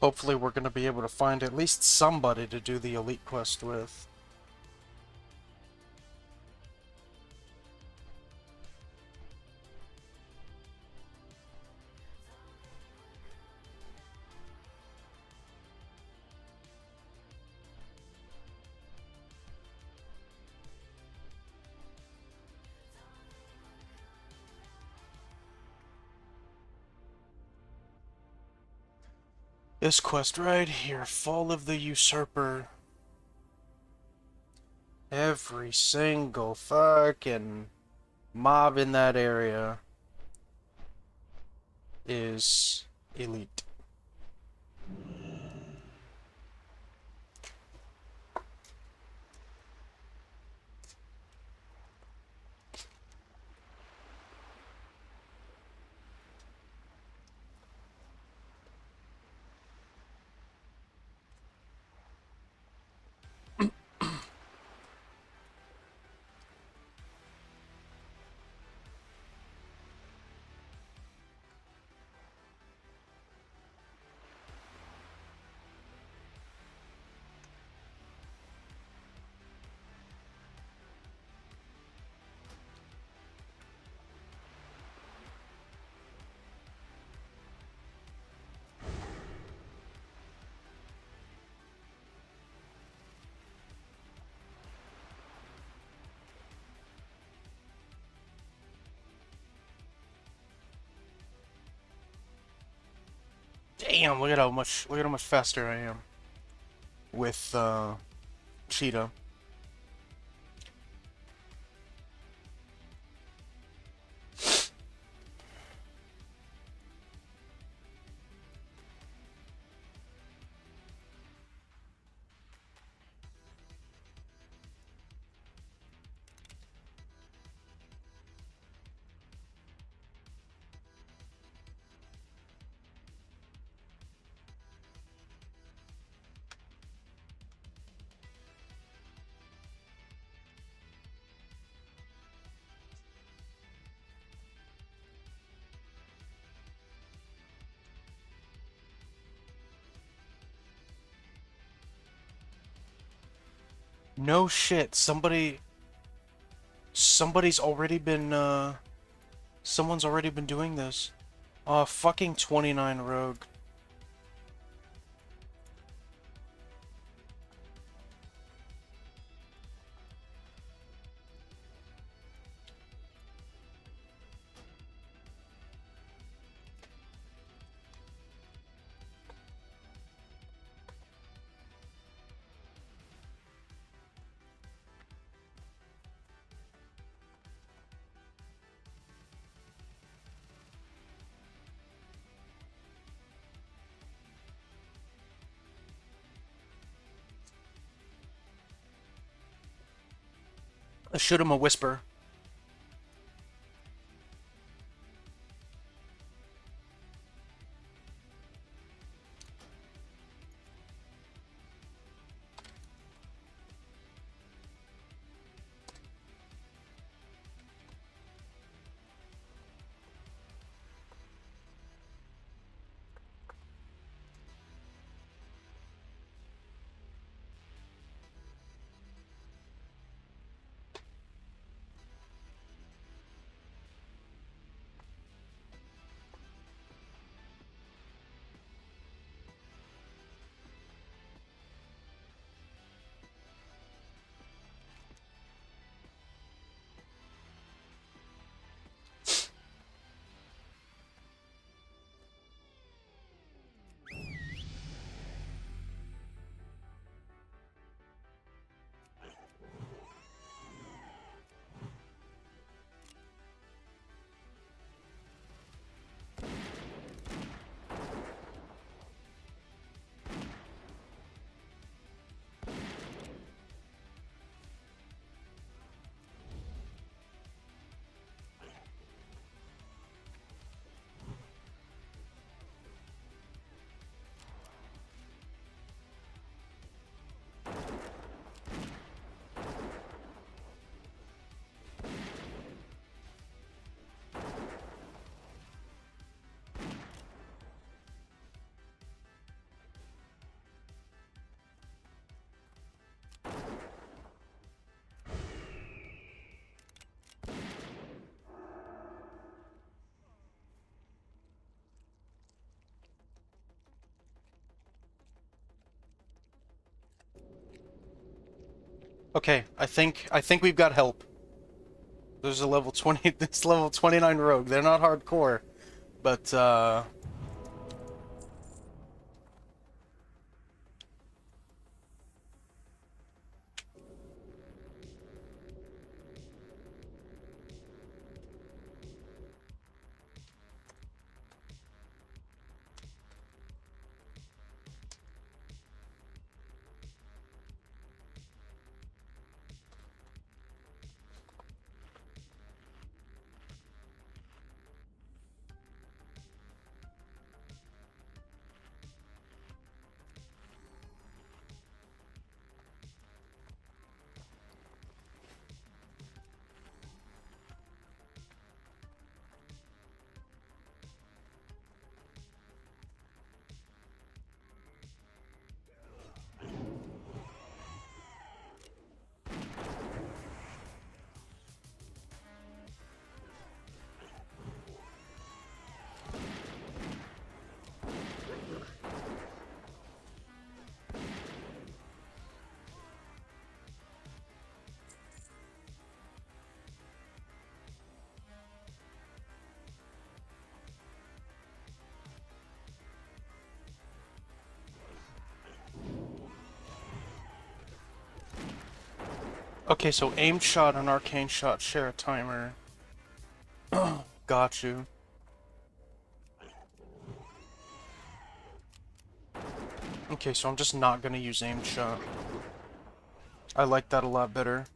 Hopefully we're going to be able to find at least somebody to do the elite quest with. This quest right here, Fall of the Usurper. Every single fucking mob in that area is elite. Damn, look at how much faster I am with Cheetah. No shit, somebody's already been someone's already been doing this. Fucking 29 Rogue. I shoot him a whisper. Okay, I think we've got help. There's a level 20, this level 29 rogue. They're not hardcore, but okay, so aimed shot and arcane shot share a timer. Got you. Okay, so I'm just not gonna use aimed shot. I like that a lot better.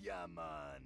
Yeah, man.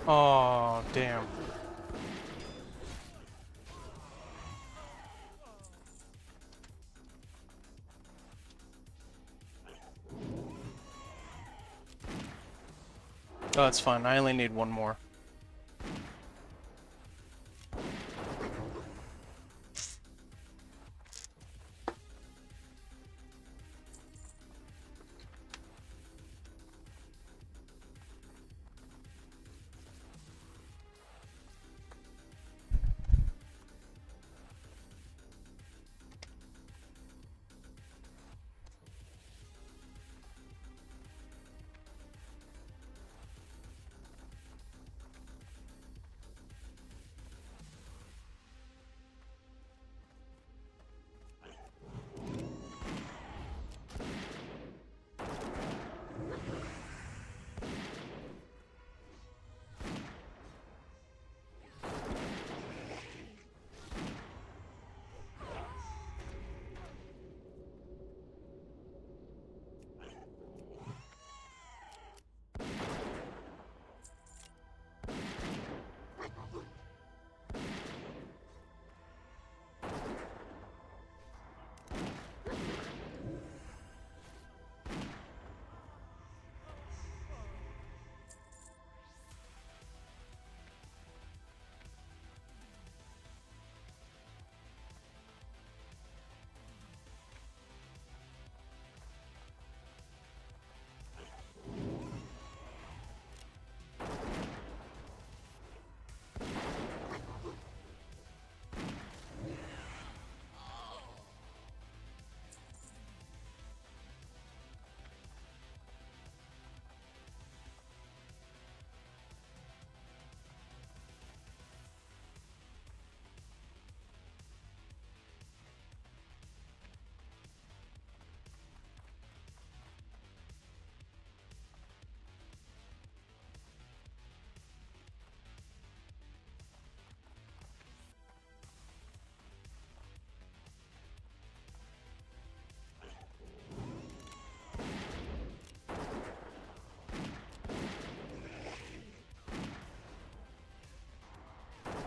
Oh, damn. Oh, that's fine. I only need one more.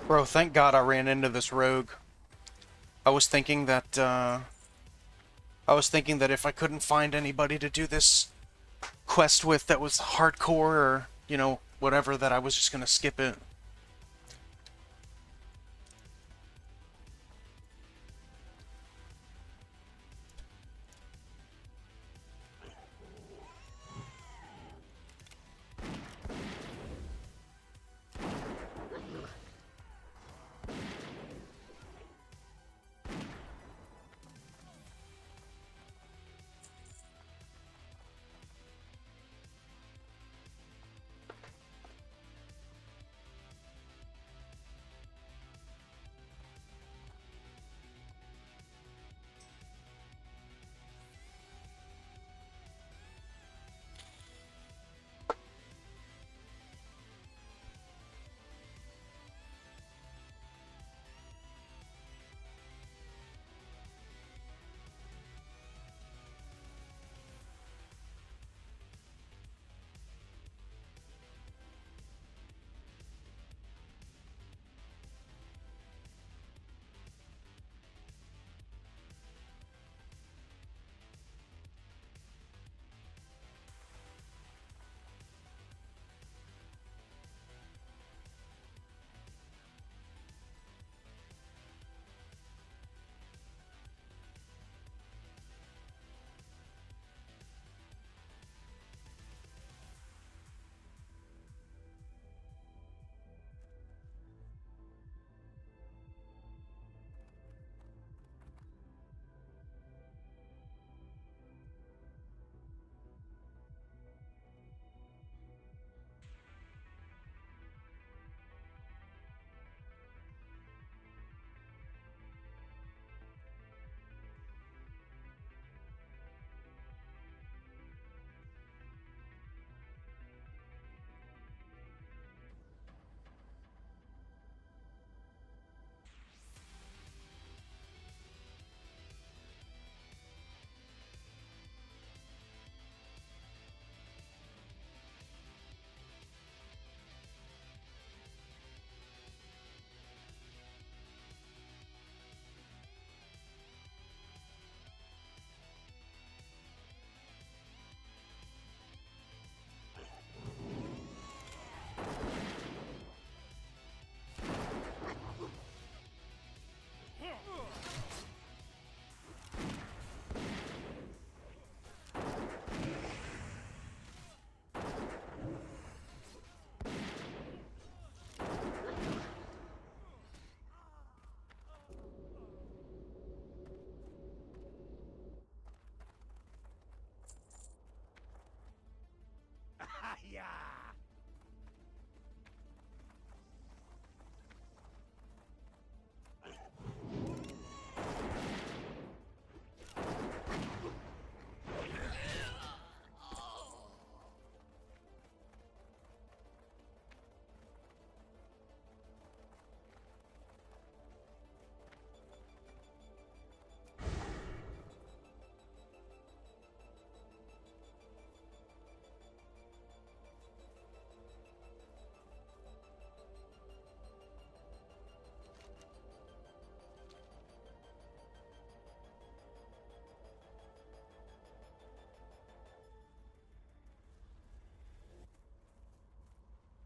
Bro, thank God I ran into this rogue. I was thinking that, if I couldn't find anybody to do this quest with that was hardcore or, you know, whatever, that I was just gonna skip it.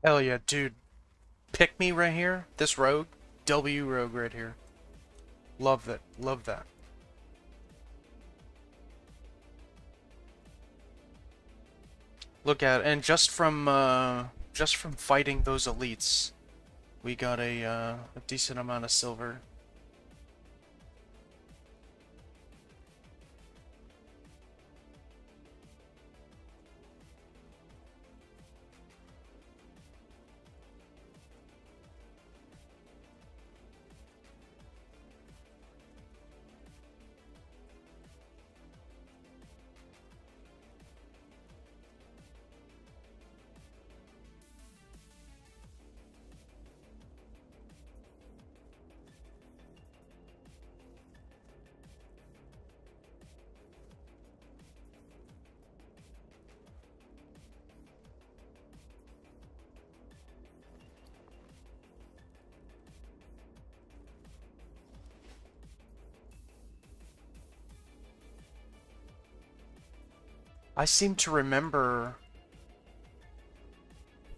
Hell yeah, dude. Pick me right here. This rogue. W rogue right here. Love that. Love that. Look at it. And just from fighting those elites, we got a decent amount of silver. I seem to remember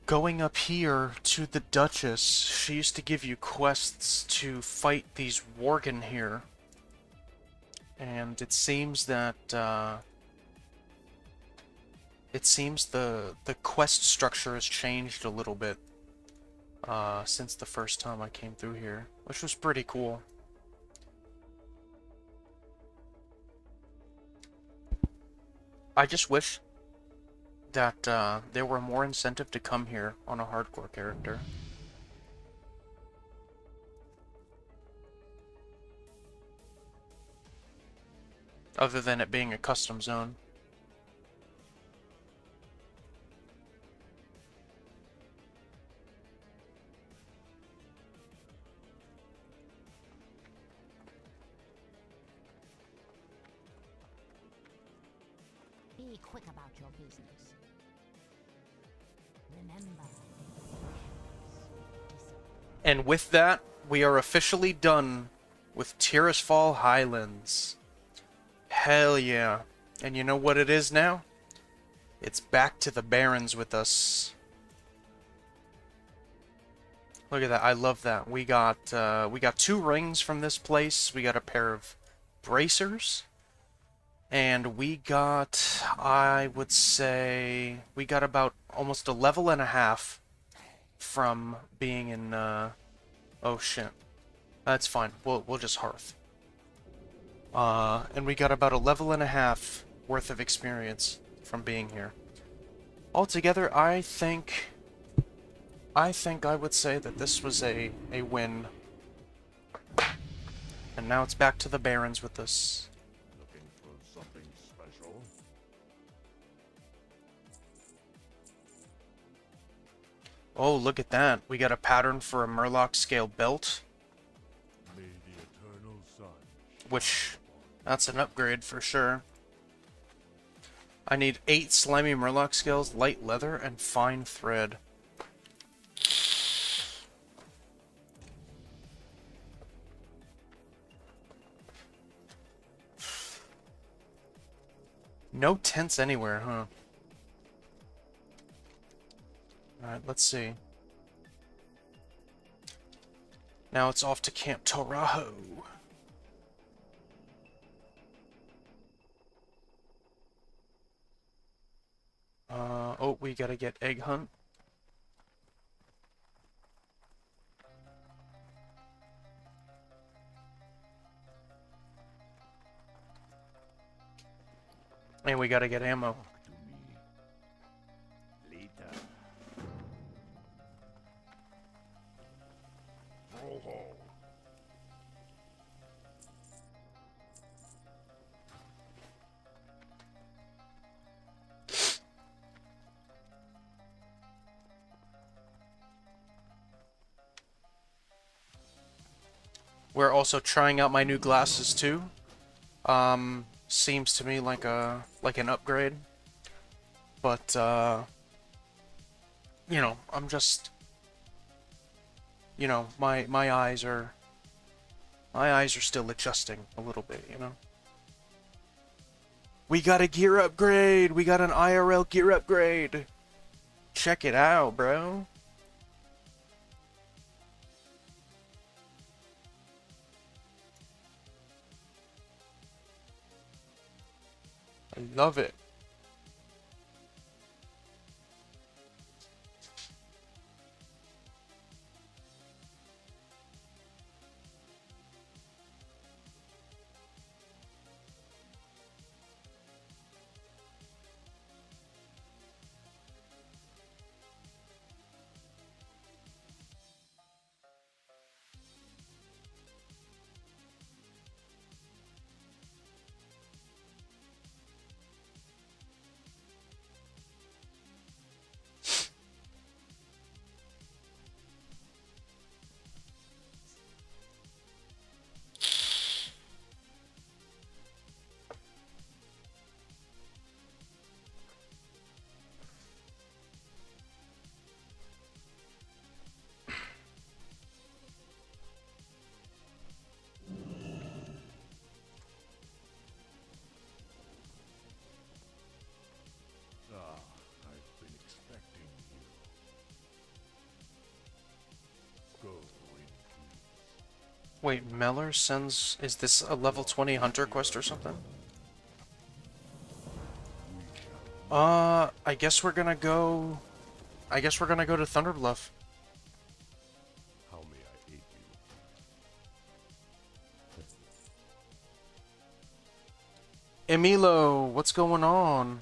going up here to the Duchess. She used to give you quests to fight these Worgen here. And it seems that, it seems the quest structure has changed a little bit, since the first time I came through here, which was pretty cool. I just wish that there were more incentive to come here on a hardcore character. Other than it being a custom zone. Be quick about your business. Remember. And with that, we are officially done with Tirisfal Highlands. Hell yeah. And you know what it is now? It's back to the Barrens with us. Look at that. I love that. We got 2 rings from this place. We got a pair of bracers. And we got, I would say, we got about almost a level and a half from being in, oh shit. That's fine. We'll just hearth. And we got about a level and a half worth of experience from being here. Altogether, I think I would say that this was a win. And now it's back to the Barrens with us. Looking for something special? Oh, look at that. We got a pattern for a Murloc scale belt. May the eternal sun. Which, that's an upgrade for sure. I need 8 slimy Murloc scales, light leather, and fine thread. No tents anywhere, huh? Alright, let's see. Now it's off to Camp Torajo. Oh, we gotta get Egg Hunt. And we gotta get ammo. Talk to me later. Ho ho. We're also trying out my new glasses too. Seems to me like an upgrade. But you know, I'm just, you know, my eyes are still adjusting a little bit, you know. We got a gear upgrade. We got an IRL gear upgrade. Check it out, bro. I love it. Ah, I've been expecting you. Go in peace. Wait, Meller sends... Is this a level 20 hunter quest or something? I guess we're gonna go... I guess we're gonna go to Thunderbluff. How may I aid you? Emilo, what's going on?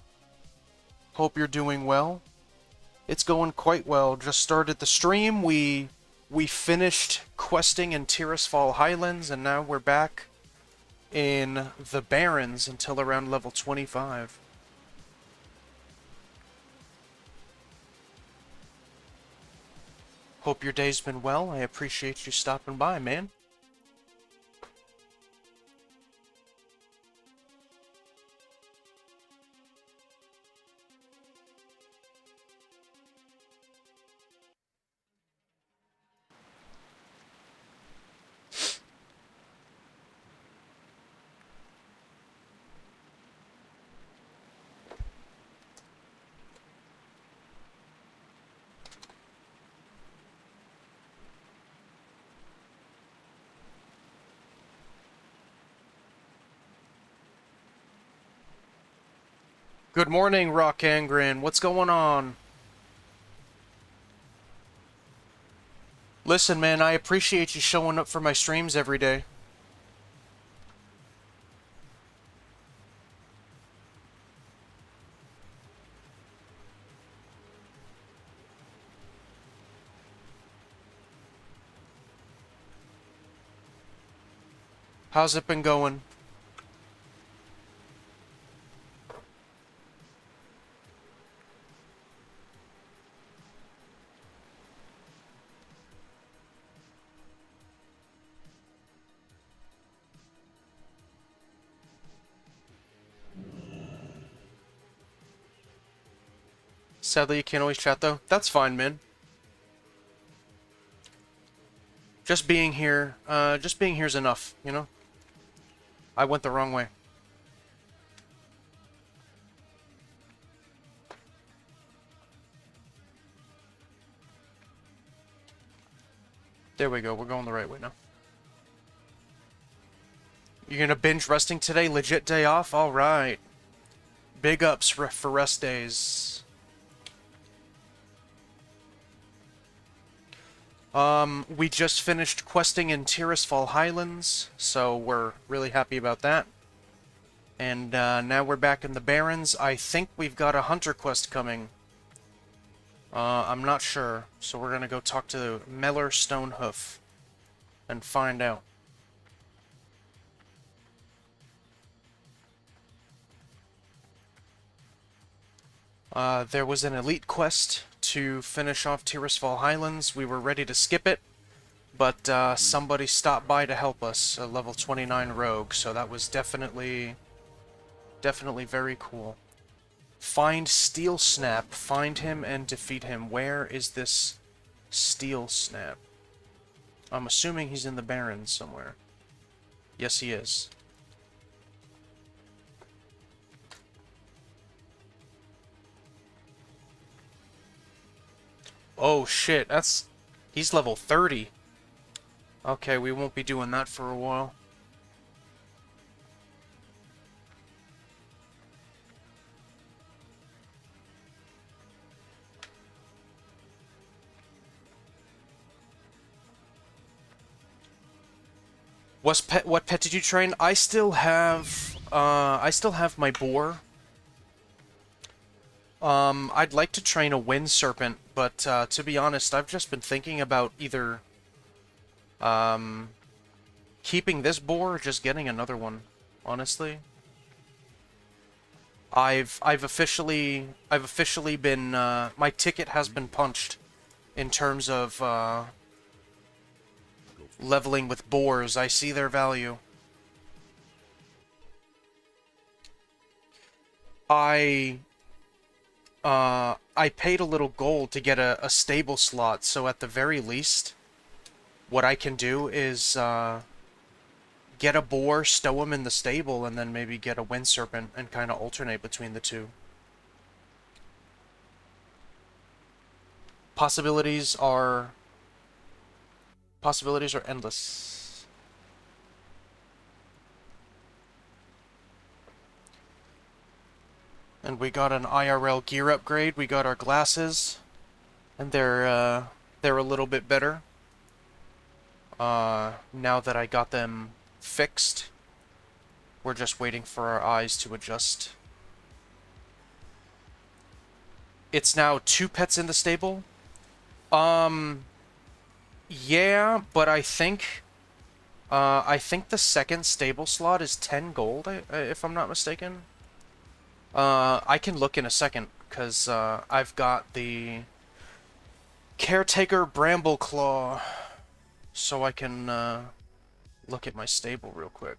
Hope you're doing well. It's going quite well. Just started the stream. We finished questing in Tirisfal Highlands, and now we're back in the Barrens until around level 25. Hope your day's been well. I appreciate you stopping by, man. Good morning, Rock Angren. What's going on? Listen, man, I appreciate you showing up for my streams every day. How's it been going? Sadly, you can't always chat, though. That's fine, man. Just being here is enough, you know? I went the wrong way. There we go, we're going the right way now. You're gonna binge resting today? Legit day off? Alright. Big ups for rest days. We just finished questing in Tirisfal Highlands, so we're really happy about that. And now we're back in the Barrens. I think we've got a hunter quest coming. I'm not sure, so we're gonna go talk to Meller Stonehoof and find out. There was an elite quest to finish off Tirisfal Highlands. We were ready to skip it, but somebody stopped by to help us, a level 29 rogue, so that was definitely very cool. Find Steel Snap. Find him and defeat him. Where is this Steel Snap? I'm assuming he's in the Barrens somewhere. Yes, he is. Oh shit, he's level 30. Okay, we won't be doing that for a while. What pet did you train? I still have my boar. I'd like to train a wind serpent, but to be honest, I've just been thinking about either keeping this boar or just getting another one, honestly. I've officially been my ticket has been punched in terms of leveling with boars. I see their value. I paid a little gold to get a stable slot, so at the very least, what I can do is get a boar, stow him in the stable, and then maybe get a wind serpent and kind of alternate between the two. Possibilities are endless. And we got an IRL gear upgrade. We got our glasses, and they're a little bit better. Now that I got them fixed, we're just waiting for our eyes to adjust. It's now 2 pets in the stable. Yeah, but I think the second stable slot is 10 gold, if I'm not mistaken. I can look in a second, because I've got the Caretaker Brambleclaw, so I can look at my stable real quick.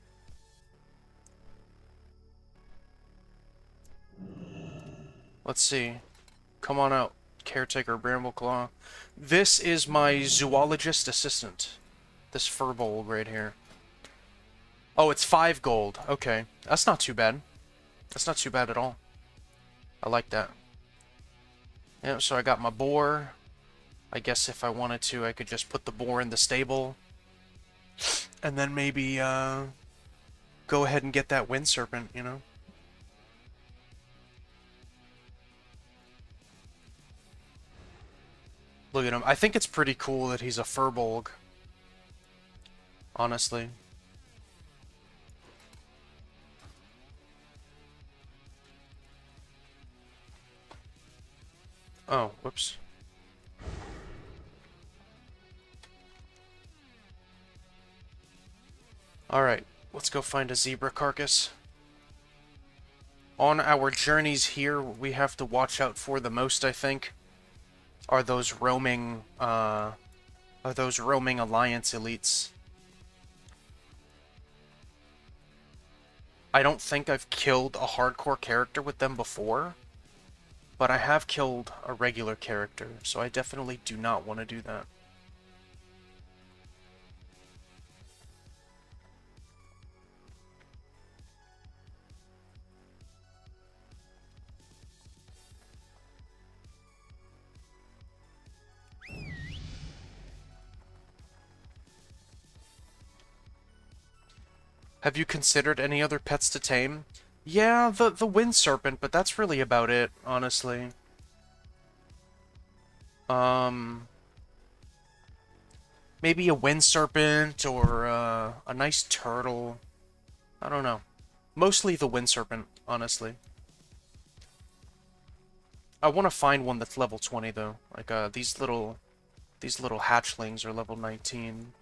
Let's see. Come on out, Caretaker Brambleclaw. This is my zoologist assistant. This furbolg right here. Oh, it's 5 gold. Okay. That's not too bad. That's not too bad at all. I like that. Yeah, so I got my boar. I guess if I wanted to, I could just put the boar in the stable. And then maybe, go ahead and get that wind serpent, you know? Look at him. I think it's pretty cool that he's a furbolg. Honestly. Oh, whoops. Alright, let's go find a zebra carcass. On our journeys here, we have to watch out for the most, I think, are those roaming alliance elites. I don't think I've killed a hardcore character with them before, but I have killed a regular character, so I definitely do not want to do that. Have you considered any other pets to tame? Yeah, the wind serpent, but that's really about it, honestly. Maybe a wind serpent or a nice turtle. I don't know. Mostly the wind serpent, honestly. I want to find one that's level 20 though. Like these little hatchlings are level 19.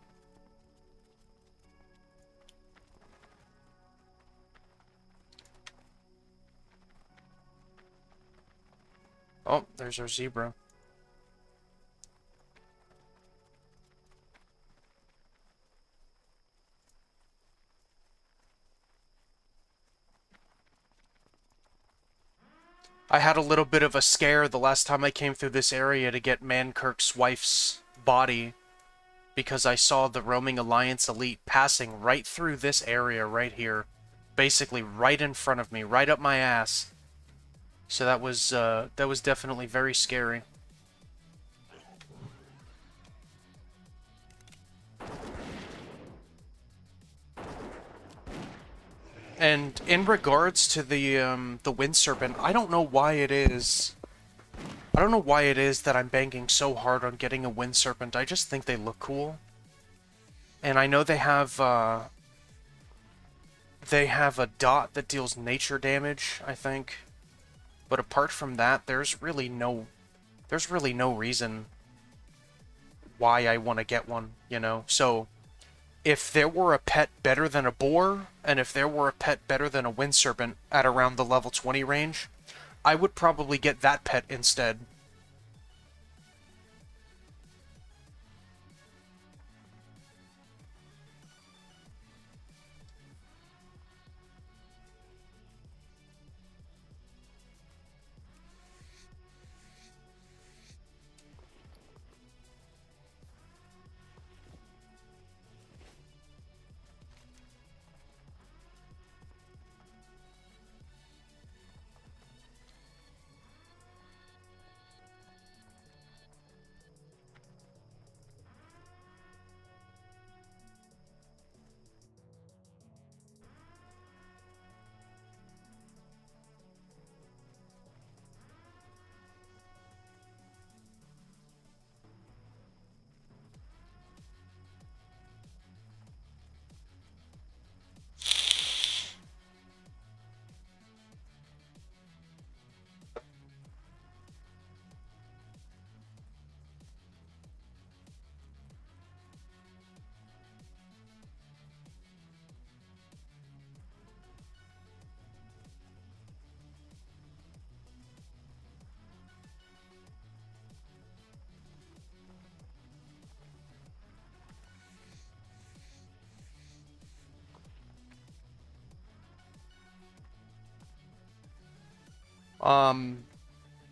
Oh, there's our zebra. I had a little bit of a scare the last time I came through this area to get Mankirk's wife's body, because I saw the Roaming Alliance elite passing right through this area right here. Basically right in front of me, right up my ass. So that was definitely very scary. And in regards to the wind serpent, I don't know why it is. I don't know why it is that I'm banking so hard on getting a wind serpent. I just think they look cool. And I know they have a dot that deals nature damage, I think. But apart from that, there's really no reason why I want to get one, you know? So, if there were a pet better than a boar, and if there were a pet better than a wind serpent at around the level 20 range, I would probably get that pet instead.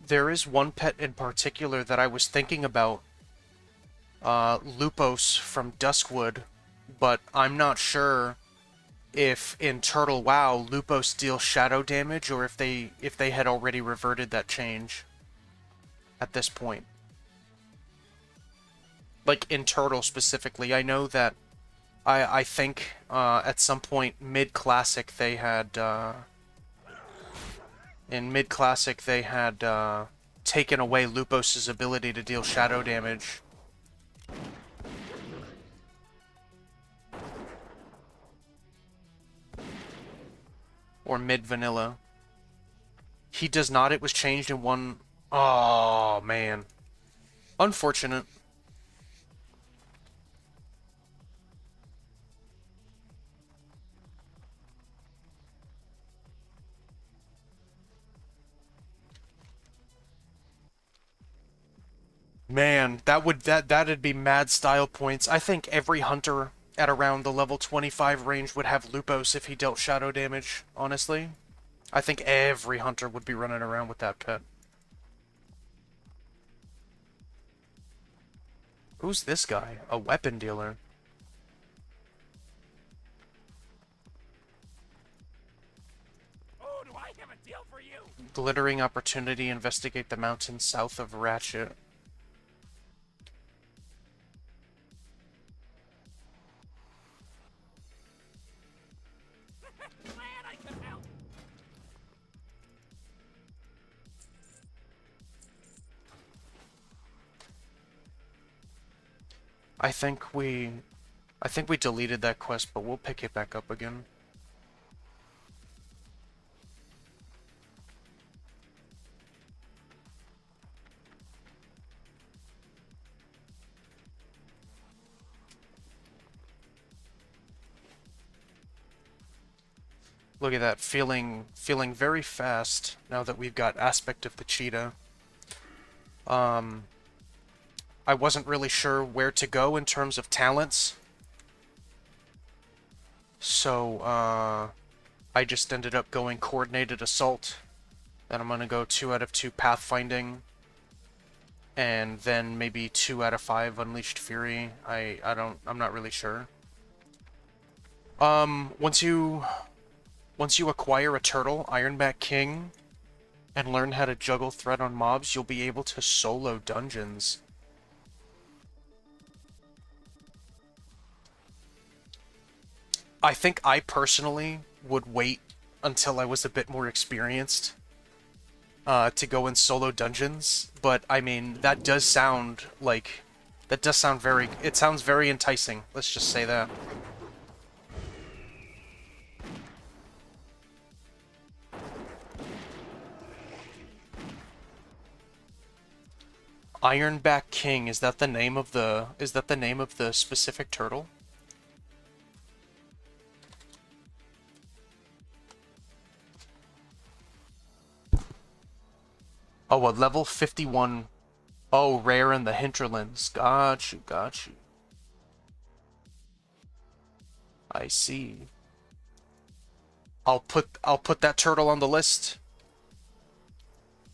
There is one pet in particular that I was thinking about, Lupos from Duskwood, but I'm not sure if in Turtle WoW Lupos deals shadow damage or if they had already reverted that change at this point. Like in Turtle specifically, I know that I think at some point mid-classic they had in mid-classic they had taken away Lupos' ability to deal shadow damage. Or mid-vanilla. He does not, it was changed in one... Oh, man. Unfortunate. Man, that'd be mad style points. I think every hunter at around the level 25 range would have Lupos if he dealt shadow damage, honestly. I think every hunter would be running around with that pet. Who's this guy? A weapon dealer. Oh, do I have a deal for you? Glittering opportunity, investigate the mountains south of Ratchet. Glad I could help. I think we deleted that quest, but we'll pick it back up again. Look at that, feeling very fast now that we've got Aspect of the Cheetah. I wasn't really sure where to go in terms of talents. So, I just ended up going Coordinated Assault. Then I'm gonna go 2 out of 2 Pathfinding. And then maybe 2 out of 5 Unleashed Fury. I'm not really sure. Once you acquire a turtle, Ironback King, and learn how to juggle threat on mobs, you'll be able to solo dungeons. I think I personally would wait until I was a bit more experienced to go in solo dungeons, but I mean, that does sound like That does sound very... It sounds very enticing. Let's just say that. Ironback King, is that the name of the... Is that the name of the specific turtle? Oh, a level 51... Oh, rare in the hinterlands. Got you, got you. I see. I'll put that turtle on the list.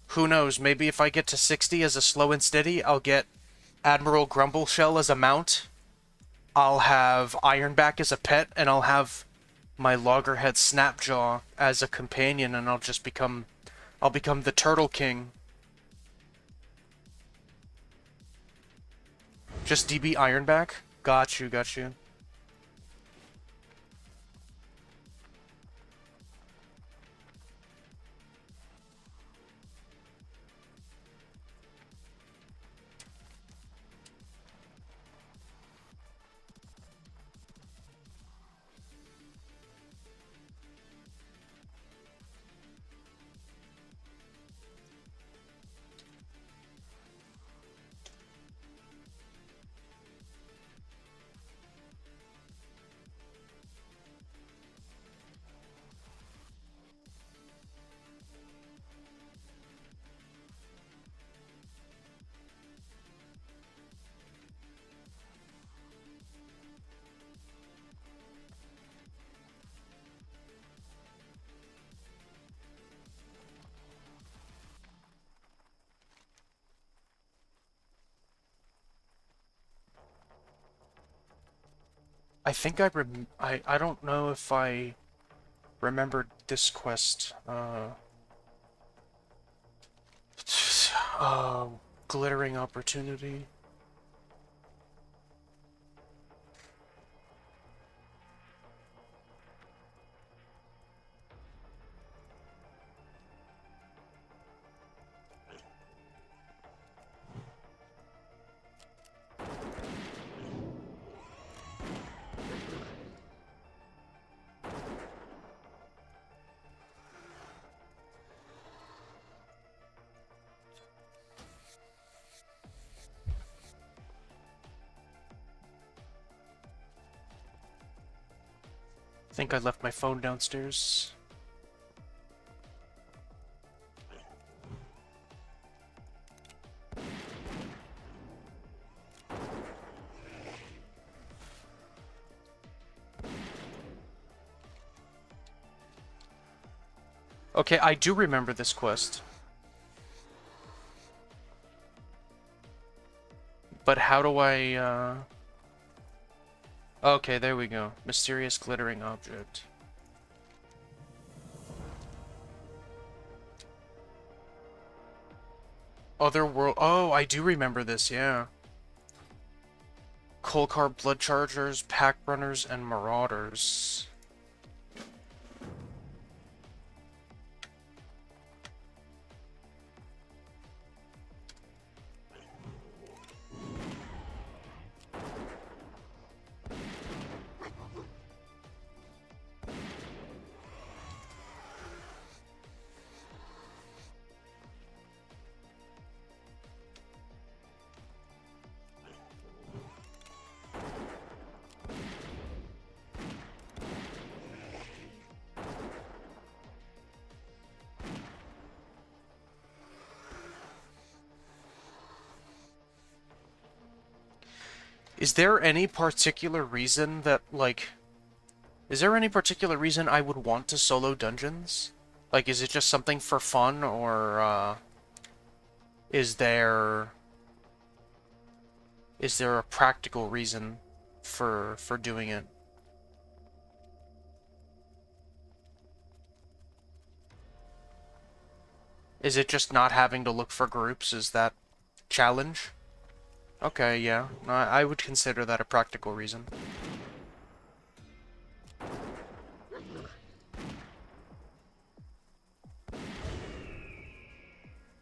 Who knows, maybe if I get to 60 as a slow and steady, I'll get Admiral Grumbleshell as a mount. I'll have Ironback as a pet, and I'll have my Loggerhead Snapjaw as a companion, and I'll become the Turtle King. Just DB Ironback? Got you, got you. I think I don't know if I remembered this quest. Glittering Opportunity. I think I left my phone downstairs. Okay, I do remember this quest. But how do I, Okay, there we go. Mysterious glittering object. Otherworld. Oh, I do remember this, yeah. Kolkar Blood Chargers, Pack Runners, and Marauders. Is there any particular reason that, like... Is there any particular reason I would want to solo dungeons? Like, is it just something for fun, or, is there a practical reason for doing it? Is it just not having to look for groups? Is that challenge? Okay, yeah. I would consider that a practical reason.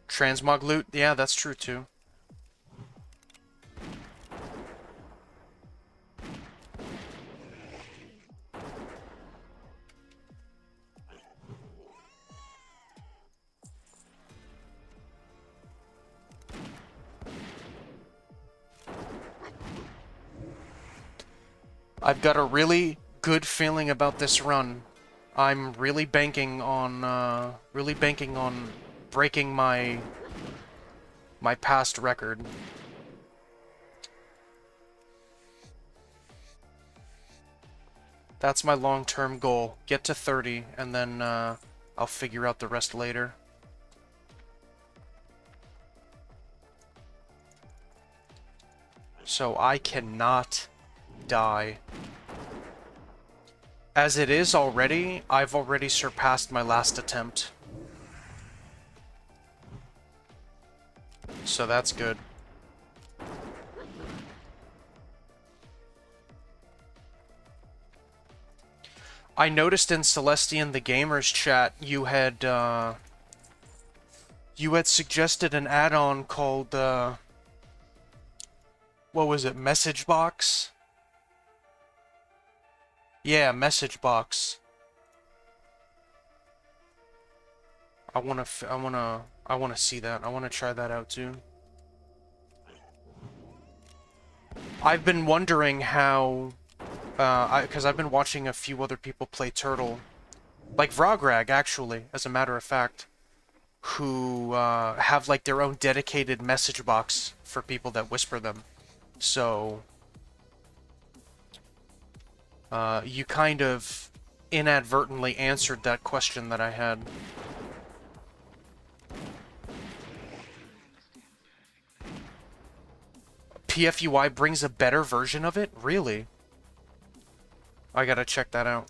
Transmog loot? Yeah, that's true too. I've got a really good feeling about this run. I'm really banking on breaking my past record. That's my long-term goal. Get to 30, and then I'll figure out the rest later. So I cannot die. As it is already, I've already surpassed my last attempt. So that's good. I noticed in Celestian the Gamers chat you had suggested an add-on called what was it, Message Box? Yeah, Message Box. I wanna see that. I wanna try that out too. I've been wondering how, because I've been watching a few other people play Turtle, like Vrograg actually, as a matter of fact, who have like their own dedicated message box for people that whisper them. So you kind of inadvertently answered that question that I had. PFUI brings a better version of it? Really? I gotta check that out.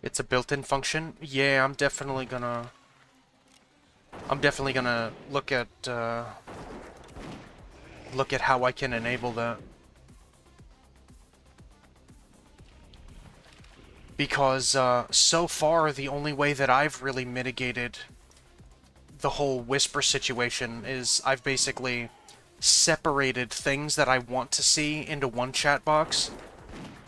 It's a built-in function? Yeah, I'm definitely gonna look at how I can enable that. Because so far the only way that I've really mitigated the whole whisper situation is I've basically separated things that I want to see into one chat box.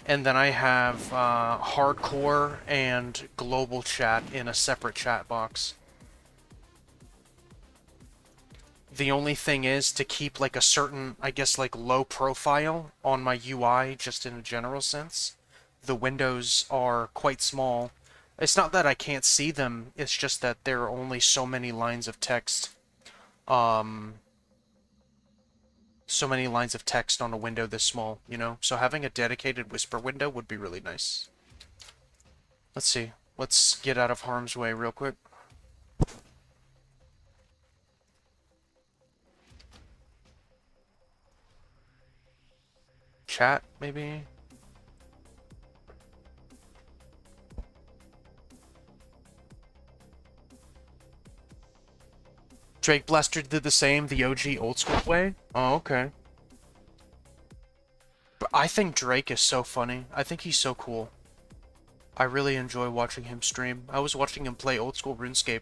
And then I have hardcore and global chat in a separate chat box. The only thing is to keep like a certain, I guess, like low profile on my UI, just in a general sense. The windows are quite small. It's not that I can't see them, it's just that there are only so many lines of text. So many lines of text on a window this small, you know? So having a dedicated whisper window would be really nice. Let's see. Let's get out of harm's way real quick. Chat, maybe? Drake Blaster did the same, the OG old school way? Oh, okay. But I think Drake is so funny. I think he's so cool. I really enjoy watching him stream. I was watching him play old school RuneScape.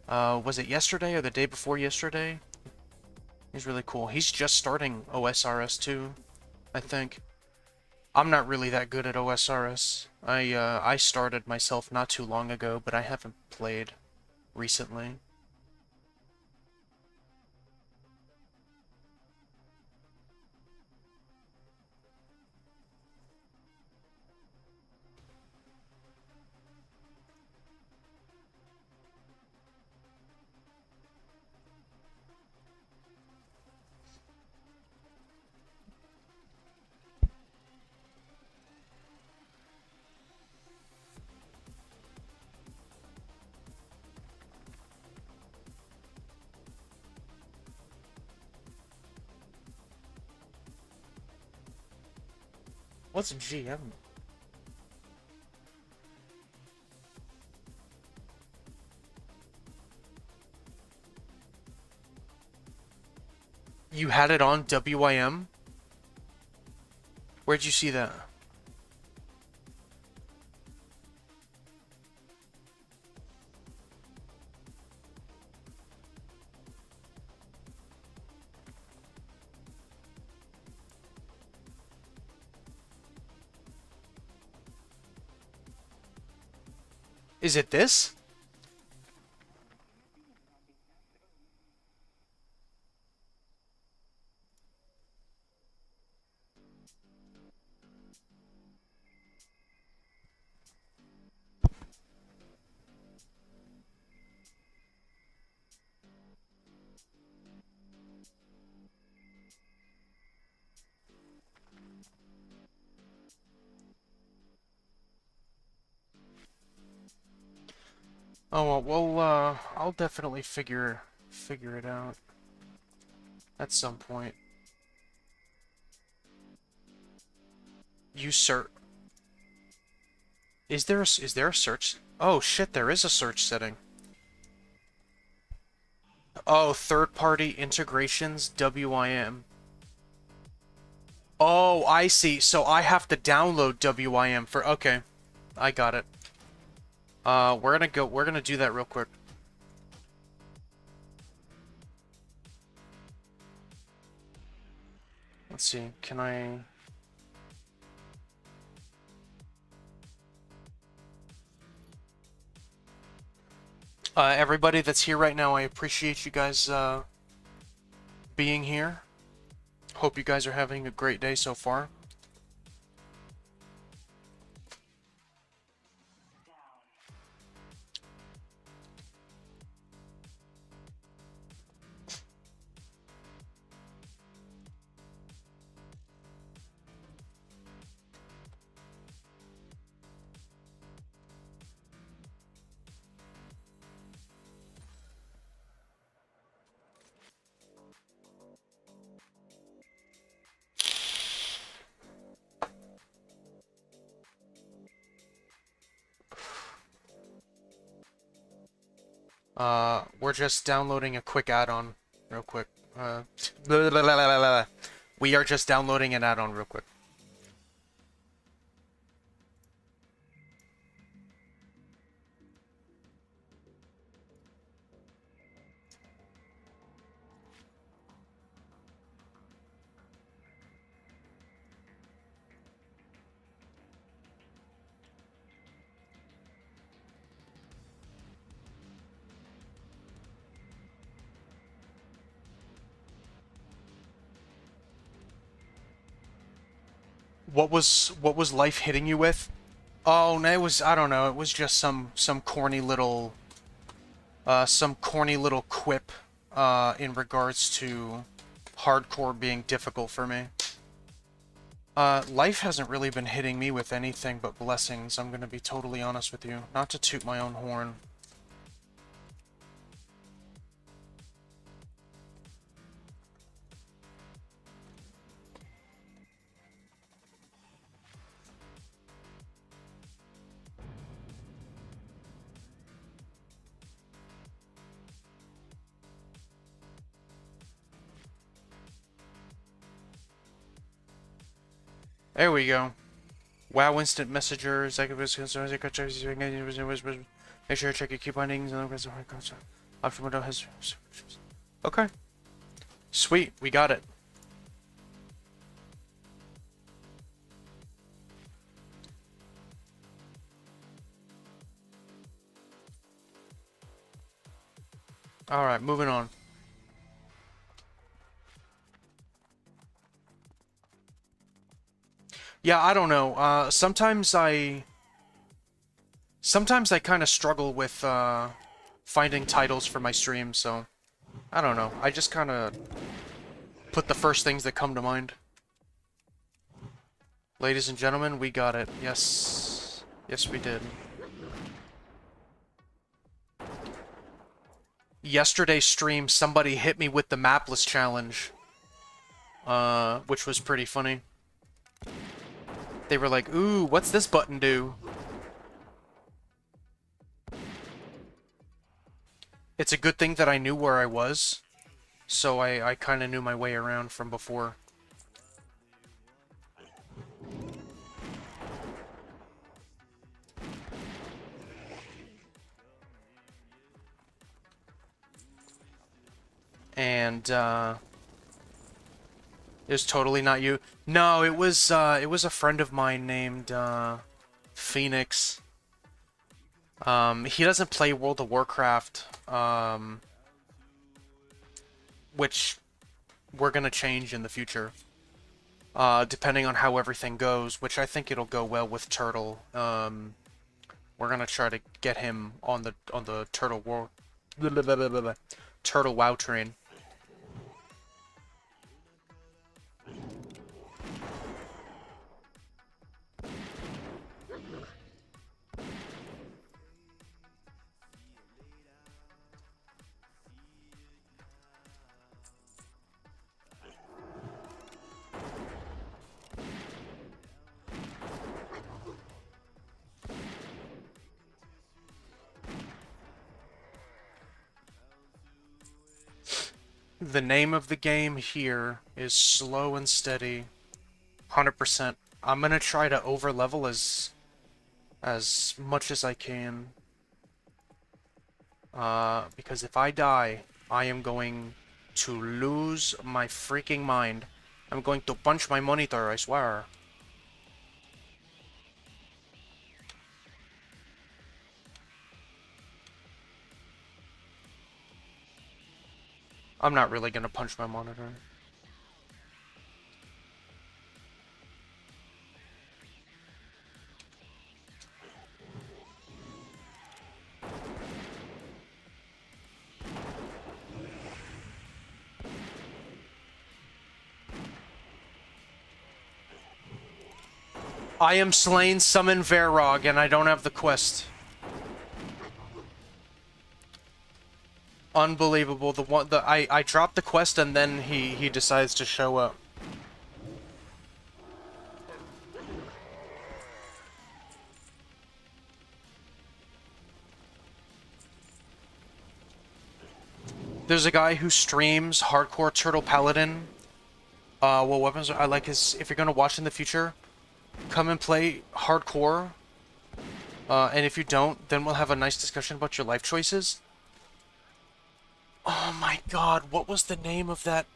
Was it yesterday or the day before yesterday? He's really cool. He's just starting OSRS too, I think. I'm not really that good at OSRS. I started myself not too long ago, but I haven't played recently. What's GM? You had it on WIM? Where'd you see that? Is it this? Oh well, I'll definitely figure it out at some point. You search. Is there a search? Oh shit, there is a search setting. Oh, third-party integrations, WIM. Oh, I see. So I have to download WIM for. Okay, I got it. We're gonna do that real quick. Let's see. Can I? Everybody that's here right now, I appreciate you guys being here. Hope you guys are having a great day so far. We're just downloading a quick add-on real quick. We are just downloading an add-on real quick. What was life hitting you with? Oh, no, it was, I don't know, it was just some corny little quip in regards to hardcore being difficult for me. Life hasn't really been hitting me with anything but blessings, I'm gonna be totally honest with you. Not to toot my own horn. There we go. WoW instant messengers. Make sure you check your key bindings. Option window has. Okay. Sweet, we got it. Alright, moving on. Yeah, I don't know. Sometimes I kind of struggle with finding titles for my streams, so I don't know. I just kind of put the first things that come to mind. Ladies and gentlemen, we got it. Yes. Yes, we did. Yesterday's stream, somebody hit me with the mapless challenge, which was pretty funny. They were like, ooh, what's this button do? It's a good thing that I knew where I was. so I kind of knew my way around from before. And it was totally not you. No, it was a friend of mine named Phoenix. He doesn't play World of Warcraft, which we're gonna change in the future, depending on how everything goes. Which I think it'll go well with Turtle. We're gonna try to get him on the Turtle War, Turtle WoW train. The name of the game here is Slow and Steady. 100%. I'm gonna try to overlevel as much as I can. Because if I die, I am going to lose my freaking mind. I'm going to punch my monitor, I swear. I'm not really gonna punch my monitor. I am slain, summon Verog, and I don't have the quest. Unbelievable. I dropped the quest and then he decides to show up. There's a guy who streams Hardcore Turtle Paladin. What weapons I like his. If you're gonna watch in the future, come and play Hardcore. And if you don't, then we'll have a nice discussion about your life choices. Oh my god, what was the name of that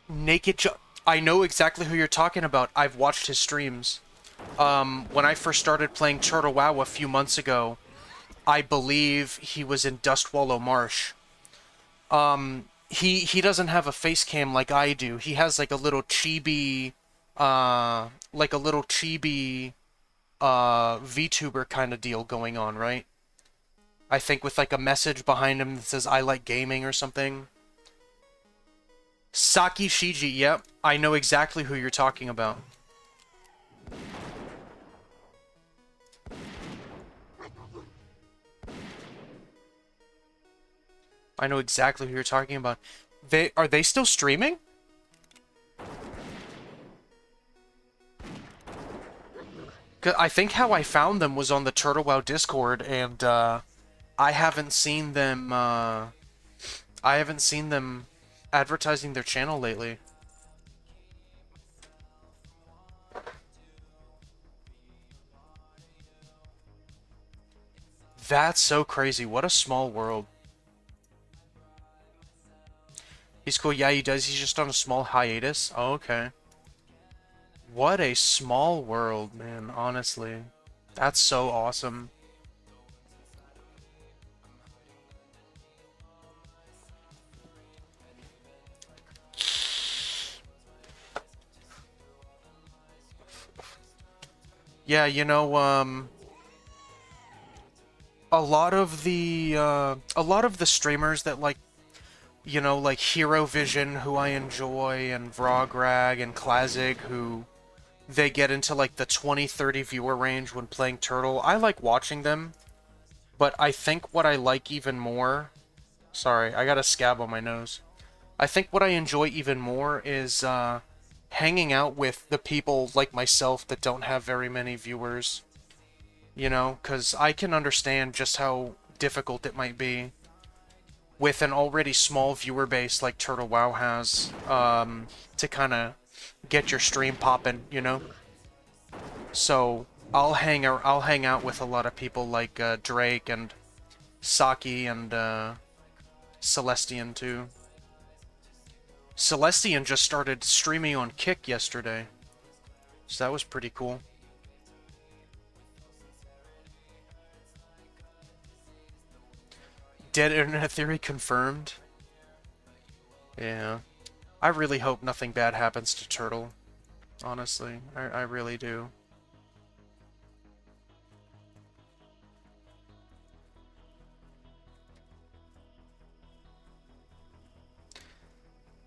naked I know exactly who you're talking about. I've watched his streams. When I first started playing Turtle WoW a few months ago, I believe he was in Dustwallow Marsh. He doesn't have a face cam like I do. He has like a little chibi VTuber kind of deal going on, right? I think with like a message behind him that says I like gaming or something. Saki Shiji, yep. I know exactly who you're talking about. I know exactly who you're talking about. Are they still streaming? I think how I found them was on the Turtle WoW Discord, and I haven't seen them. I haven't seen them advertising their channel lately. That's so crazy. What a small world. He's cool. Yeah, he does. He's just on a small hiatus. Oh, okay. What a small world, man. Honestly. That's so awesome. Yeah, you know, a lot of the streamers that like, you know, like Hero Vision, who I enjoy, and Vrograg and Classic, who they get into like the 20-30 viewer range when playing Turtle. I like watching them, but I think what I like even more... Sorry, I got a scab on my nose. I think what I enjoy even more is hanging out with the people like myself that don't have very many viewers. You know, because I can understand just how difficult it might be. with an already small viewer base like Turtle WoW has, to kind of get your stream popping, you know? So I'll hang out with a lot of people like Drake and Saki and Celestian too. Celestian just started streaming on Kick yesterday, so that was pretty cool. Dead internet theory confirmed. Yeah. I really hope nothing bad happens to Turtle. Honestly, I really do.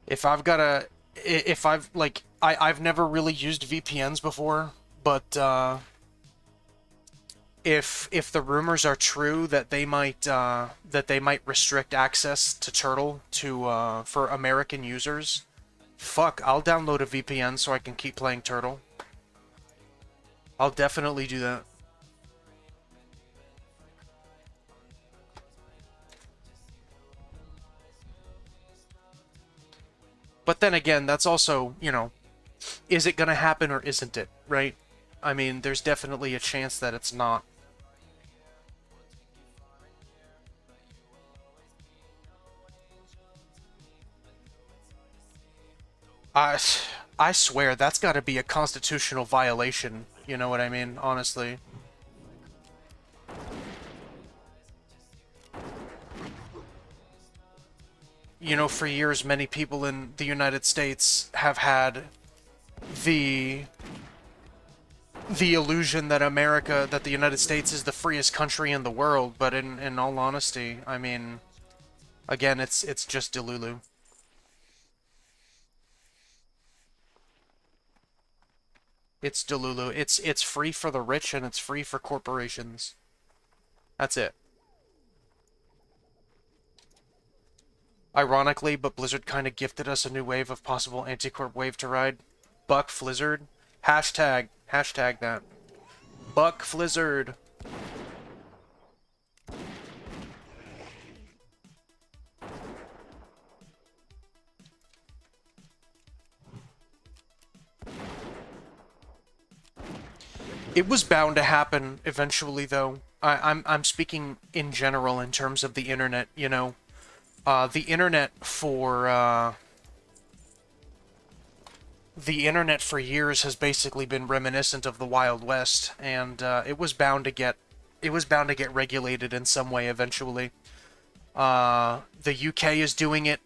If I've got a... If I've, like... I've never really used VPNs before, but, if the rumors are true that they might restrict access to Turtle to for American users, fuck, I'll download a VPN so I can keep playing Turtle. I'll definitely do that. But then again, that's also, you know, is it gonna happen or isn't it, right? I mean, there's definitely a chance that it's not. I swear, that's gotta be a constitutional violation, you know what I mean, honestly. You know, for years, many people in the United States have had the illusion that that the United States is the freest country in the world, but in all honesty, I mean, again, it's just Delulu. It's Delulu. It's free for the rich and it's free for corporations. That's it. Ironically, but Blizzard kind of gifted us a new wave of possible anti-corp wave to ride. Buck Flizzard. Hashtag that. Buck Flizzard. It was bound to happen eventually, though. I'm speaking in general in terms of the internet, you know. The internet for years has basically been reminiscent of the Wild West, and it was bound to get regulated in some way eventually. The UK is doing it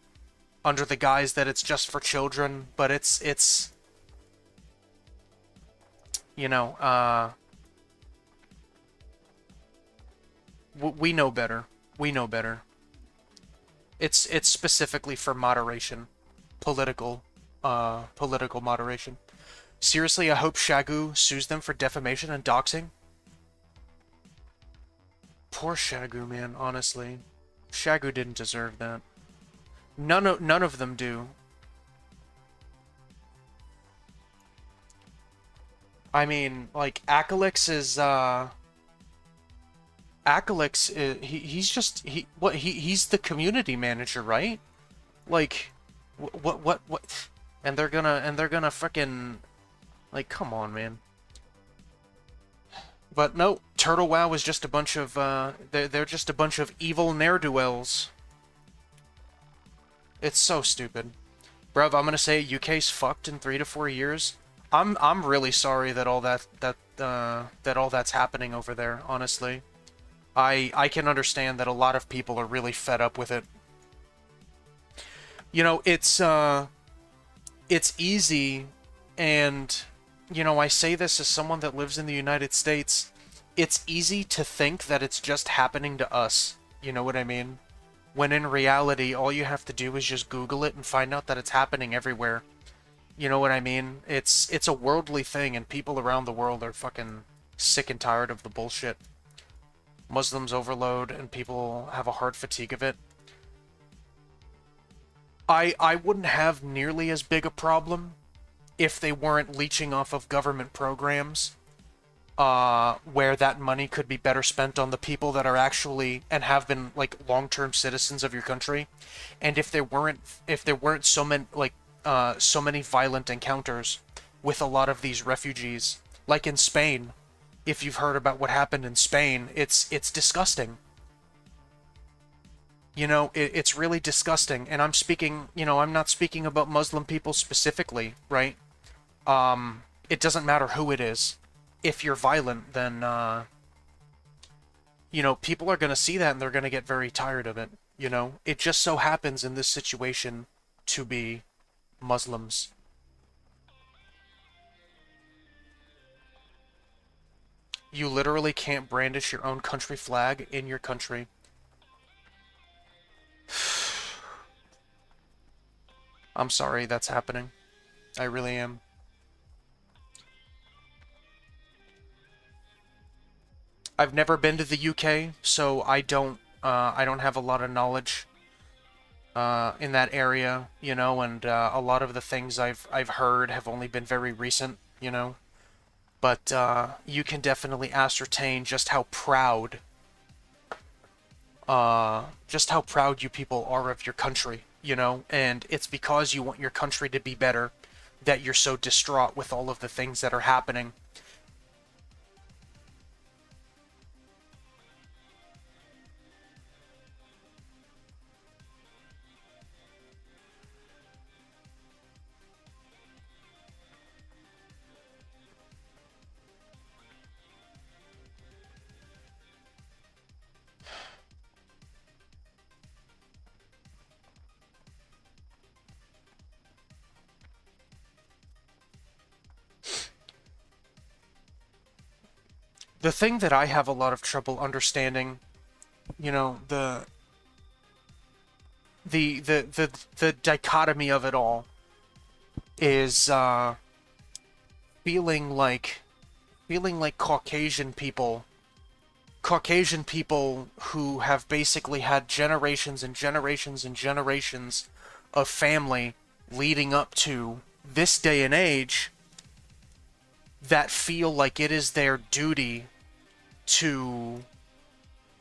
under the guise that it's just for children, but it's you know, we know better. We know better. It's specifically for moderation, political moderation. Seriously, I hope Shagu sues them for defamation and doxing. Poor Shagu, man. Honestly, Shagu didn't deserve that. None of them do. I mean, like, Akalix is, he's the community manager, right? Like, what, and they're gonna frickin', like, come on, man. But no, Turtle WoW is just a bunch of, they're just a bunch of evil ne'er-do-wells. It's so stupid. Bruv, I'm gonna say UK's fucked in 3 to 4 years. I'm really sorry that all that's happening over there, honestly. I can understand that a lot of people are really fed up with it. You know, it's easy, and, you know, I say this as someone that lives in the United States, it's easy to think that it's just happening to us, you know what I mean? When in reality, all you have to do is just Google it and find out that it's happening everywhere. You know what I mean? It's a worldly thing, and people around the world are fucking sick and tired of the bullshit. Muslims overload, and people have a hard fatigue of it. I wouldn't have nearly as big a problem if they weren't leeching off of government programs. where that money could be better spent on the people that are actually and have been like long-term citizens of your country. And if there weren't so many violent encounters with a lot of these refugees, like in Spain, if you've heard about what happened in Spain, it's disgusting. It's really disgusting. And I'm not speaking about Muslim people specifically, right? It doesn't matter who it is. If you're violent, then, people are going to see that and they're going to get very tired of it. It just so happens in this situation to be Muslims. You literally can't brandish your own country flag in your country. I'm sorry that's happening. I really am. I've never been to the UK, so I don't have a lot of knowledge in that area, and a lot of the things I've heard have only been very recent, But you can definitely ascertain just how proud you people are of your country, and it's because you want your country to be better that you're so distraught with all of the things that are happening. The thing that I have a lot of trouble understanding, the the dichotomy of it all is feeling like Caucasian people who have basically had generations and generations and generations of family leading up to this day and age, that feel like it is their duty to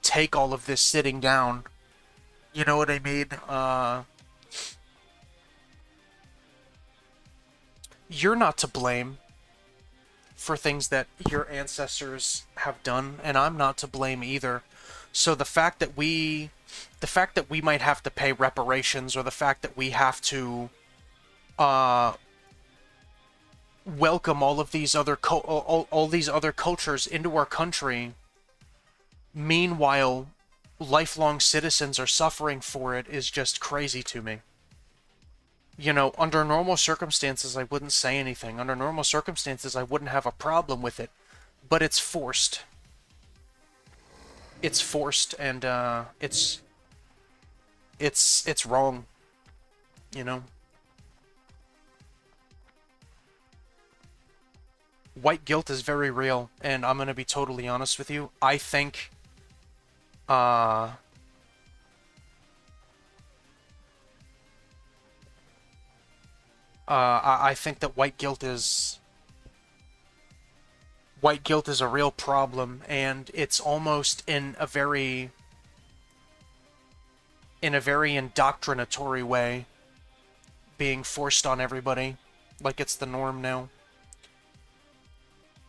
take all of this sitting down. You know what I mean? You're not to blame for things that your ancestors have done, and I'm not to blame either. So the fact that we might have to pay reparations, or the fact that we have to welcome all of these other all these other cultures into our country, meanwhile lifelong citizens are suffering for it, is just crazy to me. Under normal circumstances I wouldn't say anything. Under normal circumstances I wouldn't have a problem with it, but it's forced. It's forced, and it's wrong, White guilt is very real, and I'm gonna be totally honest with you. I think, I think that white guilt is a real problem, and it's almost in a very indoctrinatory way, being forced on everybody, like it's the norm now.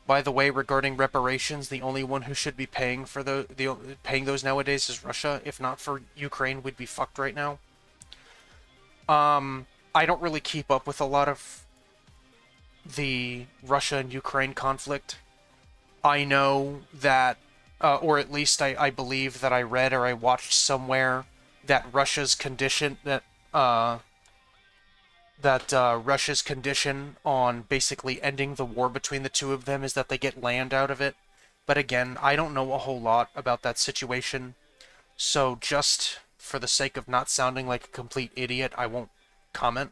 By the way, regarding reparations, the only one who should be paying for paying those nowadays is Russia. If not for Ukraine, we'd be fucked right now. I don't really keep up with a lot of the Russia and Ukraine conflict. I know that, or at least I believe that I read or I watched somewhere that Russia's condition Russia's condition on basically ending the war between the two of them is that they get land out of it. But again, I don't know a whole lot about that situation, so just for the sake of not sounding like a complete idiot, I won't comment.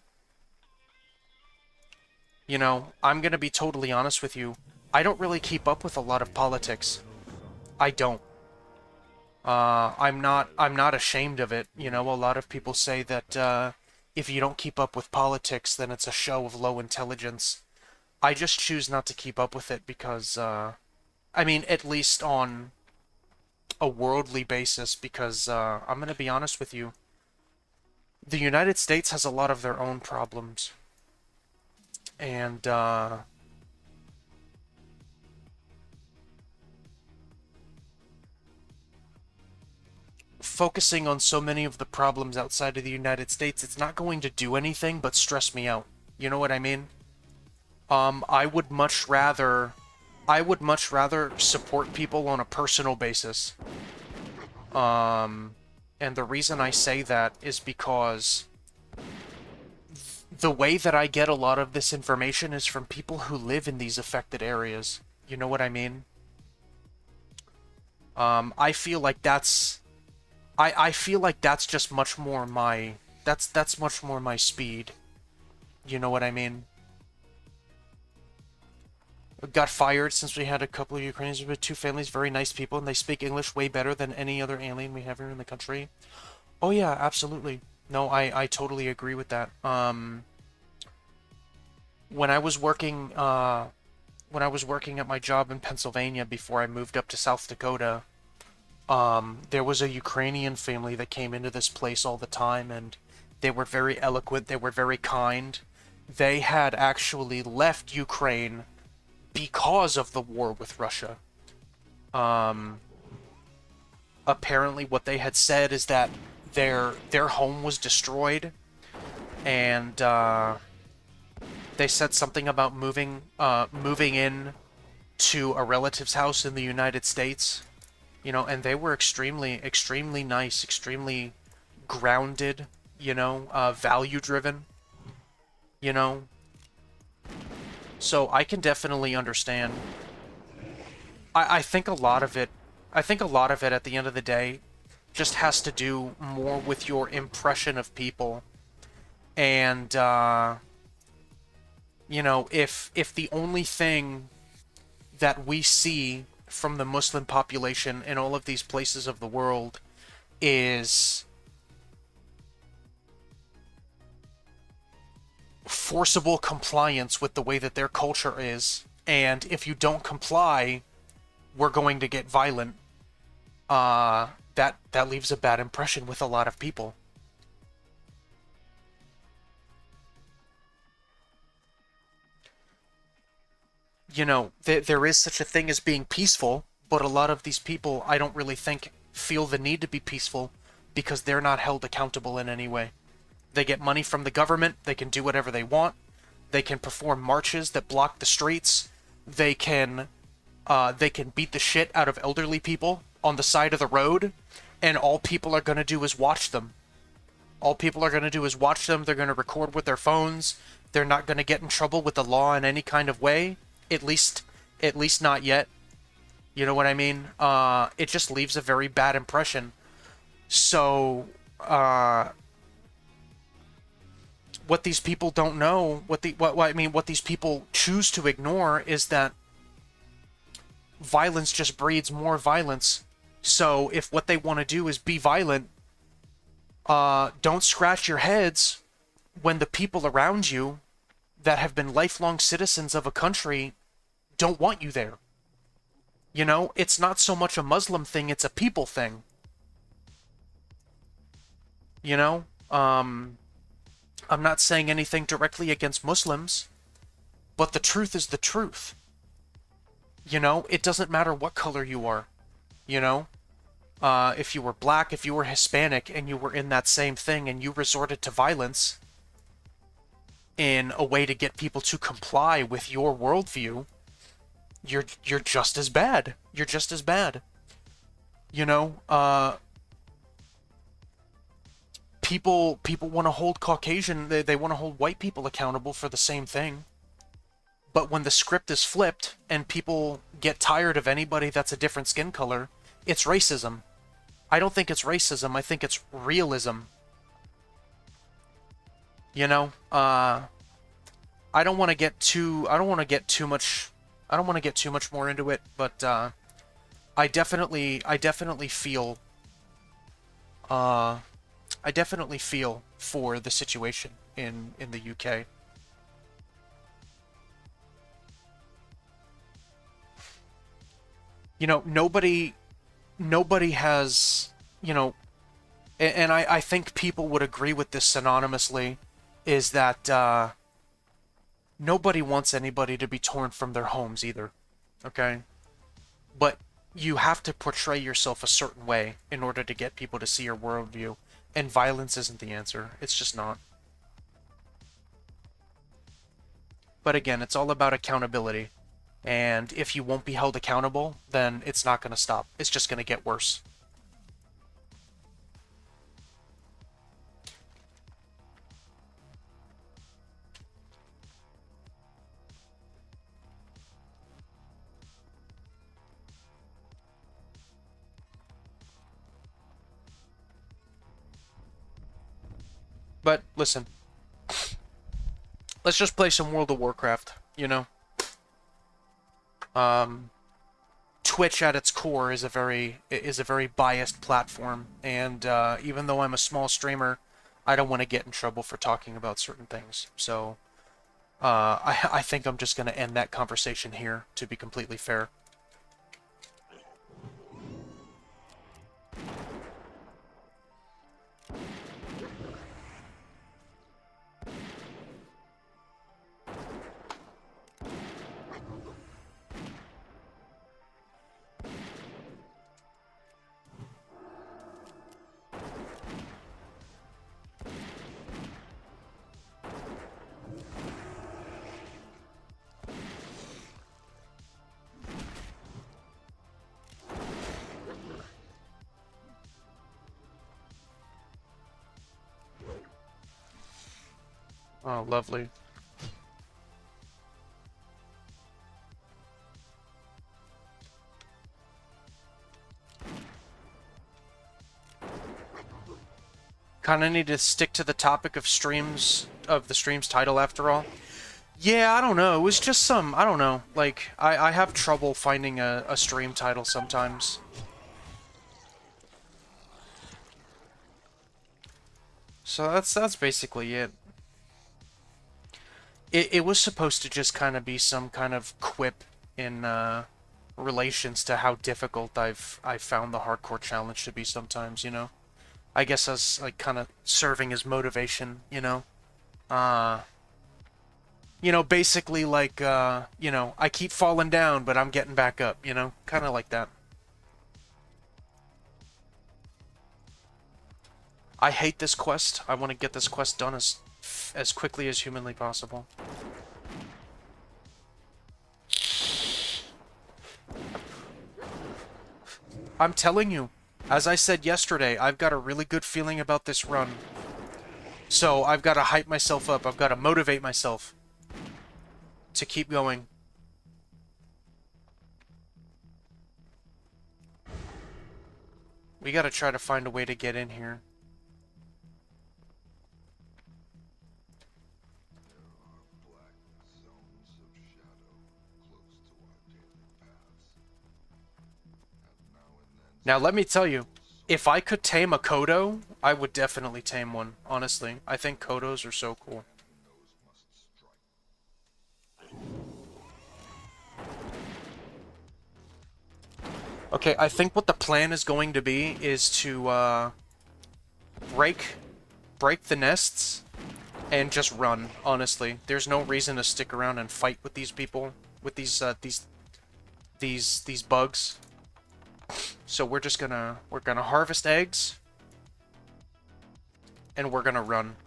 I'm gonna be totally honest with you. I don't really keep up with a lot of politics. I don't. I'm not ashamed of it. A lot of people say that, if you don't keep up with politics, then it's a show of low intelligence. I just choose not to keep up with it because, I mean, at least on a worldly basis, because I'm gonna be honest with you, the United States has a lot of their own problems, and focusing on so many of the problems outside of the United States, it's not going to do anything but stress me out. You know what I mean? I would much rather support people on a personal basis. And the reason I say that is because the way that I get a lot of this information is from people who live in these affected areas. You know what I mean? I feel like I feel like that's just much more my that's much more my speed. You know what I mean? Got fired since we had a couple of Ukrainians with two families, very nice people, and they speak English way better than any other alien we have here in the country. Oh yeah, absolutely. No, I totally agree with that. When I was working at my job in Pennsylvania before I moved up to South Dakota, there was a Ukrainian family that came into this place all the time, and they were very eloquent, they were very kind. They had actually left Ukraine because of the war with Russia. Apparently what they had said is that their home was destroyed, and they said something about moving in to a relative's house in the United States. You know, and they were extremely nice, extremely grounded, you know, value driven, you know. So I can definitely understand. I think a lot of it, at the end of the day just has to do more with your impression of people. And, you know, if the only thing that we see from the Muslim population in all of these places of the world is forcible compliance with the way that their culture is, and if you don't comply, we're going to get violent, that leaves a bad impression with a lot of people. You know, there is such a thing as being peaceful, but a lot of these people, I don't really think, feel the need to be peaceful because they're not held accountable in any way. They get money from the government, they can do whatever they want, they can perform marches that block the streets, they can beat the shit out of elderly people on the side of the road, and all people are going to do is watch them. All people are going to do is watch them, they're going to record with their phones, they're not going to get in trouble with the law in any kind of way. At least not yet. You know what I mean? It just leaves a very bad impression. So, what these people don't know, what these people choose to ignore is that violence just breeds more violence. So, if what they want to do is be violent, don't scratch your heads when the people around you that have been lifelong citizens of a country don't want you there. You know, it's not so much a Muslim thing, it's a people thing. You know, I'm not saying anything directly against Muslims, but the truth is the truth. You know, it doesn't matter what color you are. You know, if you were black, if you were Hispanic, and you were in that same thing and you resorted to violence in a way to get people to comply with your worldview, you're just as bad. You're just as bad. You know, people want to hold Caucasian, they want to hold white people accountable for the same thing. But when the script is flipped and people get tired of anybody that's a different skin color, it's racism. I don't think it's racism, I think it's realism. You know, I don't want to get too much more into it, but I definitely feel for the situation in the UK. you know, nobody has, you know, and I think people would agree with this synonymously, is that nobody wants anybody to be torn from their homes either, okay? But you have to portray yourself a certain way in order to get people to see your worldview, and violence isn't the answer. It's just not. But again, it's all about accountability. And if you won't be held accountable, then it's not going to stop. It's just going to get worse. But listen, let's just play some World of Warcraft, you know? Twitch at its core is a very biased platform, and even though I'm a small streamer, I don't want to get in trouble for talking about certain things. So I think I'm just going to end that conversation here, to be completely fair. Oh, lovely. Kinda need to stick to the topic of streams, of the stream's title after all. Yeah, I don't know. It was just some, I don't know. Like, I have trouble finding a stream title sometimes. So that's basically it. It was supposed to just kind of be some kind of quip in relations to how difficult I've found the hardcore challenge to be sometimes, you know? I guess as like kind of serving as motivation, you know? You know, basically like, you know, I keep falling down, but I'm getting back up, you know? Kind of like that. I hate this quest. I want to get this quest done as quickly as humanly possible. I'm telling you, as I said yesterday, I've got a really good feeling about this run. So I've got to hype myself up. I've got to motivate myself to keep going. We got to try to find a way to get in here. Now, let me tell you, if I could tame a Kodo, I would definitely tame one, honestly. I think Kodos are so cool. Okay, I think what the plan is going to be is to, break the nests and just run, honestly. There's no reason to stick around and fight with these people, with these bugs. So we're gonna harvest eggs, and we're gonna run.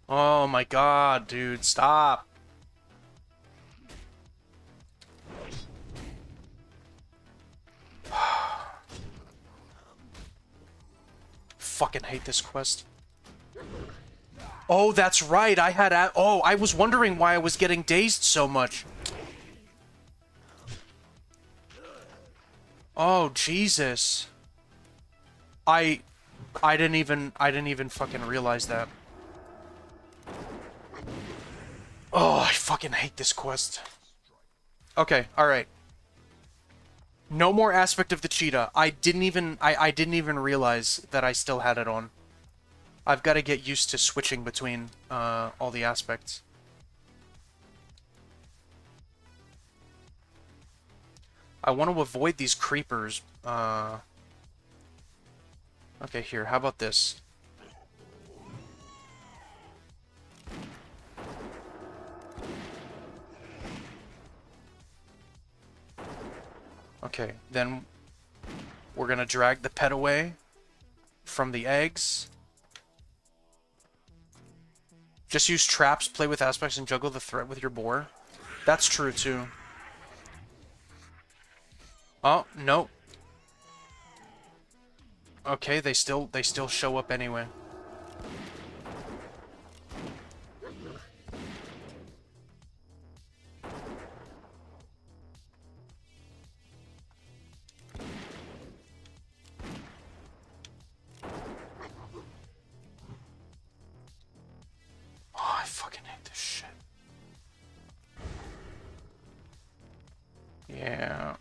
Oh my god, dude, stop. Fucking hate this quest. Oh, that's right. I was wondering why I was getting dazed so much. Oh, Jesus. I didn't even fucking realize that. Oh, I fucking hate this quest. Okay, alright. No more aspect of the cheetah. I didn't even realize that I still had it on. I've got to get used to switching between all the aspects. I want to avoid these creepers. Okay, here. How about this? Okay, then we're gonna drag the pet away from the eggs. Just use traps, play with aspects, and juggle the threat with your boar. That's true, too. Oh, no. Okay, they still show up anyway. Oh, I fucking hate this shit. Yeah.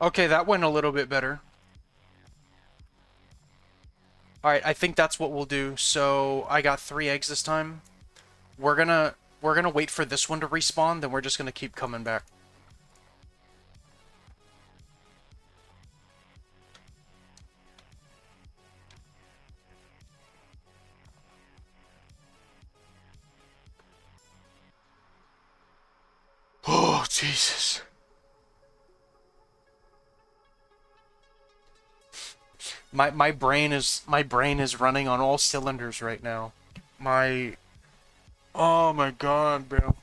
Okay, that went a little bit better. Alright, I think that's what we'll do. So, I got 3 eggs this time. We're gonna wait for this one to respawn, then we're just gonna keep coming back. Oh, Jesus. My brain is running on all cylinders right now. Oh my god, bro.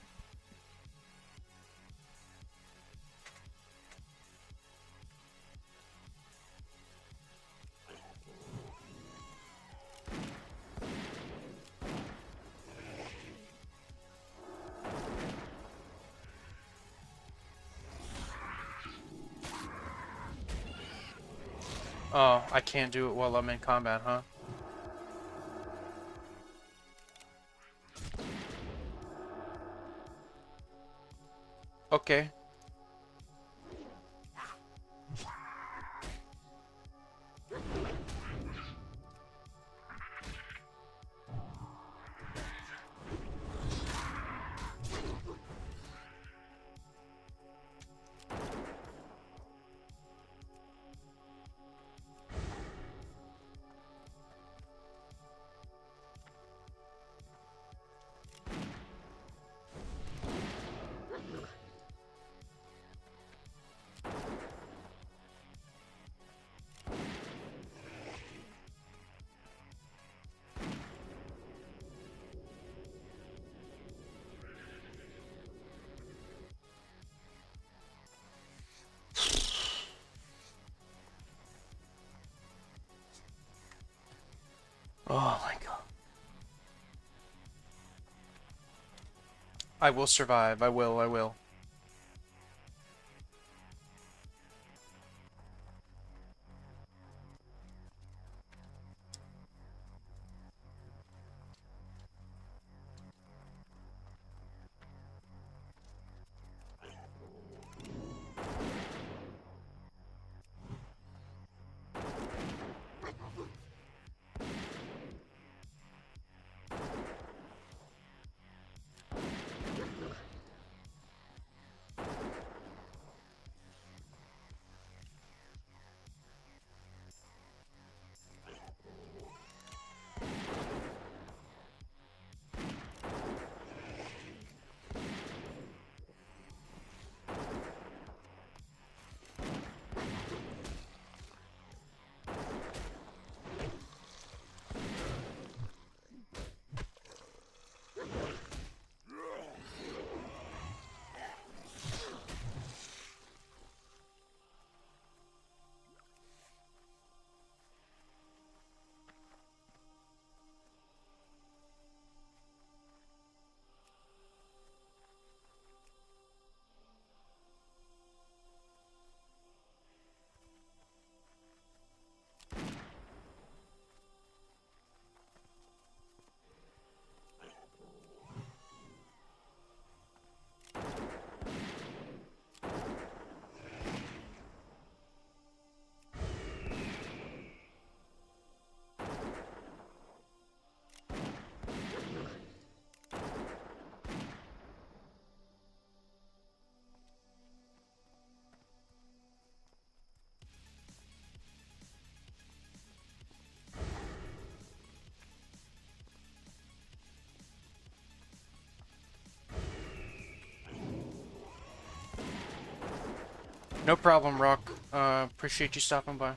Oh, I can't do it while I'm in combat, huh? Okay. Oh my god. I will survive. I will. No problem, Rock. Appreciate you stopping by.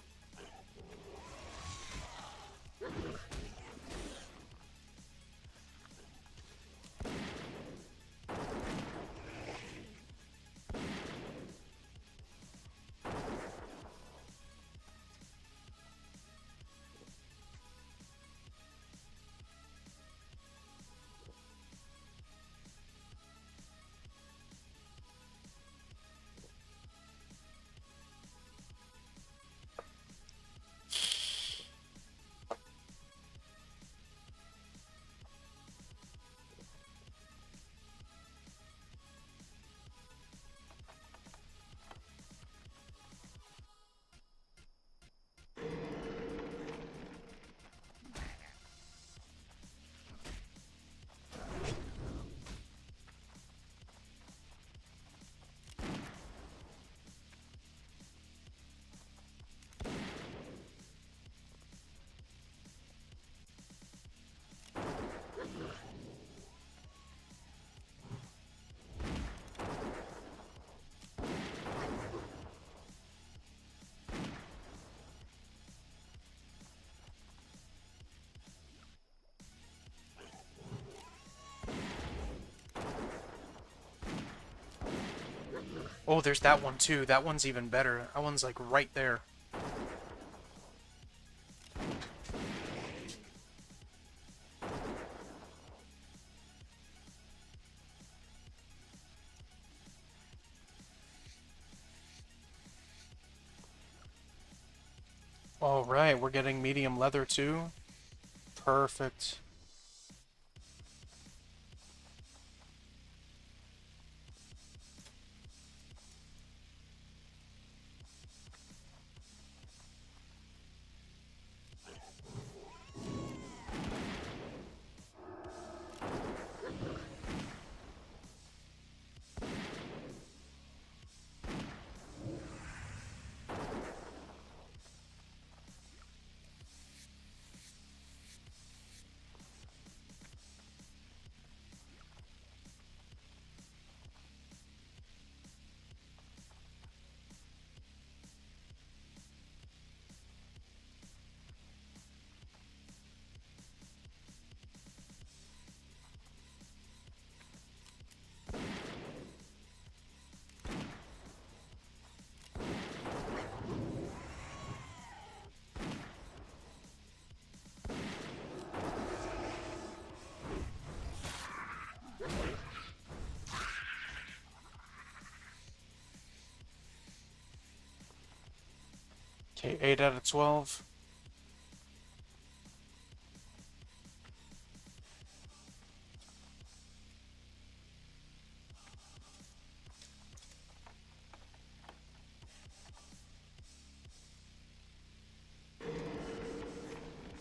Oh, there's that one too. That one's even better. That one's like right there. Alright, we're getting medium leather too. Perfect. Okay, 8 out of 12.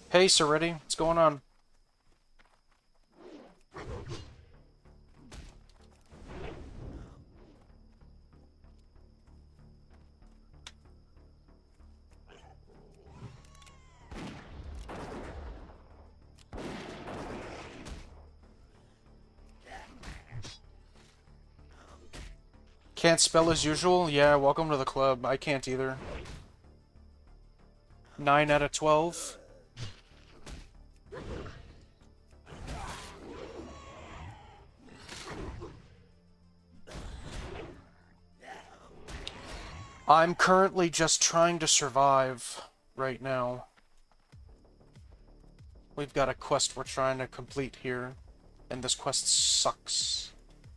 Hey, Seretti, what's going on? Can't spell as usual? Yeah, welcome to the club. I can't either. 9 out of 12. I'm currently just trying to survive right now. We've got a quest we're trying to complete here, and this quest sucks.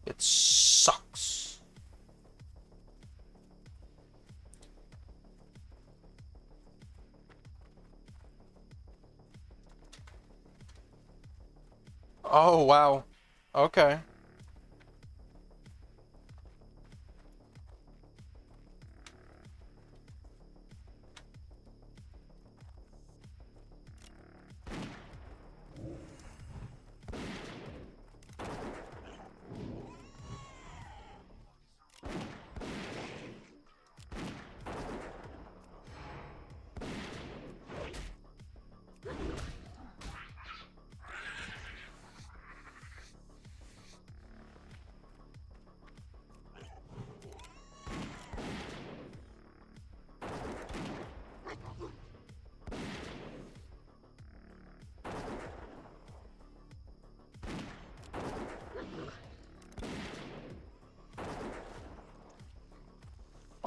It sucks. Oh, wow. Okay.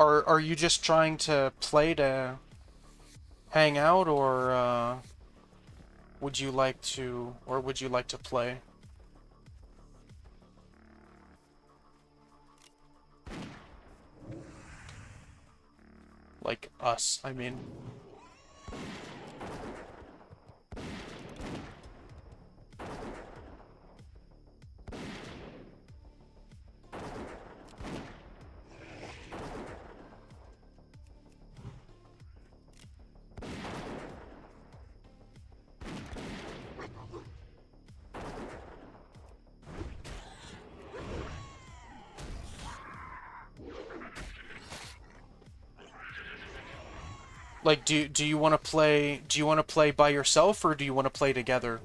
Are you just trying to play to hang out, or would you like to play? Like us, I mean. Like, do you want to play by yourself, or do you want to play together?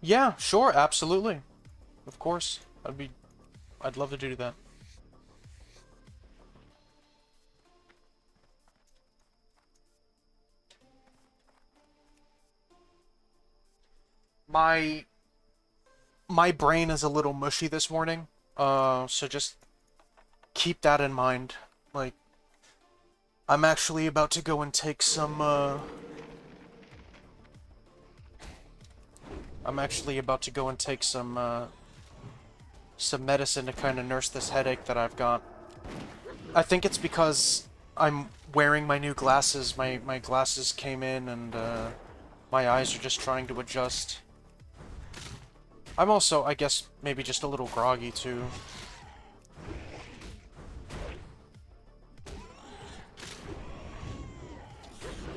Yeah, sure, absolutely. Of course. I'd love to do that. My my brain is a little mushy this morning. So just keep that in mind. Like, I'm actually about to go and take some I'm actually about to go and take some medicine to kind of nurse this headache that I've got. I think it's because I'm wearing my new glasses. My glasses came in, and my eyes are just trying to adjust. I'm also, I guess, maybe just a little groggy too.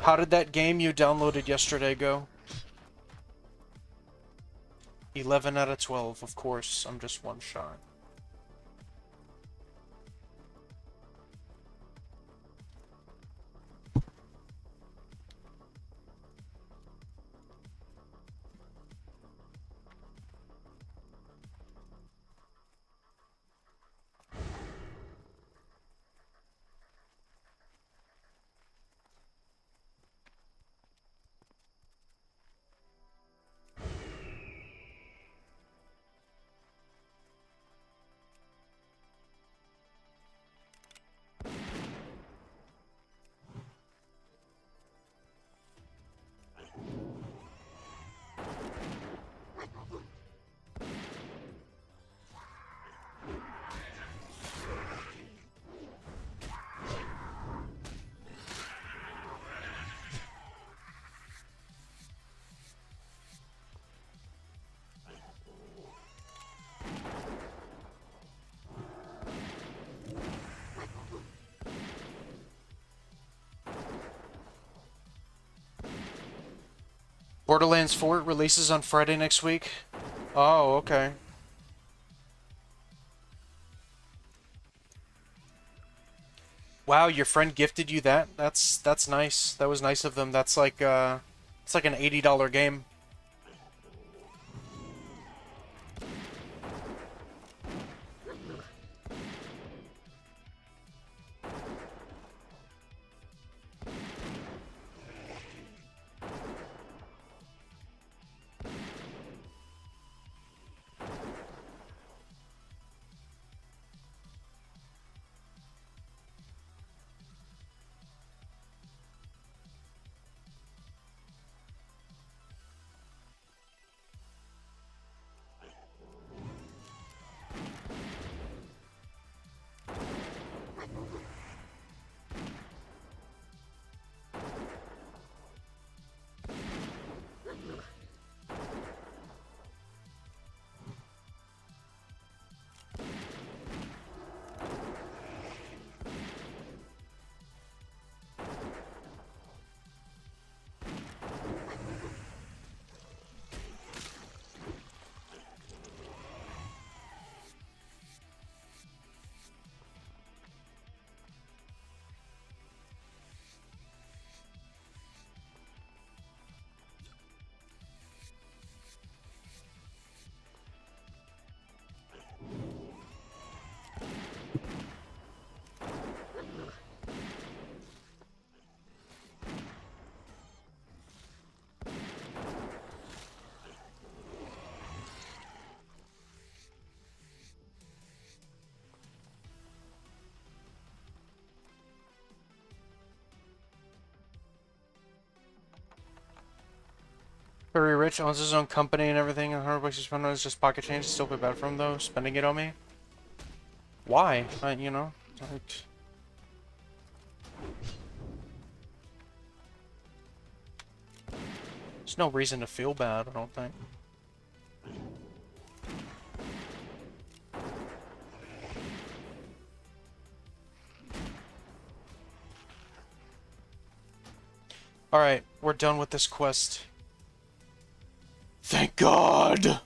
How did that game you downloaded yesterday go? 11 out of 12, of course. I'm just one shot. Borderlands 4 releases on Friday next week. Oh, okay. Wow, your friend gifted you that? That's nice. That was nice of them. That's like it's like an $80 game. Very rich, owns his own company and everything, and $100 he spent on is just pocket change. Still feel bad for him though, spending it on me. Why? You know, like... There's no reason to feel bad, I don't think. Alright, we're done with this quest. Thank God!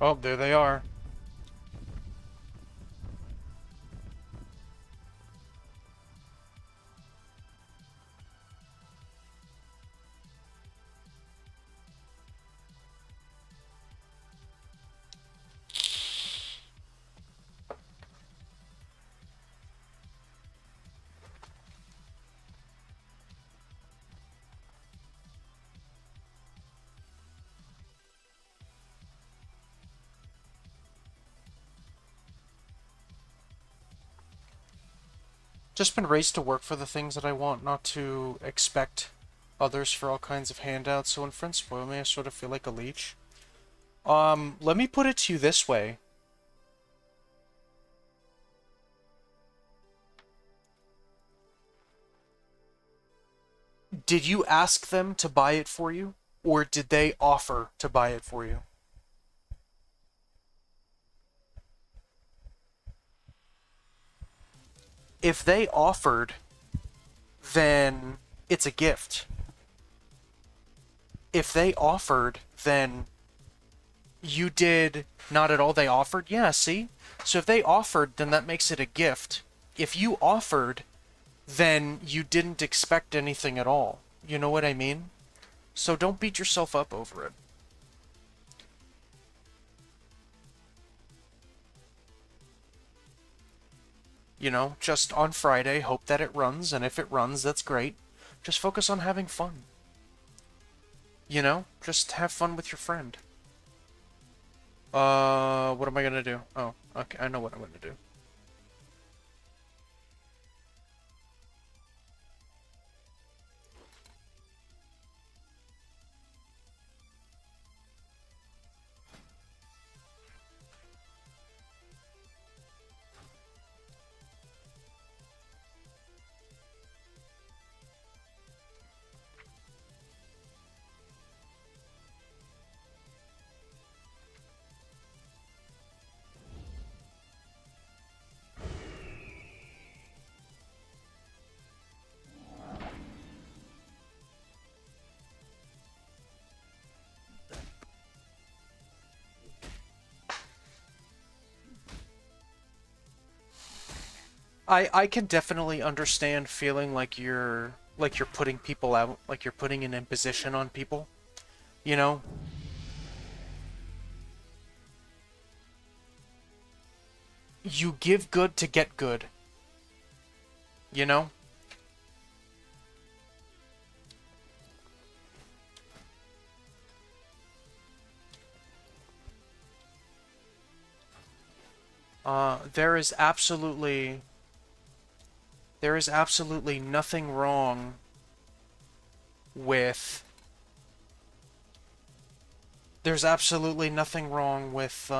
Oh, there they are. Just been raised to work for the things that I want, not to expect others for all kinds of handouts. So when friends spoil me, I sort of feel like a leech. Let me put it to you this way. Did you ask them to buy it for you? Or did they offer to buy it for you? If they offered, then it's a gift. If they offered, then you did not at all they offered? Yeah, see? So if they offered, then that makes it a gift. If you offered, then you didn't expect anything at all. You know what I mean? So don't beat yourself up over it. You know, just on Friday, hope that it runs, and if it runs, that's great. Just focus on having fun. You know, just have fun with your friend. What am I gonna do? Oh, okay, I know what I'm gonna do. I can definitely understand feeling like you're putting people out, like you're putting an imposition on people. You know? You give good to get good. You know? There is absolutely nothing wrong with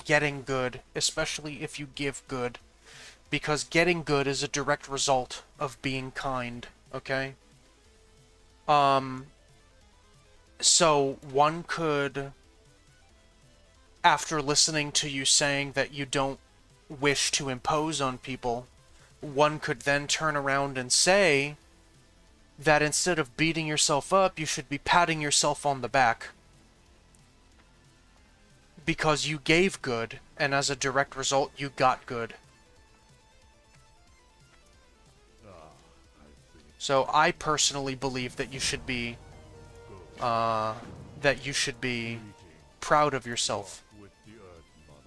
getting good, especially if you give good, because getting good is a direct result of being kind, okay? So one could, after listening to you saying that you don't wish to impose on people, one could then turn around and say that instead of beating yourself up, you should be patting yourself on the back. Because you gave good, and as a direct result, you got good. So I personally believe that you should be, proud of yourself. With the Earth Mother.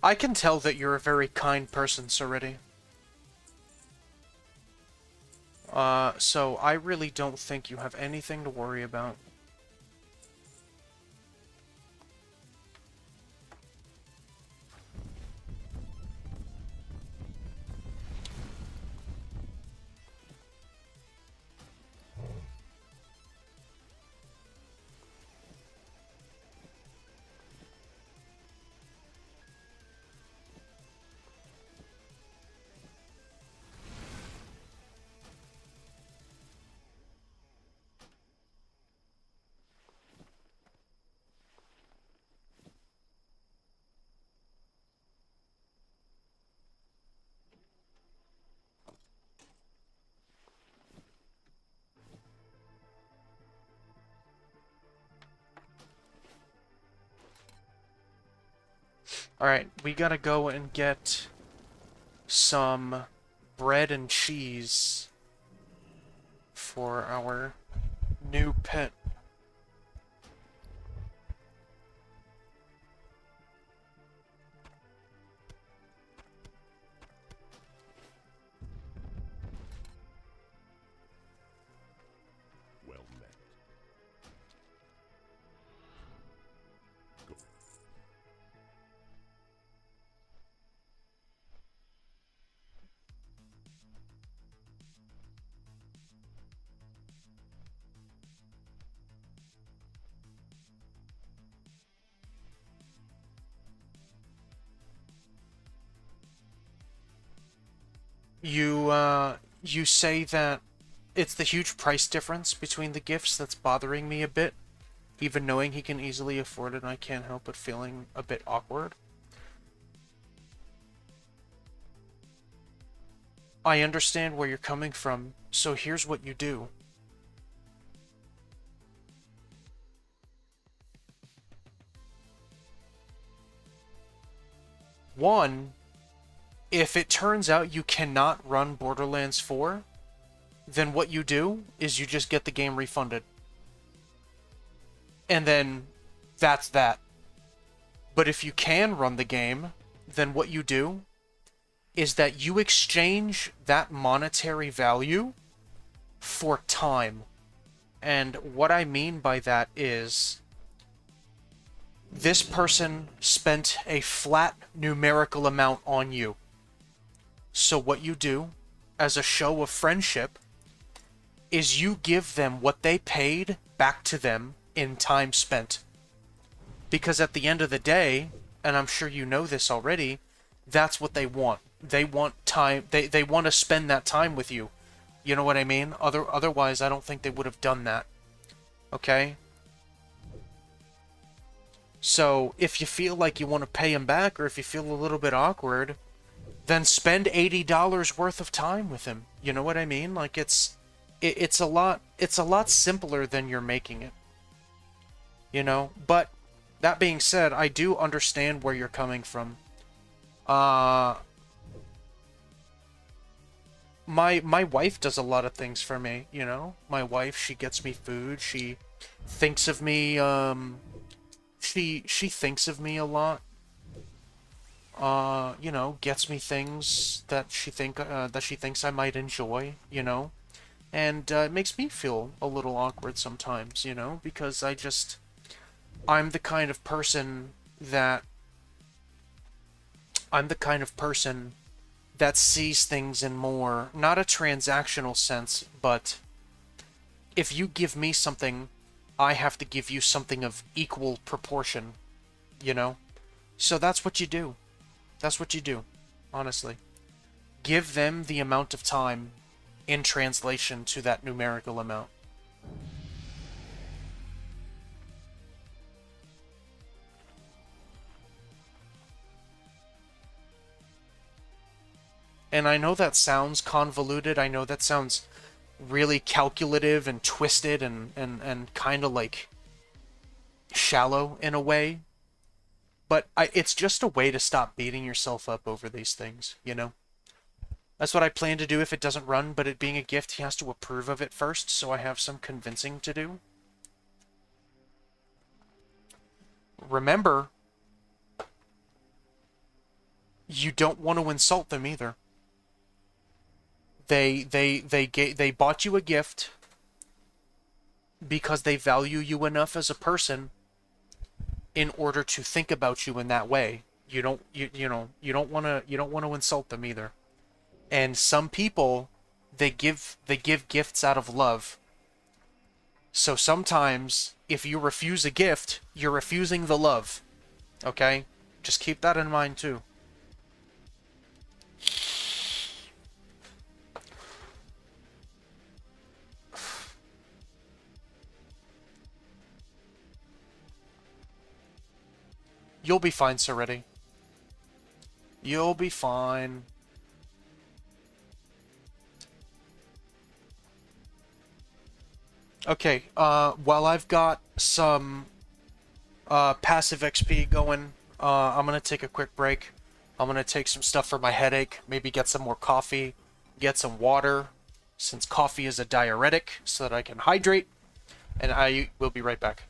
I can tell that you're a very kind person, Seretti. So I really don't think you have anything to worry about. Alright, we gotta go and get some bread and cheese for our new pet. Well met. Go. You say that it's the huge price difference between the gifts that's bothering me a bit, even knowing he can easily afford it, and I can't help but feeling a bit awkward. I understand where you're coming from, so here's what you do. One, if it turns out you cannot run Borderlands 4, then what you do is you just get the game refunded. And then that's that. But if you can run the game, then what you do is that you exchange that monetary value for time. And what I mean by that is this person spent a flat numerical amount on you. So what you do, as a show of friendship, is you give them what they paid back to them in time spent. Because at the end of the day, and I'm sure you know this already, that's what they want. They want time, they want to spend that time with you. You know what I mean? Otherwise, I don't think they would have done that. Okay? So, if you feel like you want to pay him back, or if you feel a little bit awkward, then spend $80 worth of time with him. You know what I mean? Like, it's a lot simpler than you're making it. You know? But, that being said, I do understand where you're coming from. My wife does a lot of things for me, you know? My wife, she gets me food, she thinks of me, she thinks of me a lot. You know, gets me things that she thinks I might enjoy, you know? And, it makes me feel a little awkward sometimes, you know? Because I'm the kind of person that sees things in more, not a transactional sense, but if you give me something, I have to give you something of equal proportion, you know? So that's what you do. That's what you do, honestly. Give them the amount of time in translation to that numerical amount. And I know that sounds convoluted, I know that sounds really calculative and twisted and kind of like shallow in a way, but it's just a way to stop beating yourself up over these things, you know? That's what I plan to do if it doesn't run, but it being a gift, he has to approve of it first, so I have some convincing to do. Remember, you don't want to insult them either. They bought you a gift because they value you enough as a person in order to think about you in that way. You don't you don't want to insult them either. And some people, they give gifts out of love. So sometimes if you refuse a gift, you're refusing the love. Okay? Just keep that in mind too. You'll be fine, Seretti. You'll be fine. Okay, while I've got some passive XP going, I'm gonna take a quick break. I'm gonna take some stuff for my headache, maybe get some more coffee, get some water, since coffee is a diuretic, so that I can hydrate, and I will be right back.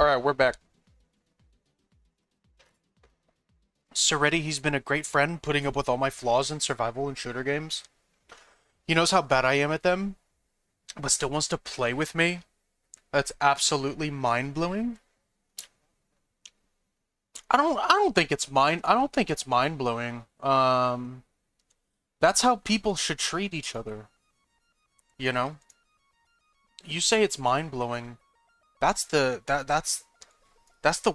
Alright, we're back. Seretti, he's been a great friend, putting up with all my flaws in survival and shooter games. He knows how bad I am at them, but still wants to play with me. That's absolutely mind-blowing. I don't think it's mind-blowing. That's how people should treat each other. You know? You say it's mind-blowing. That's the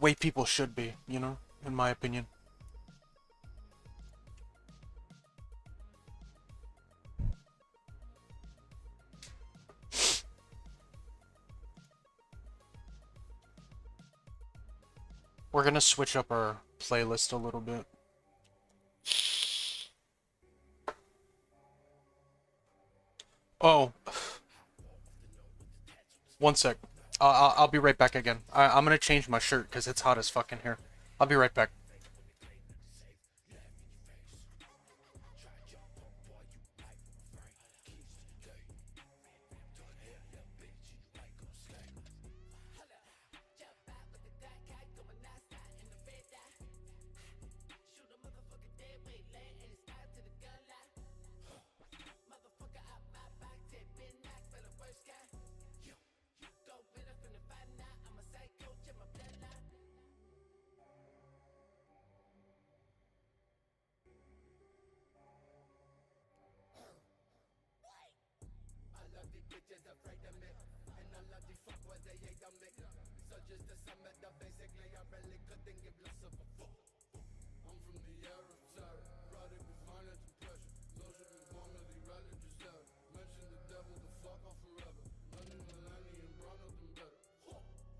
way people should be, you know, in my opinion. We're gonna switch up our playlist a little bit. Oh. One sec. I'll be right back again. I'm gonna change my shirt because it's hot as fuck in here. I'll be right back.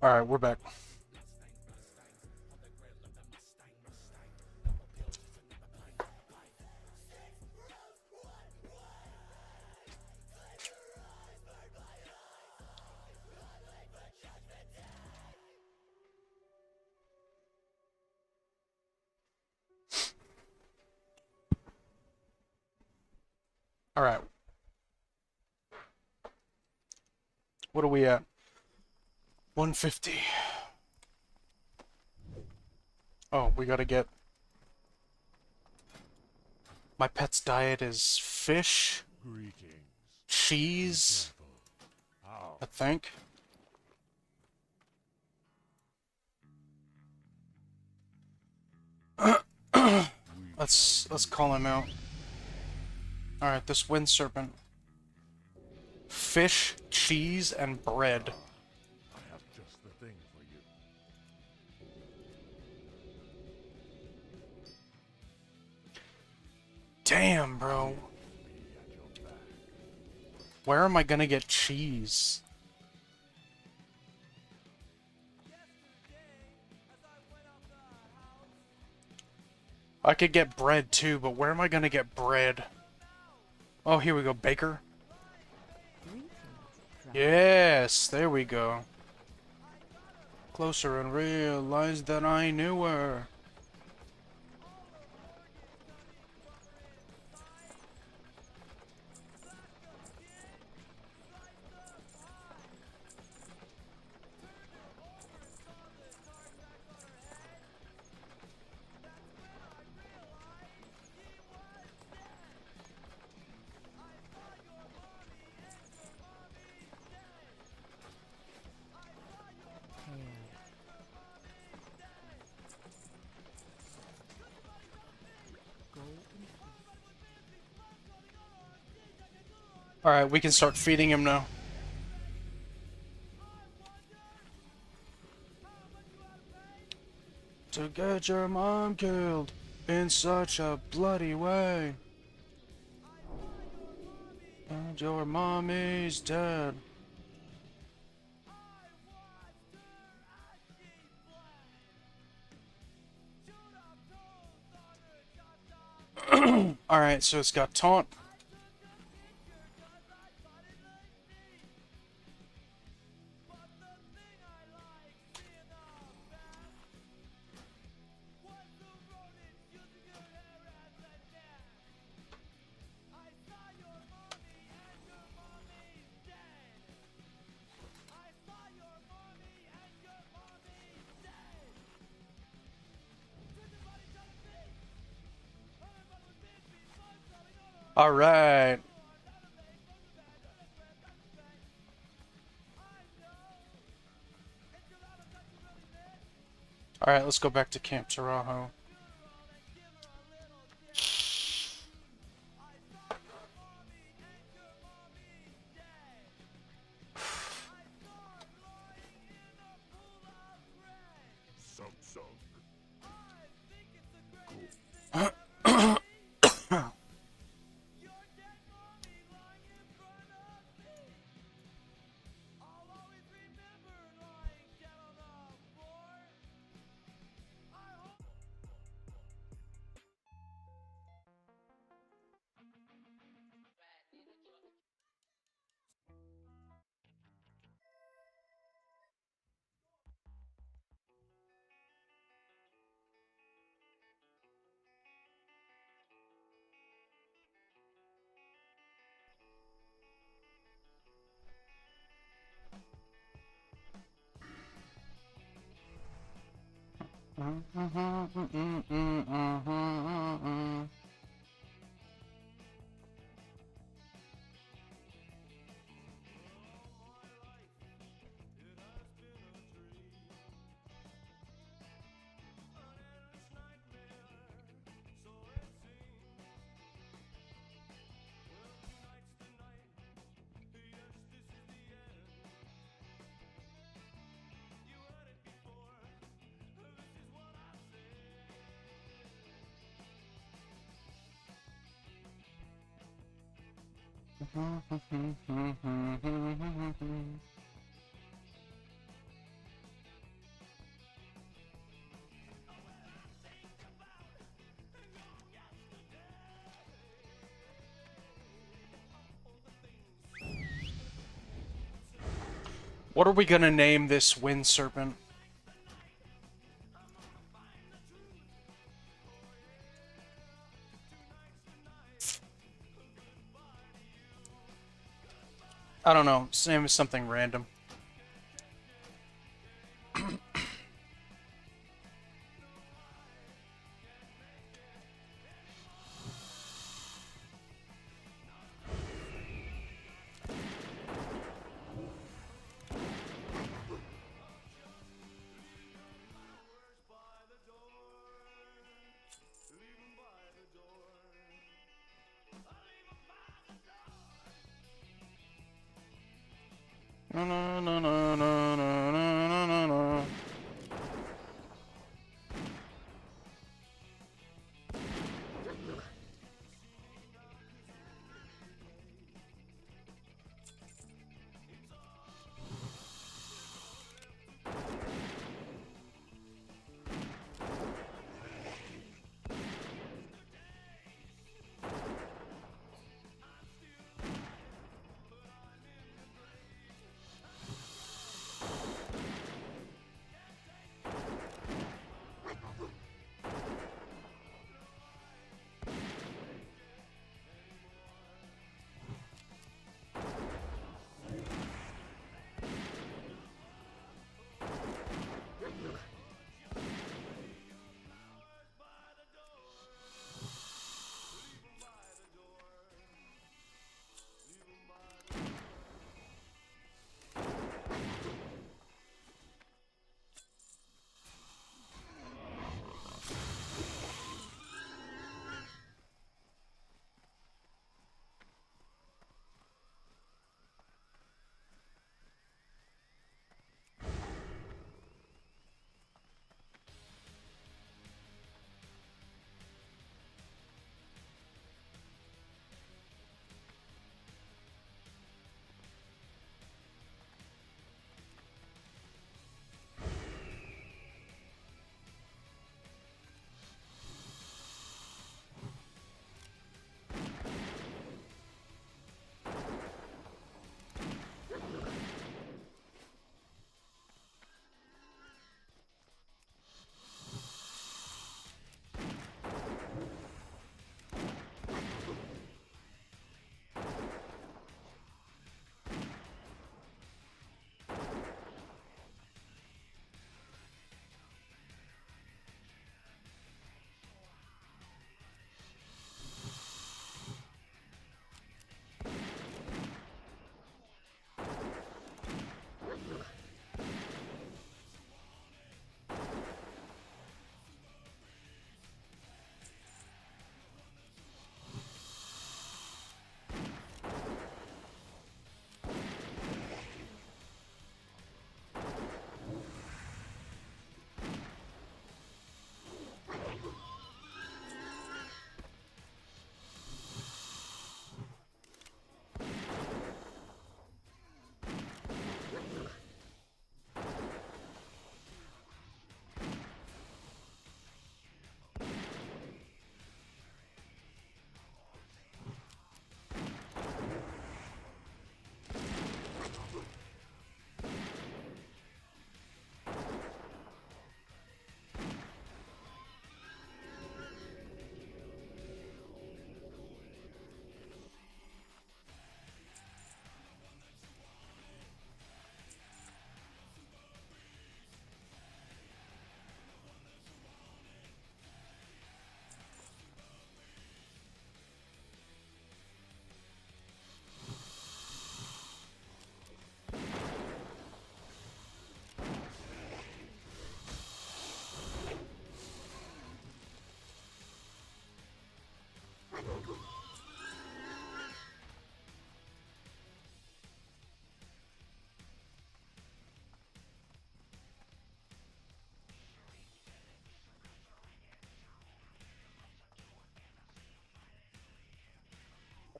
Alright, we're back. Alright. What are we at? 150. Oh, we gotta get... My pet's diet is fish, Greetings. cheese, How? I think. Let's call him out. Alright, this wind serpent. Fish, cheese, and bread. I have just the thing for you. Damn, bro. Be at your back. Where am I gonna get cheese? I could get bread too, but where am I gonna get bread? Oh, here we go, baker. Yes, there we go. Closer and realized that I knew her. Alright, we can start feeding him now. To get your mom killed in such a bloody way. And your mommy's dead. Alright, so it's got taunt. All right. All right, let's go back to Camp Tarajo. So. What are we gonna name this wind serpent? I don't know. His name is something random. No, no, no, no, no, no, no, no, no.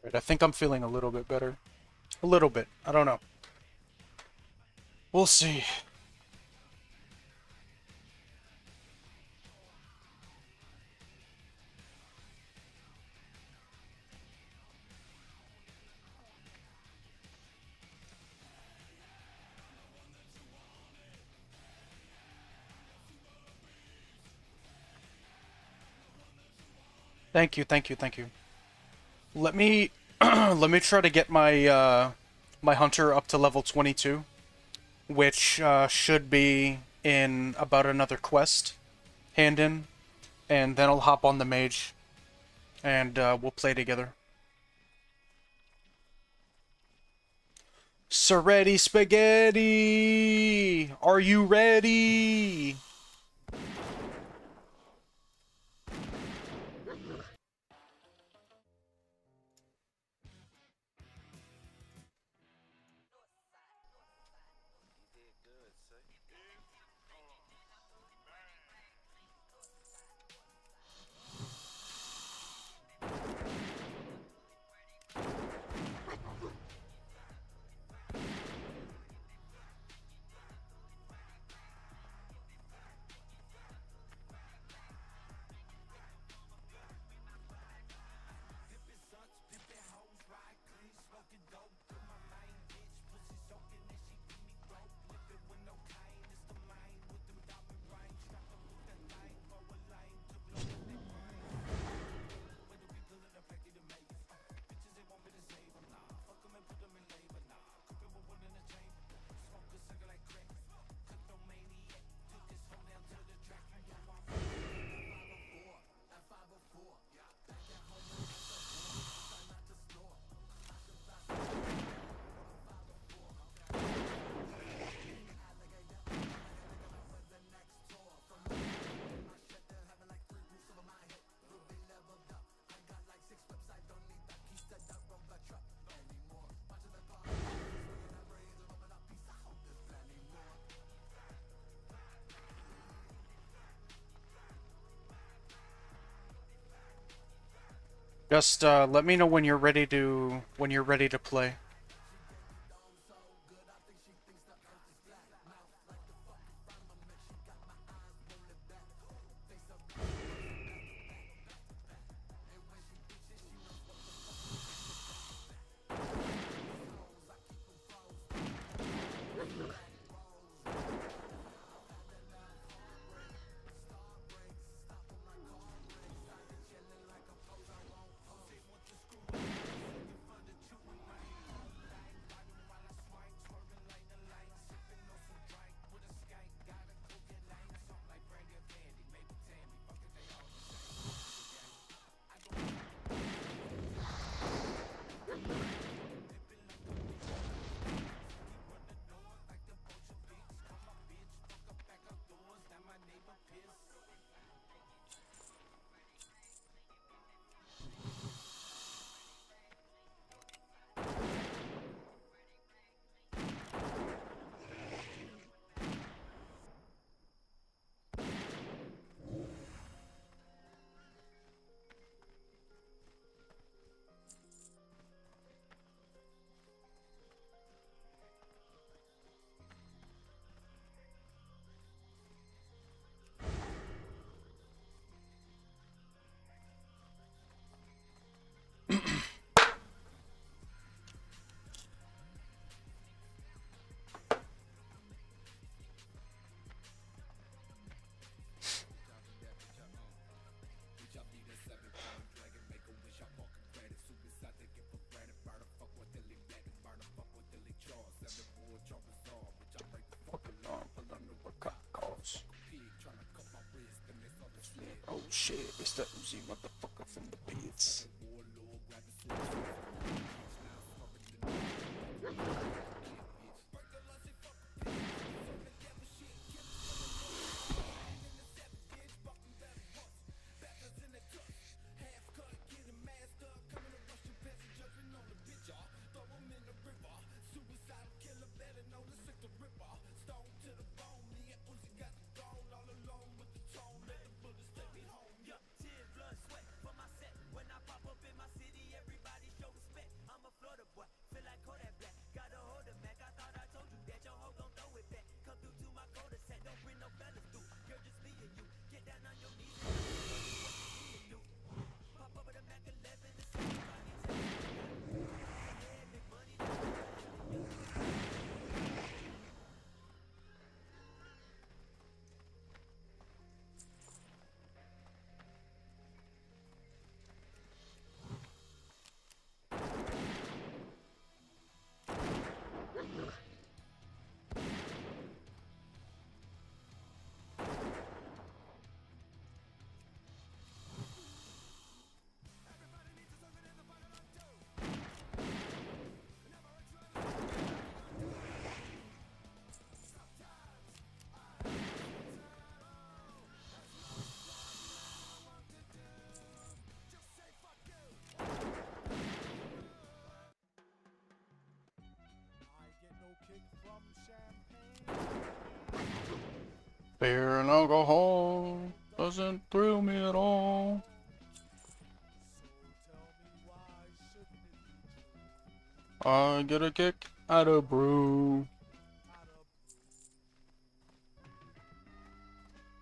Right, I think I'm feeling a little bit better. A little bit. I don't know. We'll see. Thank you, thank you, thank you. Let me let me try to get my my hunter up to level 22, which should be in about another quest hand in, and then I'll hop on the mage and we'll play together. Soretti Spaghetti! Are you ready? Just let me know when you're ready to play. Oh shit, it's that Uzi motherfucker from the pits. and alcohol doesn't thrill me at all. I get a kick out of brew.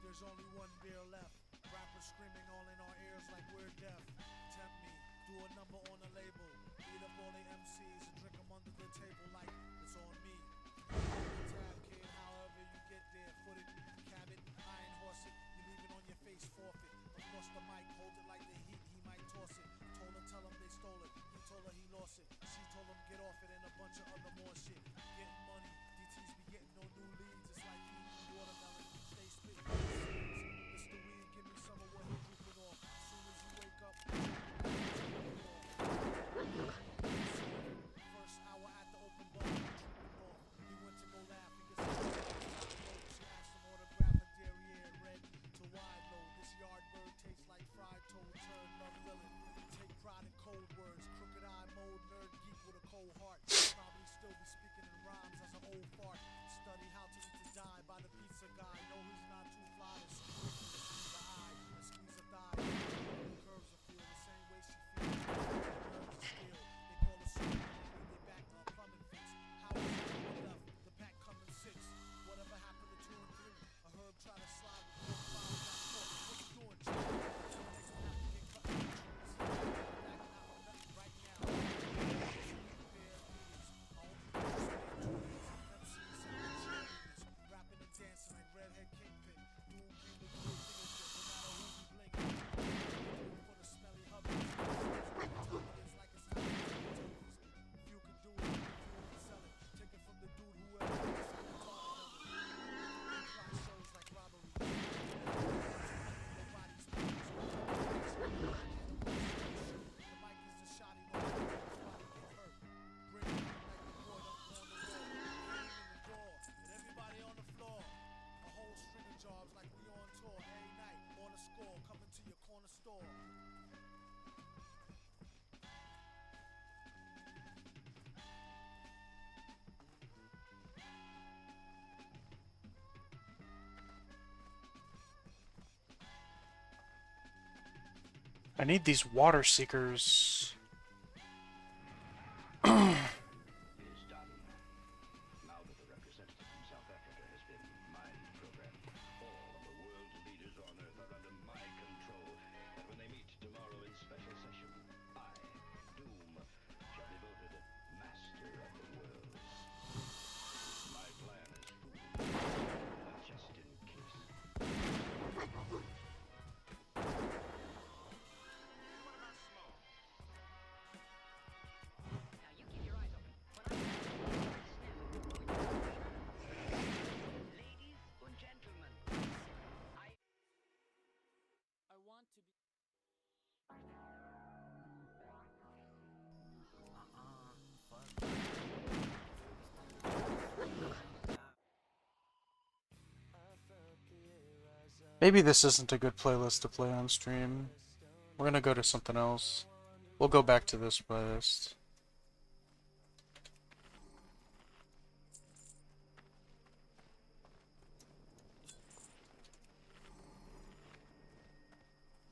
There's only one beer left. Rappers screaming all in our ears like we're deaf. Tempt me, do a number on a label. Beat up all the MCs and drink them under the table like it's on me. Tab kid, however you get there. Foot it, cab it, iron horse it. You leave it on your face, forfeit. Of course the mic, hold it like the heat, he might toss it. Told her, tell him they stole it. He told her he lost it. She told him get off it and a bunch of other more shit. Getting money, DTs be getting no new leads. It's like eating watermelon. Stay spitting seeds. It's the weed, give me some of what he drooping off. Soon as you wake up, first hour at the open bar, drooping off. He went to go laugh, he gets she asked him autograph a derriere, red to wide low. This yard bird tastes like fried toad, turd, love willing. Take pride in cold words, crooked eye mode, nerd geek with a cold heart. Probably still be speaking in rhymes as an old fart. Study how to eat to die by the pizza guy. No, he's not too fly to squeeze the eye and squeeze a thigh. The curves will feel the same way she feels. Nerves are steel. They call a super lady, they back up plumbing fix. How is it left? The pack coming six. Whatever happened to 2 and 3? A herb try to slide with 4 5 got caught. What you doing, Jim? Next one have to get cut in the trees. Back out of nothing right now. Rapping and dancing like redhead kingpin. Doing green with blue fingertip, no matter who you blinking. For the smelly hubby. It's like it's time to take it. If you can do it, if you can sell it. Take it from the dude whoever is at the top of it. Fly shows like robbery. Nobody's the mic is the shotty, no nobody get hurt. Bring it like the boy don't go on the road. Bang in the door, and everybody on the floor. A whole string of jobs like we on tour. Every night, on the score, coming to your corner store. I need these water seekers. Is done. Now that the representative from South Africa has been mind programmed, all of the world's leaders on Earth are under my control. And when they meet tomorrow in special session, I, Doom, shall be voted master of the world. My plan is foolproof, but just in case. I want to be. Maybe this isn't a good playlist to play on stream. We're gonna go to something else. We'll go back to this playlist.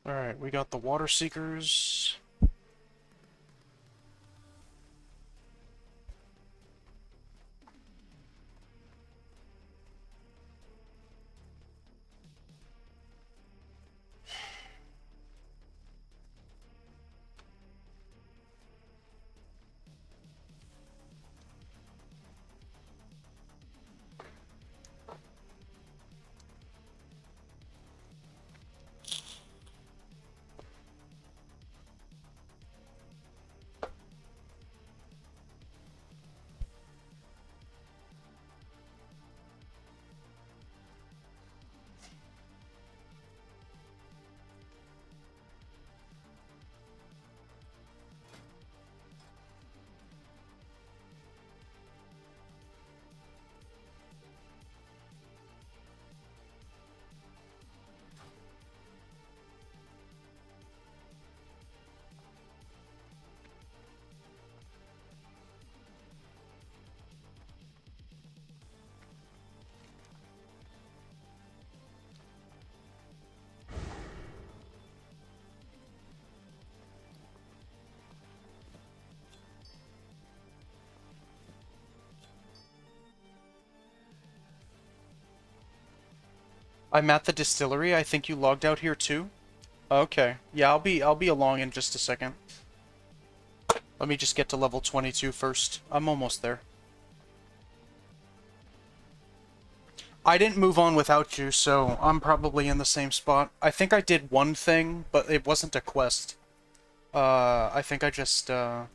Alright, we got the water seekers. I'm at the distillery. I think you logged out here too. Okay. Yeah, I'll be along in just a second. Let me just get to level 22 first. I'm almost there. I didn't move on without you, so I'm probably in the same spot. I think I did one thing, but it wasn't a quest. I think I just, I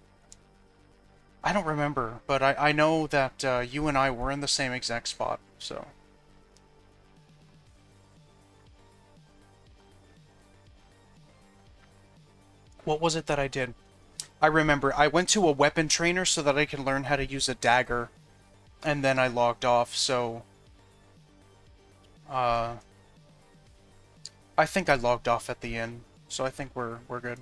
don't remember, but I know that, you and I were in the same exact spot, so. What was it that I did? I remember, I went to a weapon trainer so that I could learn how to use a dagger, and then I logged off, so... I think I logged off at the end, so I think we're good.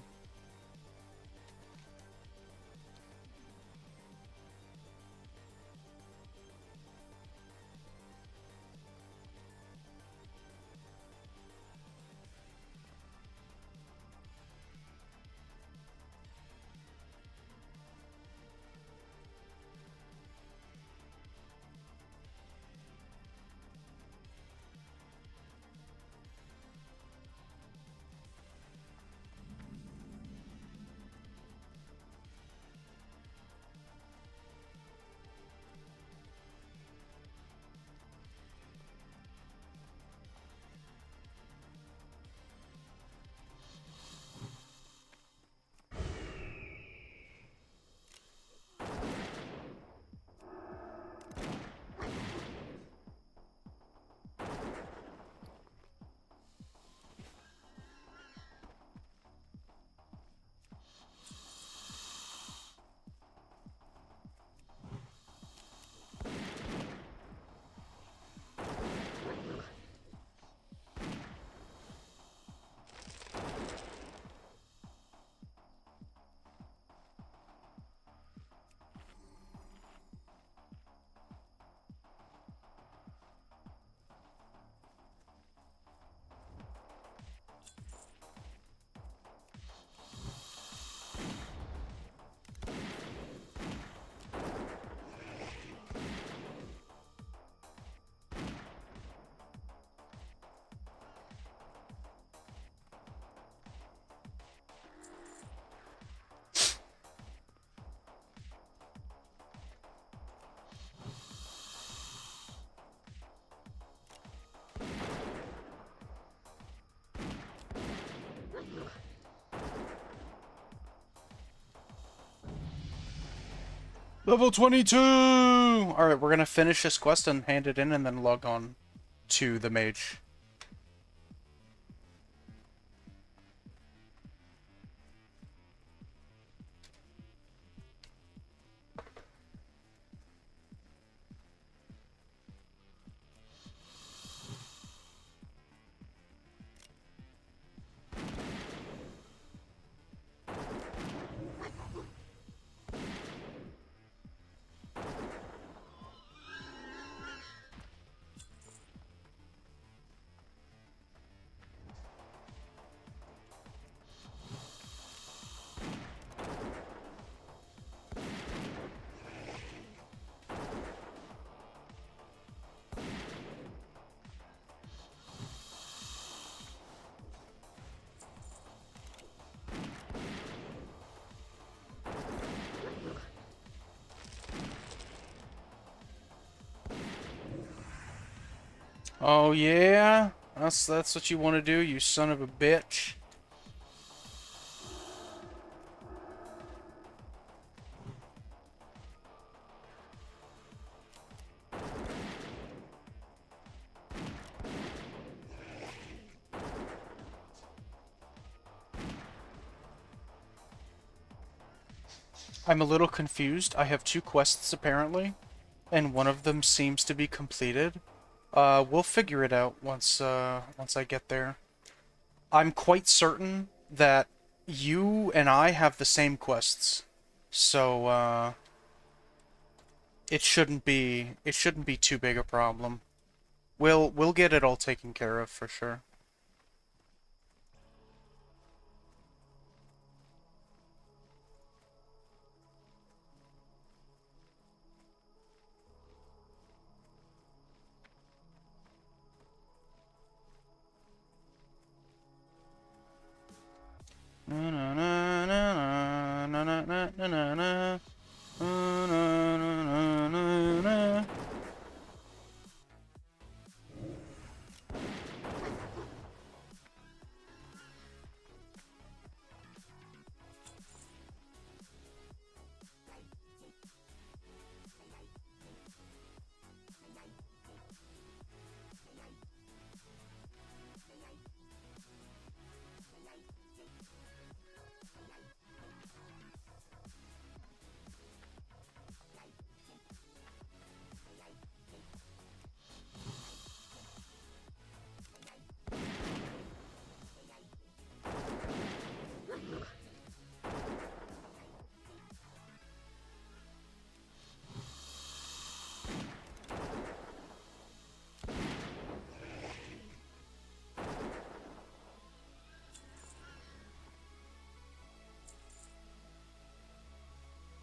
Level 22! Alright, we're gonna finish this quest and hand it in and then log on to the mage. Oh yeah? That's what you want to do, you son of a bitch. I'm a little confused. I have two quests apparently, and one of them seems to be completed. We'll figure it out once I get there. I'm quite certain that you and I have the same quests. So, it shouldn't be too big a problem. We'll get it all taken care of for sure.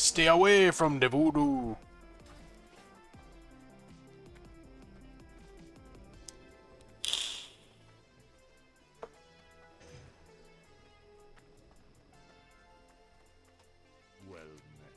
Stay away from the voodoo. Well met.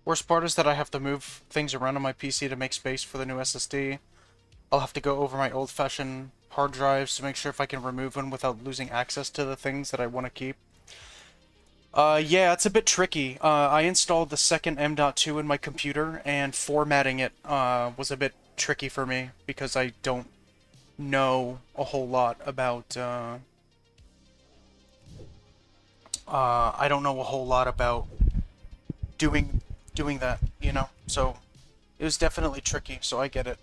Worst part is that I have to move things around on my PC to make space for the new SSD. I'll have to go over my old-fashioned hard drives to make sure if I can remove one without losing access to the things that I want to keep. Yeah, it's a bit tricky. I installed the second M.2 in my computer, and formatting it was a bit tricky for me because I don't know a whole lot about I don't know a whole lot about doing that, you know? So it was definitely tricky, so I get it.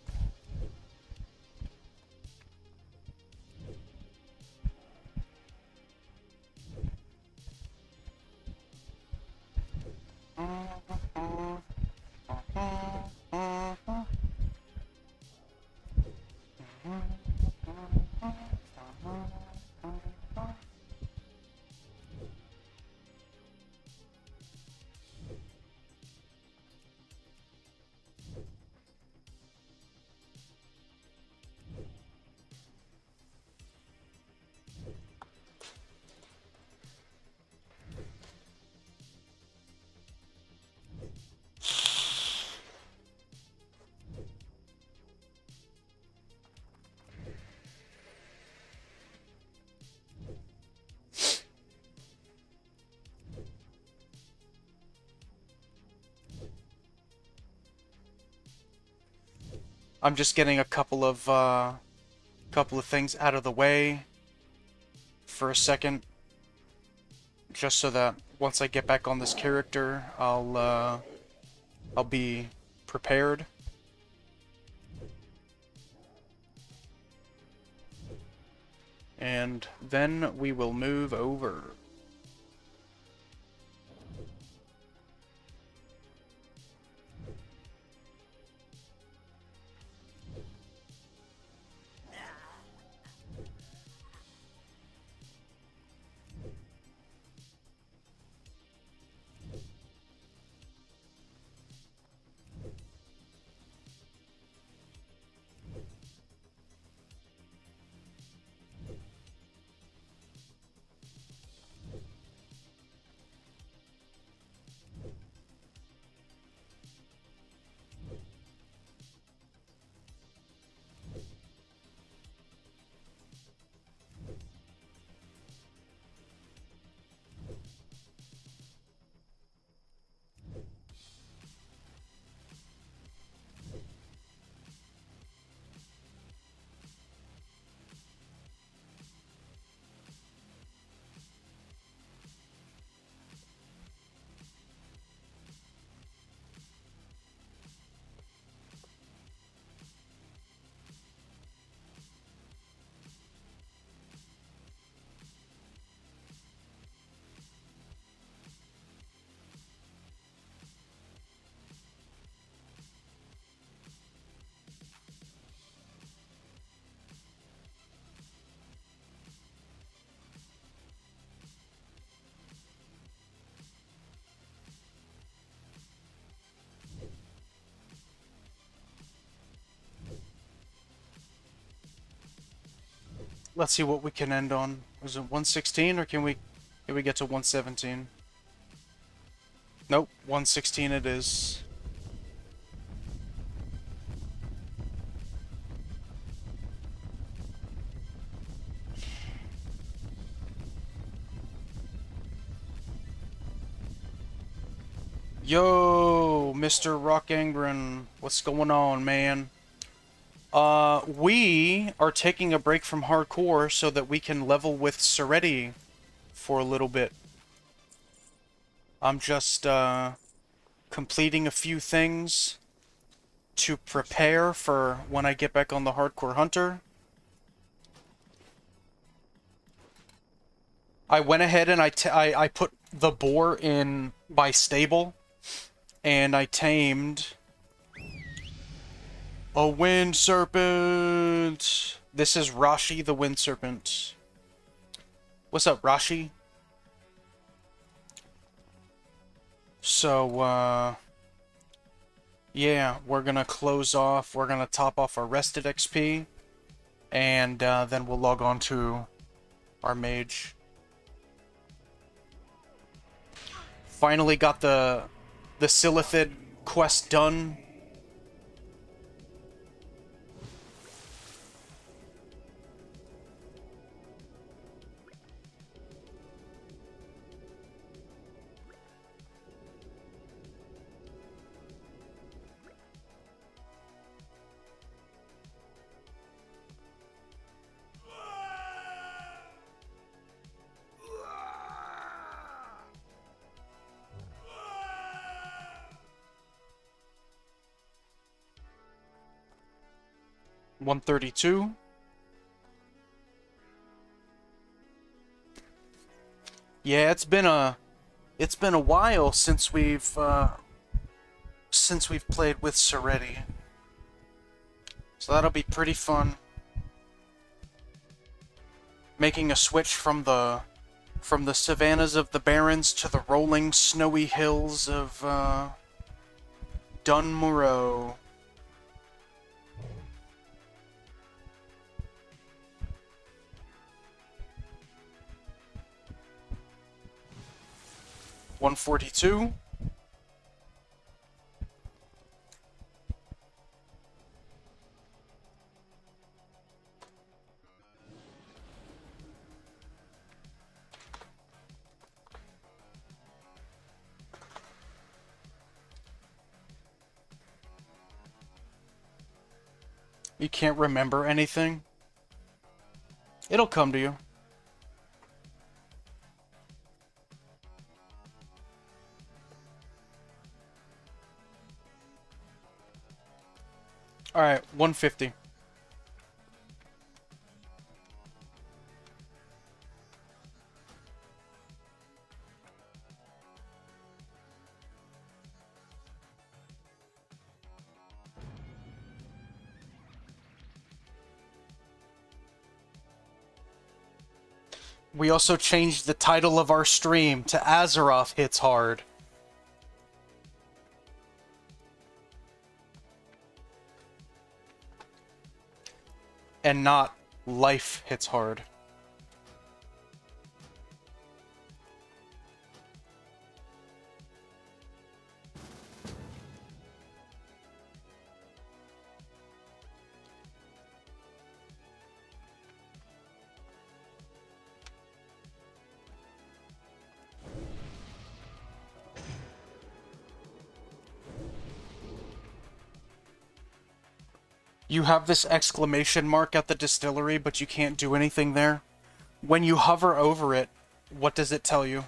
I'm just getting a couple of things out of the way for a second, just so that once I get back on this character, I'll be prepared. And then we will move over. Let's see what we can end on. Was it 116 or can we get to 117? Nope, 116 it is. Yo, Mr. Rock Angren, what's going on, man? We are taking a break from hardcore so that we can level with Seretti for a little bit. I'm just completing a few things to prepare for when I get back on the Hardcore Hunter. I went ahead and I put the boar in my stable, and I tamed a wind serpent. This is Rashi the wind serpent. What's up, Rashi? So, yeah, we're gonna close off. We're gonna top off our rested XP, and then we'll log on to our mage. Finally got the Silithid quest done. $132. Yeah, it's been a while since we've played with Seretti. So that'll be pretty fun. Making a switch from the savannas of the Barrens to the rolling snowy hills of Dunmorrow. $142. You can't remember anything? It'll come to you. Alright, 150. We also changed the title of our stream to Azeroth Hits Hard. And not Life Hits Hard. You have this exclamation mark at the distillery, but you can't do anything there. When you hover over it, what does it tell you?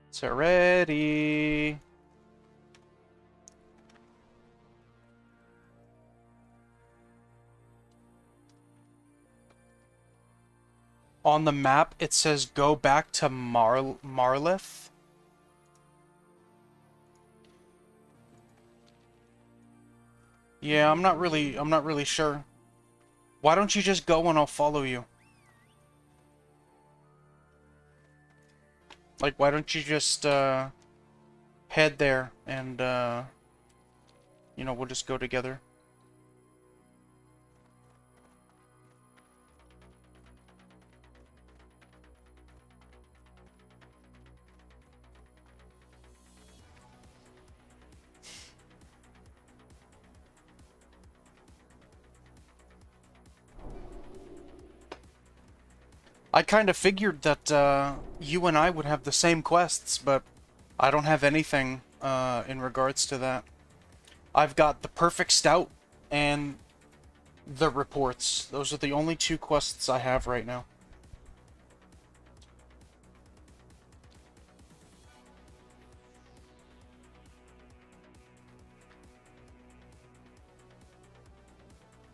It's ready. On the map, it says go back to Marlith. Yeah, I'm not really sure. Why don't you just go and I'll follow you? Like, why don't you just, head there and, you know, we'll just go together. I kind of figured that you and I would have the same quests, but I don't have anything in regards to that. I've got the perfect stout and the reports. Those are the only two quests I have right now.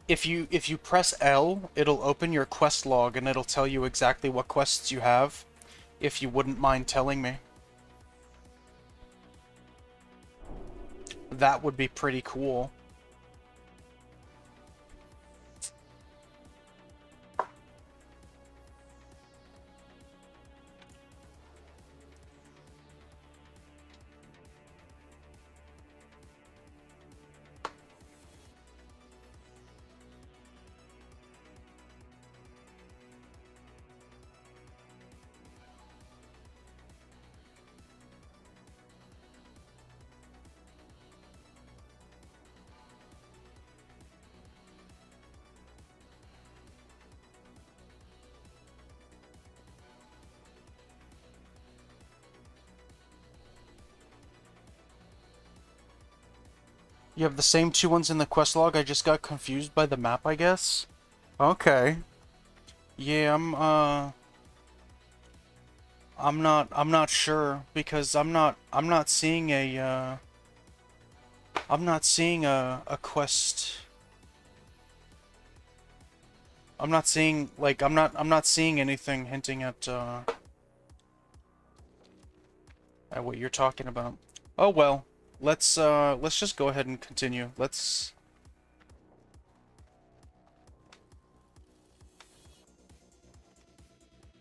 If you press L, it'll open your quest log and it'll tell you exactly what quests you have, if you wouldn't mind telling me. That would be pretty cool. You have the same two ones in the quest log. I just got confused by the map, I guess. Okay. Yeah, I'm not sure because I'm not seeing I'm not seeing a quest. I'm not seeing like I'm not seeing anything hinting at what you're talking about. Oh well. Let's just go ahead and continue. Let's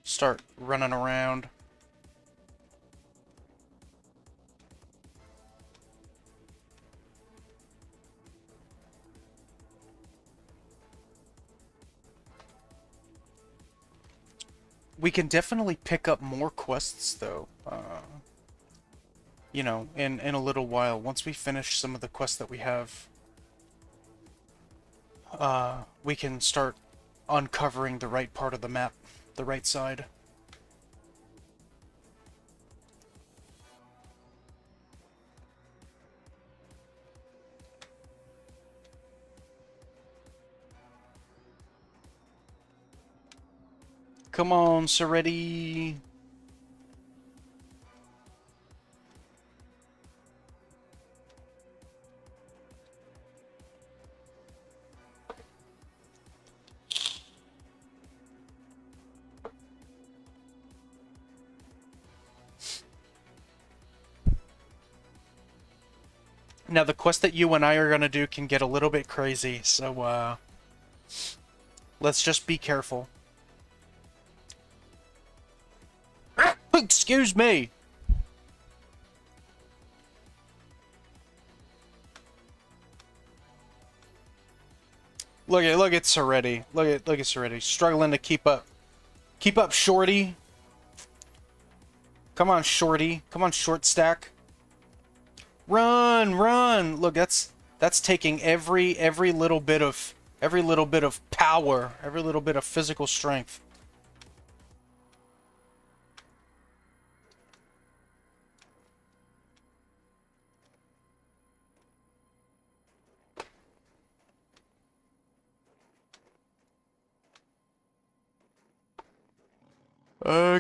start running around. We can definitely pick up more quests though. You know, in a little while, once we finish some of the quests that we have, we can start uncovering the right part of the map, the right side. Come on, Seretti. Now, the quest that you and I are gonna do can get a little bit crazy, so, let's just be careful. Excuse me! Look at Seretti. Look at Seretti. Struggling to keep up. Keep up, Shorty. Come on, Shorty. Come on, Short Stack. Run, run! Look, that's taking every little bit of power, every little bit of physical strength.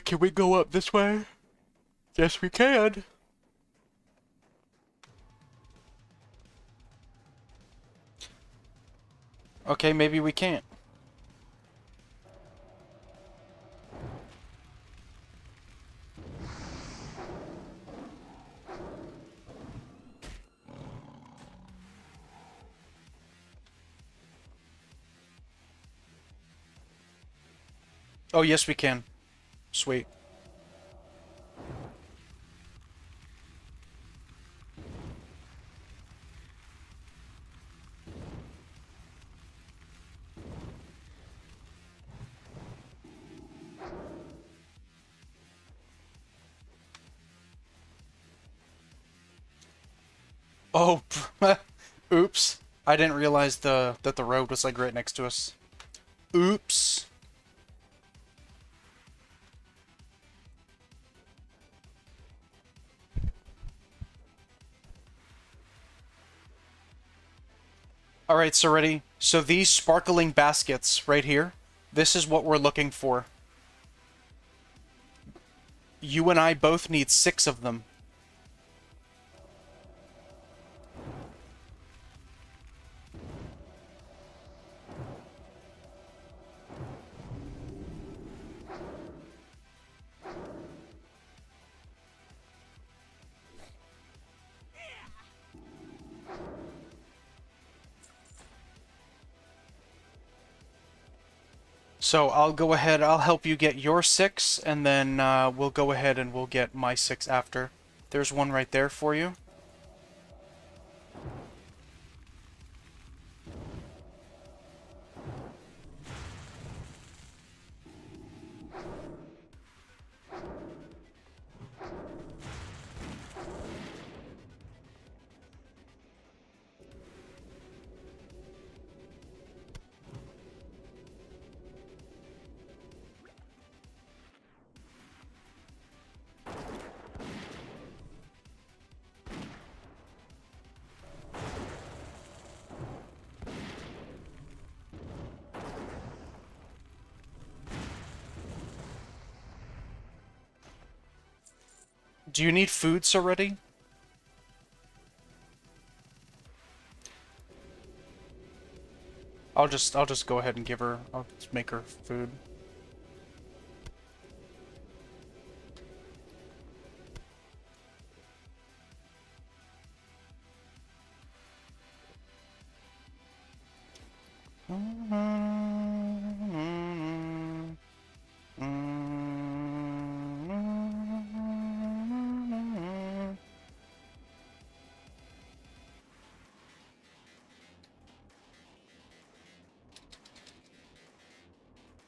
Can we go up this way? Yes, we can. Okay, maybe we can't. Oh, yes, we can. Sweet. Oh, oops. I didn't realize that the road was like right next to us. Oops. Alright, so ready? So these sparkling baskets right here, this is what we're looking for. You and I both need 6 of them. So I'll go ahead, I'll help you get your 6, and then we'll go ahead and we'll get my 6 after. There's one right there for you. Do you need foods already? I'll just go ahead and give her, I'll just make her food.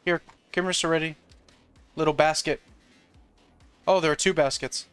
Here, Kimmer's already. Little basket. Oh, there are 2 baskets.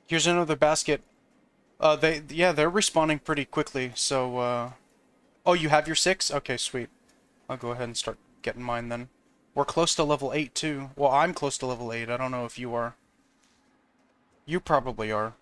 Here's another basket. Yeah, they're respawning pretty quickly, so, Oh, you have your 6? Okay, sweet. I'll go ahead and start getting mine then. We're close to level 8, too. Well, I'm close to level 8. I don't know if you are. You probably are.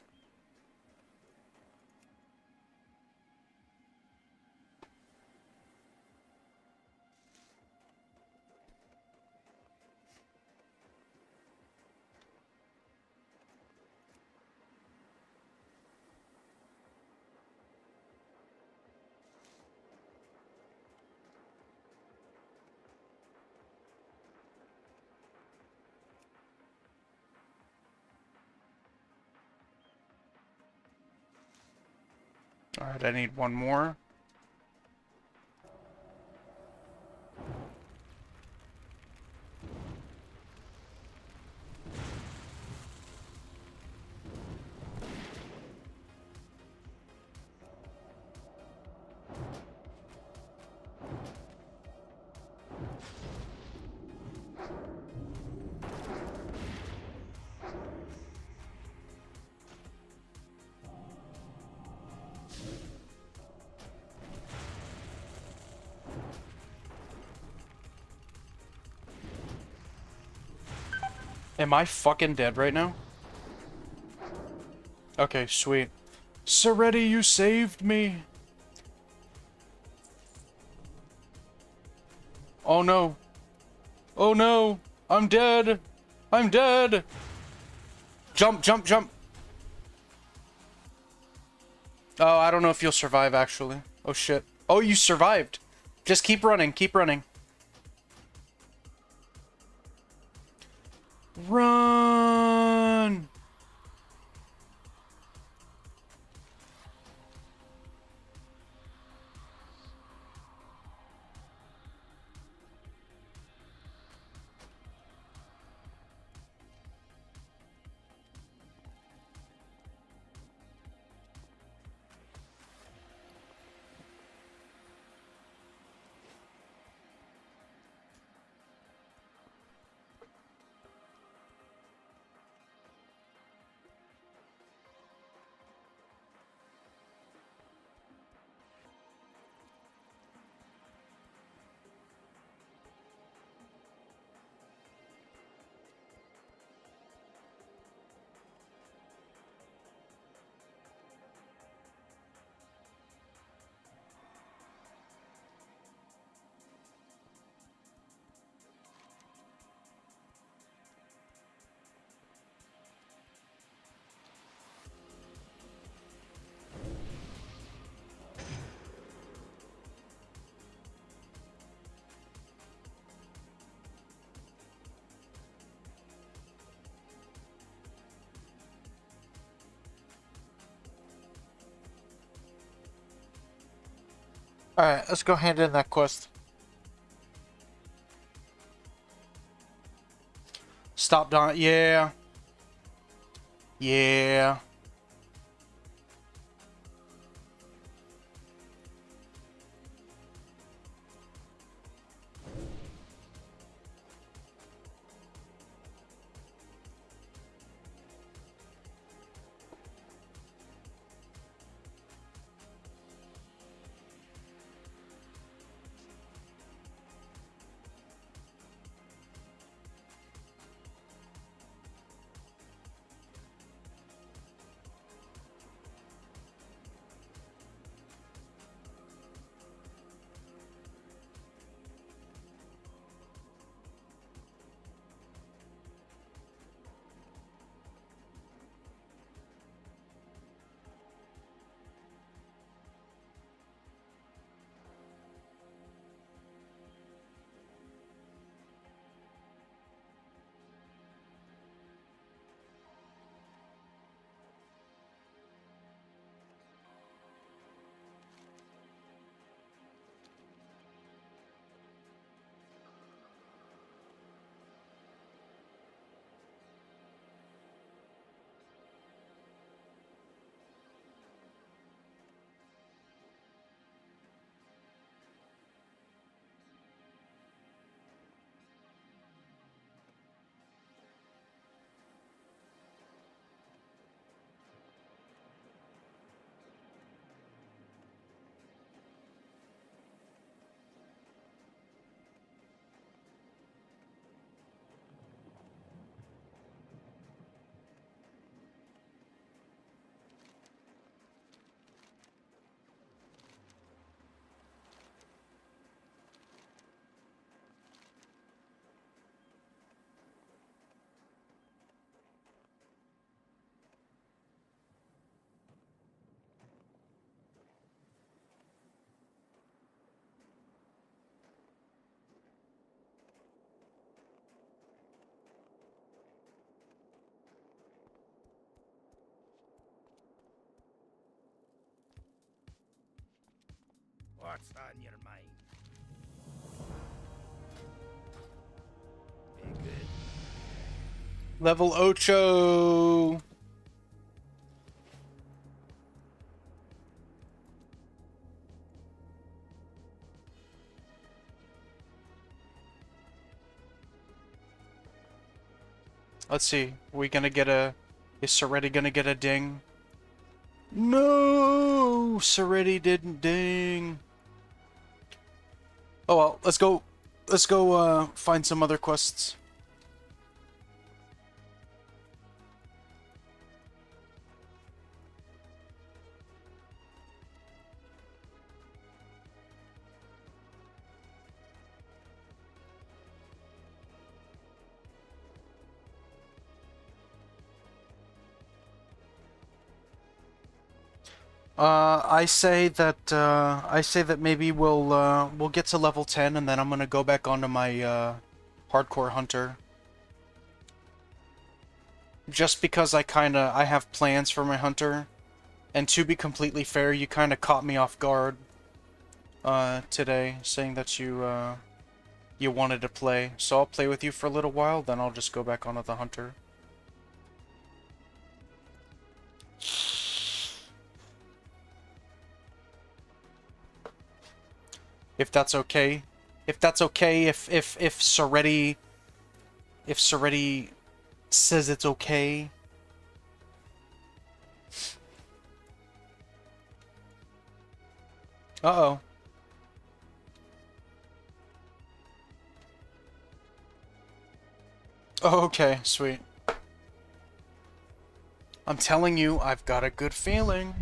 Alright, I need one more. Am I fucking dead right now? Okay, sweet. Seretti, you saved me! Oh no. Oh no! I'm dead! I'm dead! Jump, jump, jump! Oh, I don't know if you'll survive, actually. Oh shit. Oh, you survived! Just keep running, keep running. Run! Alright, let's go hand in that quest. Stop Don. Yeah. Yeah. What's on your mind? Be good. Level Ocho. Let's see. We gonna get a... Is Seretti gonna get a ding? No! Seretti didn't ding. Oh well, let's go find some other quests. I say that maybe we'll get to level 10 and then I'm gonna go back onto my hardcore hunter. Just because I have plans for my hunter, and to be completely fair, you kinda caught me off guard today, saying that you wanted to play. So I'll play with you for a little while, then I'll just go back onto the hunter. If that's okay. If that's okay, if Soretti says it's okay. Uh-oh. Oh, okay, sweet. I'm telling you, I've got a good feeling.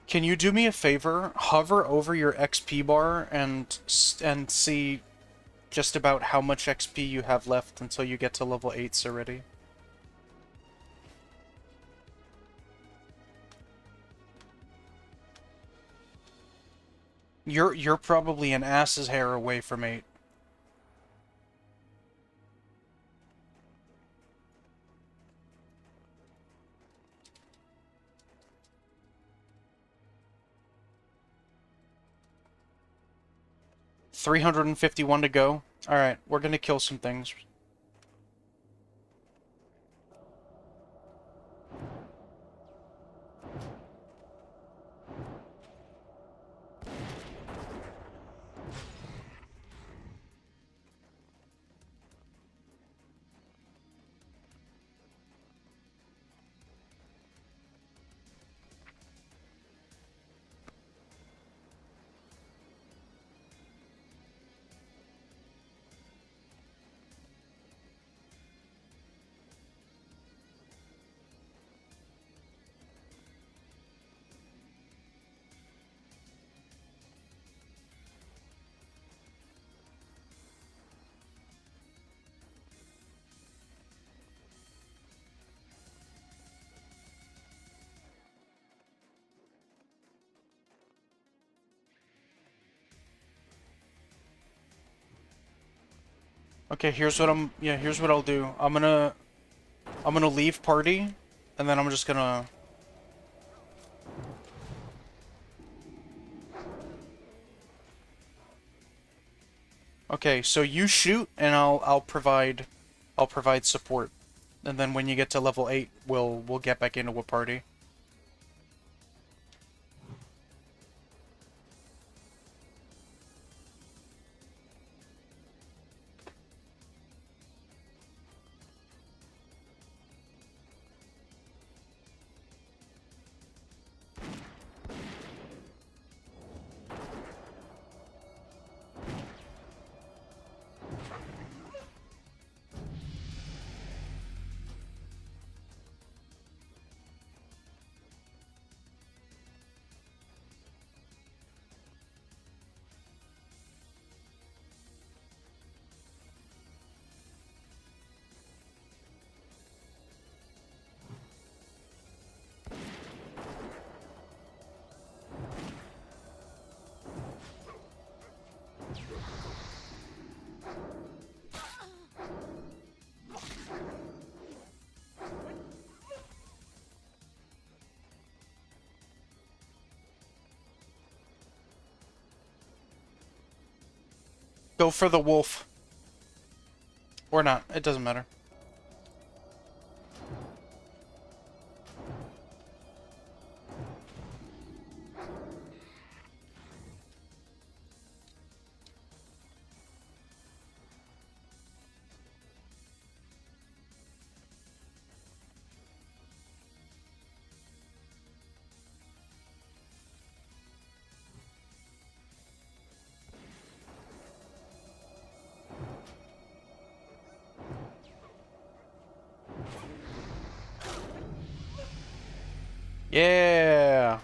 Can you do me a favor? Hover over your XP bar and see just about how much XP you have left until you get to level 8s already. You're probably an ass's hair away from 8. $351 to go. Alright, we're gonna kill some things. Okay, here's what I'll do. I'm gonna leave party, and then I'm just gonna... Okay, so you shoot, and I'll provide support. And then when you get to level 8, we'll get back into a party. Go for the wolf. Or not, it doesn't matter. Yeah.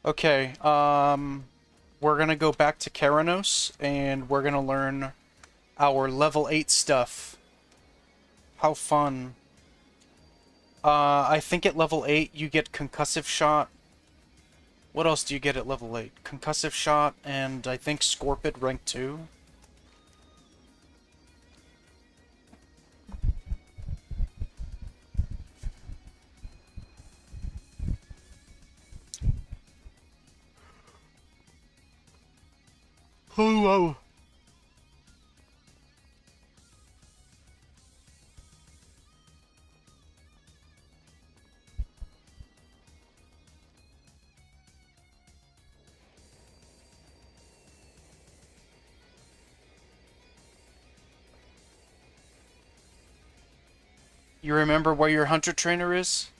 Okay, we're gonna go back to Keranos, and we're gonna learn our level 8 stuff. How fun. I think at level 8 you get Concussive Shot. What else do you get at level 8? Concussive Shot, and I think Scorpid rank 2. Oh, wow. You remember where your hunter trainer is?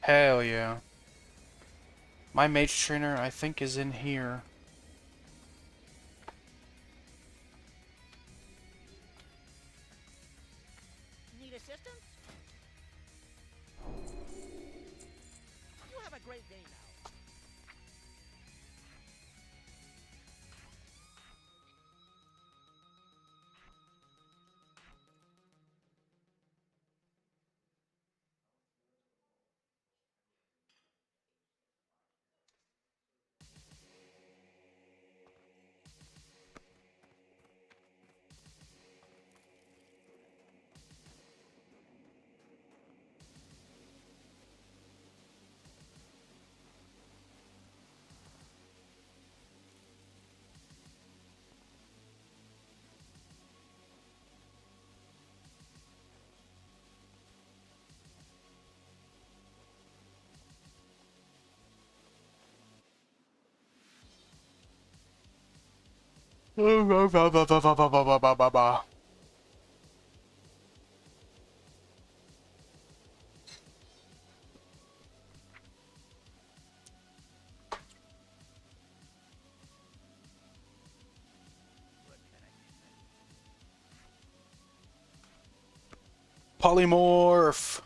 Hell yeah. My mage trainer, I think, is in here. Need assistance? You have a great day now. Polymorph!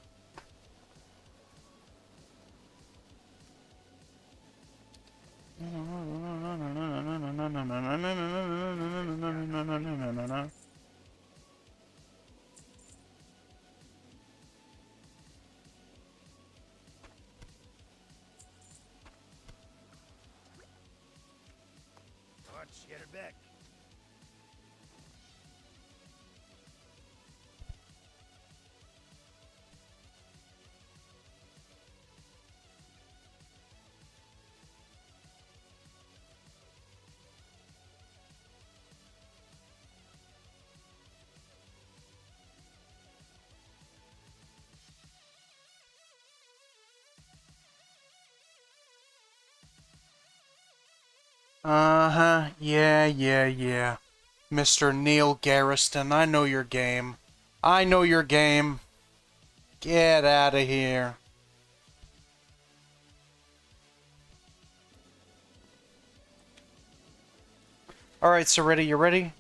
Touch, get it back. Uh-huh, yeah. Mr. Neil Garriston, I know your game. I know your game. Get out of here. Alright, Seretti, you ready?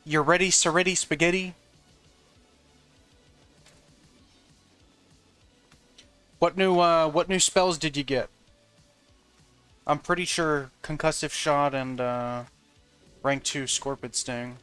You ready, Seretti Spaghetti? What new spells did you get? I'm pretty sure Concussive Shot and, rank 2 Scorpid Sting.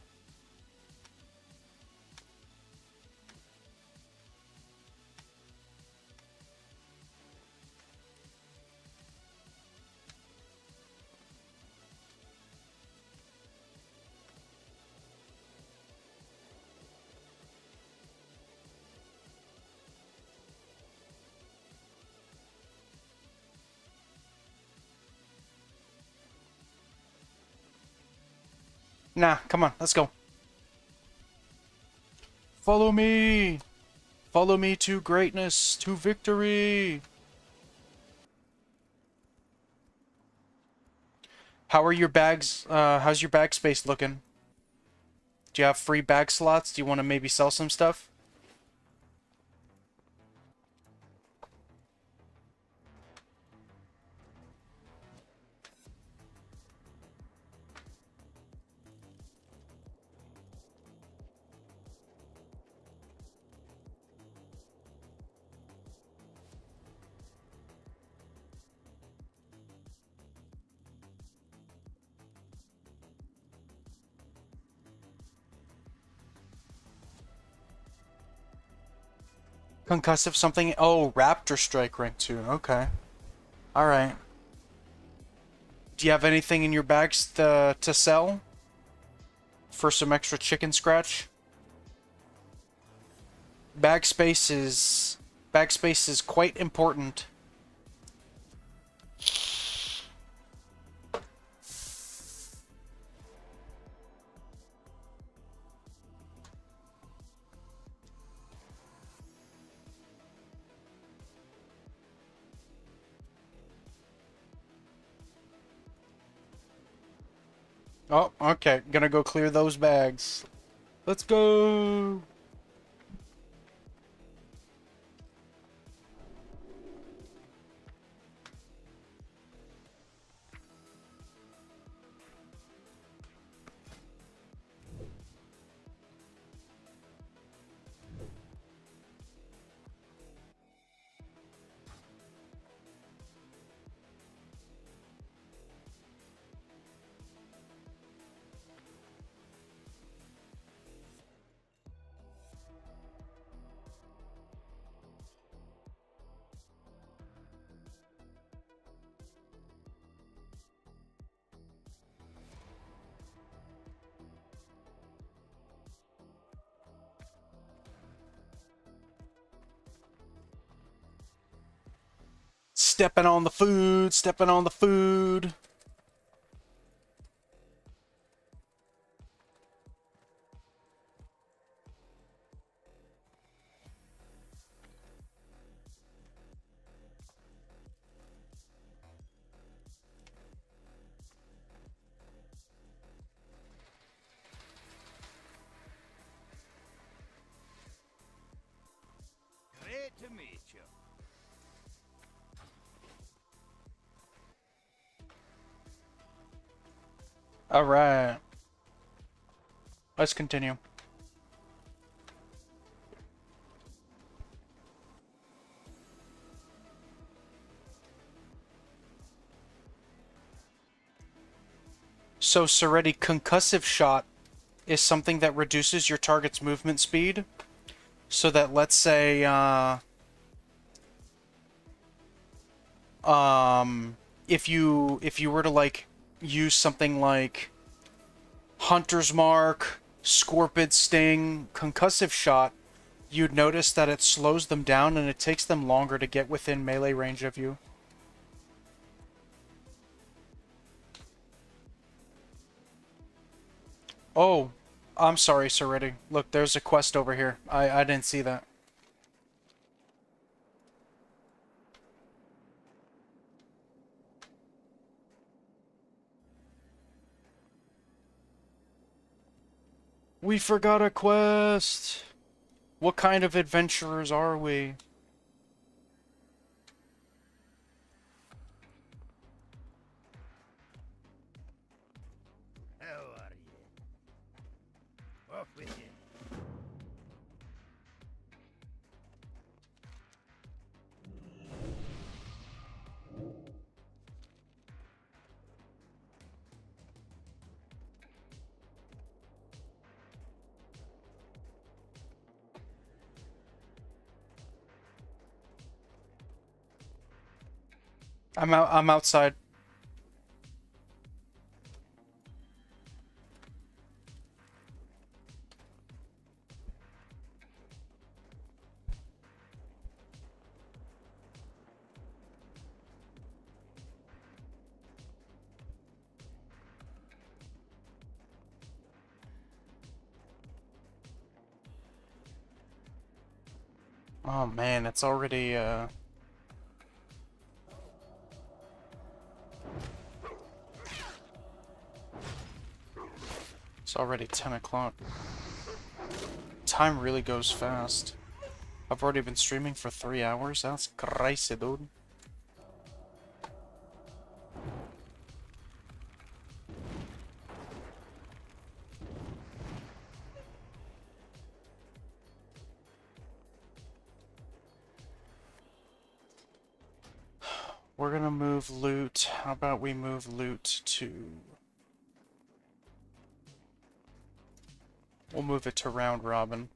Nah, come on, let's go. Follow me! Follow me to greatness, to victory! How are your bags, how's your bag space looking? Do you have free bag slots? Do you want to maybe sell some stuff? Concussive something. Oh, Raptor Strike rank 2. Okay. Alright. Do you have anything in your bags to sell? For some extra chicken scratch? Bag space is quite important. Oh, okay. Gonna go clear those bags. Let's go! Stepping on the food, stepping on the food. Great to meet you. Alright. Let's continue. So, Seretti, concussive shot is something that reduces your target's movement speed. So that, let's say, if you were to, like, use something like Hunter's Mark, Scorpid Sting, Concussive Shot, you'd notice that it slows them down and it takes them longer to get within melee range of you. Oh, I'm sorry, Seretti. Look, there's a quest over here. I didn't see that. We forgot a quest! What kind of adventurers are we? How are you? Off with you. I'm outside. Oh man, it's already it's already 10 o'clock. Time really goes fast. I've already been streaming for 3 hours. That's crazy, dude. We're gonna move loot. How about we move loot to... We'll move it to round robin.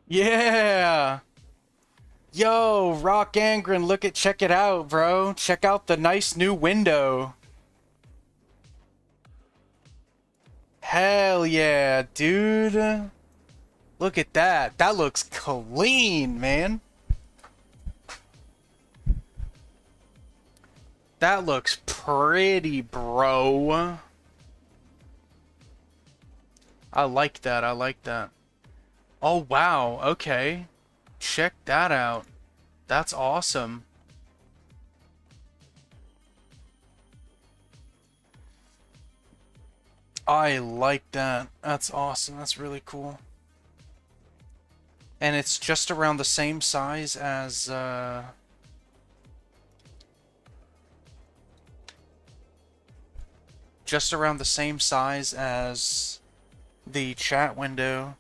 Yeah! Yo, Rock Angren, check it out, bro. Check out the nice new window. Hell yeah, dude. Look at that. That looks clean, man. That looks pretty, bro. I like that. I like that. Oh, wow. Okay. Check that out. That's awesome. I like that. That's awesome. That's really cool. And it's just around the same size as, just around the same size as the chat window.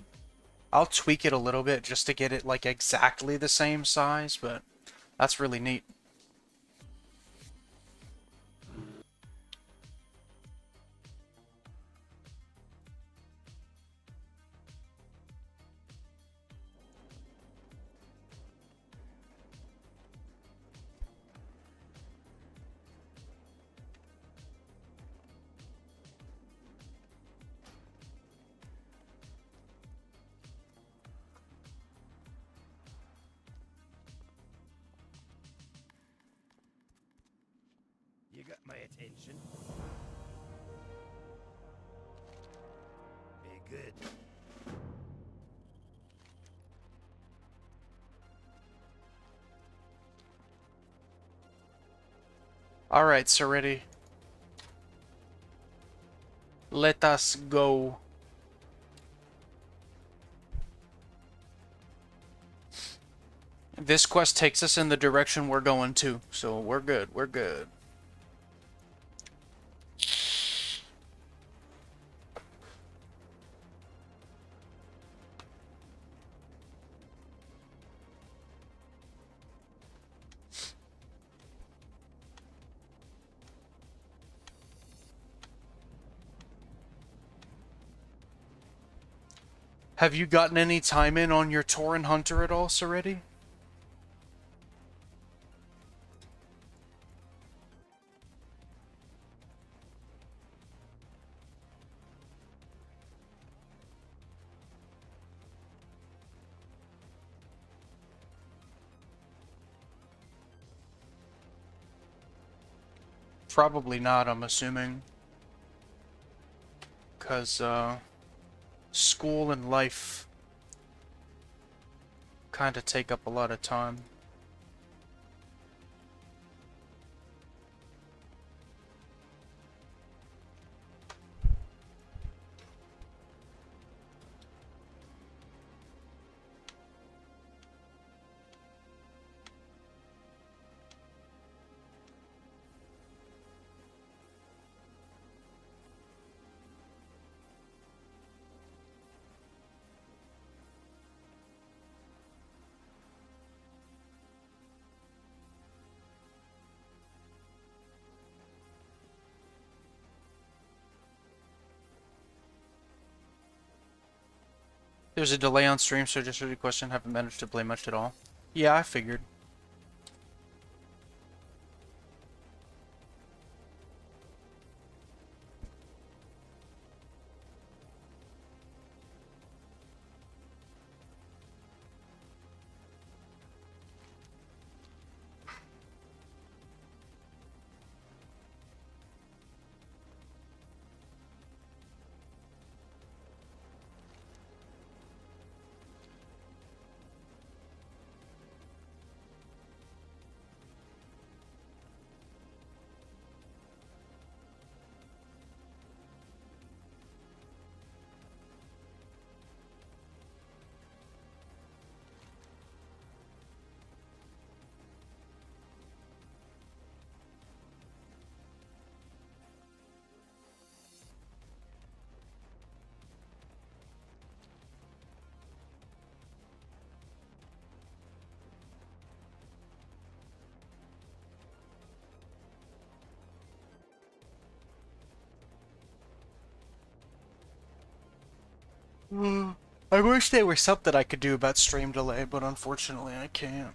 I'll tweak it a little bit just to get it like exactly the same size, but that's really neat. You got my attention. Be good. Alright, Serenity. Let us go. This quest takes us in the direction we're going to, so we're good, we're good. Have you gotten any time in on your Tauren Hunter at all, Serenity? Probably not, I'm assuming. 'Cause, school and life kind of take up a lot of time. There's a delay on stream, so just a really question. Haven't managed to play much at all. Yeah, I figured. I wish there was something I could do about stream delay, but unfortunately I can't.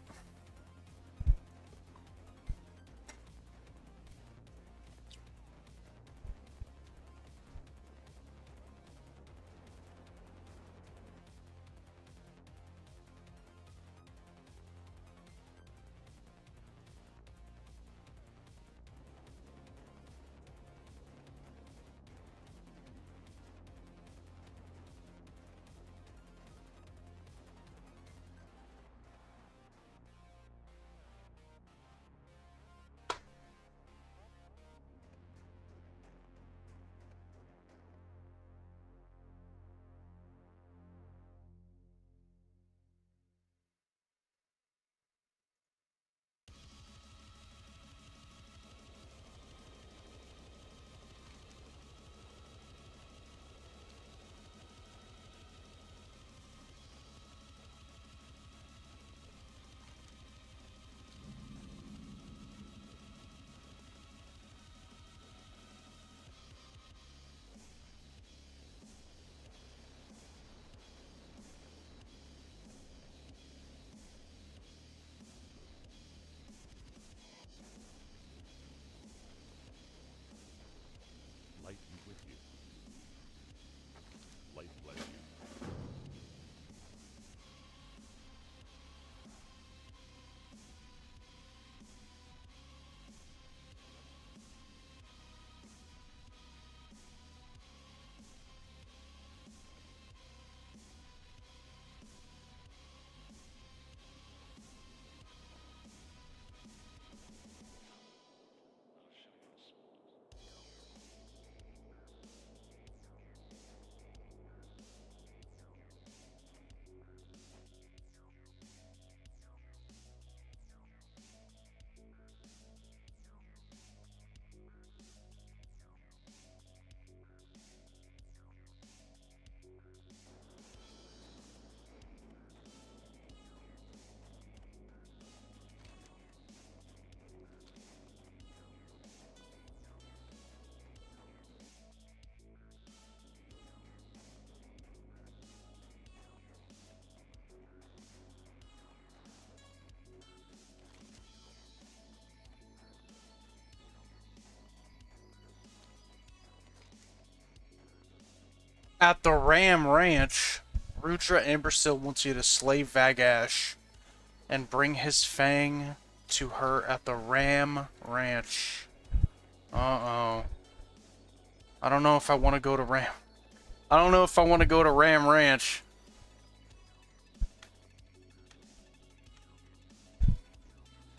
Light be with you. Light bless you. At the Ram Ranch, Rudra Ambersill wants you to slay Vagash and bring his fang to her at the Ram Ranch. Uh-oh. I don't know if I want to go to Ram. I don't know if I want to go to Ram Ranch.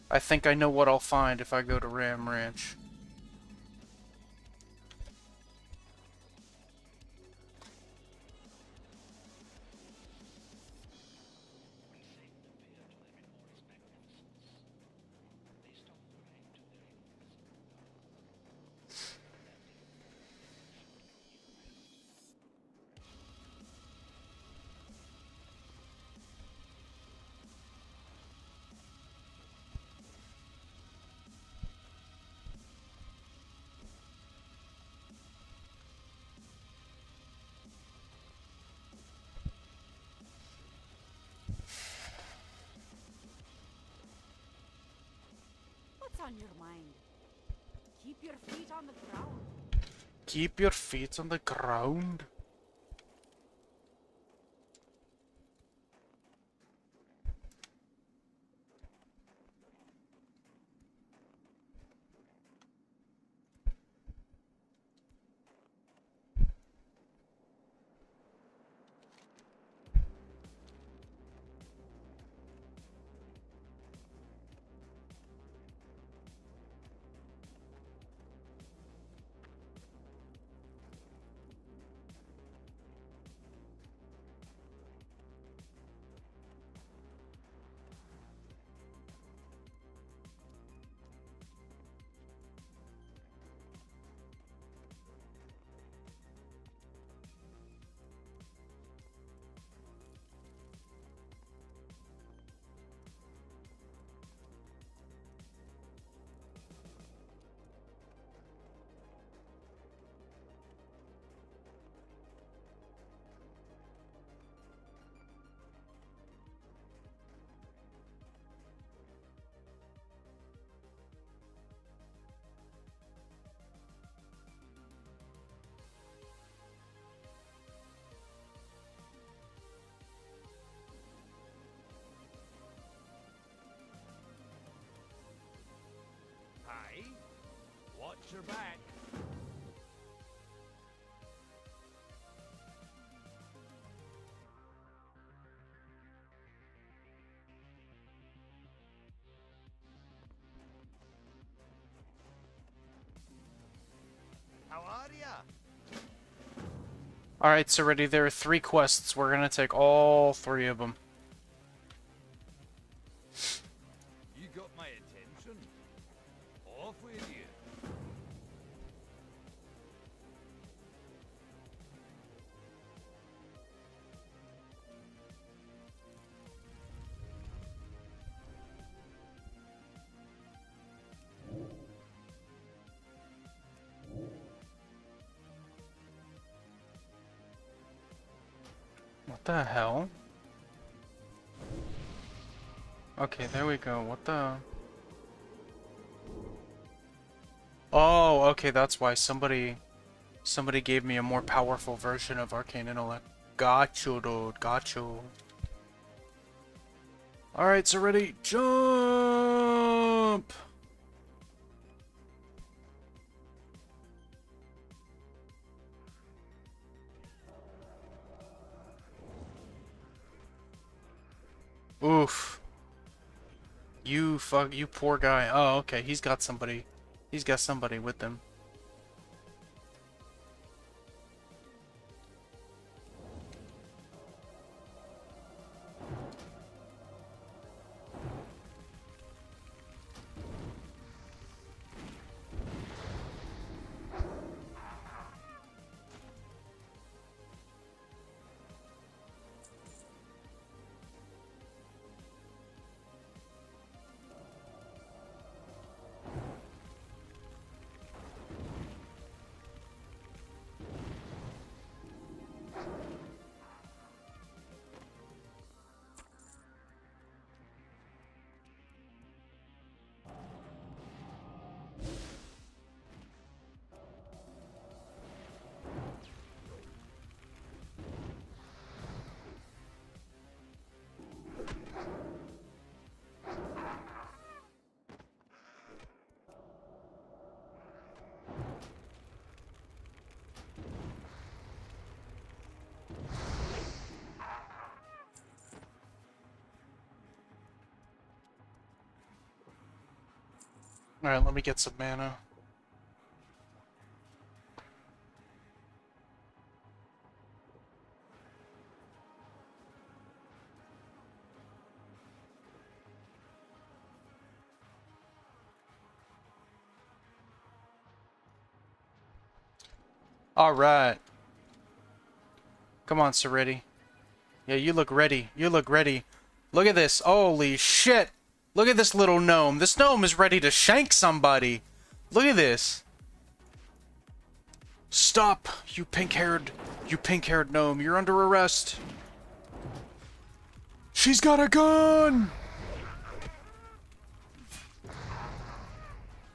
I think I know what I'll find if I go to Ram Ranch. What's on your mind? Keep your feet on the ground. Keep your feet on the ground. Alright, so ready. There are 3 quests. We're gonna take all 3 of them. You got my attention. Off with you. What the hell? Okay, there we go. What the... Oh, okay, that's why somebody gave me a more powerful version of Arcane Intellect. Got you, dude. Got you. Alright, so ready. Jump! Oof. You poor guy. Oh, okay, he's got somebody. He's got somebody with him. Alright, let me get some mana. Alright. Come on, Seretti. Yeah, you look ready. You look ready. Look at this. Holy shit! Look at this little gnome. This gnome is ready to shank somebody. Look at this. Stop, you pink-haired gnome. You're under arrest. She's got a gun!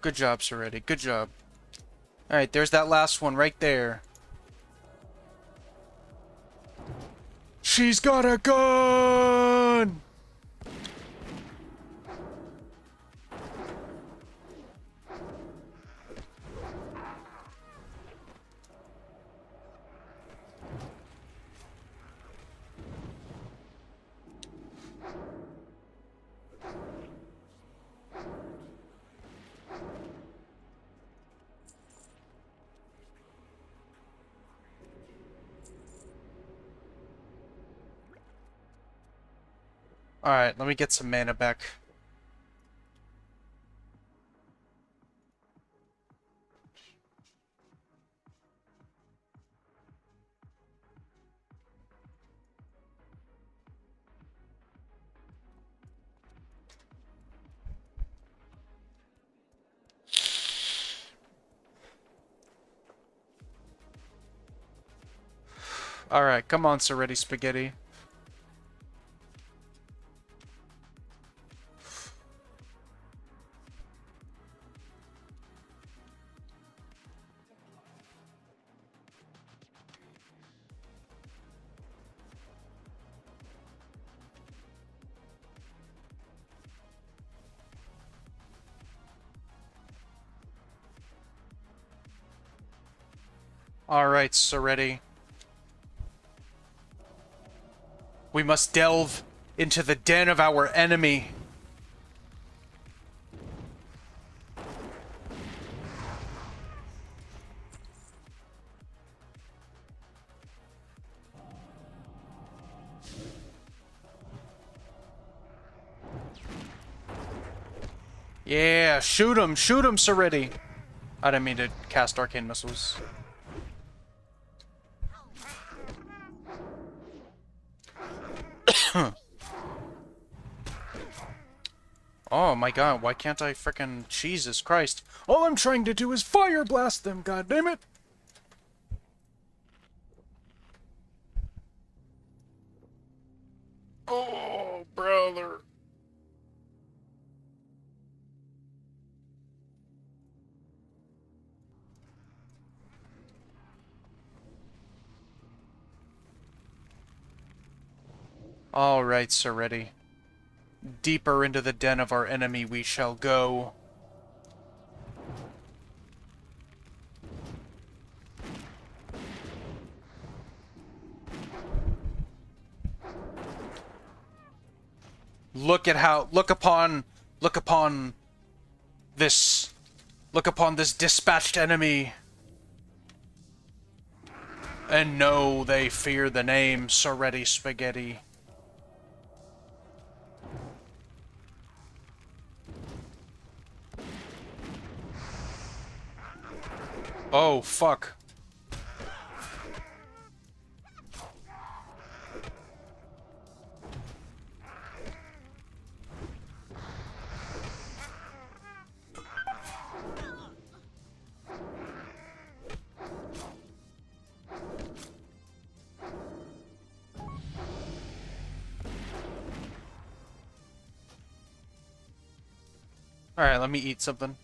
Good job, Seretti. Good job. Alright, there's that last one right there. She's got a gun! Alright, let me get some mana back. Alright, come on, Seretti Spaghetti. Alright, Seretti. We must delve into the den of our enemy. Yeah, shoot him, Seretti. I didn't mean to cast arcane missiles. Oh my god, why can't I frickin' Jesus Christ? All I'm trying to do is fire blast them, god damn it! Oh, brother. Alright, Seretti. Deeper into the den of our enemy we shall go. Look upon this dispatched enemy, and know they fear the name Seretti Spaghetti. Oh, fuck. Alright, let me eat something.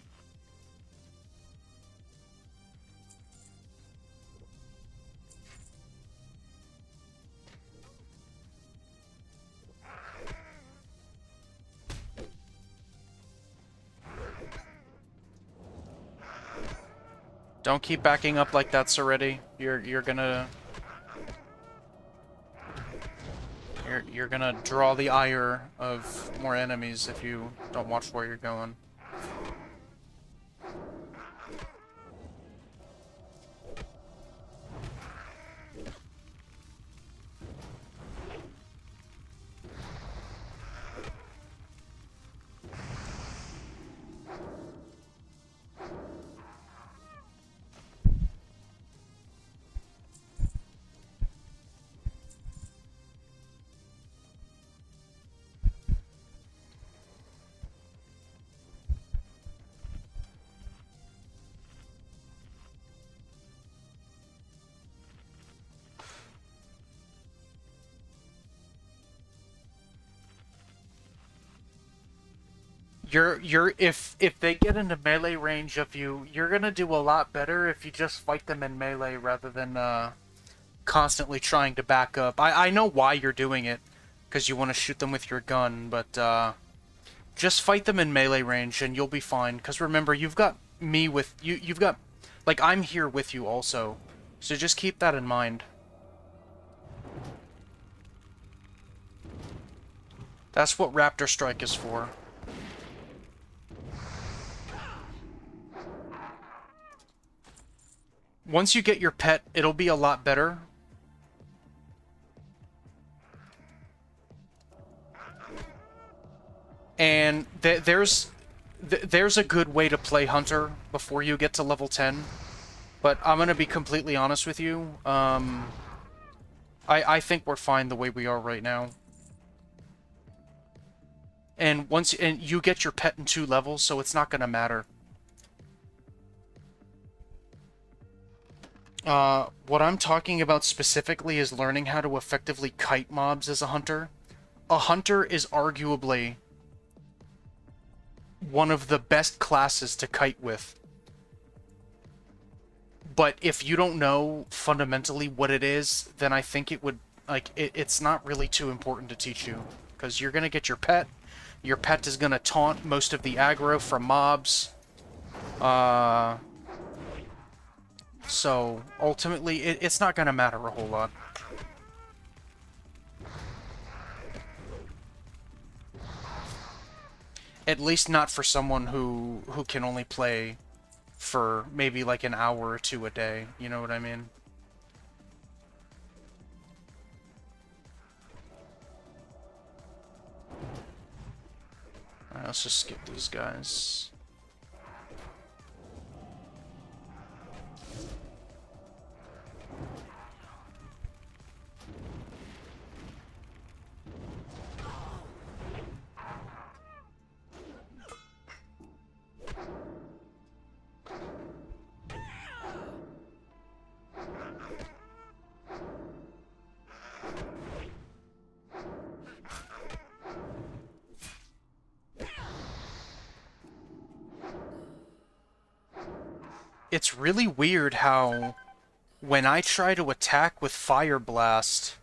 Don't keep backing up like that, Seretti. You're gonna draw the ire of more enemies if you don't watch where you're going. If they get into melee range of you, you're gonna do a lot better if you just fight them in melee rather than constantly trying to back up. I know why you're doing it, because you want to shoot them with your gun, but just fight them in melee range and you'll be fine. Because remember, you've got me with you. You've got, like, I'm here with you also, so just keep that in mind. That's what Raptor Strike is for. Once you get your pet, it'll be a lot better. And there's a good way to play Hunter before you get to level 10. But I'm gonna be completely honest with you. I think we're fine the way we are right now. And you get your pet in 2 levels, so it's not gonna matter. What I'm talking about specifically is learning how to effectively kite mobs as a hunter. A hunter is arguably one of the best classes to kite with. But if you don't know fundamentally what it is, then I think it would, like, it's not really too important to teach you. Because you're gonna get your pet is gonna taunt most of the aggro from mobs. So, ultimately, it's not gonna matter a whole lot. At least not for someone who can only play for maybe like an hour or 2 a day, you know what I mean? Alright, let's just skip these guys. It's really weird how when I try to attack with Fire Blast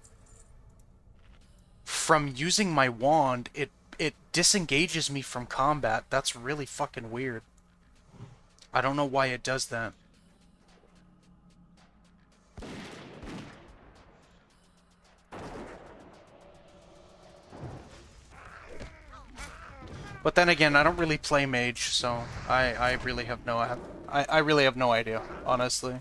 from using my wand, it disengages me from combat. That's really fucking weird. I don't know why it does that. But then again, I don't really play mage, so I really have no I really have no idea, honestly.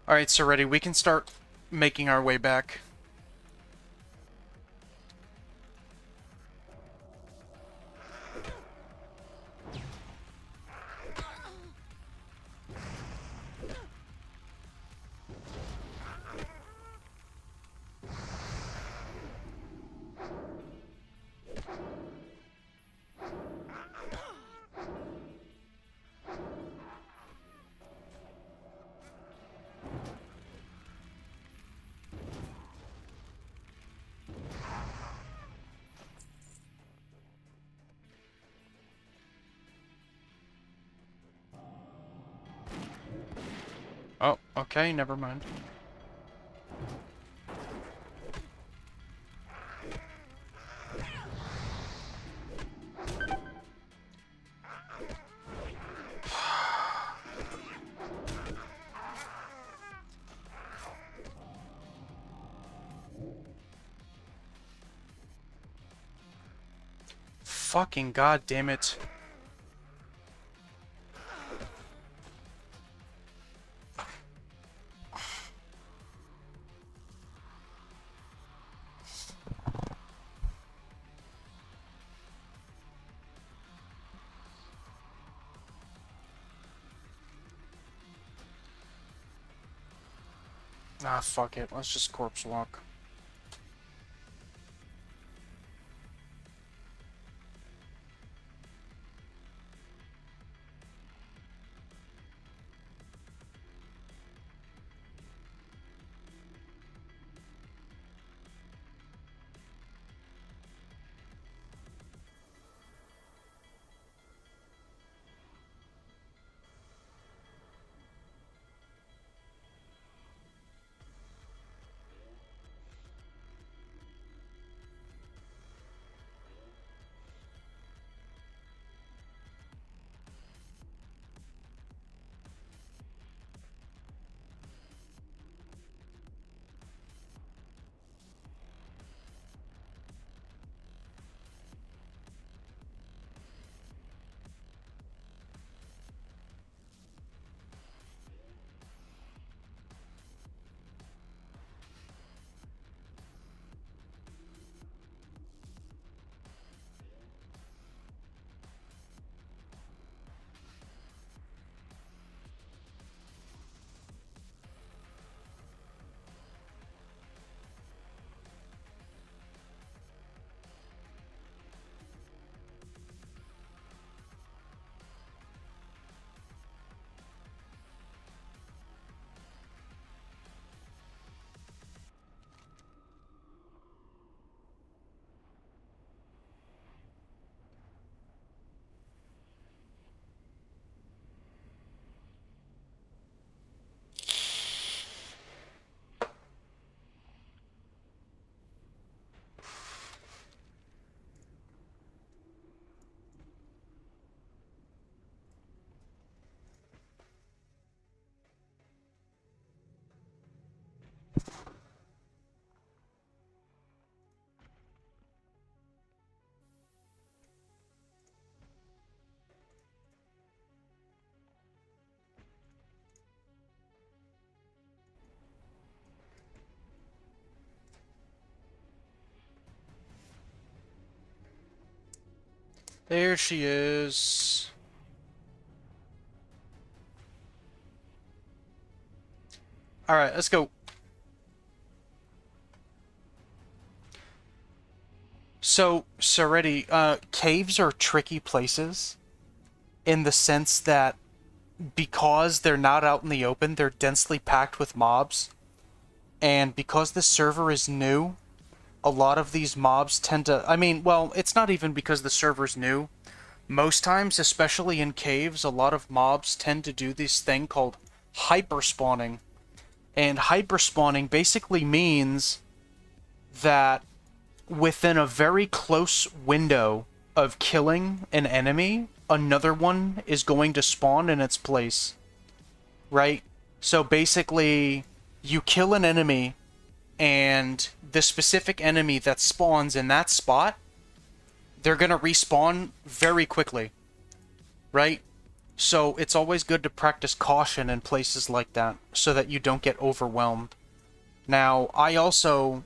Alright, so ready, we can start making our way back. Oh, okay, never mind. Fucking god damn it. Ah, fuck it. Let's just corpse walk. There she is. Alright, let's go. So, Seretti, caves are tricky places in the sense that because they're not out in the open, they're densely packed with mobs. And because this server is new, a lot of these mobs tend to... I mean, well, it's not even because the server's new. Most times, especially in caves, a lot of mobs tend to do this thing called hyperspawning. And hyperspawning basically means that within a very close window of killing an enemy, another one is going to spawn in its place. Right? So basically, you kill an enemy, and the specific enemy that spawns in that spot, they're going to respawn very quickly. Right? So it's always good to practice caution in places like that, so that you don't get overwhelmed. Now, I also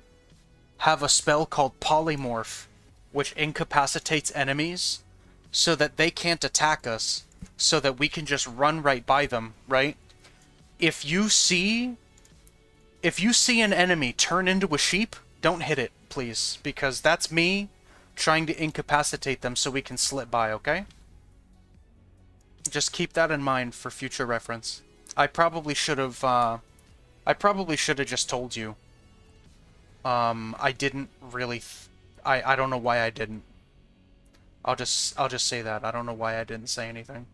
have a spell called Polymorph, which incapacitates enemies, so that they can't attack us, so that we can just run right by them, right? If you see an enemy turn into a sheep, don't hit it, please, because that's me trying to incapacitate them so we can slip by, okay? Just keep that in mind for future reference. I probably should have just told you. I didn't really... I don't know why I didn't. I'll just say that. I don't know why I didn't say anything.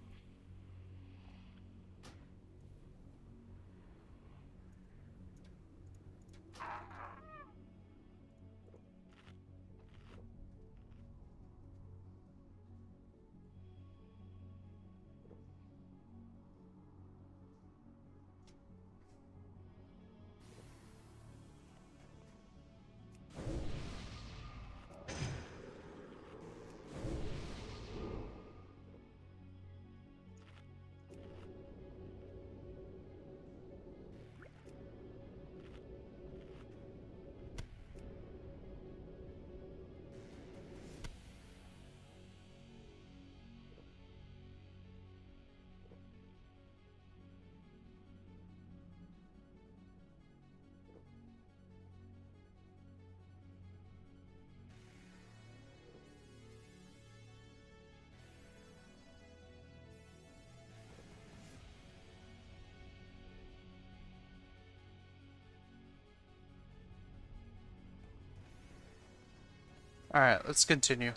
Alright, let's continue.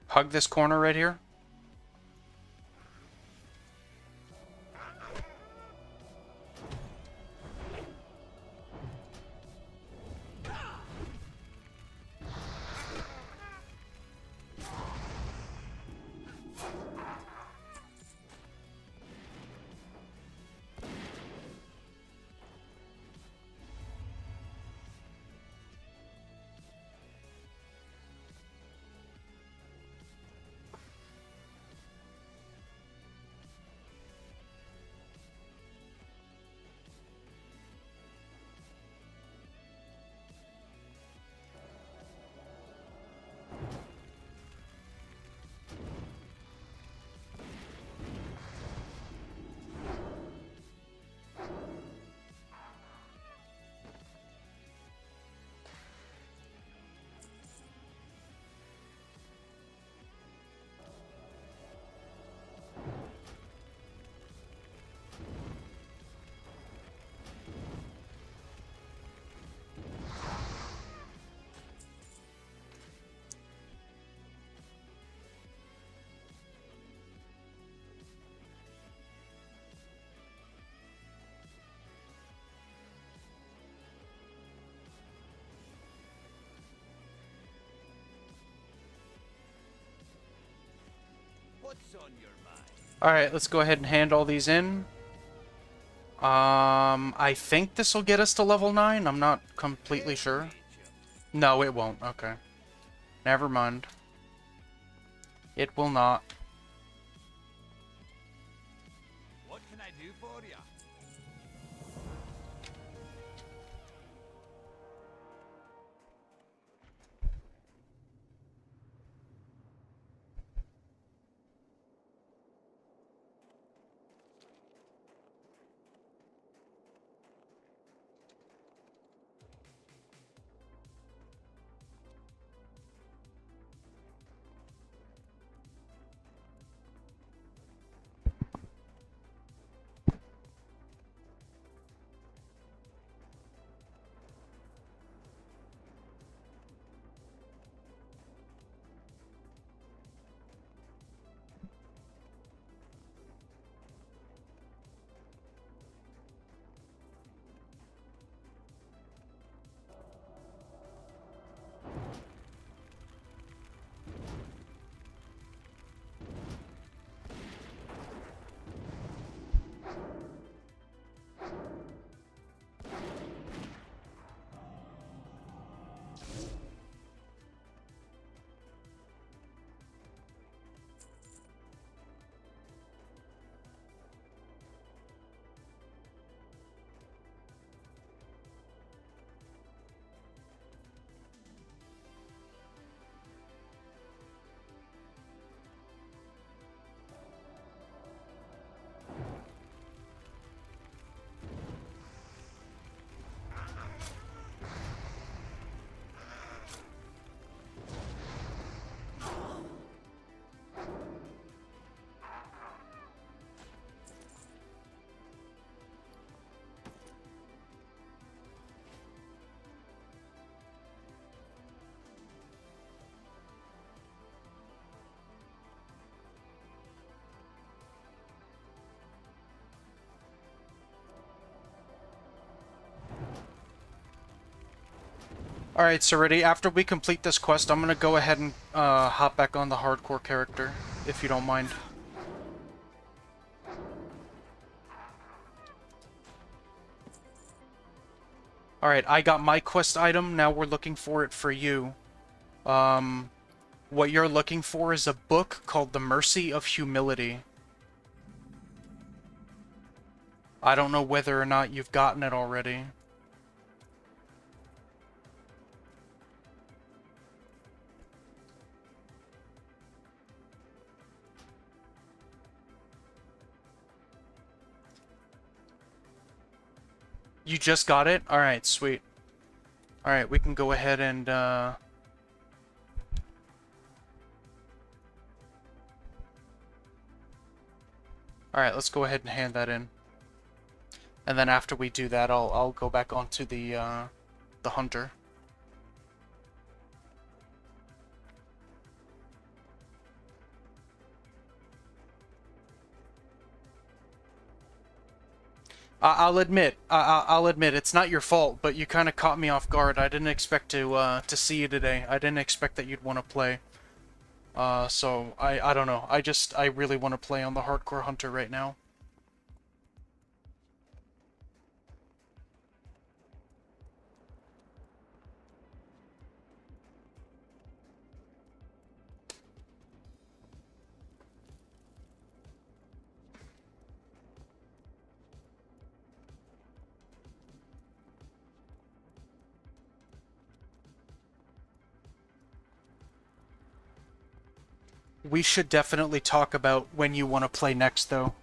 Hug this corner right here. What's on your mind? Alright, let's go ahead and hand all these in. I think this will get us to level 9. I'm not completely sure. No, it won't. Okay. Never mind. It will not. Alright, Serenity, after we complete this quest, I'm gonna go ahead and hop back on the hardcore character, if you don't mind. Alright, I got my quest item, now we're looking for it for you. What you're looking for is a book called The Mercy of Humility. I don't know whether or not you've gotten it already. You just got it? Alright, sweet. Alright, we can go ahead and, Alright, let's go ahead and hand that in. And then after we do that, I'll go back onto the hunter. I'll admit, it's not your fault, but you kind of caught me off guard. I didn't expect to see you today. I didn't expect that you'd want to play. So I don't know. I really want to play on the hardcore hunter right now. We should definitely talk about when you want to play next, though.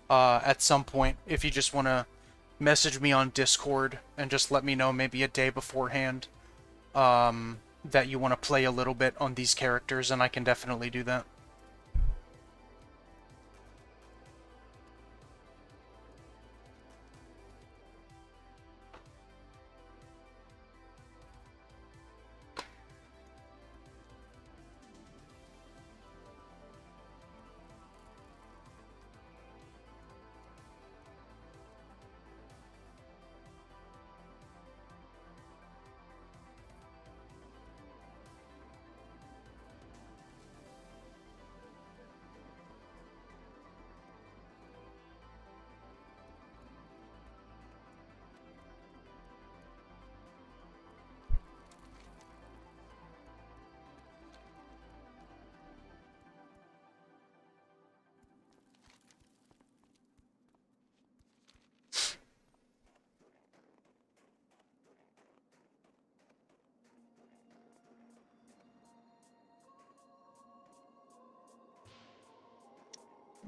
At some point, if you just want to message me on Discord and just let me know maybe a day beforehand that you want to play a little bit on these characters, and I can definitely do that.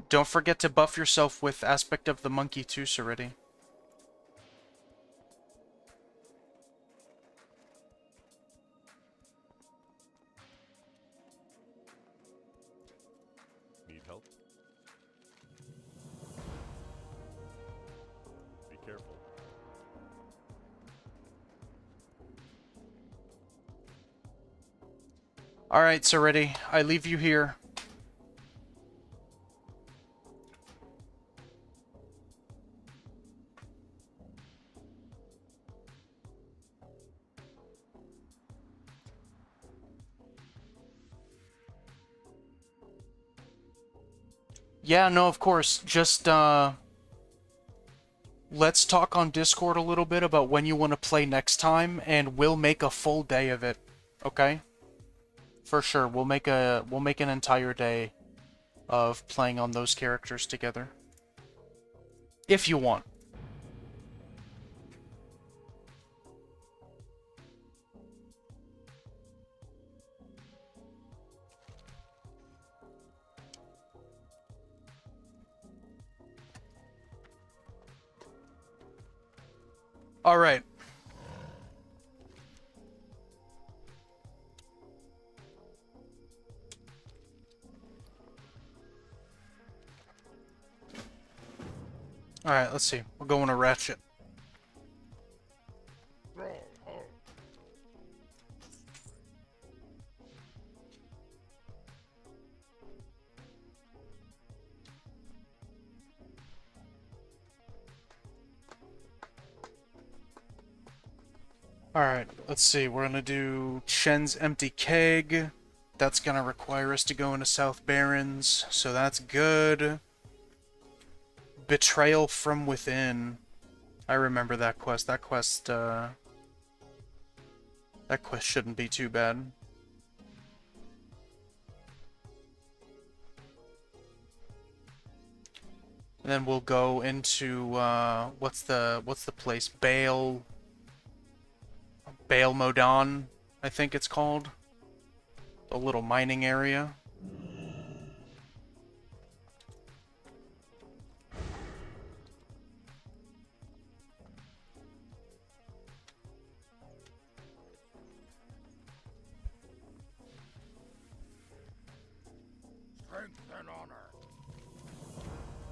Don't forget to buff yourself with Aspect of the Monkey too, Serenity. Need help? Be careful. Alright, Serenity, I leave you here. Yeah, no, of course. Just, let's talk on Discord a little bit about when you want to play next time, and we'll make a full day of it. Okay? For sure. We'll make an entire day of playing on those characters together. If you want. Alright. Alright, let's see. We're going to Ratchet. Alright, let's see. We're gonna do Shen's Empty Keg. That's gonna require us to go into South Barrens, so that's good. Betrayal from Within. I remember that quest. That quest shouldn't be too bad. And then we'll go into what's the place? Bale Modan, I think it's called. The little mining area. Strength and honor.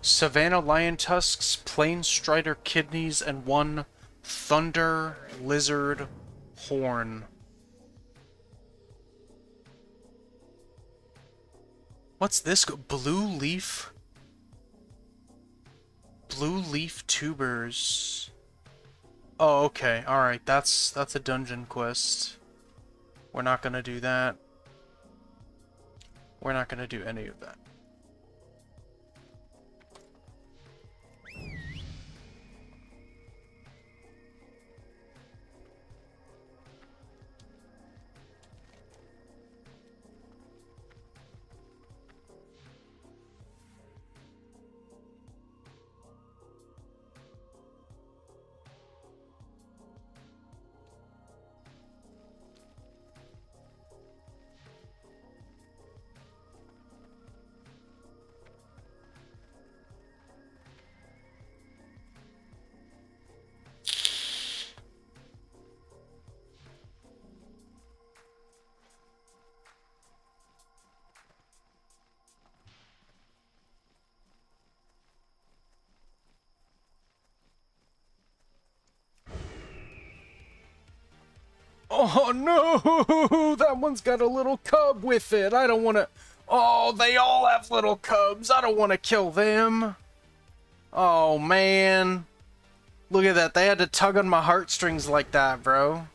Savannah Lion Tusks, Plain Strider Kidneys, and 1 Thunder Lizard Horn. What's this? Blue Leaf? Blue Leaf Tubers. Oh, okay. Alright, that's a dungeon quest. We're not gonna do that. We're not gonna do any of that. Oh no! That one's got a little cub with it. I don't want to... Oh, they all have little cubs. I don't want to kill them. Oh, man. Look at that. They had to tug on my heartstrings like that, bro.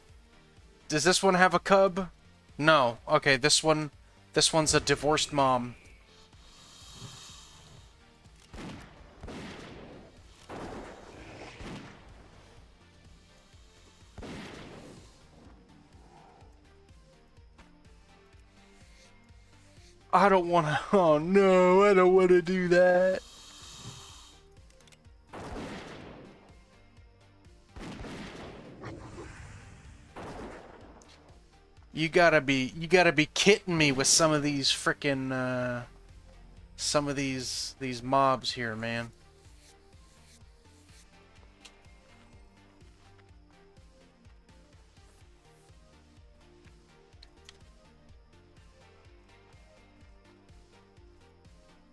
Does this one have a cub? No. Okay, this one's a divorced mom. I don't want to... Oh, no. I don't want to do that. You gotta be kidding me with some of these frickin', some of these mobs here, man.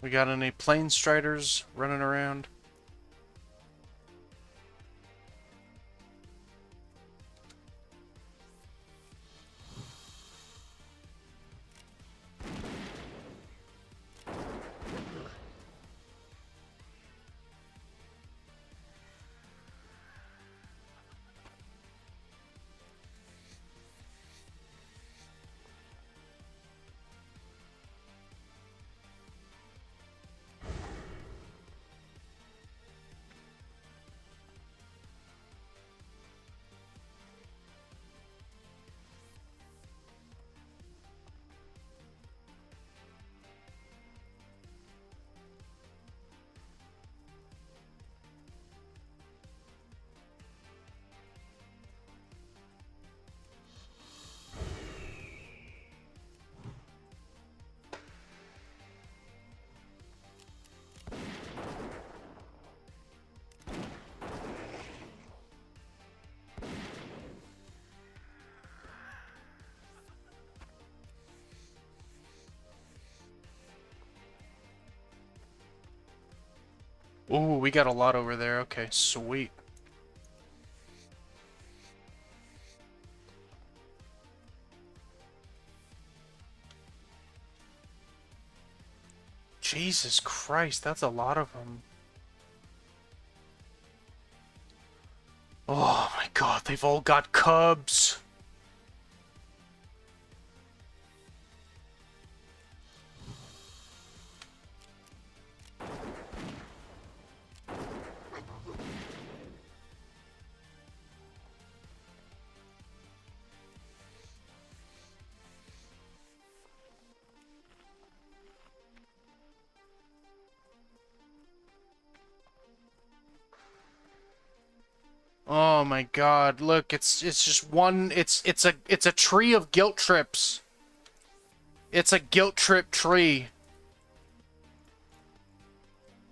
We got any Plain Striders running around? Ooh, we got a lot over there. Okay, sweet. Jesus Christ, that's a lot of them. Oh my god, they've all got cubs. Oh my god, look, it's just one it's a tree of guilt trips. It's a guilt trip tree.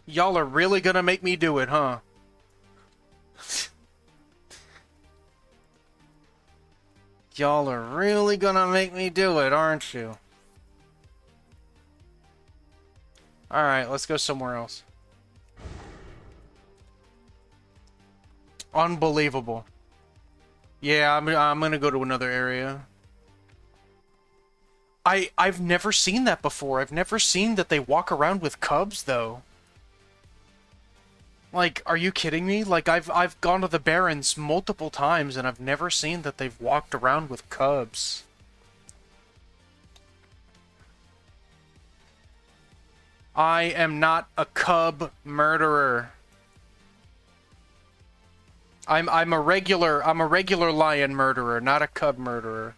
Y'all are really gonna make me do it, huh? Y'all are really gonna make me do it, aren't you? Alright, let's go somewhere else. Unbelievable. Yeah, I'm gonna go to another area. I've never seen that before. I've never seen that they walk around with cubs, though. Like, are you kidding me? Like, I've gone to the Barrens multiple times, and I've never seen that they've walked around with cubs. I am not a cub murderer. I'm a regular lion murderer, not a cub murderer.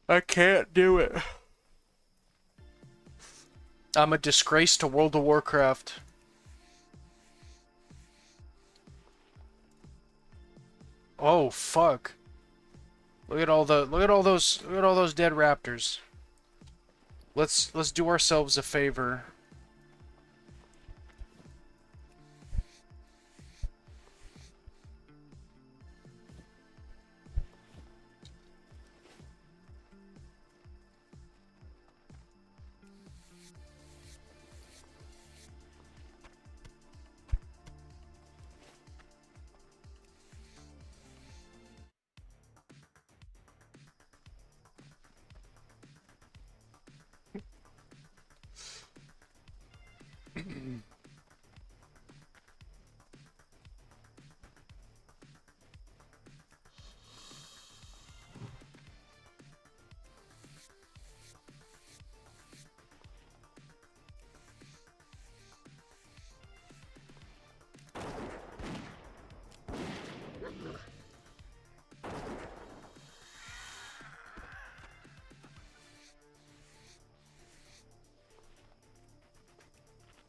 I can't do it. I'm a disgrace to World of Warcraft. Oh fuck. Look at all those dead raptors. Let's do ourselves a favor.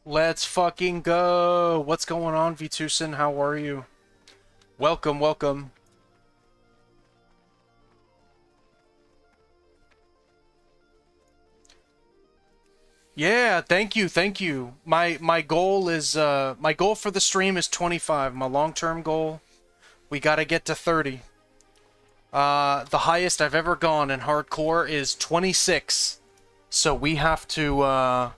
Let's fucking go! What's going on, Vitusin? How are you? Welcome, welcome. Yeah, thank you, thank you. My goal is my goal for the stream is 25. My long-term goal, we gotta get to 30. The highest I've ever gone in hardcore is 26. So we have to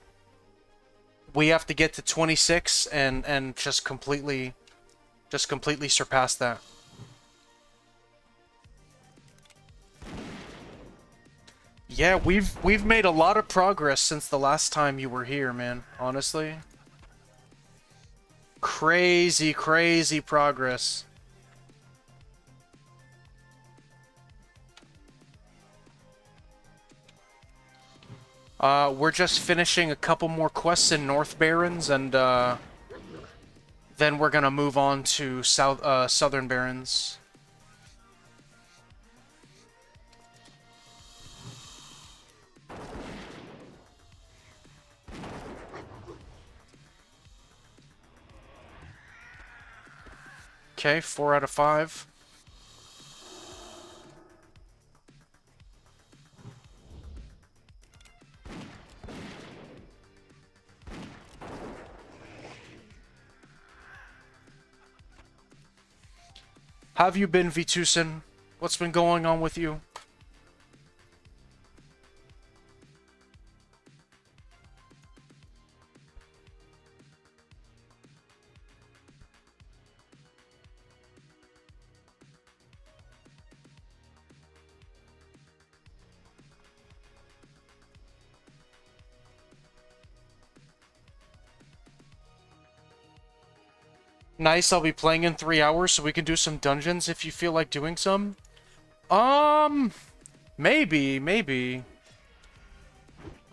get to 26 and just completely surpass that. Yeah, we've made a lot of progress since the last time you were here, man. Honestly. Crazy, crazy progress. We're just finishing a couple more quests in North Barrens, and then we're gonna move on to Southern Barrens. Okay, 4 out of 5. How have you been, Vitusin? What's been going on with you? Nice, I'll be playing in 3 hours so we can do some dungeons if you feel like doing some. Maybe.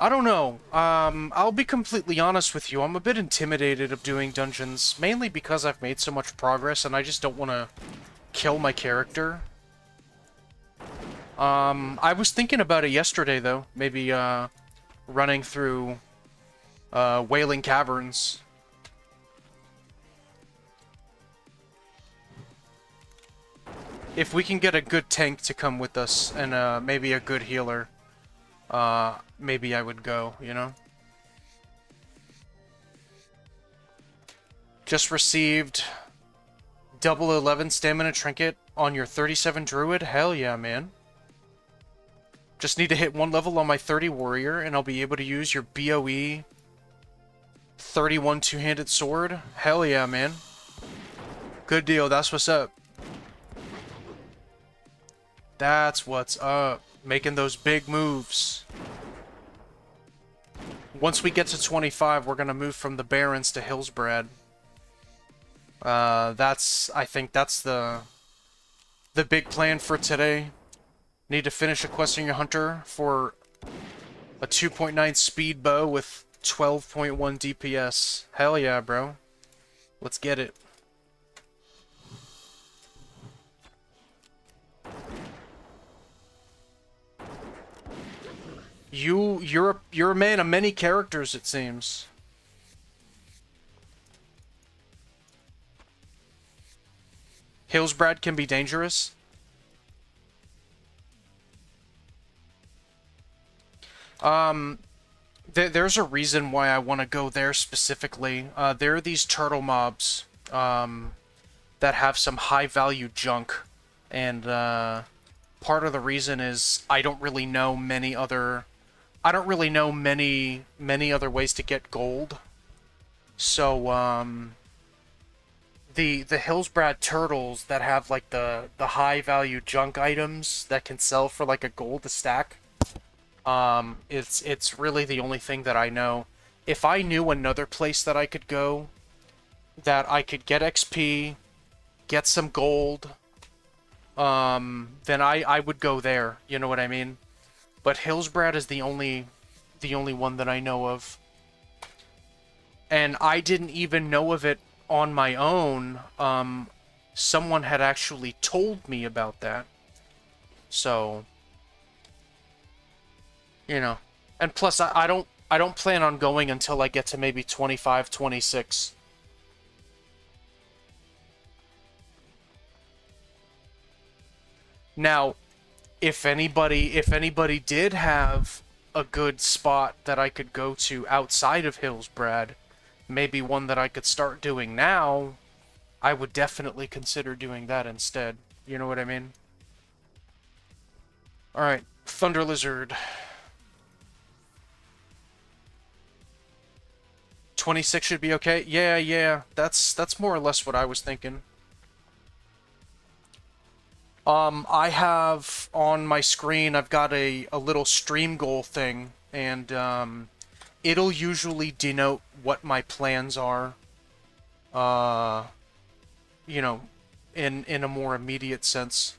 I don't know. I'll be completely honest with you. I'm a bit intimidated of doing dungeons, mainly because I've made so much progress and I just don't want to kill my character. I was thinking about it yesterday, though. Maybe, running through, Wailing Caverns. If we can get a good tank to come with us, and, maybe a good healer, maybe I would go, you know? Just received double 11 stamina trinket on your 37 druid? Hell yeah, man. Just need to hit 1 level on my 30 warrior, and I'll be able to use your BOE 31 two-handed sword? Hell yeah, man. Good deal, that's what's up. That's what's up. Making those big moves. Once we get to 25, we're gonna move from the Barrens to Hillsbrad. I think that's the big plan for today. Need to finish equestrian your hunter for a 2.9 speed bow with 12.1 DPS. Hell yeah, bro. Let's get it. You're a man of many characters, it seems. Hillsbrad can be dangerous. There's a reason why I want to go there specifically. There are these turtle mobs, that have some high-value junk, and, part of the reason is I don't really know many other ways to get gold. So, the Hillsbrad turtles that have, like, the high-value junk items that can sell for, like, a gold a stack, it's really the only thing that I know. If I knew another place that I could go, that I could get XP, get some gold, then I would go there, you know what I mean? But Hillsbrad is the only one that I know of. And I didn't even know of it on my own. Someone had actually told me about that. So, you know. And plus, I don't plan on going until I get to maybe 25, 26. Now, if anybody did have a good spot that I could go to outside of Hillsbrad, maybe one that I could start doing now, I would definitely consider doing that instead. You know what I mean? Alright, Thunder Lizard. 26 should be okay? Yeah, that's more or less what I was thinking. I have on my screen, I've got a little stream goal thing, and, it'll usually denote what my plans are, you know, in a more immediate sense.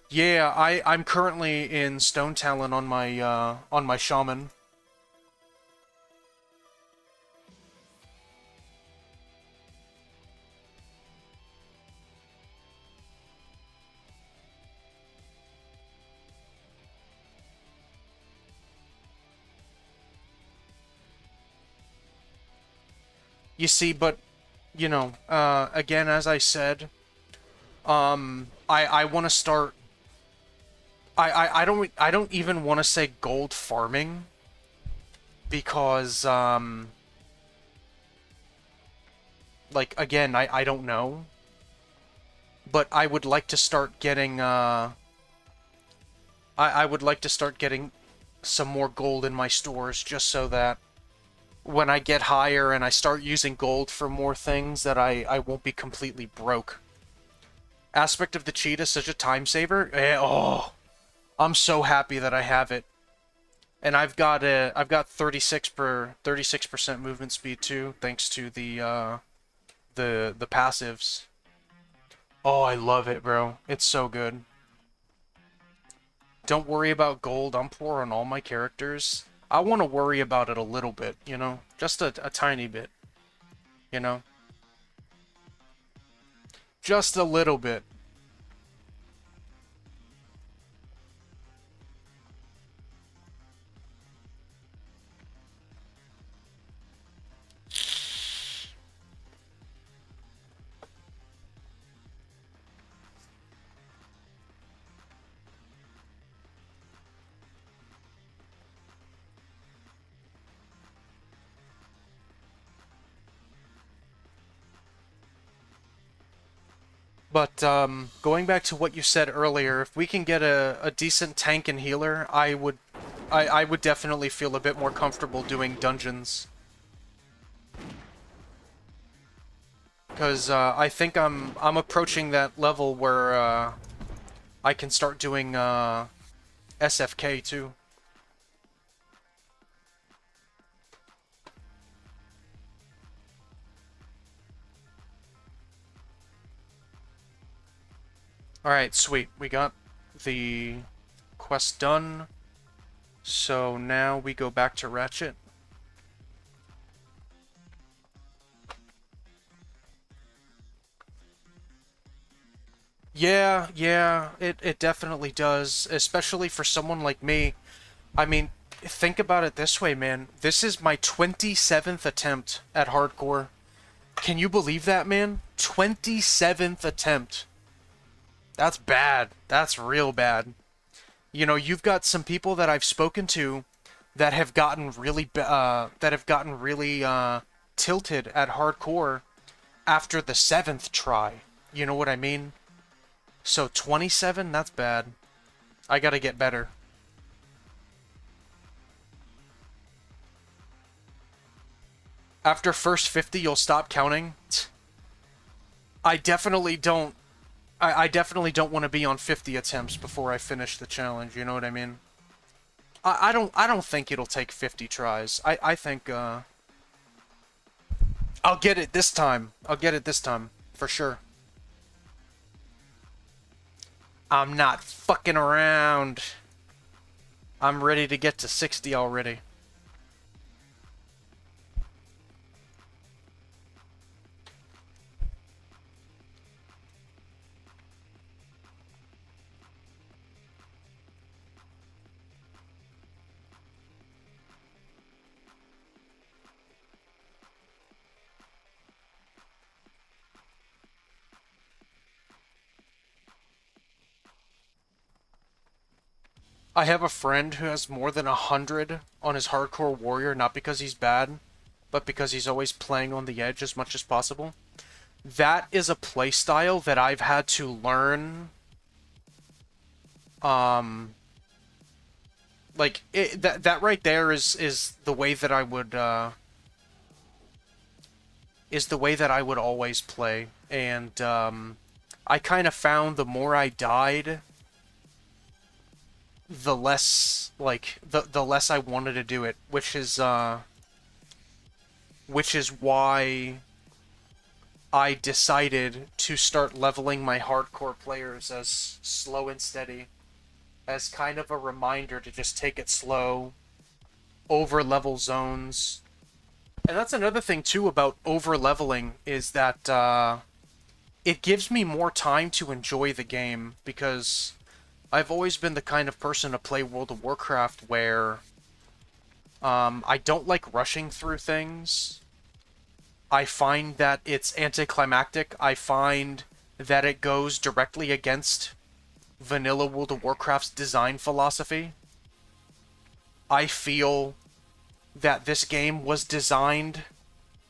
Yeah, I'm currently in Stone Talon on my Shaman. You see, but, you know, again, as I said, I want to start, I don't even want to say gold farming, because, like, again, I don't know, but I would like to start getting, I would like to start getting some more gold in my stores, just so that when I get higher and I start using gold for more things, that I won't be completely broke. Aspect of the cheetah, such a time saver. Oh, I'm so happy that I have it. And I've got 36% movement speed too, thanks to the passives. Oh, I love it, bro. It's so good. Don't worry about gold. I'm poor on all my characters. I want to worry about it a little bit, you know? Just a tiny bit. You know? Just a little bit. But going back to what you said earlier, if we can get a decent tank and healer, I would definitely feel a bit more comfortable doing dungeons. Because I think I'm approaching that level where I can start doing SFK too. Alright, sweet. We got the quest done. So now we go back to Ratchet. Yeah, it definitely does. Especially for someone like me. I mean, think about it this way, man. This is my 27th attempt at hardcore. Can you believe that, man? 27th attempt. That's bad. That's real bad. You know, you've got some people that I've spoken to that have gotten really tilted at hardcore after the 7th try. You know what I mean? So 27, that's bad. I gotta get better. After first 50, you'll stop counting. I definitely don't want to be on 50 attempts before I finish the challenge, you know what I mean? I don't think it'll take 50 tries. I think I'll get it this time. I'll get it this time, for sure. I'm not fucking around. I'm ready to get to 60 already. I have a friend who has more than 100 on his hardcore warrior, not because he's bad, but because he's always playing on the edge as much as possible. That is a playstyle that I've had to learn. Like that right there is the way that I would always play, and I kind of found the more I died, the less, like, the less I wanted to do it, which is why I decided to start leveling my hardcore players as slow and steady, as kind of a reminder to just take it slow, over-level zones. And that's another thing, too, about over-leveling, is that it gives me more time to enjoy the game, because I've always been the kind of person to play World of Warcraft where I don't like rushing through things. I find that it's anticlimactic. I find that it goes directly against vanilla World of Warcraft's design philosophy. I feel that this game was designed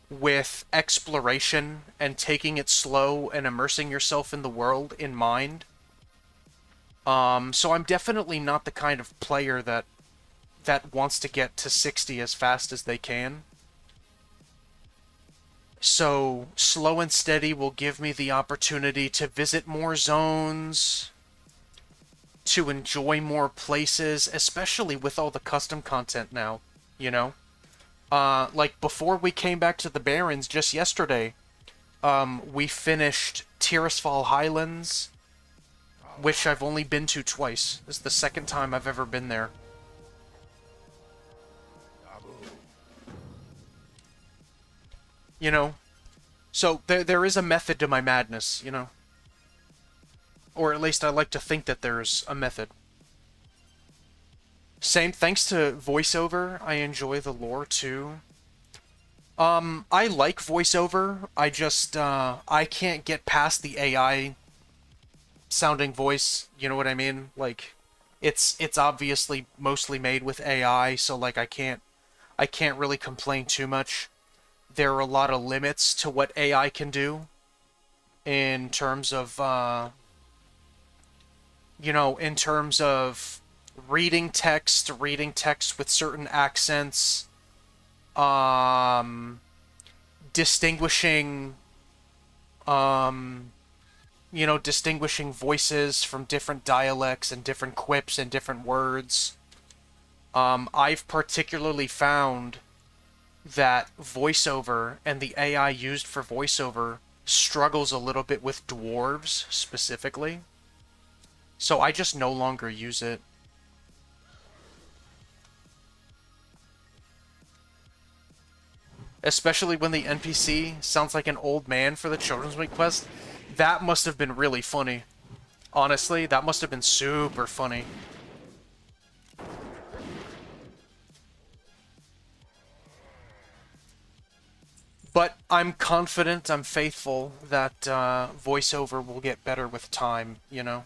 with exploration and taking it slow and immersing yourself in the world in mind. So I'm definitely not the kind of player that wants to get to 60 as fast as they can. So slow and steady will give me the opportunity to visit more zones, to enjoy more places, especially with all the custom content now, you know? Like, before we came back to the Barrens just yesterday, we finished Tirisfal Highlands, which I've only been to twice. This is the second time I've ever been there. You know? So, there is a method to my madness, you know? Or at least I like to think that there's a method. Same, thanks to voiceover, I enjoy the lore too. I like voiceover, I just, I can't get past the AI sounding voice, you know what I mean? Like, it's obviously mostly made with AI, so like I can't really complain too much. There are a lot of limits to what AI can do in terms of, you know, in terms of reading text with certain accents, distinguishing, you know, distinguishing voices from different dialects and different quips and different words. I've particularly found that voiceover and the AI used for voiceover struggles a little bit with dwarves specifically. So I just no longer use it. Especially when the NPC sounds like an old man for the Children's Week quest. That must have been really funny. Honestly, that must have been super funny. But I'm confident, I'm faithful that voiceover will get better with time, you know?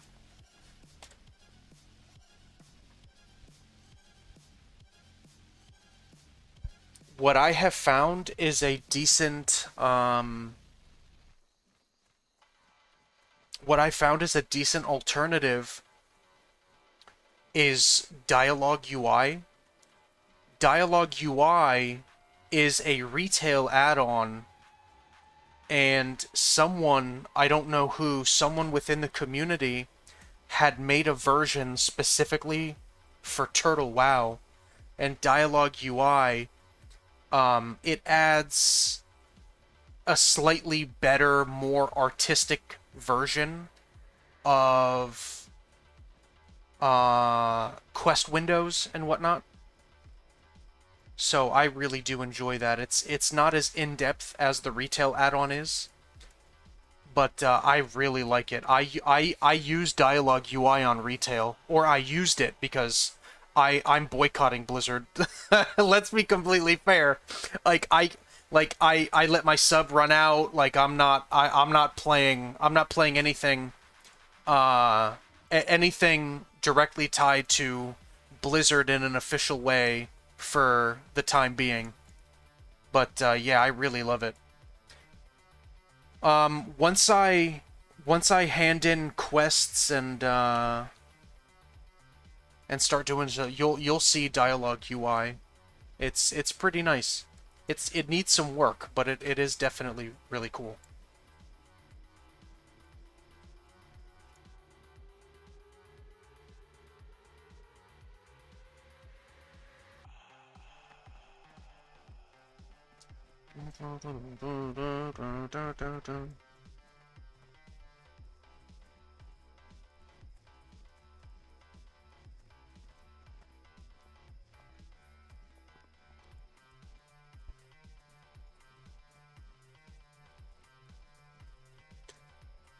What I have found is a decent, alternative is Dialogue UI. Dialogue UI is a retail add-on, and someone, I don't know who, someone within the community had made a version specifically for Turtle WoW, and Dialogue UI, it adds a slightly better, more artistic version of quest windows and whatnot. So I really do enjoy that. It's not as in-depth as the retail add-on is, but I really like it. I use Dialogue UI on retail, or I used it because I'm boycotting Blizzard. Let's be completely fair. I let my sub run out. Like I'm not playing anything anything directly tied to Blizzard in an official way for the time being. But yeah, I really love it. Once I hand in quests and start doing so, you'll see Dialogue UI. It's pretty nice. It needs some work, but it is definitely really cool.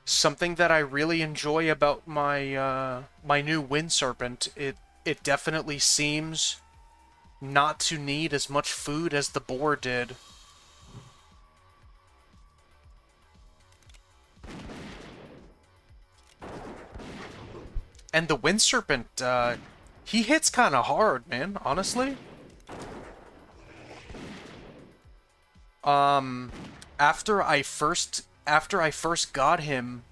Something that I really enjoy about my my new Wind Serpent, it definitely seems not to need as much food as the boar did. And the Wind Serpent, he hits kind of hard, man, honestly. After I first got him,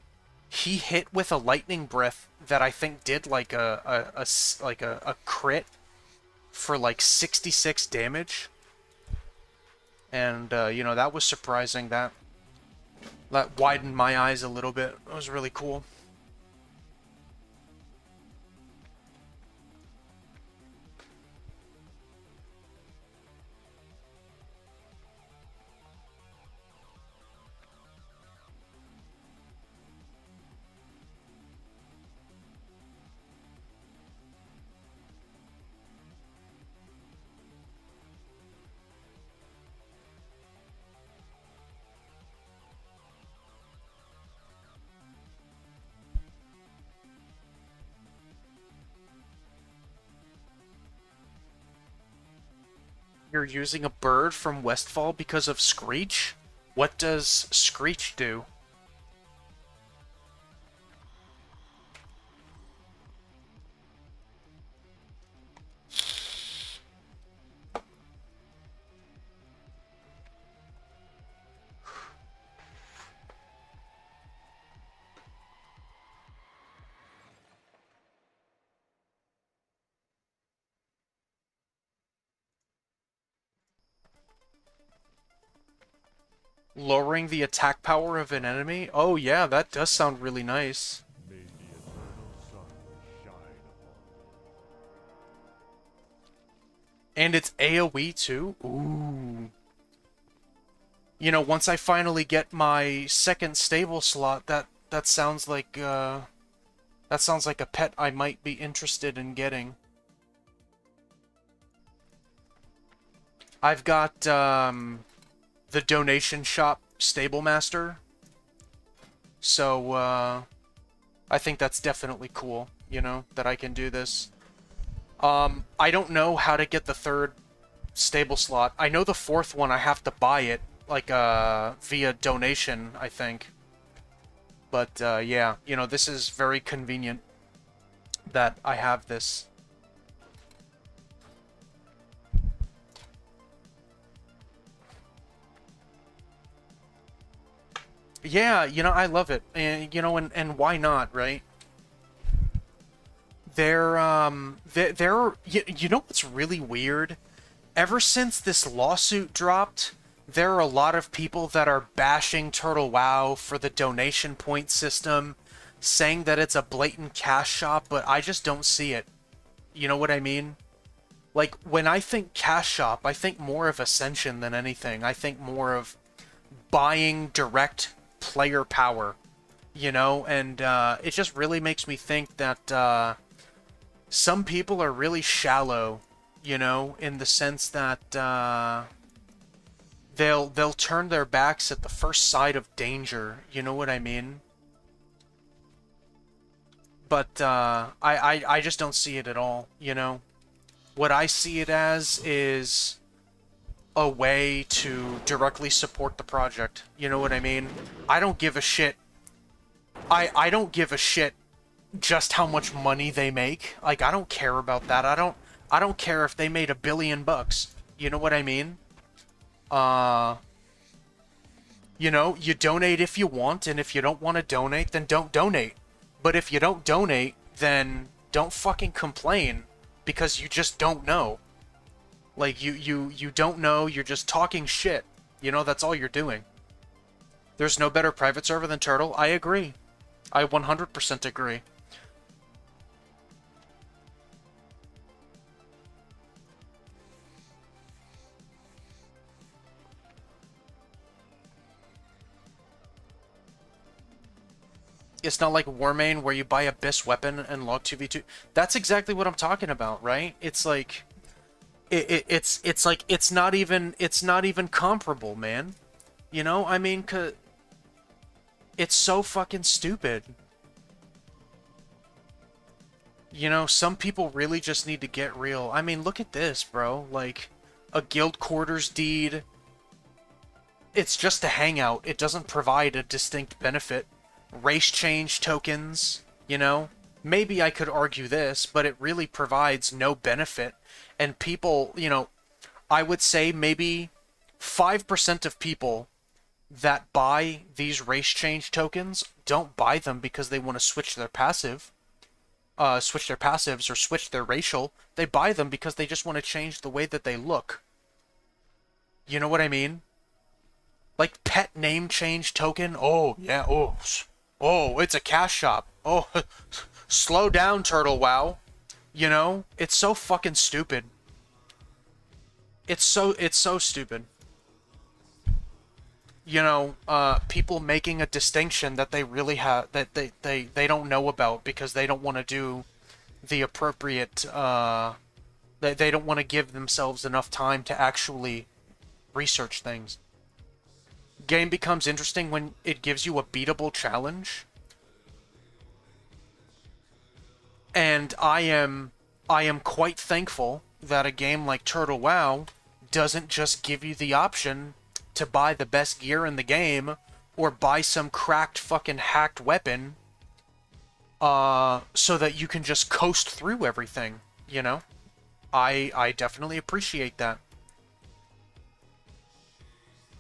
he hit with a lightning breath that I think did like a crit for like 66 damage. And you know, that was surprising. That widened my eyes a little bit. It was really cool. you're using a bird from Westfall because of Screech? What does Screech do? Lowering the attack power of an enemy? Oh yeah, that does sound really nice. May the eternal sun shine upon And it's AoE too? Ooh. You know, once I finally get my second stable slot, that sounds like a pet I might be interested in getting. I've got the donation shop stable master. So I think that's definitely cool, you know, that I can do this. I don't know how to get the third stable slot. I know the fourth one I have to buy it, like, via donation, I think. But, yeah, you know, this is very convenient that I have this. Yeah, you know, I love it. And, you know, and why not, right? You know what's really weird? Ever since this lawsuit dropped, there are a lot of people that are bashing Turtle WoW for the donation point system, saying that it's a blatant cash shop, but I just don't see it. You know what I mean? Like, when I think cash shop, I think more of Ascension than anything. I think more of buying direct player power, you know? And it just really makes me think that some people are really shallow, you know, in the sense that they'll turn their backs at the first sight of danger, you know what I mean? But I just don't see it at all, you know? What I see it as is a way to directly support the project, you know what I mean? I don't give a shit. I don't give a shit just how much money they make. Like, I don't care about that. I don't care if they made $1 billion. You know what I mean? You know, you donate if you want, and if you don't want to donate, then don't donate. But if you don't donate, then don't fucking complain, because you just don't know. Like, you don't know, you're just talking shit. You know, that's all you're doing. There's no better private server than Turtle. I agree. I 100% agree. It's not like Warmane where you buy a BIS weapon and log 2v2. That's exactly what I'm talking about, right? It's like it's like it's not even comparable, man. You know? I mean, it's so fucking stupid. You know, some people really just need to get real. I mean, look at this, bro. Like, a guild quarters deed. It's just a hangout. It doesn't provide a distinct benefit. Race change tokens, you know? Maybe I could argue this, but it really provides no benefit. And people, you know, I would say maybe 5% of people that buy these race change tokens don't buy them because they want to switch their passives or switch their racial. They buy them because they just want to change the way that they look. You know what I mean? Like, pet name change token. Oh, yeah, oh, it's a cash shop. Oh, slow down, Turtle WoW. You know? It's so fucking stupid. It's so stupid. You know, people making a distinction that they really have, that they don't know about because they don't want to do the appropriate, they don't want to give themselves enough time to actually research things. Game becomes interesting when it gives you a beatable challenge. And I am quite thankful that a game like Turtle WoW doesn't just give you the option to buy the best gear in the game or buy some cracked fucking hacked weapon so that you can just coast through everything, you know? I definitely appreciate that.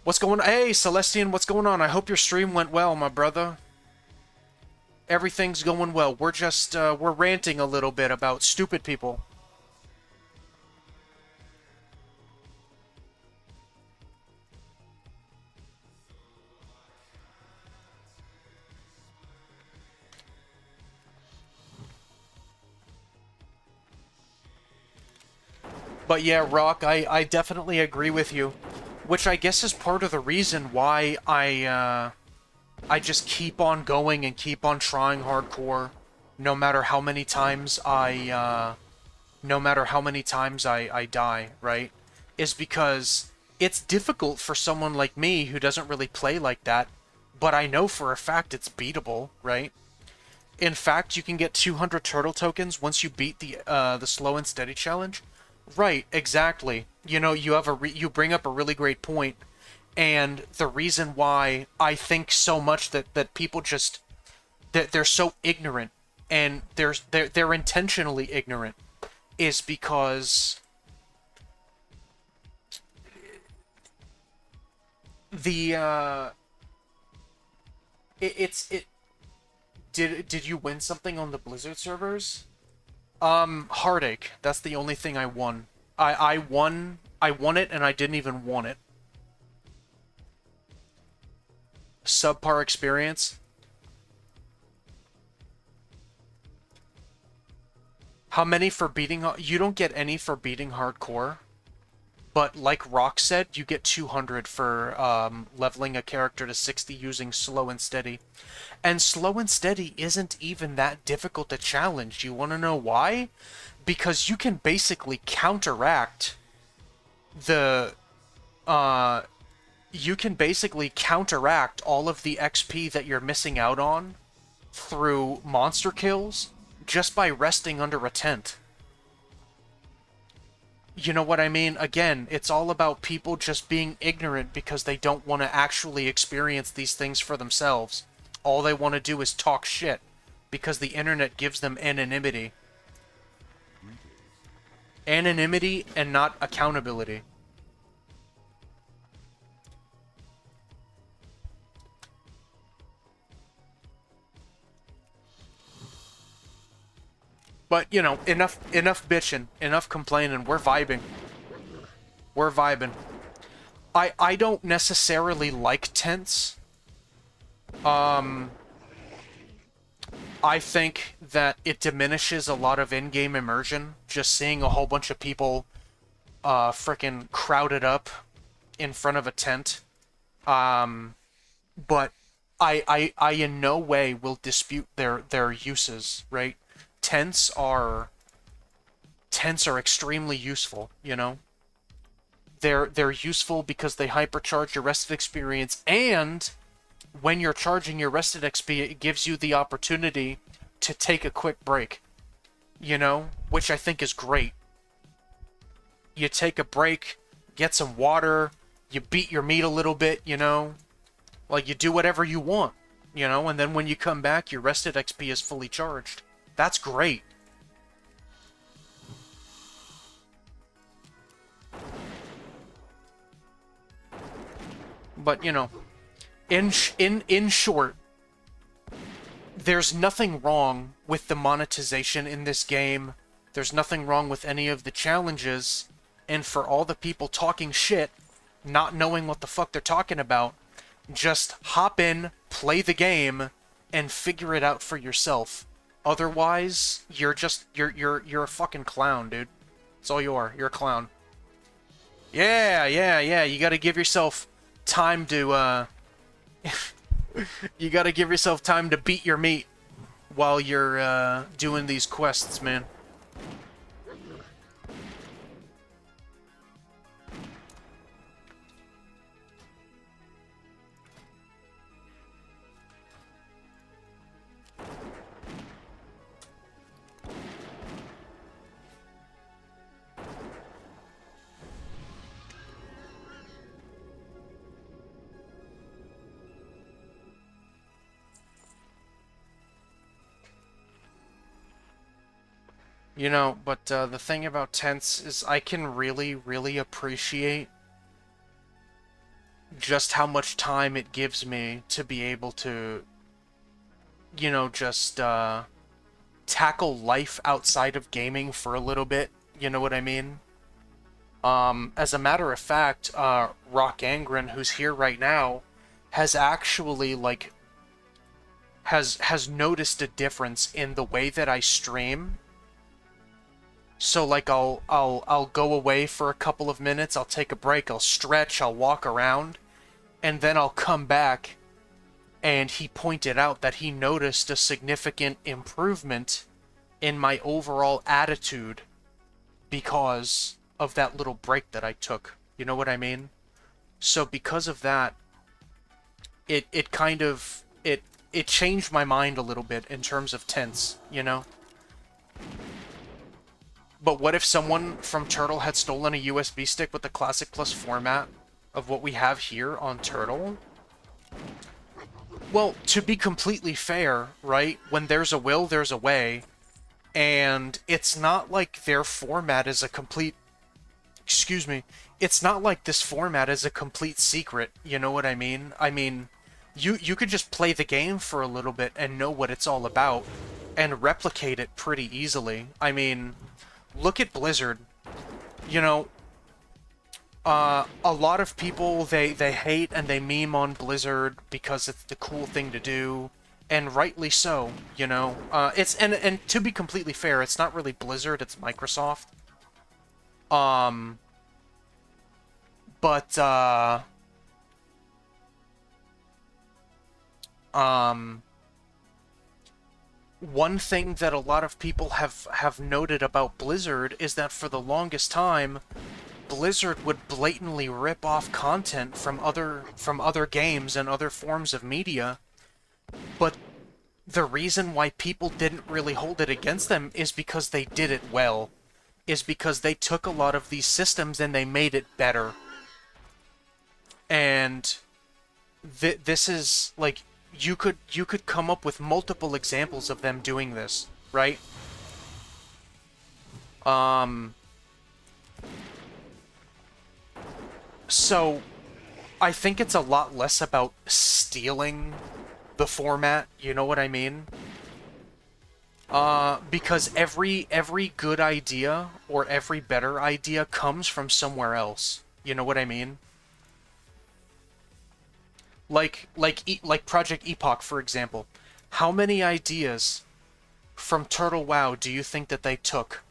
What's going on? Hey, Celestian, what's going on? I hope your stream went well, my brother. Everything's going well. We're just, we're ranting a little bit about stupid people. But yeah, Rock, I definitely agree with you. Which I guess is part of the reason why I just keep on going and keep on trying hardcore, no matter how many times I die, right? Is because it's difficult for someone like me who doesn't really play like that, but I know for a fact it's beatable, right? In fact, you can get 200 turtle tokens once you beat the slow and steady challenge. Right, exactly. You know, you bring up a really great point, and the reason why I think so much that people just that they're so ignorant, and they're intentionally ignorant, is because the did you win something on the Blizzard servers? Heartache. That's the only thing I won. I won it and I didn't even want it. Subpar experience. How many for beating? You don't get any for beating hardcore. But like Rock said, you get 200 for leveling a character to 60 using slow and steady. And slow and steady isn't even that difficult to challenge. You want to know why? Because you can basically counteract the you can basically counteract all of the XP that you're missing out on through monster kills just by resting under a tent. You know what I mean? Again, it's all about people just being ignorant because they don't want to actually experience these things for themselves. All they want to do is talk shit because the internet gives them anonymity. Anonymity and not accountability. But, you know, enough bitching, enough complaining. We're vibing. We're vibing. I don't necessarily like tents. I think that it diminishes a lot of in-game immersion, just seeing a whole bunch of people frickin' crowded up in front of a tent. But I in no way will dispute their uses, right? Tents are extremely useful, you know? They're useful because they hypercharge your rested experience, and when you're charging your rested XP, it gives you the opportunity to take a quick break, you know? Which I think is great. You take a break, get some water, you beat your meat a little bit, you know? Like, you do whatever you want, you know? And then when you come back, your rested XP is fully charged. That's great. But, you know, in short, there's nothing wrong with the monetization in this game. There's nothing wrong with any of the challenges. And for all the people talking shit, not knowing what the fuck they're talking about, just hop in, play the game, and figure it out for yourself. Otherwise, you're a fucking clown, dude. That's all you are. You're a clown. Yeah. You gotta give yourself time to, you gotta give yourself time to beat your meat while you're, doing these quests, man. You know, but the thing about tents is I can really, really appreciate just how much time it gives me to be able to, you know, just tackle life outside of gaming for a little bit. You know what I mean? As a matter of fact, Rock Angren, who's here right now, has actually, like, has noticed a difference in the way that I stream. So, like, I'll go away for a couple of minutes, I'll take a break, I'll stretch, I'll walk around, and then I'll come back, and he pointed out that he noticed a significant improvement in my overall attitude because of that little break that I took. You know what I mean? So because of that, it kind of, it changed my mind a little bit in terms of tents, you know? But what if someone from Turtle had stolen a USB stick with the Classic Plus format of what we have here on Turtle? Well, to be completely fair, right? When there's a will, there's a way. And it's not like their format is a complete... Excuse me. It's not like this format is a complete secret, you know what I mean? I mean, you could just play the game for a little bit and know what it's all about, and replicate it pretty easily. I mean, look at Blizzard. You know, a lot of people, they hate and they meme on Blizzard because it's the cool thing to do, and rightly so, you know. It's and to be completely fair, it's not really Blizzard, it's Microsoft. One thing that a lot of people have noted about Blizzard is that for the longest time, Blizzard would blatantly rip off content from other games and other forms of media, but the reason why people didn't really hold it against them is because they did it well, is because they took a lot of these systems and they made it better. And this is, like, you could come up with multiple examples of them doing this, right? So, I think it's a lot less about stealing the format, you know what I mean? Because every good idea or every better idea comes from somewhere else, you know what I mean? Like Project Epoch, for example. How many ideas from Turtle WoW do you think that they took?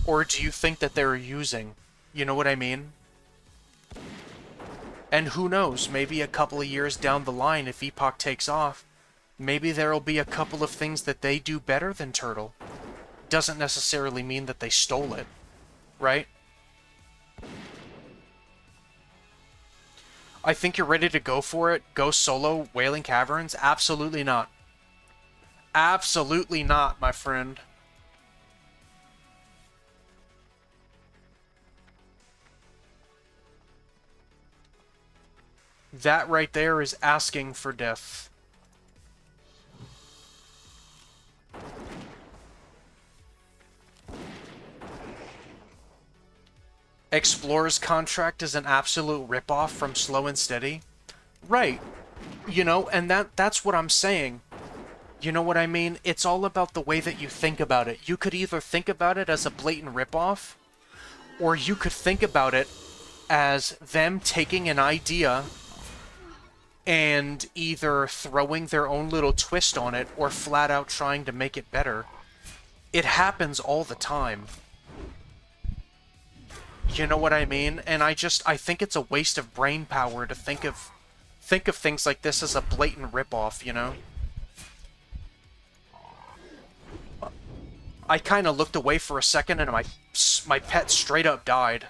Or do you think that they're using? You know what I mean? And who knows, maybe a couple of years down the line, if Epoch takes off, maybe there'll be a couple of things that they do better than Turtle. Doesn't necessarily mean that they stole it, right? I think you're ready to go for it. Go solo Wailing Caverns? Absolutely not. Absolutely not, my friend. That right there is asking for death. Explorer's Contract is an absolute ripoff from Slow and Steady. Right. You know, and that's what I'm saying. You know what I mean? It's all about the way that you think about it. You could either think about it as a blatant ripoff, or you could think about it as them taking an idea and either throwing their own little twist on it or flat out trying to make it better. It happens all the time. You know what I mean? And I think it's a waste of brain power to think of things like this as a blatant ripoff, you know? I kind of looked away for a second and my pet straight up died.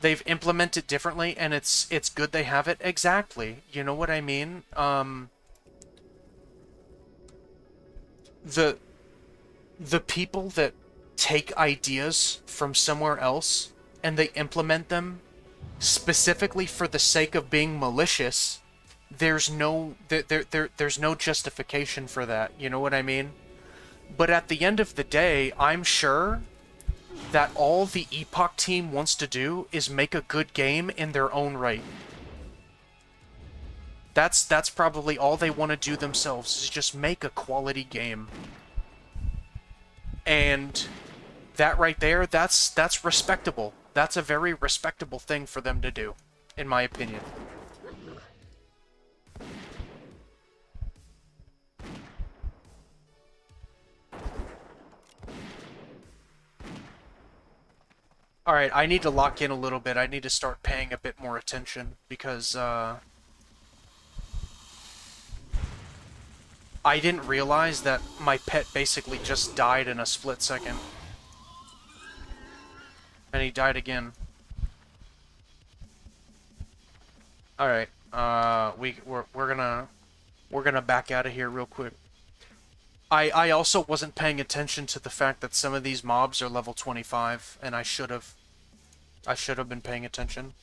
They've implemented differently and it's good they have it. Exactly. You know what I mean? The people that take ideas from somewhere else and they implement them specifically for the sake of being malicious, there's no justification for that. You know what I mean? But at the end of the day, I'm sure that all the Epoch team wants to do is make a good game in their own right. That's probably all they want to do themselves, is just make a quality game. And that right there, that's respectable. That's a very respectable thing for them to do, in my opinion. Alright, I need to lock in a little bit. I need to start paying a bit more attention, because, I didn't realize that my pet basically just died in a split second. And he died again. Alright, we're gonna back out of here real quick. I also wasn't paying attention to the fact that some of these mobs are level 25, and I should have been paying attention.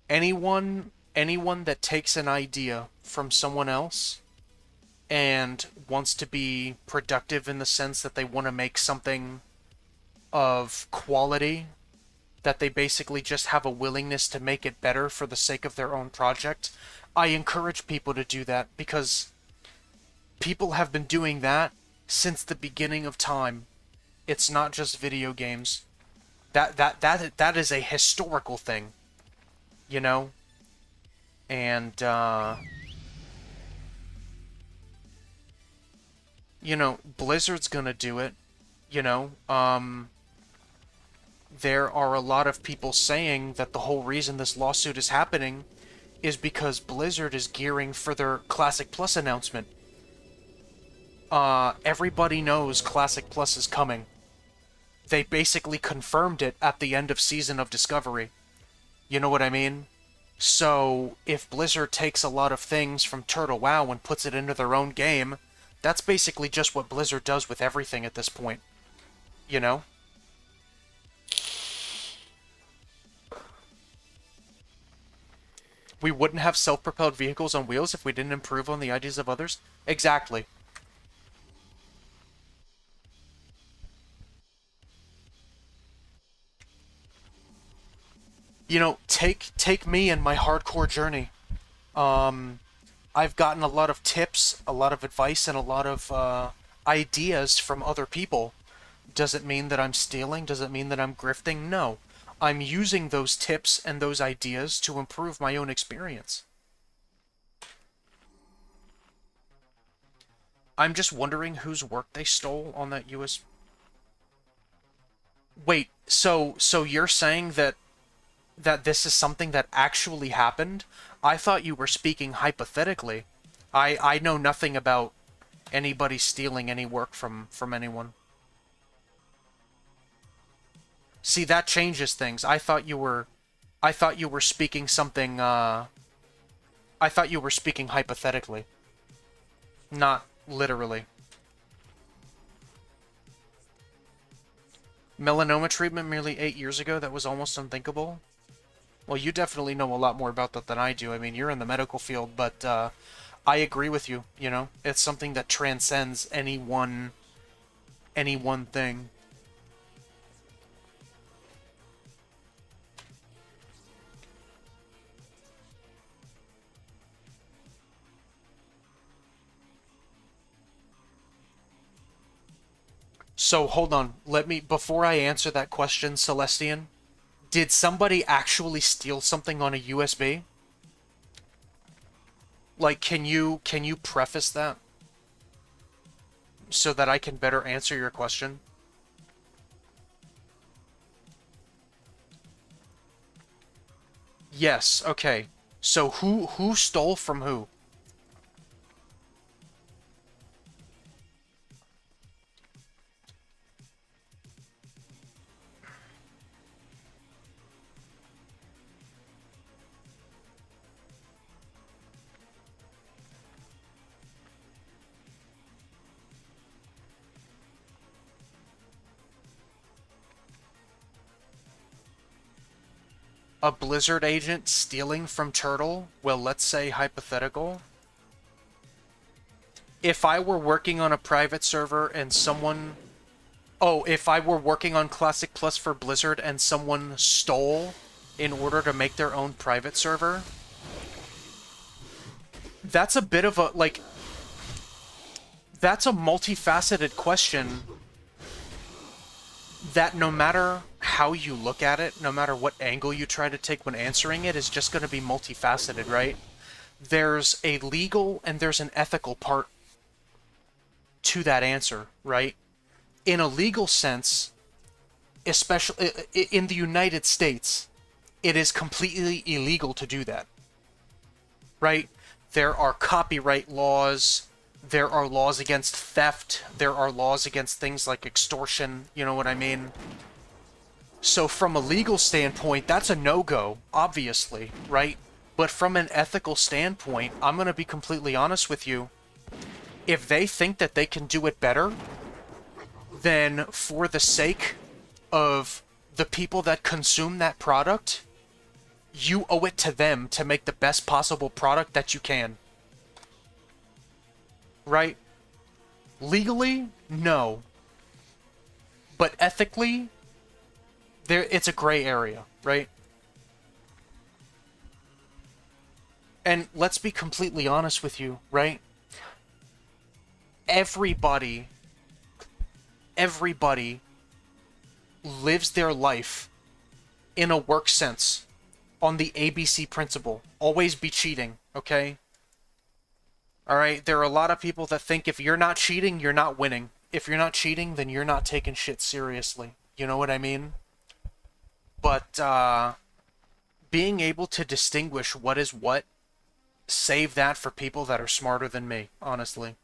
Anyone that takes an idea from someone else and wants to be productive in the sense that they want to make something of quality, that they basically just have a willingness to make it better for the sake of their own project, I encourage people to do that, because people have been doing that since the beginning of time. It's not just video games. That is a historical thing, you know? And you know, Blizzard's gonna do it, you know? There are a lot of people saying that the whole reason this lawsuit is happening is because Blizzard is gearing for their Classic Plus announcement. Everybody knows Classic Plus is coming. They basically confirmed it at the end of Season of Discovery. You know what I mean? So, if Blizzard takes a lot of things from Turtle WoW and puts it into their own game, that's basically just what Blizzard does with everything at this point. You know? We wouldn't have self-propelled vehicles on wheels if we didn't improve on the ideas of others? Exactly. You know, take me and my hardcore journey. I've gotten a lot of tips, a lot of advice, and a lot of ideas from other people. Does it mean that I'm stealing? Does it mean that I'm grifting? No. I'm using those tips and those ideas to improve my own experience. I'm just wondering whose work they stole on that US... Wait, so you're saying that this is something that actually happened? I thought you were speaking hypothetically. I know nothing about anybody stealing any work from anyone. See, that changes things. I thought you were speaking something, I thought you were speaking hypothetically. Not literally. Melanoma treatment merely 8 years ago, that was almost unthinkable? Well, you definitely know a lot more about that than I do. I mean, you're in the medical field, but I agree with you, you know? It's something that transcends any one thing. So, hold on. Before I answer that question, Celestian, did somebody actually steal something on a USB? Like, can you preface that? So that I can better answer your question? Yes, okay. So who stole from who? a Blizzard agent stealing from Turtle, well, let's say hypothetical. If I were working on a private server and someone... Oh, if I were working on Classic Plus for Blizzard and someone stole in order to make their own private server, that's a bit of a, like... That's a multifaceted question that no matter how you look at it, no matter what angle you try to take when answering it, is just going to be multifaceted, right? There's a legal and there's an ethical part to that answer, right? In a legal sense, especially in the United States, it is completely illegal to do that, right? There are copyright laws, there are laws against theft, there are laws against things like extortion, you know what I mean? So from a legal standpoint, that's a no-go, obviously, right? But from an ethical standpoint, I'm going to be completely honest with you. If they think that they can do it better, then for the sake of the people that consume that product, you owe it to them to make the best possible product that you can. Right? Legally, no. But ethically, it's a gray area, right? And let's be completely honest with you, right? Everybody lives their life in a work sense on the ABC principle. Always be cheating, okay? Alright, there are a lot of people that think if you're not cheating, you're not winning. If you're not cheating, then you're not taking shit seriously. You know what I mean? But, being able to distinguish what is what, save that for people that are smarter than me, honestly.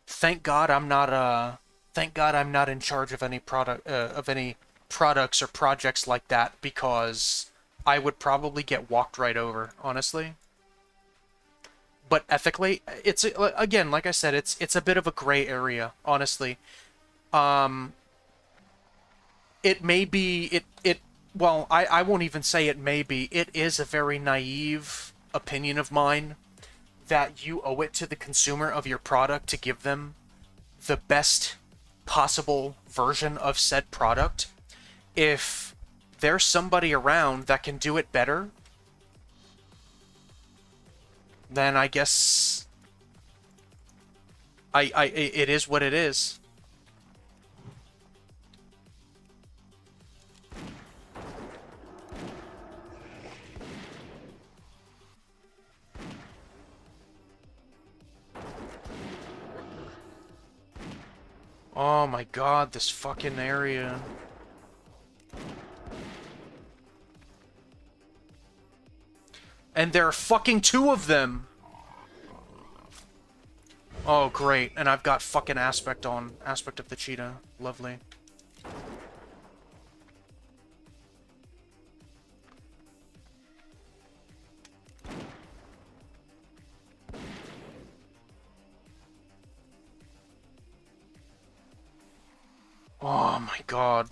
Thank God I'm not in charge of any products or projects like that, because I would probably get walked right over, honestly. But ethically, it's, again, like I said, it's a bit of a gray area, honestly. It may be, well, I won't even say it may be, it is a very naive opinion of mine that you owe it to the consumer of your product to give them the best possible version of said product. If there's somebody around that can do it better, then I guess it is what it is. Oh my god, this fucking area. And there are fucking 2 of them! Oh, great. And I've got fucking aspect on. Aspect of the cheetah. Lovely. Oh my god.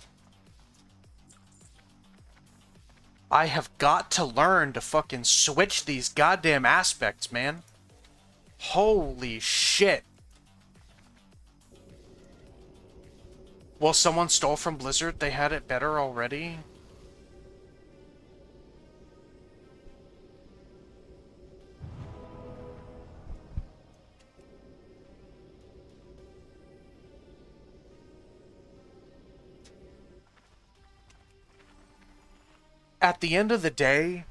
I have got to learn to fucking switch these goddamn aspects, man. Holy shit. Well, someone stole from Blizzard. They had it better already. At the end of the day,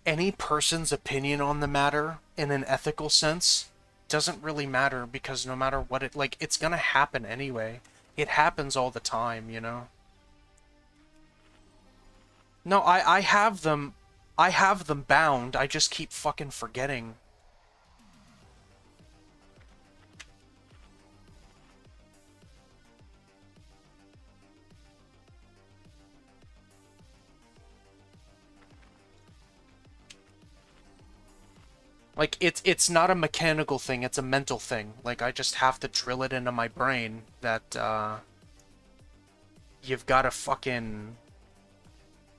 any person's opinion on the matter in an ethical sense doesn't really matter, because no matter what it's gonna happen anyway. It happens all the time, you know? No, I have them bound, I just keep fucking forgetting. Like, it's not a mechanical thing, it's a mental thing. Like, I just have to drill it into my brain that, you've gotta fucking...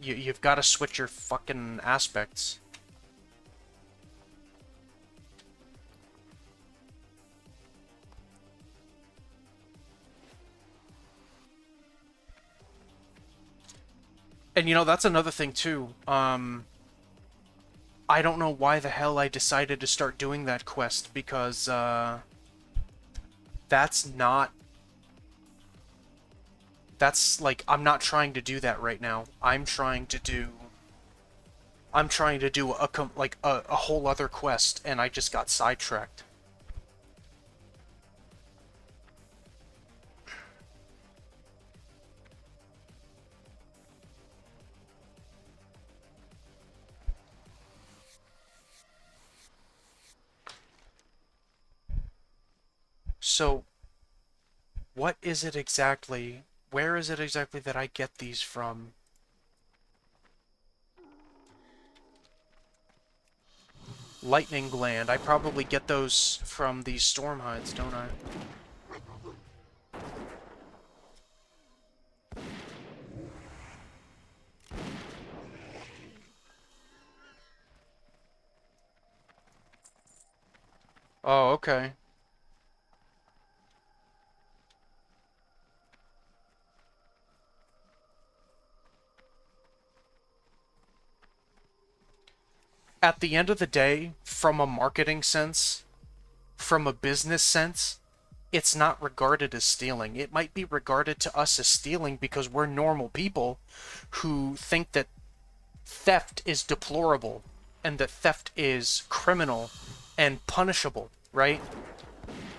You've got to switch your fucking aspects. And you know, that's another thing too. I don't know why the hell I decided to start doing that quest, because that's not... That's like, I'm not trying to do that right now. I'm trying to do a whole other quest, and I just got sidetracked. So, what is it exactly? Where is it exactly that I get these from? Lightning Gland. I probably get those from these storm hides, don't I? Oh, okay. At the end of the day, from a marketing sense, from a business sense, it's not regarded as stealing. It might be regarded to us as stealing because we're normal people who think that theft is deplorable and that theft is criminal and punishable, right?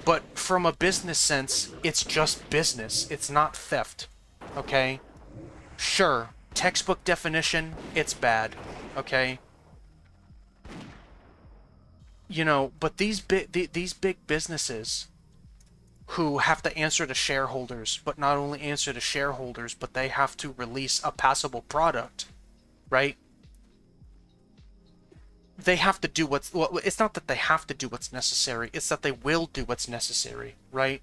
But from a business sense, it's just business. It's not theft, okay? Sure, textbook definition, it's bad, okay? You know, but these big businesses who have to answer to shareholders, but not only answer to shareholders, but they have to release a passable product, right? They have to do what's... Well, it's not that they have to do what's necessary, it's that they will do what's necessary, right?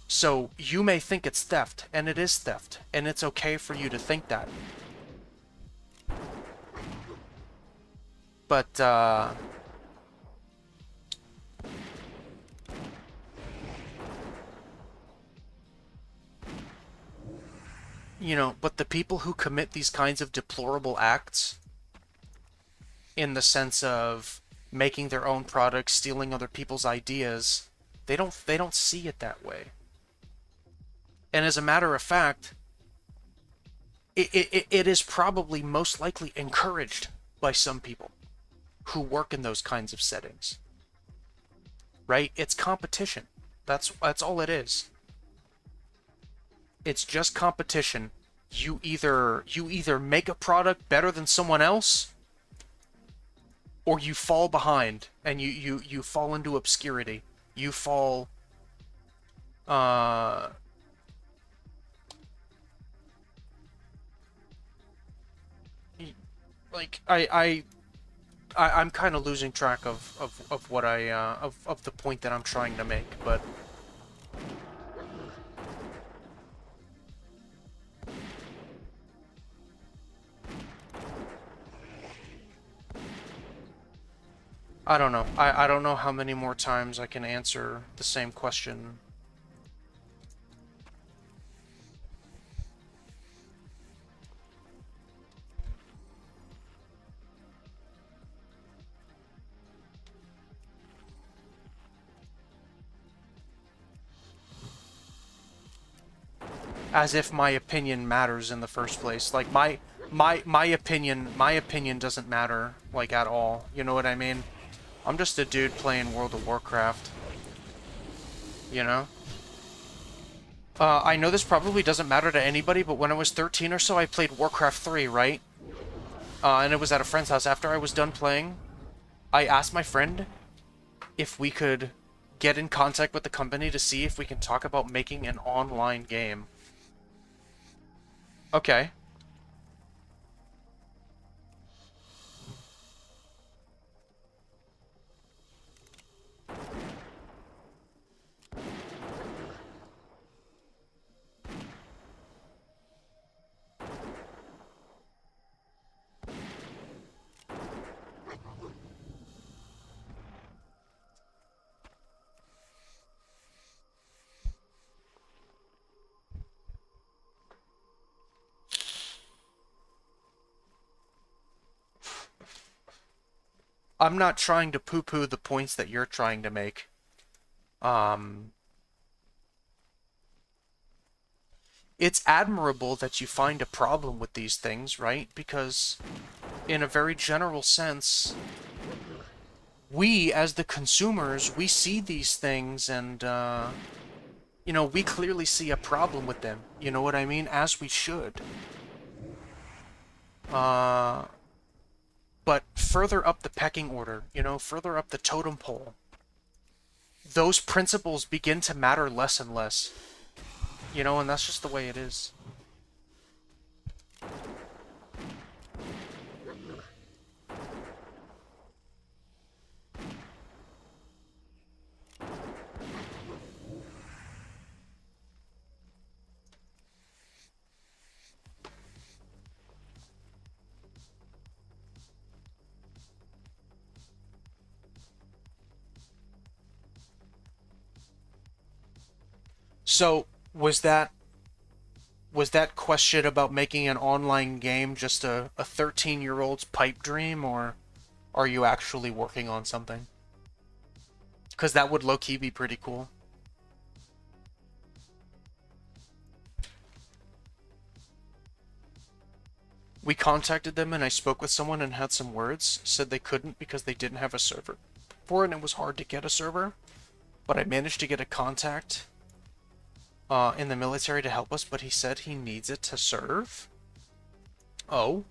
So you may think it's theft, and it is theft, and it's okay for you to think that. But, you know, but the people who commit these kinds of deplorable acts, in the sense of making their own products, stealing other people's ideas, they don't see it that way. And as a matter of fact, it is probably most likely encouraged by some people who work in those kinds of settings. Right? It's competition. That's all it is. It's just competition. You either make a product better than someone else, or you fall behind and you fall into obscurity. You fall like I'm kind of losing track of what of the point that I'm trying to make, but I don't know. I don't know how many more times I can answer the same question. As if my opinion matters in the first place. Like my opinion doesn't matter, like, at all. You know what I mean? I'm just a dude playing World of Warcraft. You know? I know this probably doesn't matter to anybody, but when I was 13 or so, I played Warcraft 3, right? And it was at a friend's house. After I was done playing, I asked my friend if we could get in contact with the company to see if we can talk about making an online game. Okay. I'm not trying to poo-poo the points that you're trying to make. It's admirable that you find a problem with these things, right? Because in a very general sense, we, as the consumers, we see these things and, you know, we clearly see a problem with them. You know what I mean? As we should. But further up the pecking order, you know, further up the totem pole, those principles begin to matter less and less. You know, and that's just the way it is. So, was that question about making an online game just a 13-year-old's pipe dream, or are you actually working on something? Because that would low-key be pretty cool. We contacted them and I spoke with someone and had some words, said they couldn't because they didn't have a server for it and it was hard to get a server, but I managed to get a contact in the military to help us, but he said he needs it to serve. Oh.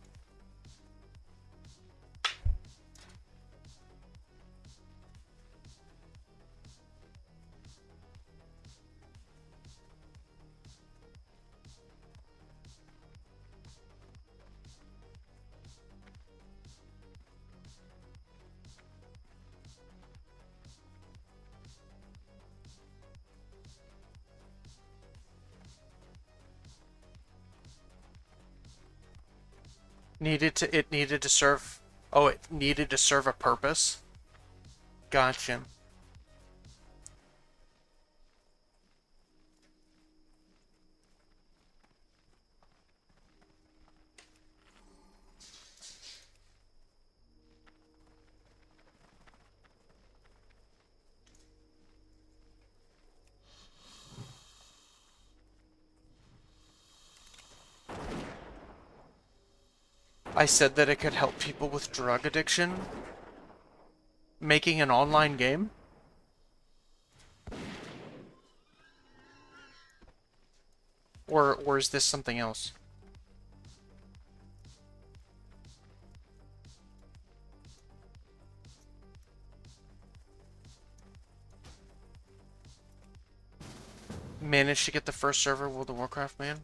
It needed to serve, oh, it needed to serve a purpose? Gotcha. I said that it could help people with drug addiction. Making an online game? Or is this something else? Managed to get the first server World of Warcraft, man?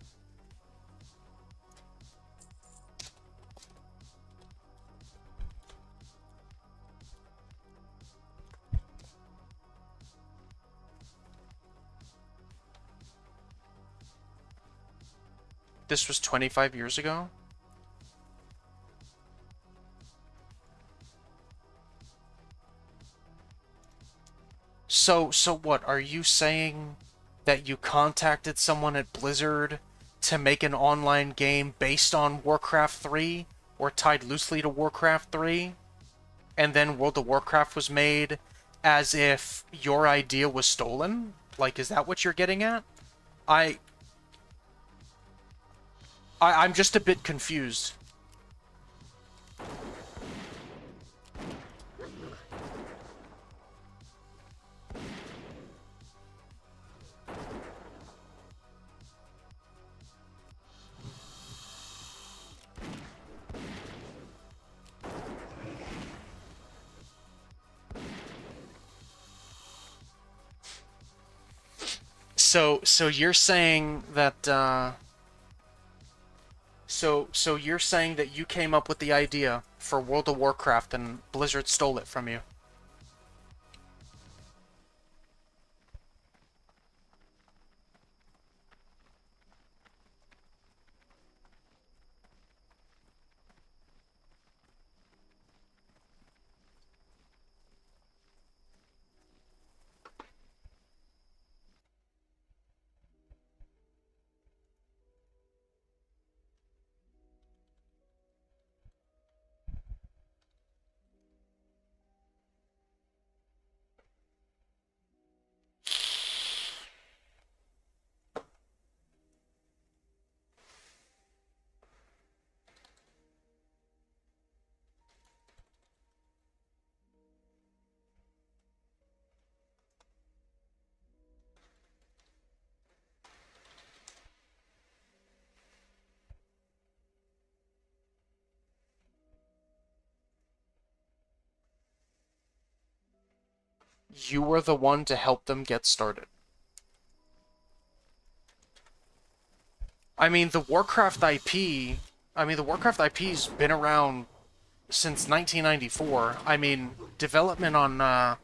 This was 25 years ago? So what, are you saying that you contacted someone at Blizzard to make an online game based on Warcraft 3, or tied loosely to Warcraft 3, and then World of Warcraft was made as if your idea was stolen? Like, is that what you're getting at? I'm just a bit confused. So you're saying that, So you're saying that you came up with the idea for World of Warcraft and Blizzard stole it from you? You were the one to help them get started. I mean, the Warcraft IP's been around since 1994. I mean, development on,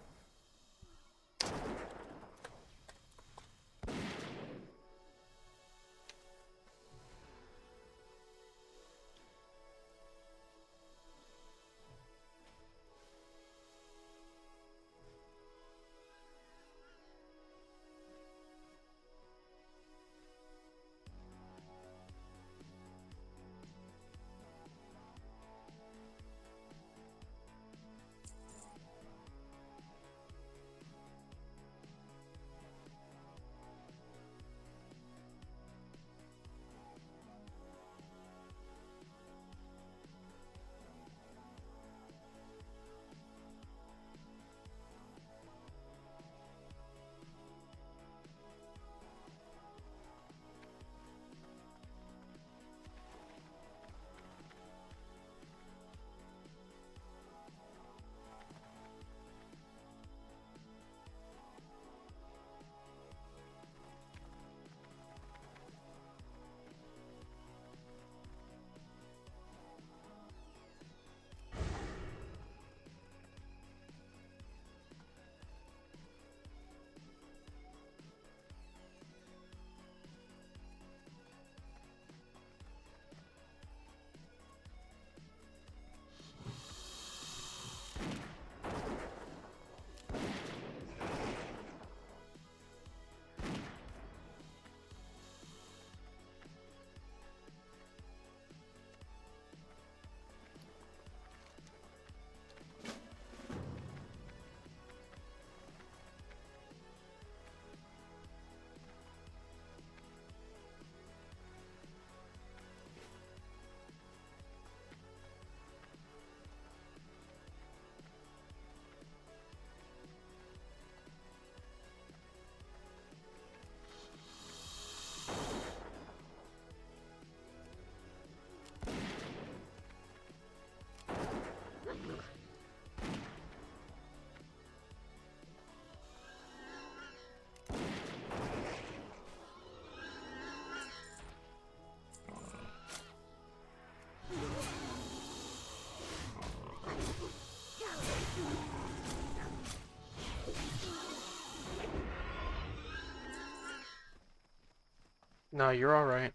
no, you're alright.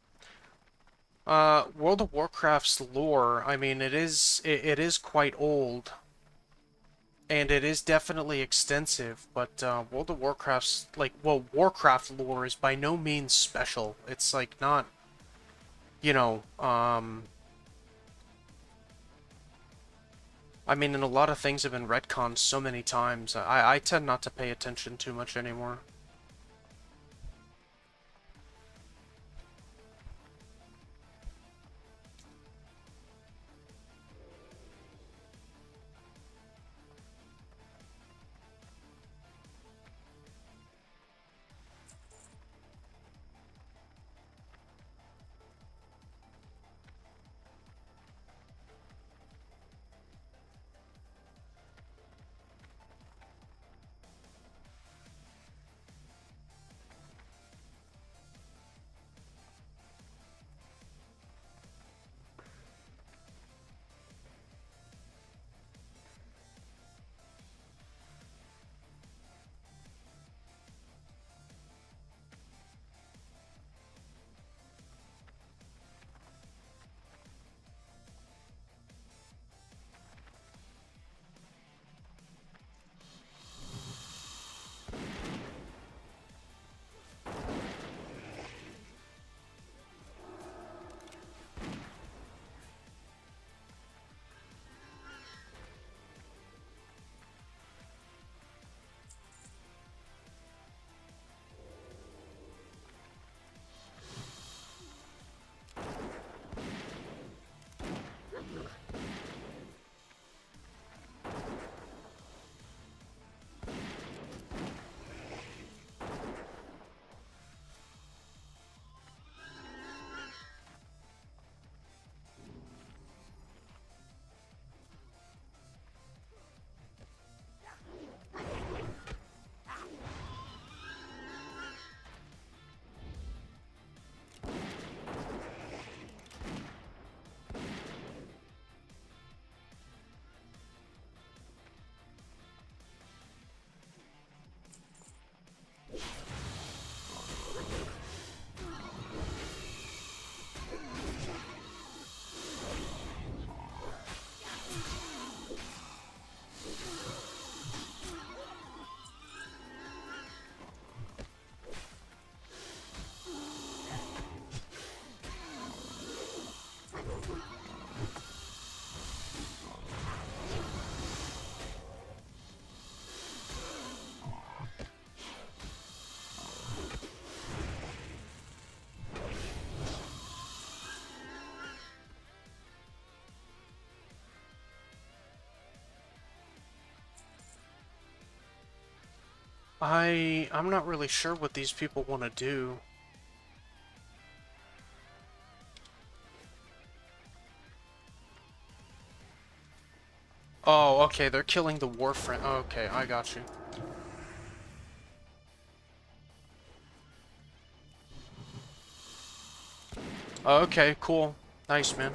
World of Warcraft's lore, I mean, it is quite old. And it is definitely extensive, but World of Warcraft's, like, well, Warcraft lore is by no means special. It's, like, not, you know, I mean, and a lot of things have been retconned so many times. I tend not to pay attention too much anymore. I'm not really sure what these people want to do. Oh, okay, they're killing the Warframe. Okay, I got you. Okay, cool. Nice, man.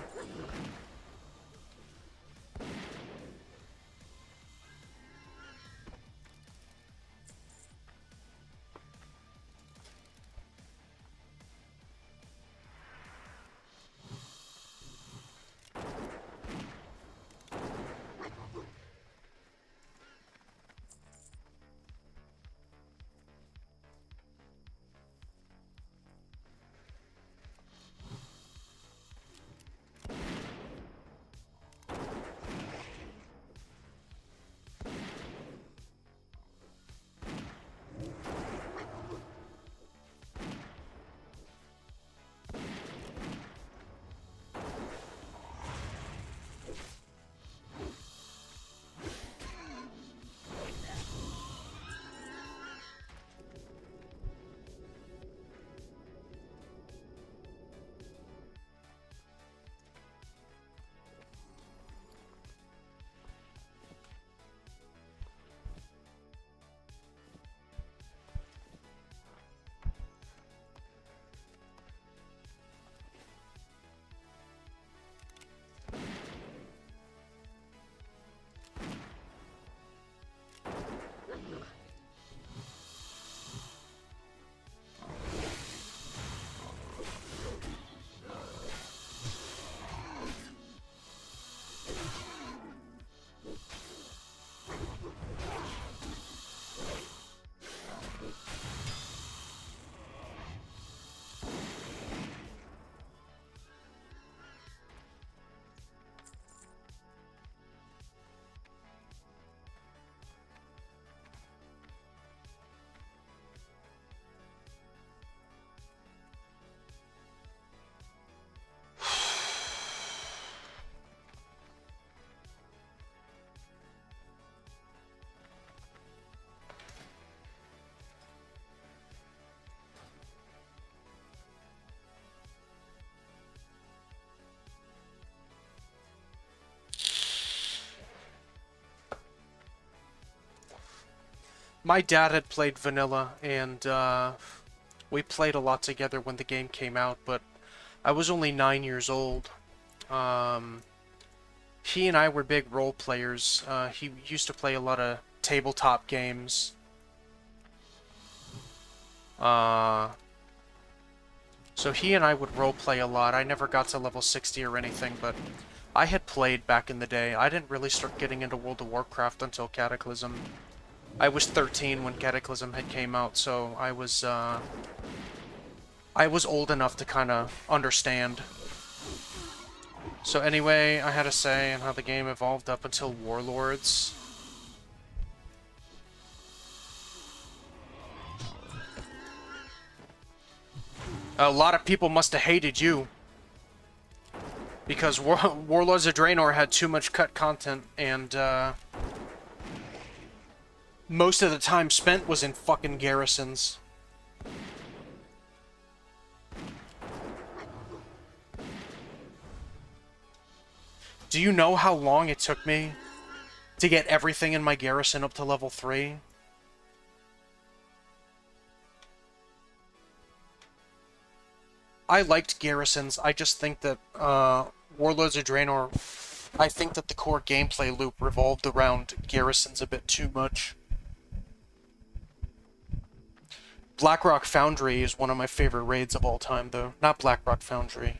My dad had played vanilla, and we played a lot together when the game came out, but I was only 9 years old. He and I were big role players. He used to play a lot of tabletop games. So he and I would role play a lot. I never got to level 60 or anything, but I had played back in the day. I didn't really start getting into World of Warcraft until Cataclysm. I was 13 when Cataclysm had came out, so I was old enough to kind of understand. So anyway, I had a say in how the game evolved up until Warlords. A lot of people must have hated you. Because Warlords of Draenor had too much cut content, and most of the time spent was in fucking garrisons. Do you know how long it took me to get everything in my garrison up to level 3? I liked garrisons. I just think that Warlords of Draenor, I think that the core gameplay loop revolved around garrisons a bit too much. Blackrock Foundry is one of my favorite raids of all time, though. Not Blackrock Foundry.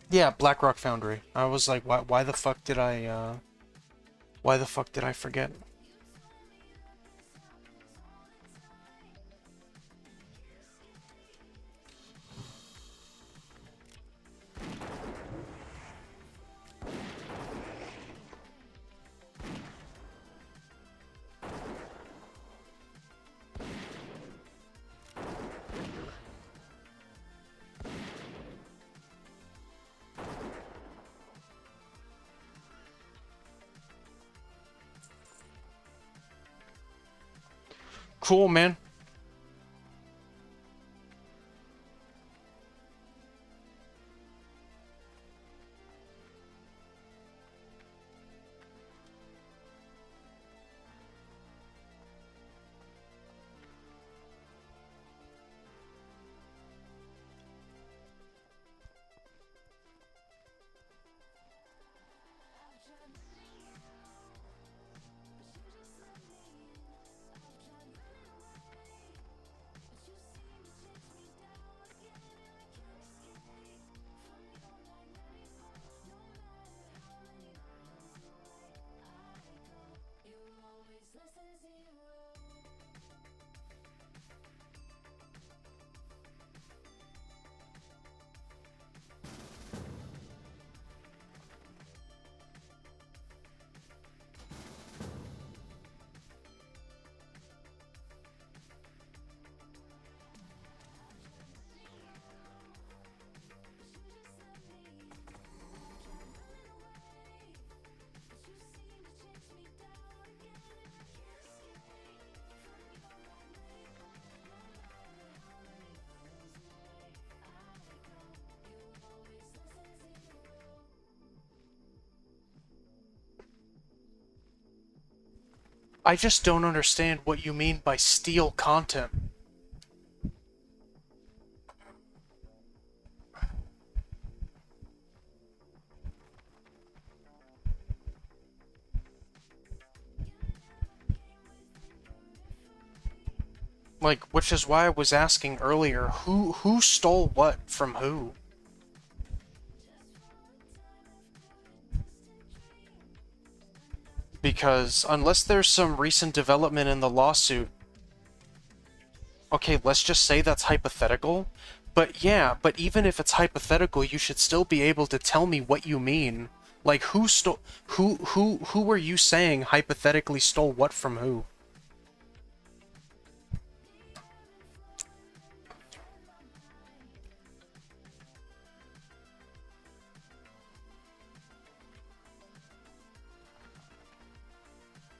Yeah, Blackrock Foundry. I was like, why the fuck did why the fuck did I forget? Cool, man. I just don't understand what you mean by steal content. Like, which is why I was asking earlier, who stole what from who? Because unless there's some recent development in the lawsuit, okay, let's just say that's hypothetical. But yeah, but even if it's hypothetical, you should still be able to tell me what you mean. Like, who stole, who are you saying hypothetically stole what from who?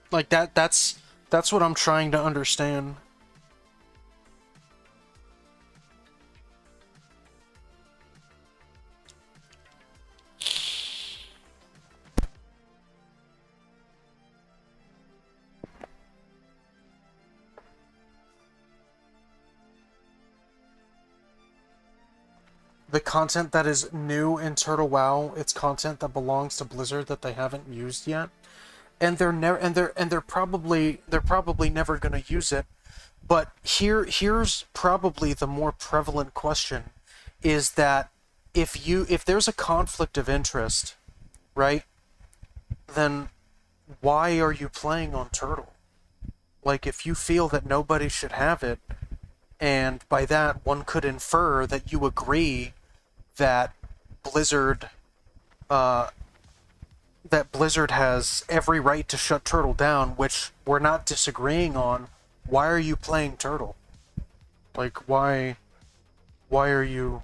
Like that's what I'm trying to understand. The content that is new in Turtle WoW, it's content that belongs to Blizzard that they haven't used yet. And they're never they're probably never going to use it. But here's probably the more prevalent question, is that if there's a conflict of interest, right? Then why are you playing on Turtle? Like, if you feel that nobody should have it, and by that one could infer that you agree that Blizzard has every right to shut Turtle down, which we're not disagreeing on. Why are you playing Turtle? Like, why are you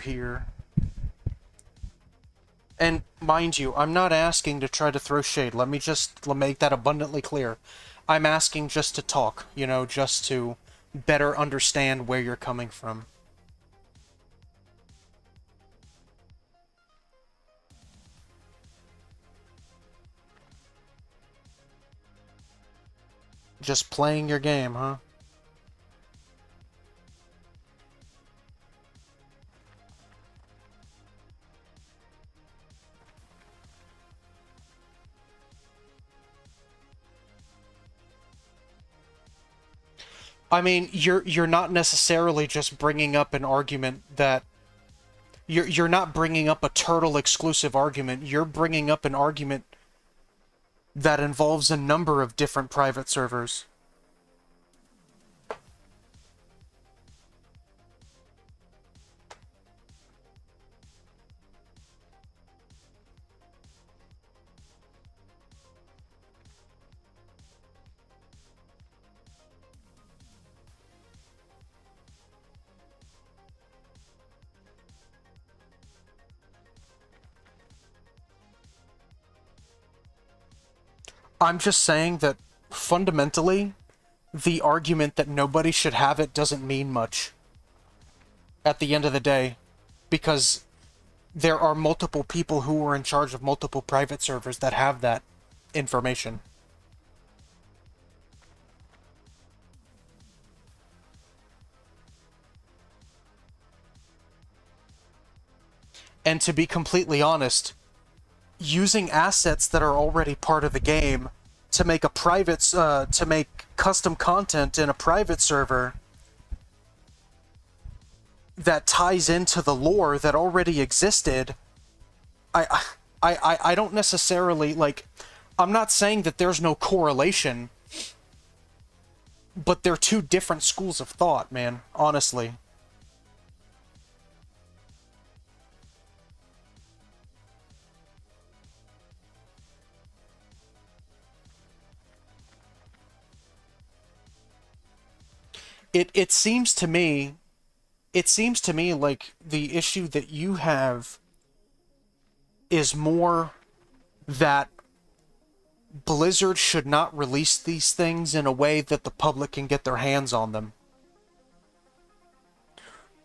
here? And mind you, I'm not asking to try to throw shade. Let me just make that abundantly clear. I'm asking just to talk, just to better understand where you're coming from. Just playing your game, huh? I mean, you're not necessarily just bringing up an argument that you're not bringing up a Turtle exclusive argument. You're bringing up an argument that involves a number of different private servers. I'm just saying that fundamentally, the argument that nobody should have it doesn't mean much at the end of the day, because there are multiple people who are in charge of multiple private servers that have that information. And to be completely honest, using assets that are already part of the game to make a private, to make custom content in a private server that ties into the lore that already existed, I don't necessarily, like, I'm not saying that there's no correlation, but they're two different schools of thought, man, honestly. It seems to me like the issue that you have is more that Blizzard should not release these things in a way that the public can get their hands on them.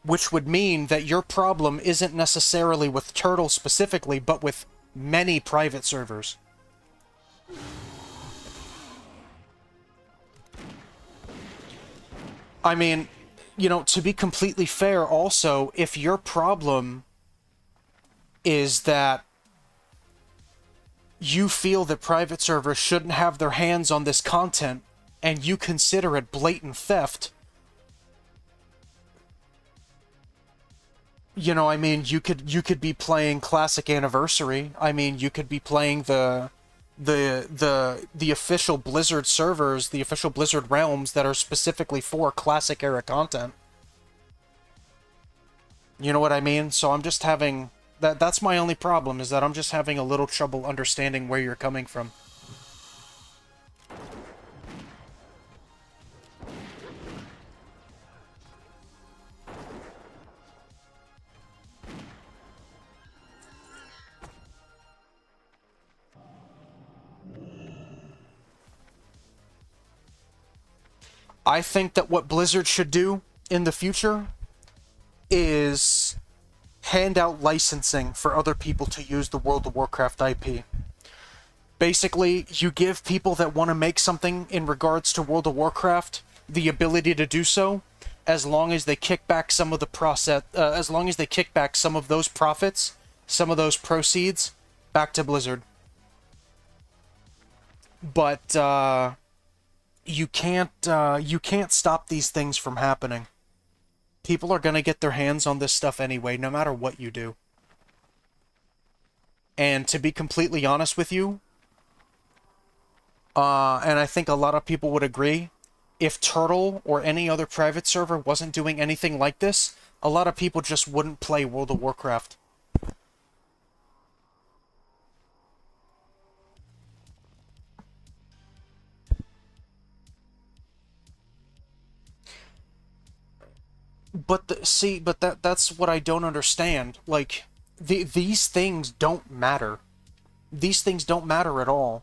Which would mean that your problem isn't necessarily with Turtle specifically, but with many private servers. I mean, you know, to be completely fair also, if your problem is that you feel that private servers shouldn't have their hands on this content, and you consider it blatant theft, you know, I mean, you could be playing Classic Anniversary. I mean, you could be playing the official Blizzard servers, the official Blizzard realms that are specifically for classic era content. You know what I mean? So I'm just having that's my only problem, is that I'm just having a little trouble understanding where you're coming from. I think that what Blizzard should do in the future is hand out licensing for other people to use the World of Warcraft IP. Basically, you give people that want to make something in regards to World of Warcraft the ability to do so, as long as they kick back some of the as long as they kick back some of those profits, some of those proceeds, back to Blizzard. But you can't stop these things from happening. People are gonna get their hands on this stuff anyway, no matter what you do. And to be completely honest with you, and I think a lot of people would agree, if Turtle or any other private server wasn't doing anything like this, a lot of people just wouldn't play World of Warcraft. But that's what I don't understand. Like, these things don't matter. These things don't matter at all.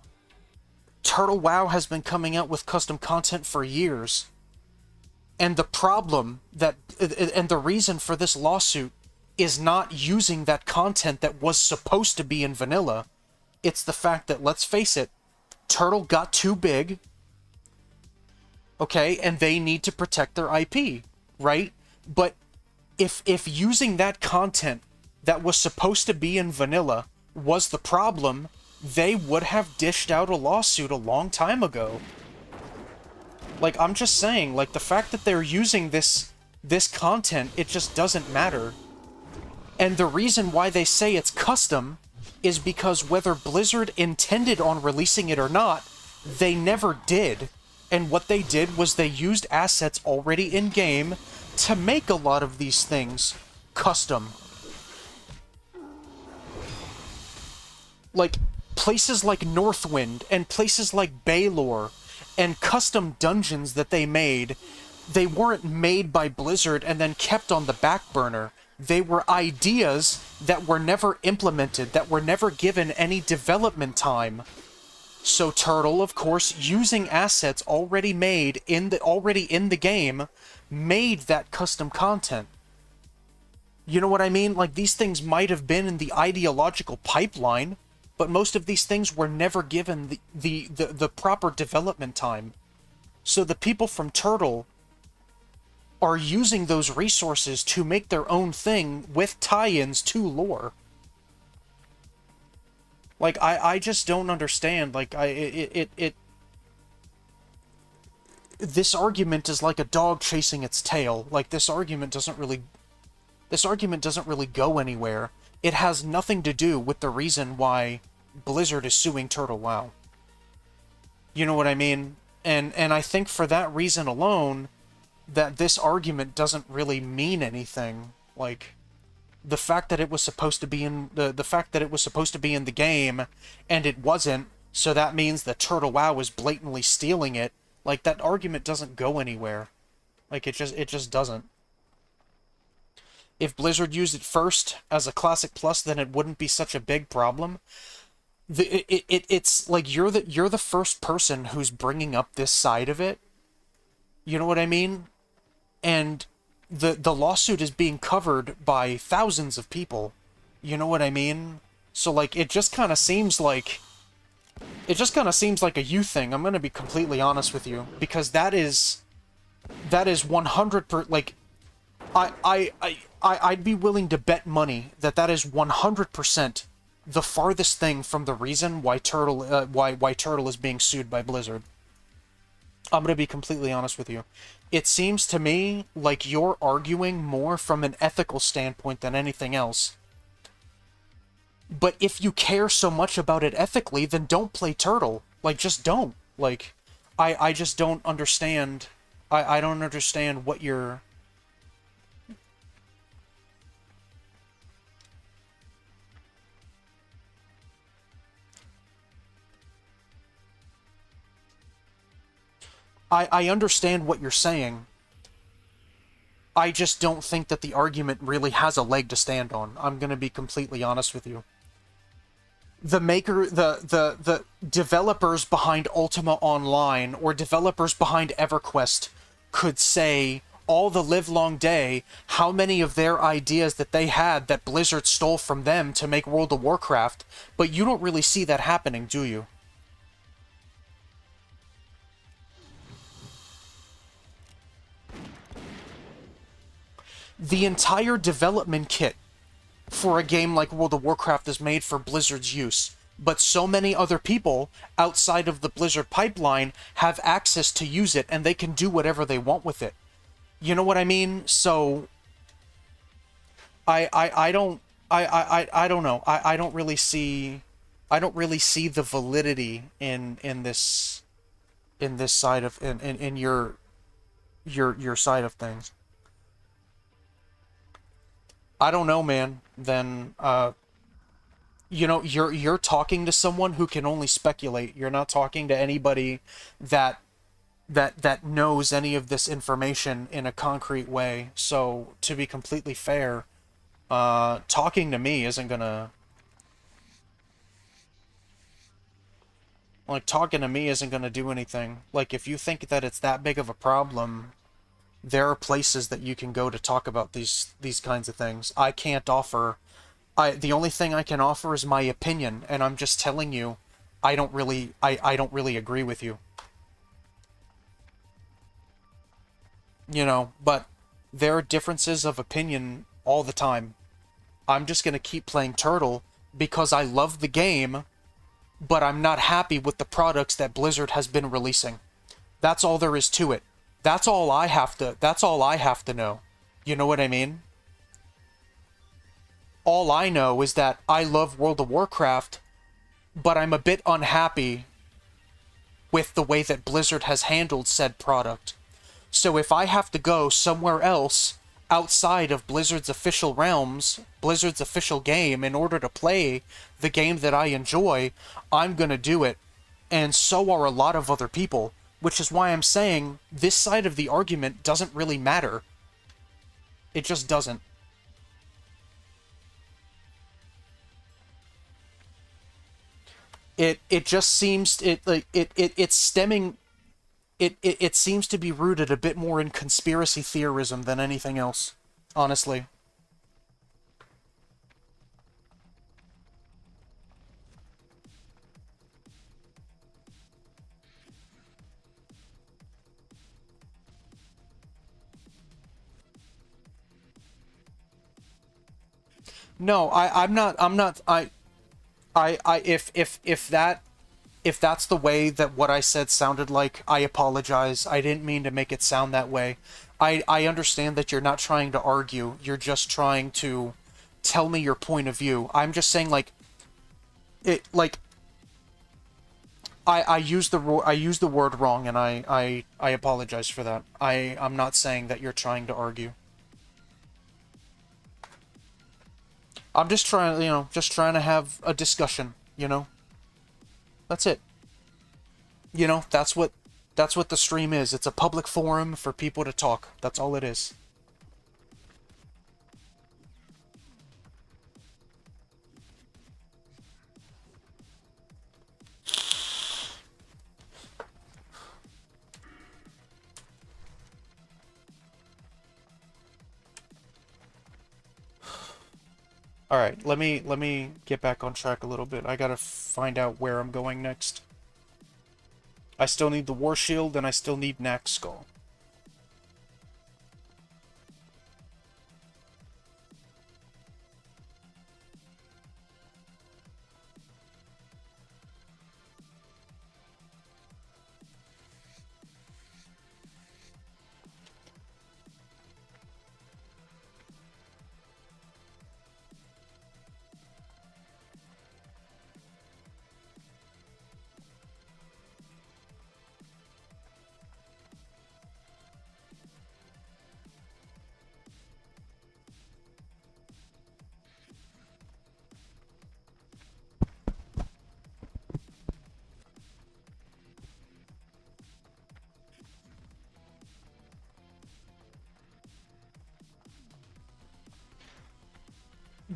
Turtle WoW has been coming out with custom content for years. And the problem and the reason for this lawsuit is not using that content that was supposed to be in vanilla. It's the fact that, let's face it, Turtle got too big. Okay, and they need to protect their IP, right? But if using that content that was supposed to be in vanilla was the problem, they would have dished out a lawsuit a long time ago. Like, I'm just saying, like, the fact that they're using this content, it just doesn't matter. And the reason why they say it's custom is because whether Blizzard intended on releasing it or not, they never did. And what they did was they used assets already in-game to make a lot of these things custom. Like, places like Northwind and places like Baylor and custom dungeons that they made, they weren't made by Blizzard and then kept on the back burner. They were ideas that were never implemented, that were never given any development time. So Turtle, of course, using assets already made in the game, made that custom content. You know what I mean? Like, these things might have been in the ideological pipeline, but most of these things were never given the proper development time. So the people from Turtle are using those resources to make their own thing with tie-ins to lore. Like, I just don't understand. Like, this argument is like a dog chasing its tail. Like, this argument doesn't really go anywhere. It has nothing to do with the reason why Blizzard is suing Turtle WoW. You know what I mean? And I think for that reason alone, that this argument doesn't really mean anything. Like, the fact that it was supposed to be in the fact that it was supposed to be in the game and it wasn't, so that means that Turtle WoW was blatantly stealing it. Like, that argument doesn't go anywhere. Like, it just doesn't. If Blizzard used it first as a Classic Plus, then it wouldn't be such a big problem. It's like you're the first person who's bringing up this side of it. You know what I mean? And the lawsuit is being covered by thousands of people. You know what I mean? So, like, it just kind of seems like a you thing. I'm gonna be completely honest with you, because that is 100%. Like, I'd be willing to bet money that is 100% the farthest thing from the reason why Turtle is being sued by Blizzard. I'm gonna be completely honest with you. It seems to me like you're arguing more from an ethical standpoint than anything else. But if you care so much about it ethically, then don't play Turtle. Like, just don't. Like, I just don't understand. I don't understand what you're... I understand what you're saying. I just don't think that the argument really has a leg to stand on. I'm gonna be completely honest with you. The developers behind Ultima Online or developers behind EverQuest could say all the livelong day how many of their ideas that they had that Blizzard stole from them to make World of Warcraft, but you don't really see that happening, do you? The entire development kit for a game like World of Warcraft is made for Blizzard's use, but so many other people outside of the Blizzard pipeline have access to use it, and they can do whatever they want with it. You know what I mean? So I don't know. I don't really see the validity in this side of in your side of things. I don't know, man. Then, you know, you're talking to someone who can only speculate. You're not talking to anybody that knows any of this information in a concrete way. So, to be completely fair, talking to me isn't gonna... Like, talking to me isn't gonna do anything. Like, if you think that it's that big of a problem... There are places that you can go to talk about these kinds of things. I can't offer... the only thing I can offer is my opinion, and I'm just telling you, I don't really agree with you. You know, but there are differences of opinion all the time. I'm just gonna keep playing Turtle because I love the game, but I'm not happy with the products that Blizzard has been releasing. That's all there is to it. That's all I have to know. You know what I mean? All I know is that I love World of Warcraft, but I'm a bit unhappy with the way that Blizzard has handled said product. So if I have to go somewhere else outside of Blizzard's official realms, Blizzard's official game, in order to play the game that I enjoy, I'm gonna do it. And so are a lot of other people. Which is why I'm saying this side of the argument doesn't really matter. It just doesn't. It just seems it's stemming. It seems to be rooted a bit more in conspiracy theorism than anything else, honestly. No, if that's the way that what I said sounded like, I apologize. I didn't mean to make it sound that way. I understand that you're not trying to argue. You're just trying to tell me your point of view. I'm just saying, like, I used the word wrong, and I apologize for that. I'm not saying that you're trying to argue. I'm just trying, just trying to have a discussion, That's it. That's what the stream is. It's a public forum for people to talk. That's all it is. All right, let me get back on track a little bit. I gotta find out where I'm going next. I still need the War Shield, and I still need Knack's Skull.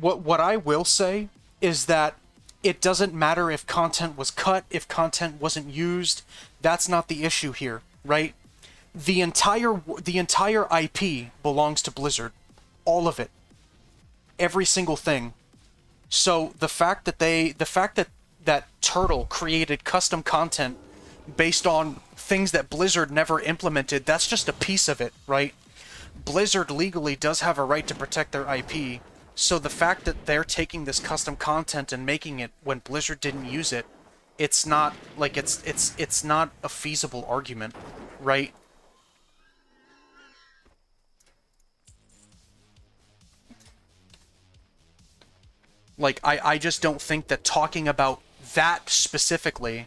What I will say is that it doesn't matter if content was cut, if content wasn't used. That's not the issue here, right? The entire IP belongs to Blizzard. All of it. Every single thing. So the fact that Turtle created custom content based on things that Blizzard never implemented, that's just a piece of it, right? Blizzard legally does have a right to protect their IP. So the fact that they're taking this custom content and making it when Blizzard didn't use it, it's not like it's not a feasible argument, right? Like I just don't think that talking about that specifically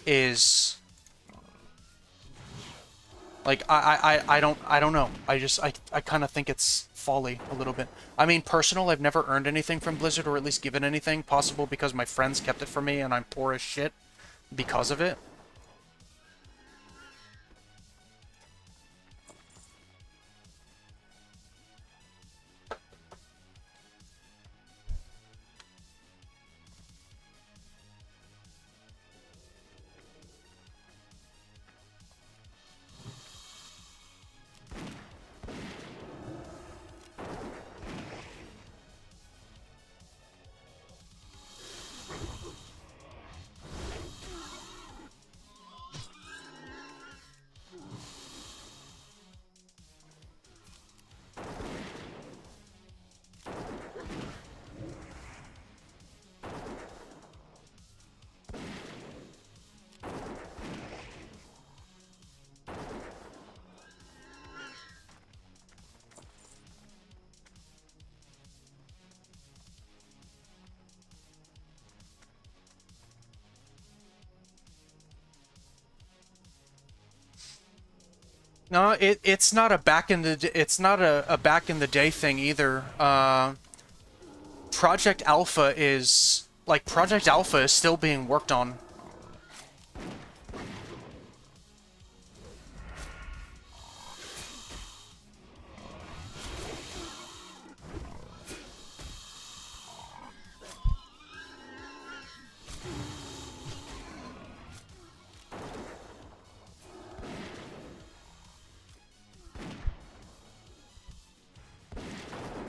is like I don't know. I kind of think it's folly a little bit. I mean, personal, I've never earned anything from Blizzard, or at least given anything, possible because my friends kept it for me and I'm poor as shit because of it. No, it's not a back in the back in the day thing either. Project Alpha is still being worked on.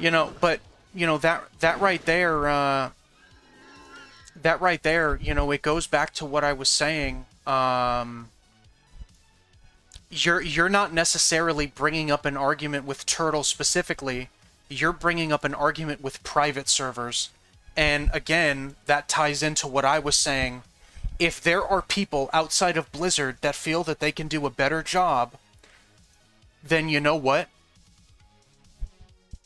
You know, but you know that right there, you know, it goes back to what I was saying. You're not necessarily bringing up an argument with Turtle specifically. You're bringing up an argument with private servers. And again, that ties into what I was saying. If there are people outside of Blizzard that feel that they can do a better job, then you know what?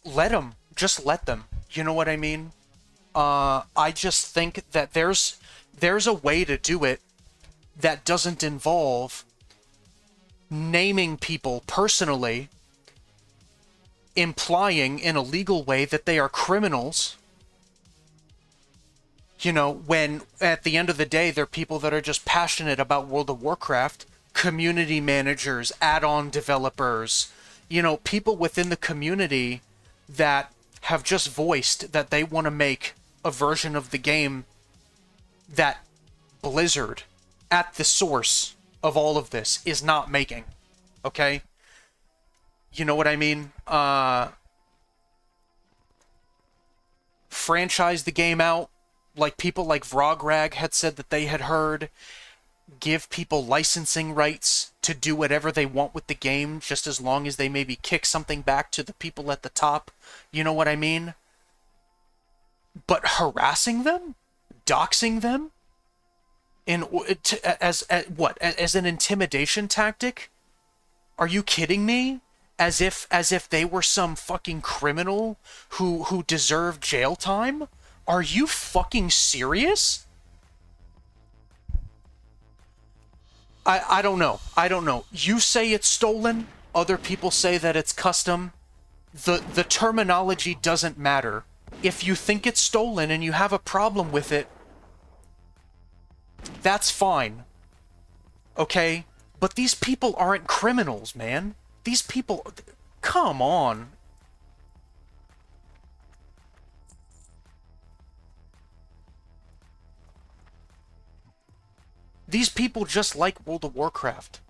Let them. Just let them. You know what I mean? I just think that there's a way to do it that doesn't involve naming people personally, implying in a legal way that they are criminals. You know, when at the end of the day, they're people that are just passionate about World of Warcraft, community managers, add-on developers, you know, people within the community that have just voiced that they want to make a version of the game that Blizzard, at the source of all of this, is not making. Okay? You know what I mean? Franchise the game out, like people like Vrograg had said that they had heard. Give people licensing rights to do whatever they want with the game, just as long as they maybe kick something back to the people at the top. You know what I mean? But harassing them? Doxing them? As an intimidation tactic? Are you kidding me? As if they were some fucking criminal who deserved jail time? Are you fucking serious? I don't know. I don't know. You say it's stolen. Other people say that it's custom. The terminology doesn't matter. If you think it's stolen and you have a problem with it, that's fine. Okay? But these people aren't criminals, man. These people... Come on. These people just like World of Warcraft.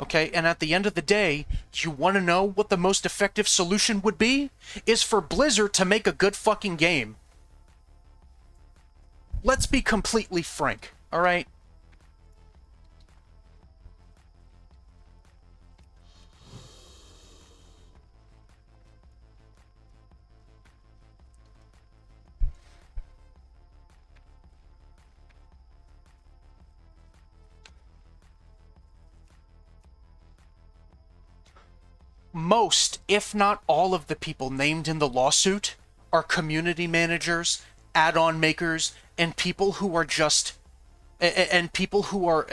Okay? And at the end of the day, you want to know what the most effective solution would be? Is for Blizzard to make a good fucking game. Let's be completely frank, alright? Most, if not all of the people named in the lawsuit are community managers, add-on makers, and people who are just people who are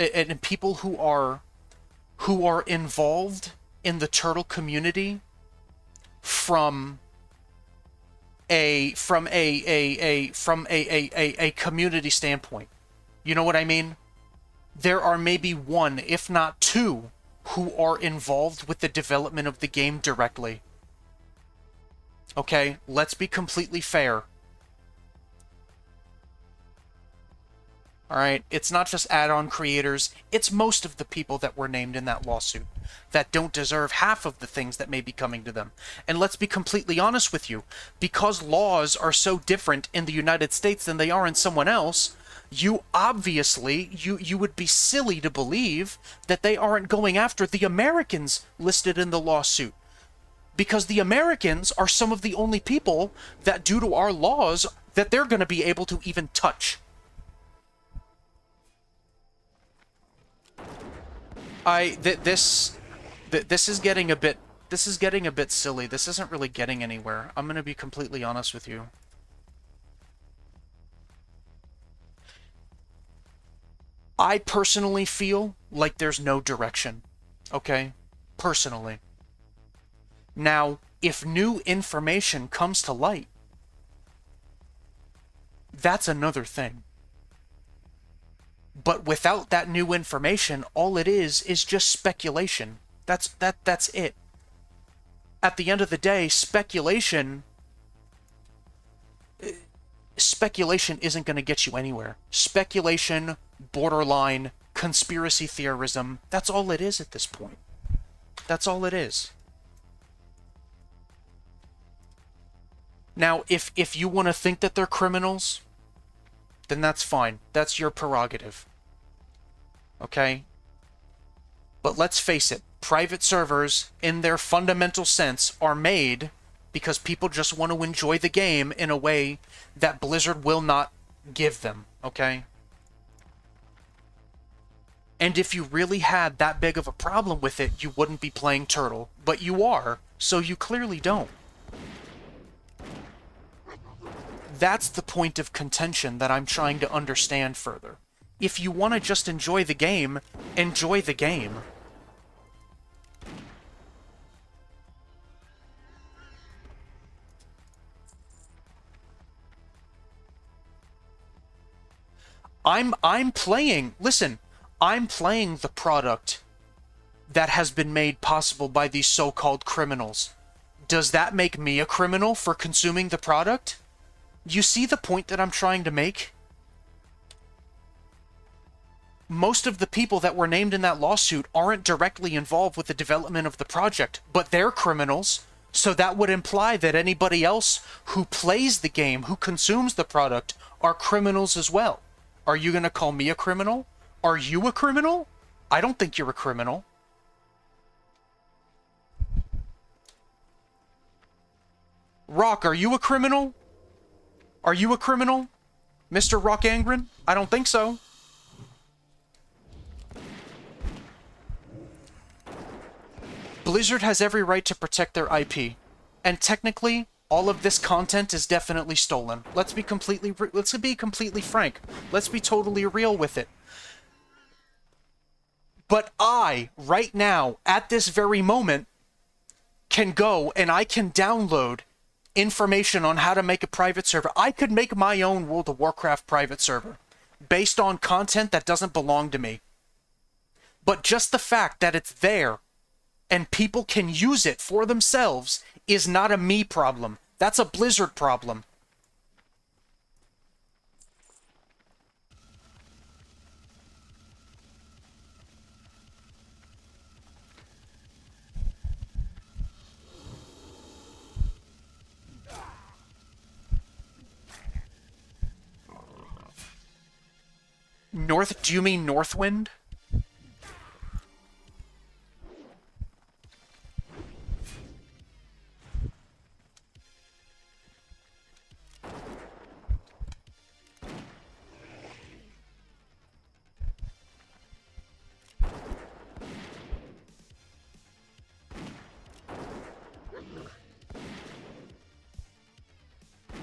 involved in the turtle community from a community standpoint. You know what I mean? There are maybe one, if not two, who are involved with the development of the game directly. Okay, let's be completely fair. Alright, it's not just add-on creators, it's most of the people that were named in that lawsuit that don't deserve half of the things that may be coming to them. And let's be completely honest with you, because laws are so different in the United States than they are in someone else, you obviously, you would be silly to believe that they aren't going after the Americans listed in the lawsuit. Because the Americans are some of the only people that, due to our laws, that they're going to be able to even touch. This is getting a bit silly. This isn't really getting anywhere. I'm going to be completely honest with you. I personally feel like there's no direction, okay? Personally. Now, if new information comes to light, that's another thing. But without that new information, all it is just speculation. That's it. At the end of the day, speculation isn't going to get you anywhere. Speculation, borderline, conspiracy theorism, that's all it is at this point. That's all it is. Now, if you want to think that they're criminals, then that's fine. That's your prerogative. Okay? But let's face it, private servers, in their fundamental sense, are made because people just want to enjoy the game in a way that Blizzard will not give them, okay? And if you really had that big of a problem with it, you wouldn't be playing Turtle. But you are, so you clearly don't. That's the point of contention that I'm trying to understand further. If you want to just enjoy the game, enjoy the game. I'm playing, listen, I'm playing the product that has been made possible by these so-called criminals. Does that make me a criminal for consuming the product? You see the point that I'm trying to make? Most of the people that were named in that lawsuit aren't directly involved with the development of the project, but they're criminals, so that would imply that anybody else who plays the game, who consumes the product, are criminals as well. Are you going to call me a criminal? Are you a criminal? I don't think you're a criminal. Rock, are you a criminal? Are you a criminal? Mr. Rock Angren? I don't think so. Blizzard has every right to protect their IP. And technically, all of this content is definitely stolen. Let's be completely frank. Let's be totally real with it. But I, right now, at this very moment, can go and I can download information on how to make a private server. I could make my own World of Warcraft private server based on content that doesn't belong to me. But just the fact that it's there and people can use it for themselves is not a me problem. That's a Blizzard problem. Do you mean Northwind?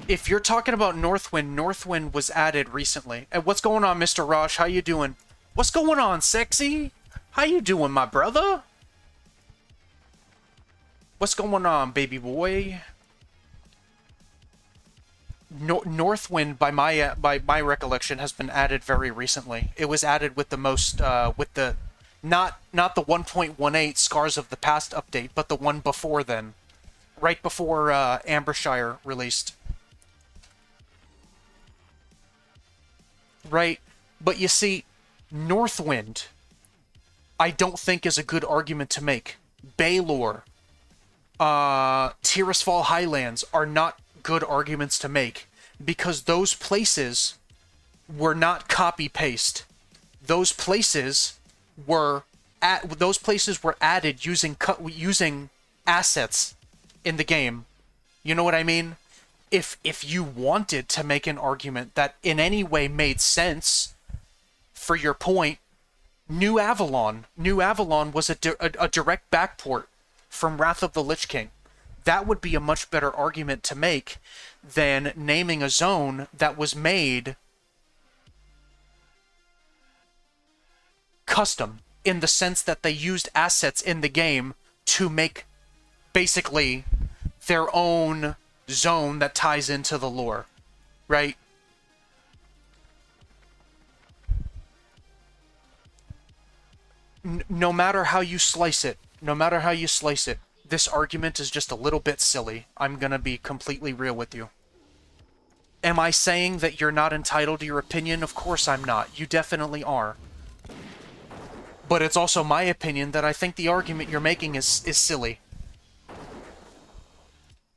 If you're talking about Northwind, Northwind was added recently. And what's going on, Mr. Rosh? How you doing? What's going on, sexy? How you doing, my brother? What's going on, baby boy? Northwind, by my recollection, has been added very recently. It was added with the most, with the, not the 1.18 Scars of the Past update, but the one before then, right before Ambershire released. Right, but you see, Northwind, I don't think is a good argument to make. Baylor, Tirisfal Highlands are not good arguments to make because those places were not copy-paste. Those places were added using assets in the game. You know what I mean? If you wanted to make an argument that in any way made sense for your point, New Avalon was a direct backport from Wrath of the Lich King. That would be a much better argument to make than naming a zone that was made custom, in the sense that they used assets in the game to make basically their own zone that ties into the lore, right? No matter how you slice it, this argument is just a little bit silly. I'm gonna be completely real with you. Am I saying that you're not entitled to your opinion? Of course I'm not. You definitely are. But it's also my opinion that I think the argument you're making is silly.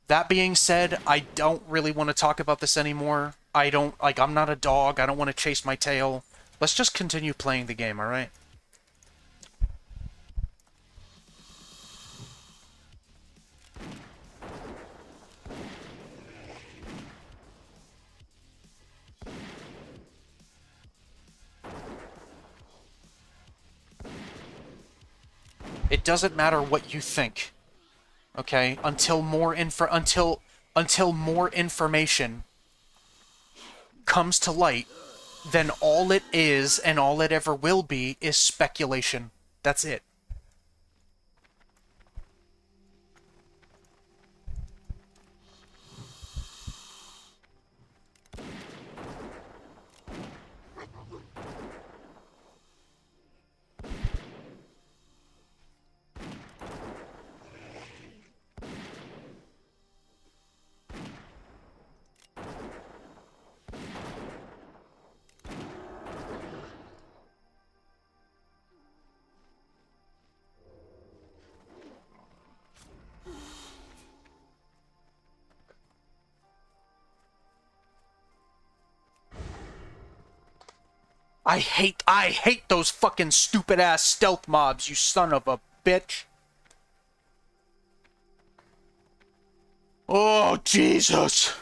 That being said, I don't really want to talk about this anymore. I don't, like, I'm not a dog. I don't want to chase my tail. Let's just continue playing the game, alright? It doesn't matter what you think. Okay? Until more information comes to light, then all it is and all it ever will be is speculation. That's it. I hate those fucking stupid ass stealth mobs, you son of a bitch. Oh, Jesus.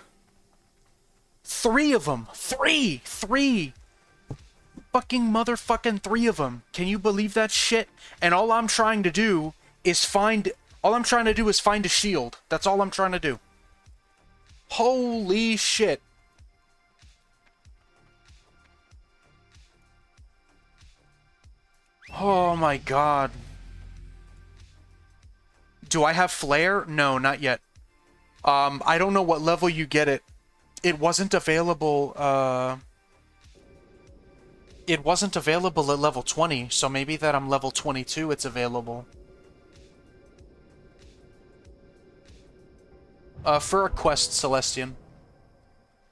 3 of them. Three. Fucking motherfucking 3 of them. Can you believe that shit? And all I'm trying to do is find a shield. That's all I'm trying to do. Holy shit. Oh my god. Do I have flare? No, not yet. I don't know what level you get it. It wasn't available, it wasn't available at level 20, so maybe that I'm level 22 it's available. For a quest, Celestian.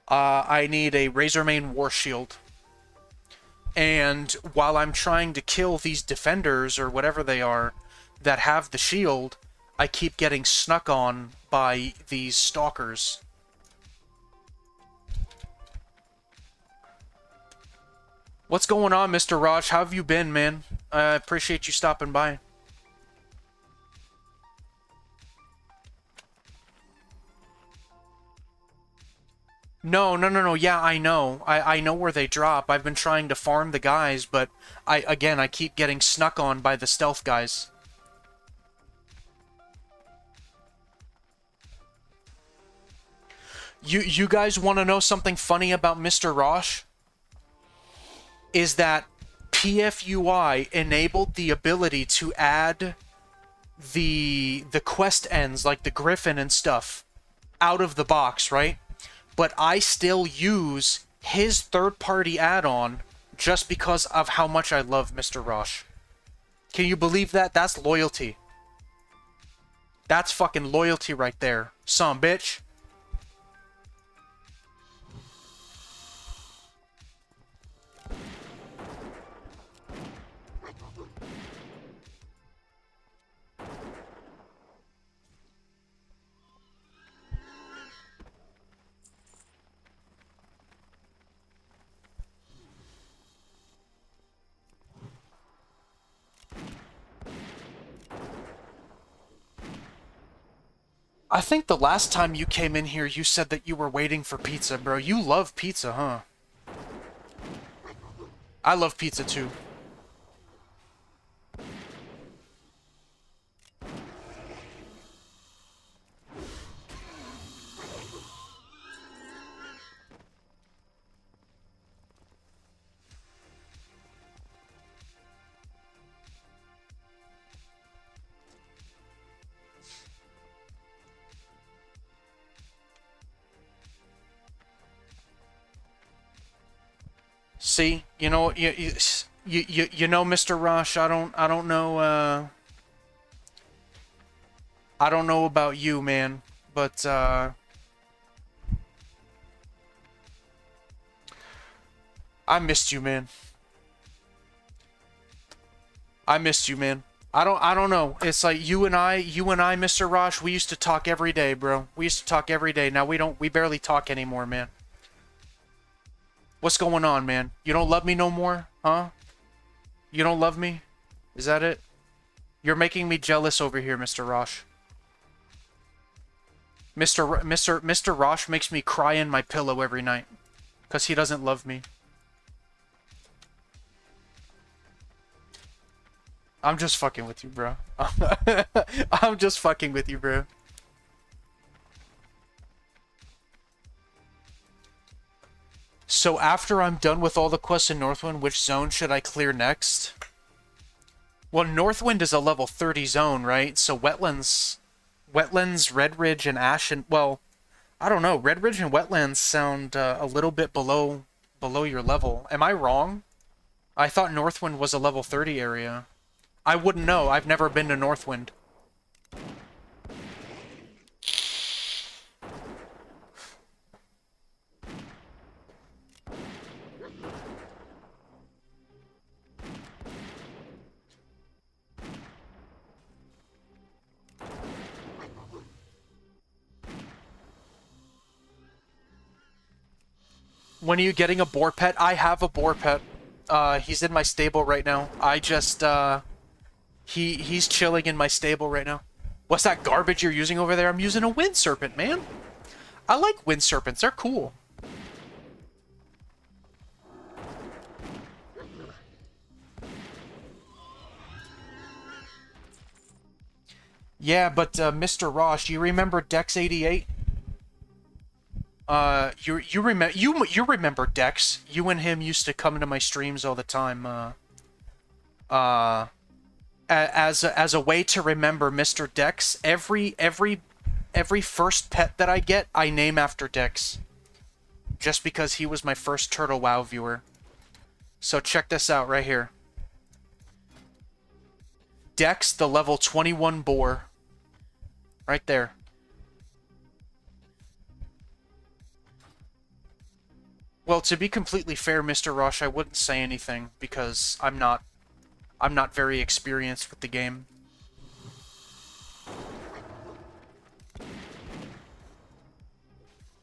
I need a Razormane War Shield. And while I'm trying to kill these defenders, or whatever they are, that have the shield, I keep getting snuck on by these stalkers. What's going on, Mr. Raj? How have you been, man? I appreciate you stopping by. No. Yeah, I know. I know where they drop. I've been trying to farm the guys, but I keep getting snuck on by the stealth guys. You guys want to know something funny about Mr. Rosh? Is that PFUI enabled the ability to add the quest ends, like the Griffin and stuff, out of the box, right? But I still use his third-party add-on just because of how much I love Mr. Rosh. Can you believe that? That's loyalty. That's fucking loyalty right there. Some bitch. I think the last time you came in here, you said that you were waiting for pizza, bro. You love pizza, huh? I love pizza, too. See, you know, you know, Mr. Rush, I don't know, I don't know about you, man, but, I missed you, man. I missed you, man. I don't know. It's like you and I, Mr. Rosh, we used to talk every day, bro. We used to talk every day. Now we barely talk anymore, man. What's going on, man? You don't love me no more? Huh? You don't love me? Is that it? You're making me jealous over here, Mr. Rosh. Mr. Rosh makes me cry in my pillow every night. Because he doesn't love me. I'm just fucking with you, bro. I'm just fucking with you, bro. So after I'm done with all the quests in Northwind, which zone should I clear next? Well, Northwind is a level 30 zone, right? So Wetlands, Red Ridge, and Ashen... Well, I don't know. Red Ridge and Wetlands sound a little bit below your level. Am I wrong? I thought Northwind was a level 30 area. I wouldn't know. I've never been to Northwind. When are you getting a boar pet? I have a boar pet. He's in my stable right now. I just, he's chilling in my stable right now. What's that garbage you're using over there? I'm using a wind serpent, man. I like wind serpents. They're cool. Yeah, but, Mr. Rosh, you remember Dex 88? You remember Dex. You and him used to come to my streams all the time, as a way to remember Mr. Dex, every first pet that I get, I name after Dex. Just because he was my first Turtle WoW viewer. So check this out right here. Dex, the level 21 boar. Right there. Well, to be completely fair, Mr. Rush, I wouldn't say anything because I'm not very experienced with the game.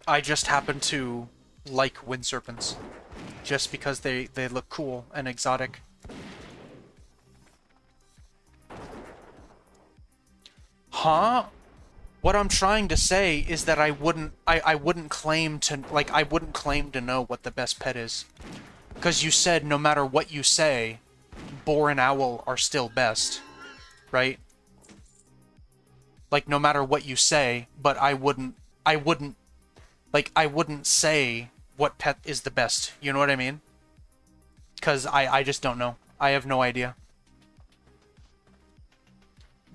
I just happen to like wind serpents just because they look cool and exotic. Huh? What I'm trying to say is that I wouldn't claim to know what the best pet is. Because you said no matter what you say, boar and owl are still best. Right? Like no matter what you say, but I wouldn't say what pet is the best. You know what I mean? Because I just don't know. I have no idea.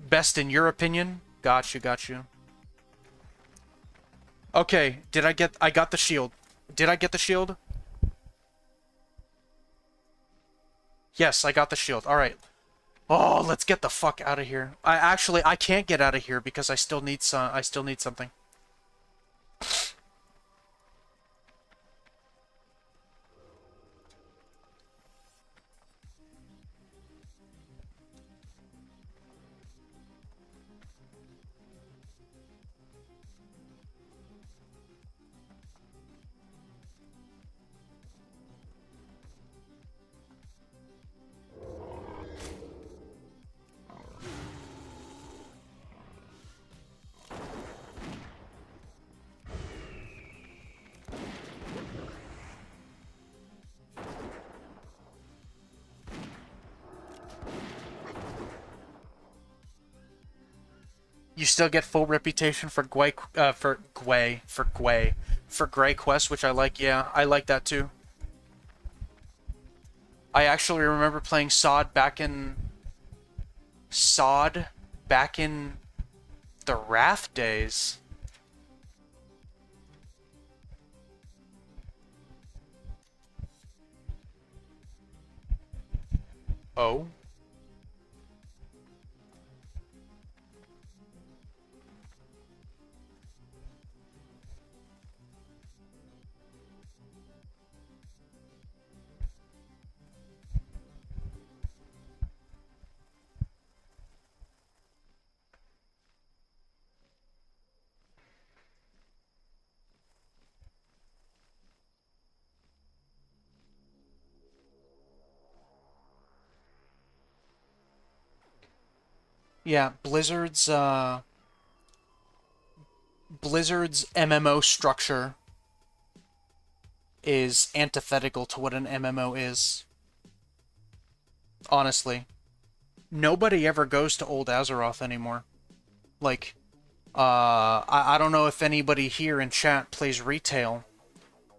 Best in your opinion? Got you. Okay, I got the shield. Did I get the shield? Yes, I got the shield. Alright. Oh, let's get the fuck out of here. I can't get out of here because I still need something. You still get full reputation for Gray Quest, which I like. Yeah, I like that too. I actually remember playing SOD back in the Wrath days. Oh. Yeah, Blizzard's MMO structure is antithetical to what an MMO is. Honestly. Nobody ever goes to Old Azeroth anymore. Like, I don't know if anybody here in chat plays retail,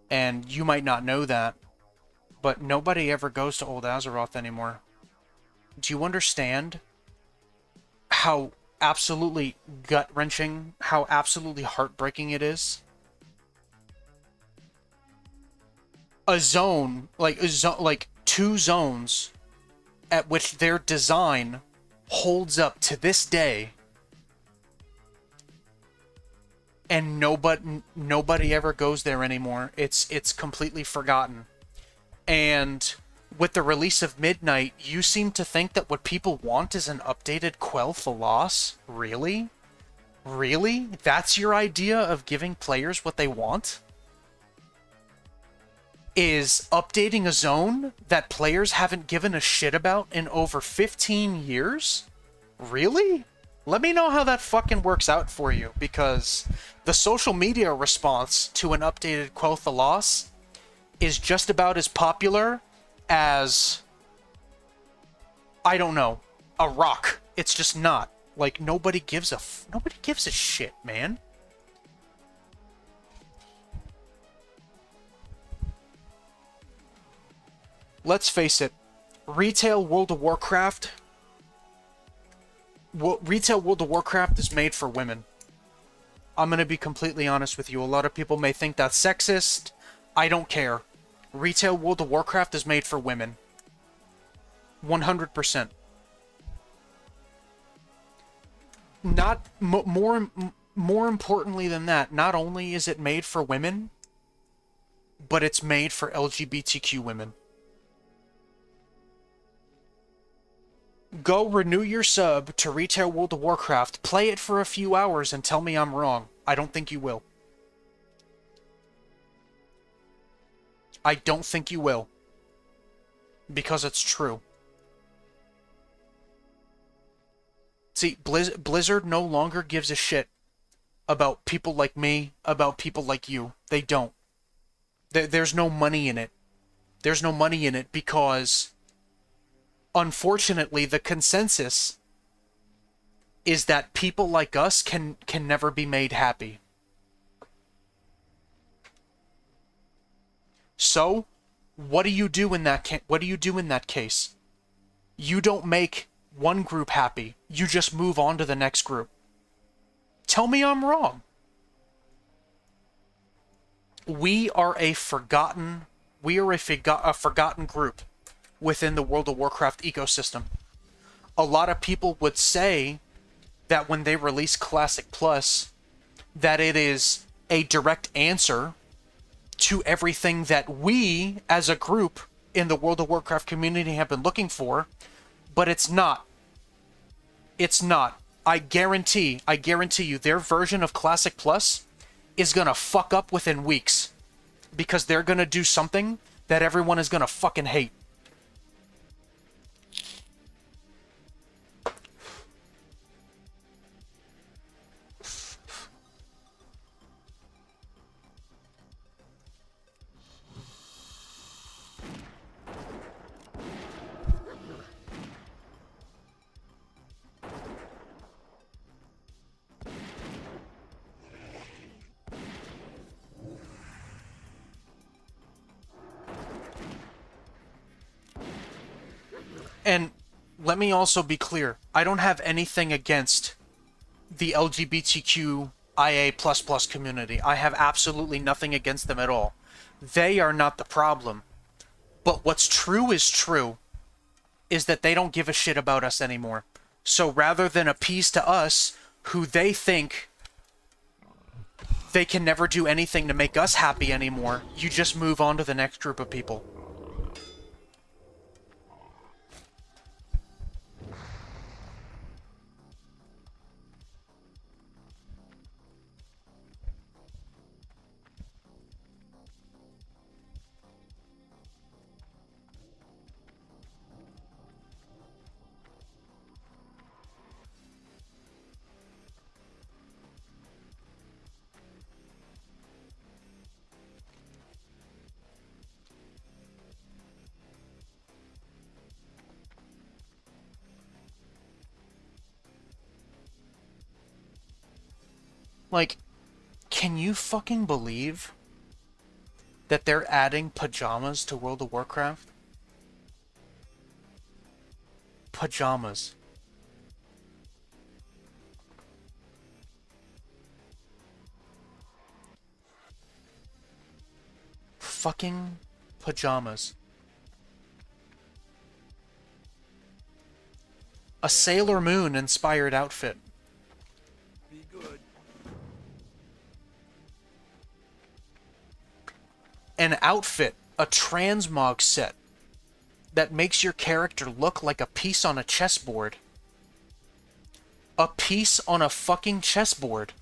and you might not know that, but nobody ever goes to Old Azeroth anymore. Do you understand how absolutely gut-wrenching, how absolutely heartbreaking it is? A zone, like two zones at which their design holds up to this day, and nobody ever goes there anymore. It's completely forgotten. And with the release of Midnight, you seem to think that what people want is an updated Quel'Thalas? Really? Really? That's your idea of giving players what they want? Is updating a zone that players haven't given a shit about in over 15 years? Really? Let me know how that fucking works out for you, because the social media response to an updated Quel'Thalas is just about as popular as, I don't know, a rock. It's just not. Like, nobody gives a shit, man. Let's face it, retail World of Warcraft is made for women. I'm gonna be completely honest with you. A lot of people may think that's sexist. I don't care. Retail World of Warcraft is made for women. 100%. Not more importantly than that, not only is it made for women, but it's made for LGBTQ women. Go renew your sub to Retail World of Warcraft, play it for a few hours, and tell me I'm wrong. I don't think you will. I don't think you will. Because it's true. See, Blizzard no longer gives a shit about people like me, about people like you. They don't. There's no money in it. There's no money in it because, unfortunately, the consensus is that people like us can never be made happy. So, what do you do in that case? You don't make one group happy. You just move on to the next group. Tell me I'm wrong. We are a forgotten group within the World of Warcraft ecosystem. A lot of people would say that when they release Classic Plus, that it is a direct answer to everything that we, as a group in the World of Warcraft community, have been looking for, but it's not. It's not. I guarantee you, their version of Classic Plus is gonna fuck up within weeks, because they're gonna do something that everyone is gonna fucking hate. And let me also be clear, I don't have anything against the LGBTQIA++ community. I have absolutely nothing against them at all. They are not the problem. But what's true is that they don't give a shit about us anymore. So rather than appease to us, who they think they can never do anything to make us happy anymore, you just move on to the next group of people. Like, can you fucking believe that they're adding pajamas to World of Warcraft? Pajamas. Fucking pajamas. A Sailor Moon inspired outfit. Be good. An outfit, a transmog set that makes your character look like a piece on a chessboard. A piece on a fucking chessboard.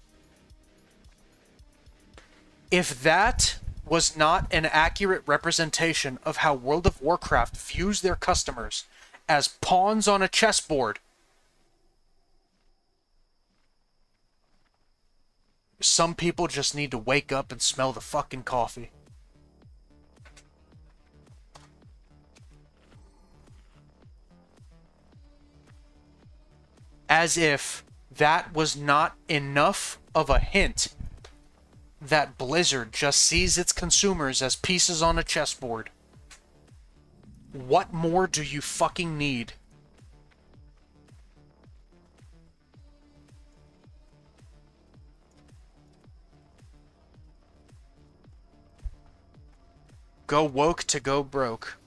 If that was not an accurate representation of how World of Warcraft views their customers as pawns on a chessboard, some people just need to wake up and smell the fucking coffee. As if that was not enough of a hint that Blizzard just sees its consumers as pieces on a chessboard. What more do you fucking need? Go woke to go broke.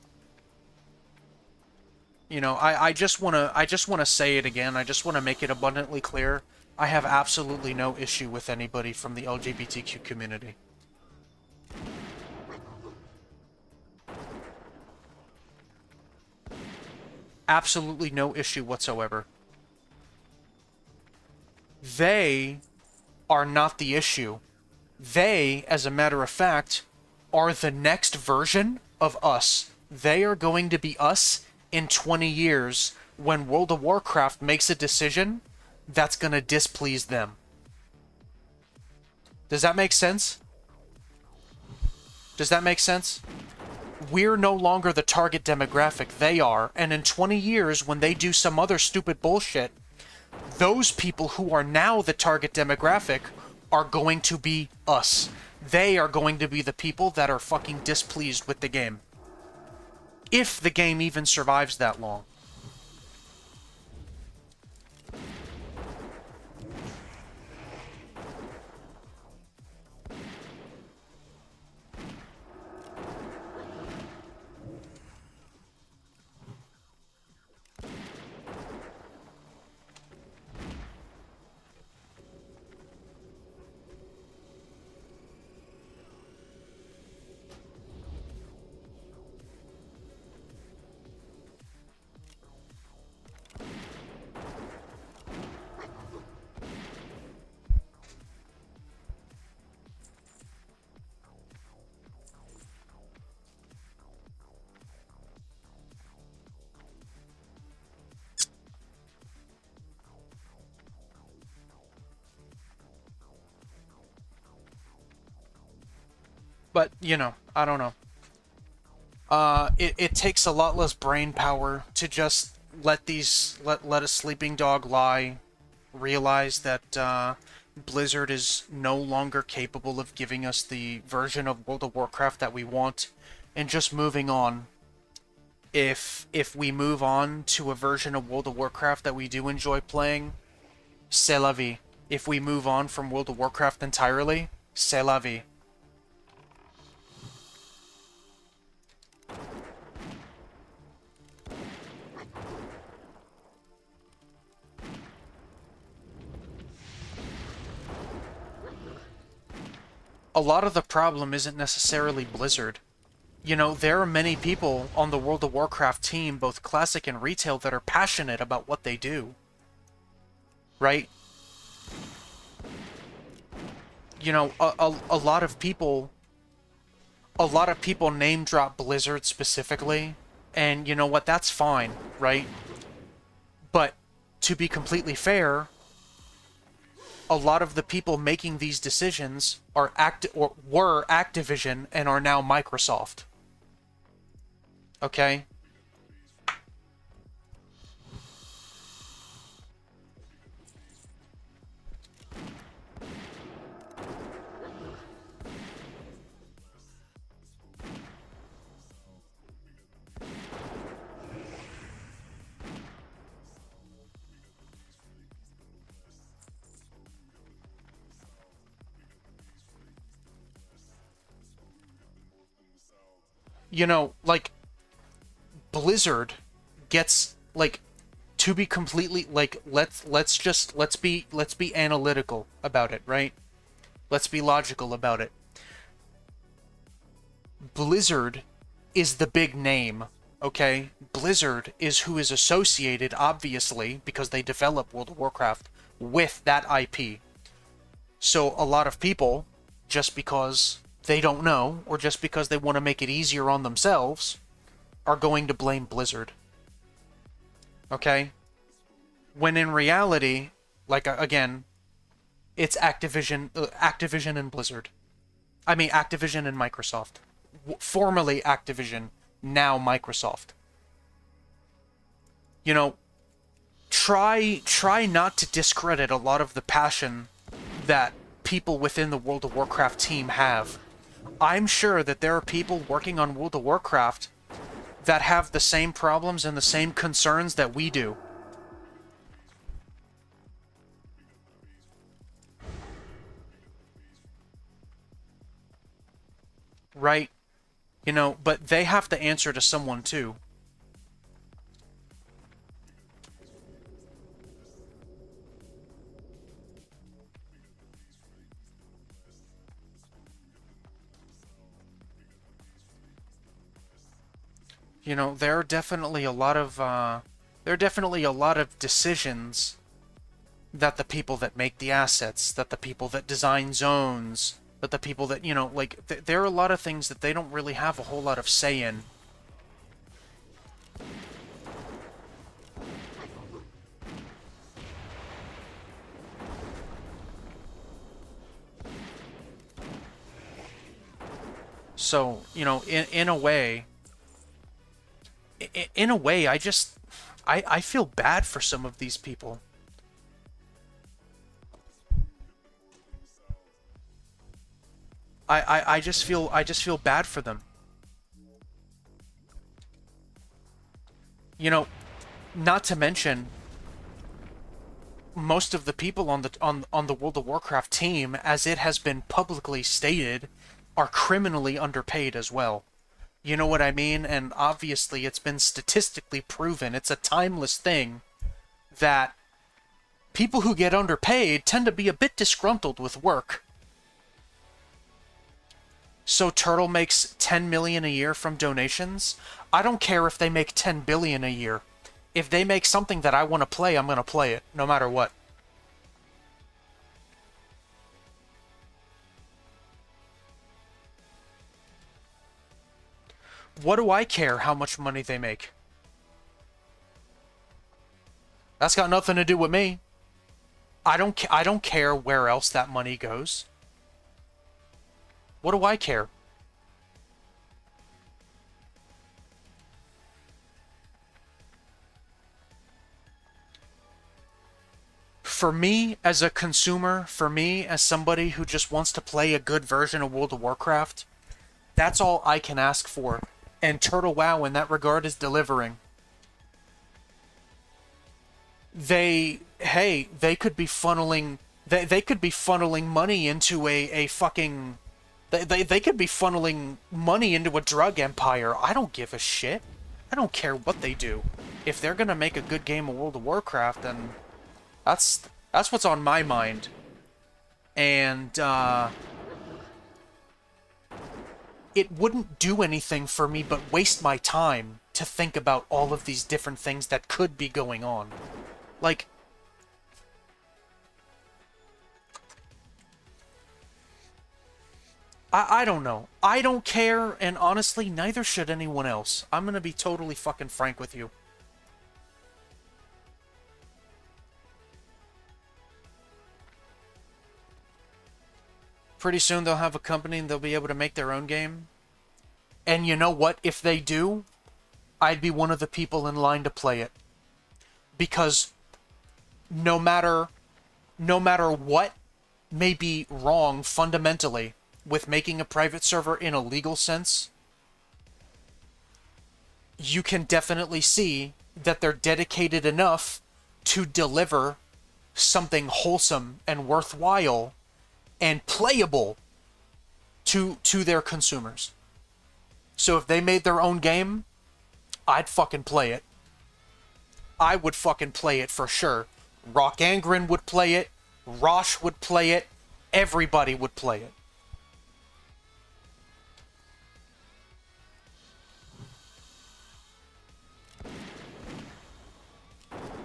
You know, I just wanna say it again. I just wanna make it abundantly clear. I have absolutely no issue with anybody from the LGBTQ community. Absolutely no issue whatsoever. They are not the issue. They, as a matter of fact, are the next version of us. They are going to be us in 20 years when World of Warcraft makes a decision that's going to displease them. Does that make sense? Does that make sense? We're no longer the target demographic. They are. And in 20 years, when they do some other stupid bullshit, those people who are now the target demographic are going to be us. They are going to be the people that are fucking displeased with the game. If the game even survives that long. But, you know, I don't know. It takes a lot less brain power to just let a sleeping dog lie, realize that Blizzard is no longer capable of giving us the version of World of Warcraft that we want, and just moving on. If we move on to a version of World of Warcraft that we do enjoy playing, c'est la vie. If we move on from World of Warcraft entirely, c'est la vie. A lot of the problem isn't necessarily Blizzard. You know, there are many people on the World of Warcraft team, both classic and retail, that are passionate about what they do. Right? You know, a lot of people name drop Blizzard specifically, and you know what, that's fine, right? But to be completely fair, a lot of the people making these decisions are were Activision and are now Microsoft. Okay? you know, like, Blizzard gets, like, to be completely, like, let's be analytical about it, right? Let's be logical about it. Blizzard is the big name, okay? Blizzard is who is associated, obviously, because they develop World of Warcraft, with that IP. So a lot of people, just because they don't know, or just because they want to make it easier on themselves, are going to blame Blizzard. Okay? When in reality, like, again, it's Activision and Blizzard. I mean, Activision and Microsoft. Formerly Activision, now Microsoft. You know, try not to discredit a lot of the passion that people within the World of Warcraft team have. I'm sure that there are people working on World of Warcraft that have the same problems and the same concerns that we do. Right? You know, but they have to answer to someone too. You know, there are definitely a lot of decisions that the people that make the assets, that the people that design zones, that the people that, you know, like, there are a lot of things that they don't really have a whole lot of say in. So, you know, in a way, I feel bad for some of these people. I just feel bad for them. You know, not to mention, most of the people on the World of Warcraft team, as it has been publicly stated, are criminally underpaid as well. You know what I mean? And obviously it's been statistically proven, it's a timeless thing, that people who get underpaid tend to be a bit disgruntled with work. So Turtle makes 10 million a year from donations. I don't care if they make 10 billion a year. If they make something that I want to play, I'm going to play it, no matter what. What do I care how much money they make? That's got nothing to do with me. I don't care where else that money goes. What do I care? For me as a consumer, for me as somebody who just wants to play a good version of World of Warcraft, that's all I can ask for. And Turtle WoW in that regard is delivering. They could be funneling money into a fucking, they could be funneling money into a drug empire. I don't give a shit. I don't care what they do. If they're gonna make a good game of World of Warcraft, then that's what's on my mind. And it wouldn't do anything for me but waste my time to think about all of these different things that could be going on. Like, I don't know. I don't care, and honestly, neither should anyone else. I'm gonna be totally fucking frank with you. Pretty soon they'll have a company and they'll be able to make their own game. And you know what? If they do, I'd be one of the people in line to play it. Because no matter what may be wrong fundamentally with making a private server in a legal sense, you can definitely see that they're dedicated enough to deliver something wholesome and worthwhile and playable to their consumers. So if they made their own game, I'd fucking play it. I would fucking play it for sure. Rock Angren would play it. Rosh would play it. Everybody would play it.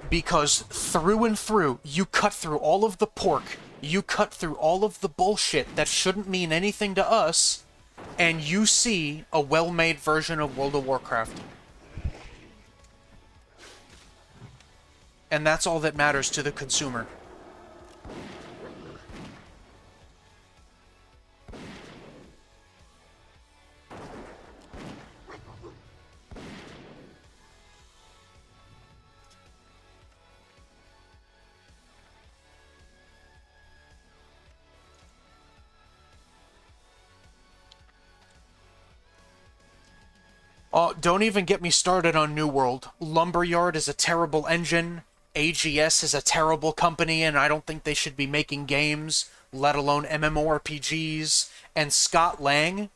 Because through and through, you cut through all of the pork, you cut through all of the bullshit that shouldn't mean anything to us, and you see a well-made version of World of Warcraft. And that's all that matters to the consumer. Oh, don't even get me started on New World. Lumberyard is a terrible engine. AGS is a terrible company, and I don't think they should be making games, let alone MMORPGs. And Scott Lang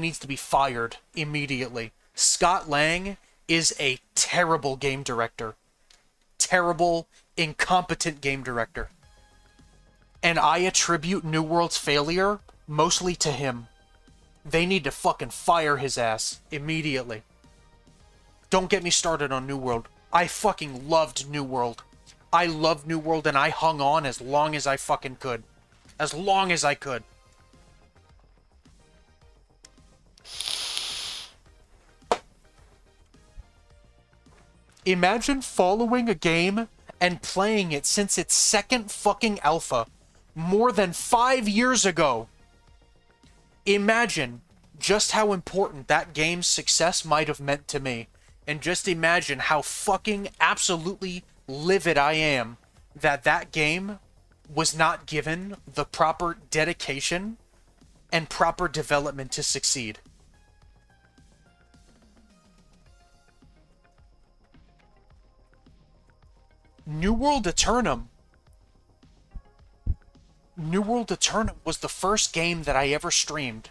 needs to be fired immediately. Scott Lang is a terrible game director. Terrible, incompetent game director. And I attribute New World's failure mostly to him. They need to fucking fire his ass immediately. Don't get me started on New World. I fucking loved New World. I loved New World and I hung on as long as I fucking could. As long as I could. Imagine following a game and playing it since its second fucking alpha more than 5 years ago. Imagine just how important that game's success might have meant to me. And just imagine how fucking absolutely livid I am that that game was not given the proper dedication and proper development to succeed. New World Eternum. New World Eternum was the first game that I ever streamed.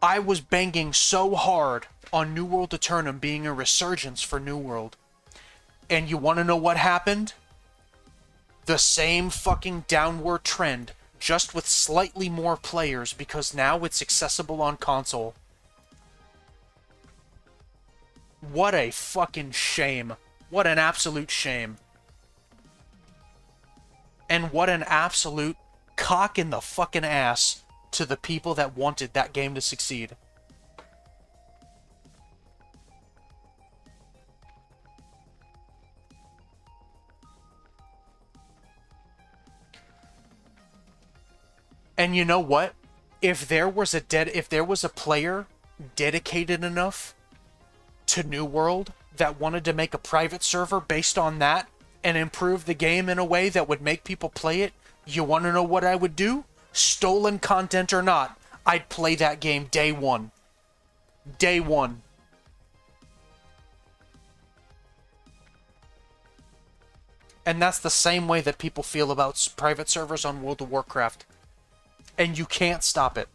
I was banging so hard on New World Eternum being a resurgence for New World. And you want to know what happened? The same fucking downward trend, just with slightly more players because now it's accessible on console. What a fucking shame. What an absolute shame. And what an absolute cock in the fucking ass to the people that wanted that game to succeed. And you know what? If there was a player dedicated enough to New World that wanted to make a private server based on that and improve the game in a way that would make people play it, you want to know what I would do? Stolen content or not, I'd play that game day one. Day one. And that's the same way that people feel about private servers on World of Warcraft. And you can't stop it.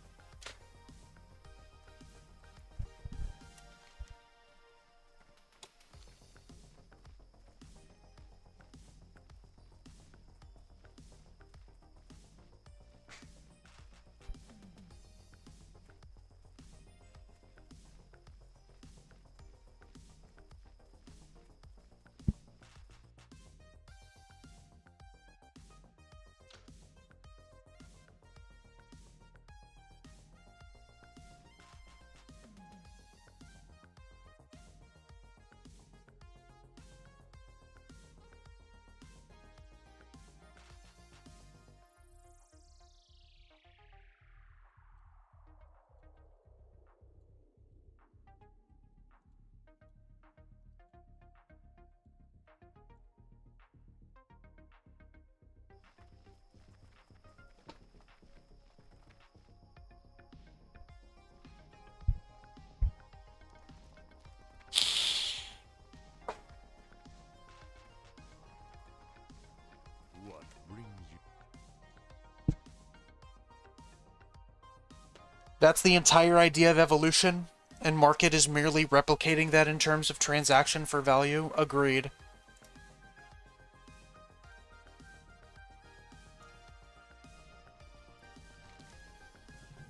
That's the entire idea of evolution, and market is merely replicating that in terms of transaction for value. Agreed.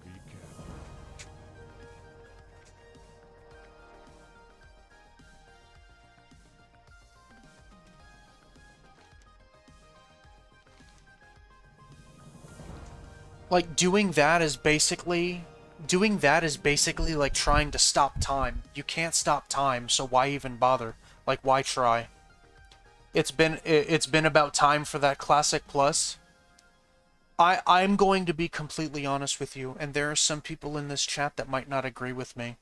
Be careful. Like, doing that is basically like trying to stop time. You can't stop time, so why even bother? Like, why try? It's been about time for that Classic Plus. I'm going to be completely honest with you, and there are some people in this chat that might not agree with me.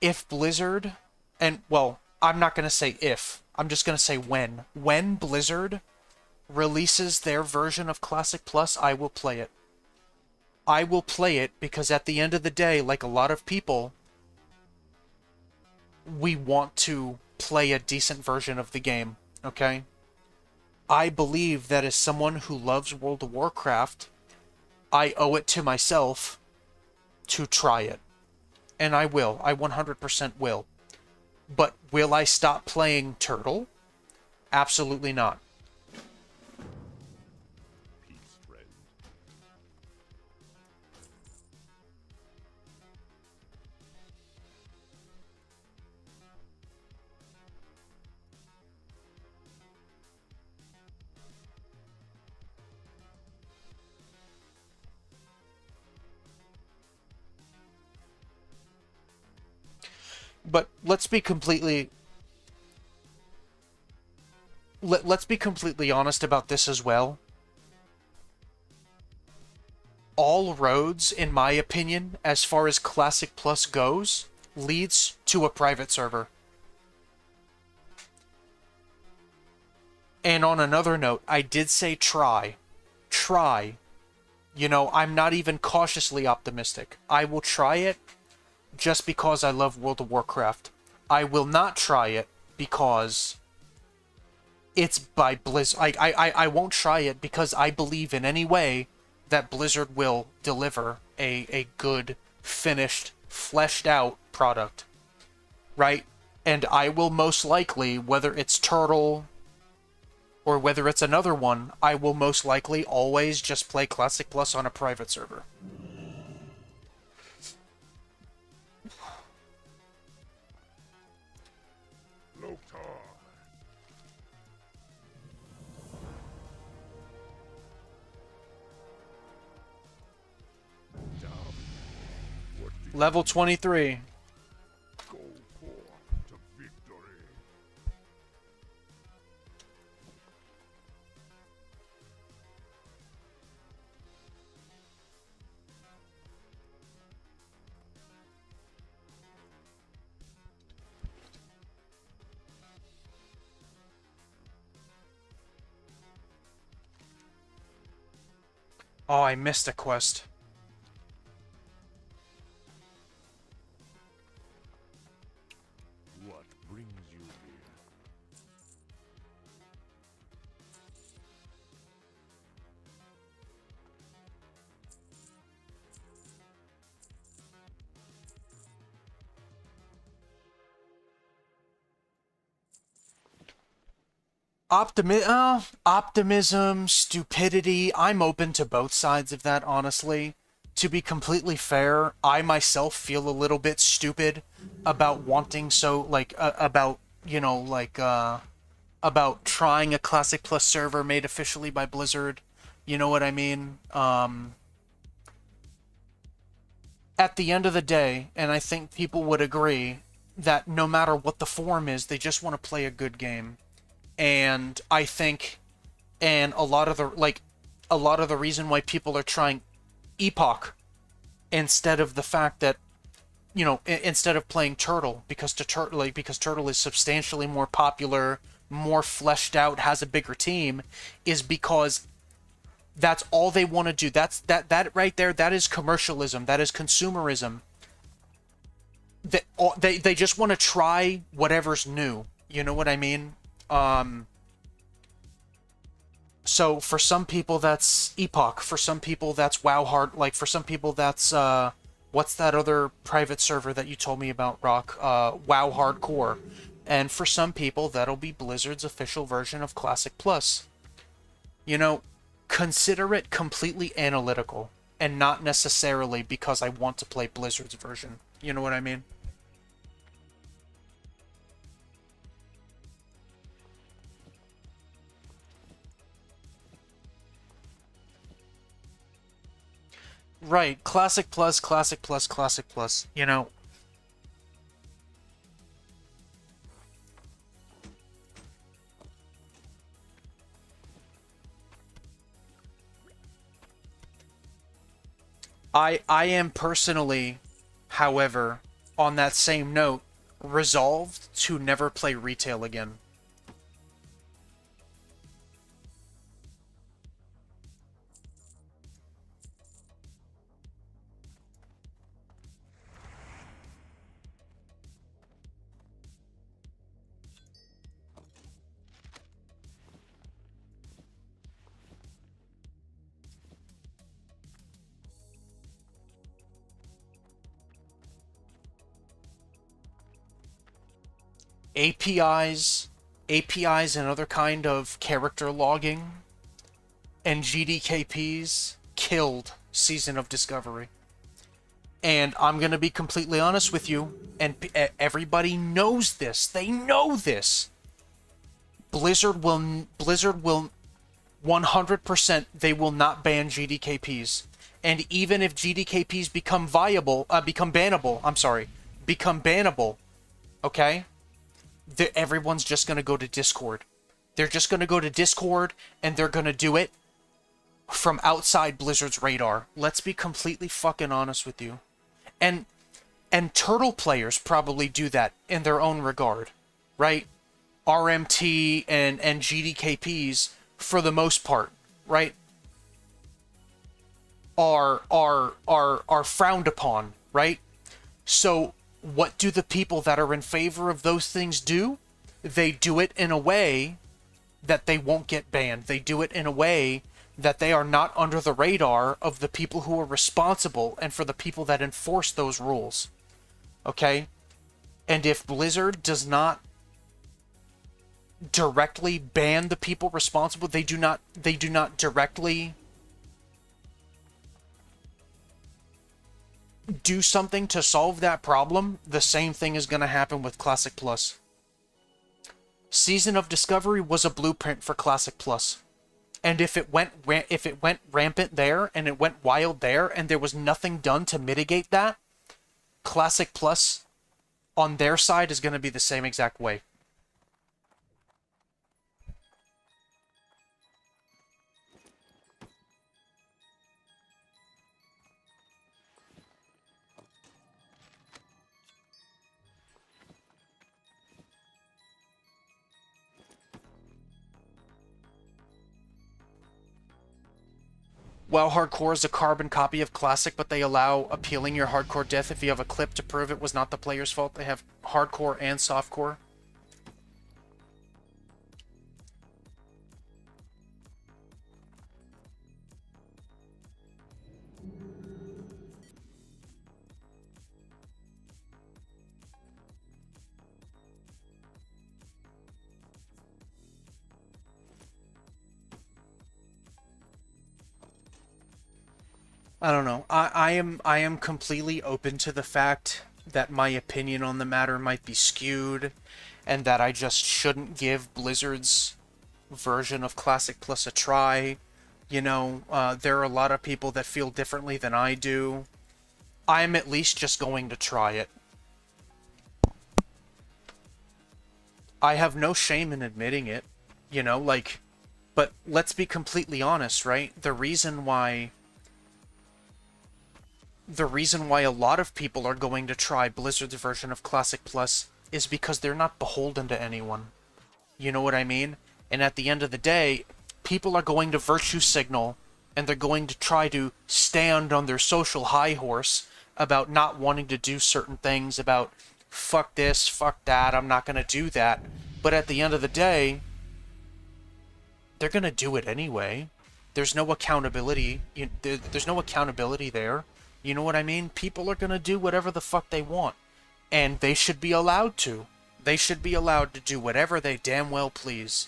If Blizzard, and well, I'm not going to say if, I'm just going to say when Blizzard releases their version of Classic Plus, I will play it. I will play it because at the end of the day, like a lot of people, we want to play a decent version of the game, okay? I believe that as someone who loves World of Warcraft, I owe it to myself to try it. And I will. I 100% will. But will I stop playing Turtle? Absolutely not. Peace, friend. But let's be completely let's be completely honest about this as well. All roads, in my opinion, as far as Classic Plus goes, leads to a private server. And on another note, I did say try. Try. You know, I'm not even cautiously optimistic. I will try it just because I love World of Warcraft. I will not try it because it's by Blizzard. I won't try it because I believe in any way that Blizzard will deliver a good, finished, fleshed out product. Right? And I will most likely, whether it's Turtle or whether it's another one, I will most likely always just play Classic Plus on a private server. Loktar. Down. What do Level 23. you go for to victory? Oh, I missed a quest. What brings you here? Optimism, stupidity. I'm open to both sides of that, honestly. To be completely fair, I myself feel a little bit stupid about wanting about, about trying a Classic Plus server made officially by Blizzard. You know what I mean? At the end of the day, and I think people would agree, that no matter what the form is, they just want to play a good game. And I think, and a lot of the reason why people are trying Epoch instead of the fact that, instead of playing Turtle, because Turtle is substantially more popular, more fleshed out, has a bigger team, is because that's all they want to do. That right there, that is commercialism, that is consumerism. They just want to try whatever's new. You know what I mean? So for some people that's Epoch, for some people that's WoW Hard, like for some people that's what's that other private server that you told me about, Rock? WoW Hardcore. And for some people that'll be Blizzard's official version of Classic Plus. You know, consider it completely analytical and not necessarily because I want to play Blizzard's version. You know what I mean? Right, Classic Plus, Classic Plus, Classic Plus. You know, I am personally, however, on that same note, resolved to never play retail again. APIs and other kind of character logging and GDKPs killed Season of Discovery. And I'm going to be completely honest with you, and everybody knows this. They know this. Blizzard will 100%, they will not ban GDKPs. And even if GDKPs become bannable, okay? Everyone's just going to go to Discord. They're just going to go to Discord, and they're going to do it from outside Blizzard's radar. Let's be completely fucking honest with you. And Turtle players probably do that in their own regard, right? RMT and GDKPs, for the most part, right, are frowned upon, right? So what do the people that are in favor of those things do? They do it in a way that they won't get banned. They do it in a way that they are not under the radar of the people who are responsible and for the people that enforce those rules. Okay? And if Blizzard does not directly ban the people responsible, they do not directly do something to solve that problem, the same thing is going to happen with Classic Plus. Season of Discovery was a blueprint for Classic Plus. And if it went rampant there and it went wild there and there was nothing done to mitigate that, Classic Plus on their side is going to be the same exact way. WoW Hardcore is a carbon copy of Classic, but they allow appealing your hardcore death if you have a clip to prove it was not the player's fault. They have hardcore and softcore. I don't know. I am completely open to the fact that my opinion on the matter might be skewed, and that I just shouldn't give Blizzard's version of Classic Plus a try. You know, there are a lot of people that feel differently than I do. I'm at least just going to try it. I have no shame in admitting it, you know, like, but let's be completely honest, right? The reason why a lot of people are going to try Blizzard's version of Classic Plus is because they're not beholden to anyone. You know what I mean? And at the end of the day, people are going to virtue signal, and they're going to try to stand on their social high horse about not wanting to do certain things, about fuck this, fuck that, I'm not going to do that. But at the end of the day, they're gonna do it anyway. There's no accountability. There's no accountability there. You know what I mean? People are gonna do whatever the fuck they want, and they should be allowed to. They should be allowed to do whatever they damn well please.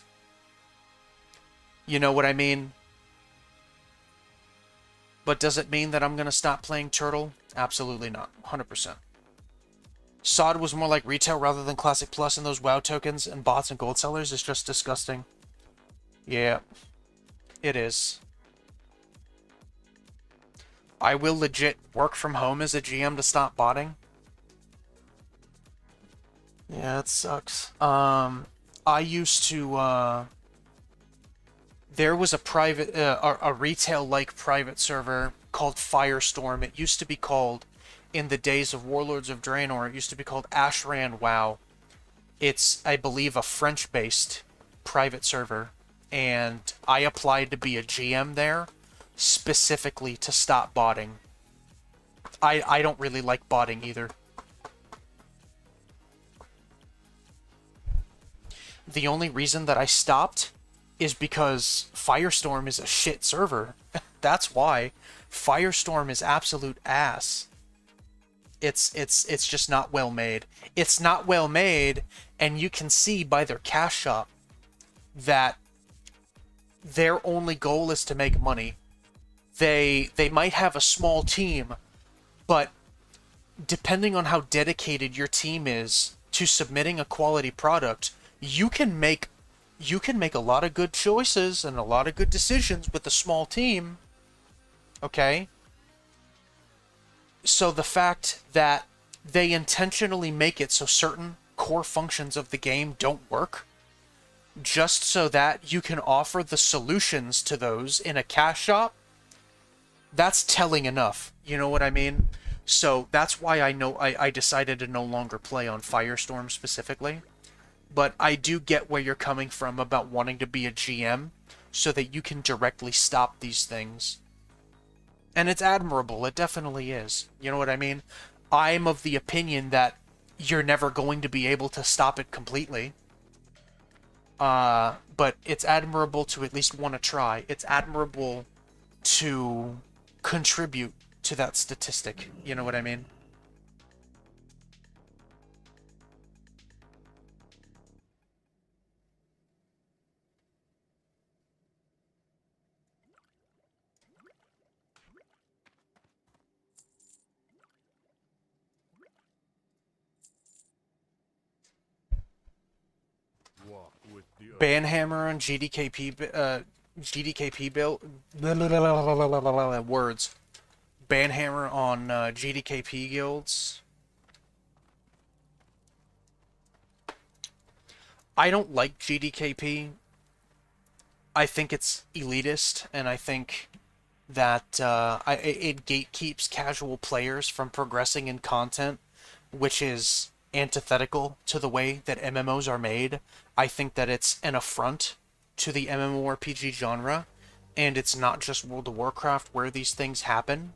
You know what I mean? But does it mean that I'm gonna stop playing Turtle? Absolutely not. 100%. SOD was more like retail rather than Classic Plus, and those WoW tokens and bots and gold sellers is just disgusting. Yeah, it is. I will legit work from home as a GM to stop botting. Yeah, it sucks. I used to, there was a private, a retail-like private server called Firestorm. It used to be called, in the days of Warlords of Draenor, it used to be called Ashran WoW. It's, I believe, a French-based private server, and I applied to be a GM there specifically to stop botting. I don't really like botting either. The only reason that I stopped is because Firestorm is a shit server. That's why. Firestorm is absolute ass. It's just not well made. It's not well made, and you can see by their cash shop that their only goal is to make money. They might have a small team, but depending on how dedicated your team is to submitting a quality product, you can make a lot of good choices and a lot of good decisions with a small team. Okay? So the fact that they intentionally make it so certain core functions of the game don't work, just so that you can offer the solutions to those in a cash shop, that's telling enough. You know what I mean? So that's why I decided to no longer play on Firestorm specifically. But I do get where you're coming from about wanting to be a GM so that you can directly stop these things. And it's admirable. It definitely is. You know what I mean? I'm of the opinion that you're never going to be able to stop it completely. But it's admirable to at least want to try. It's admirable to contribute to that statistic. You know what I mean? Walk with the Banhammer on GDKP build words. Banhammer on GDKP guilds. I don't like GDKP. I think it's elitist, and I think that it gatekeeps casual players from progressing in content, which is antithetical to the way that MMOs are made. I think that it's an affront to the MMORPG genre, and it's not just World of Warcraft where these things happen,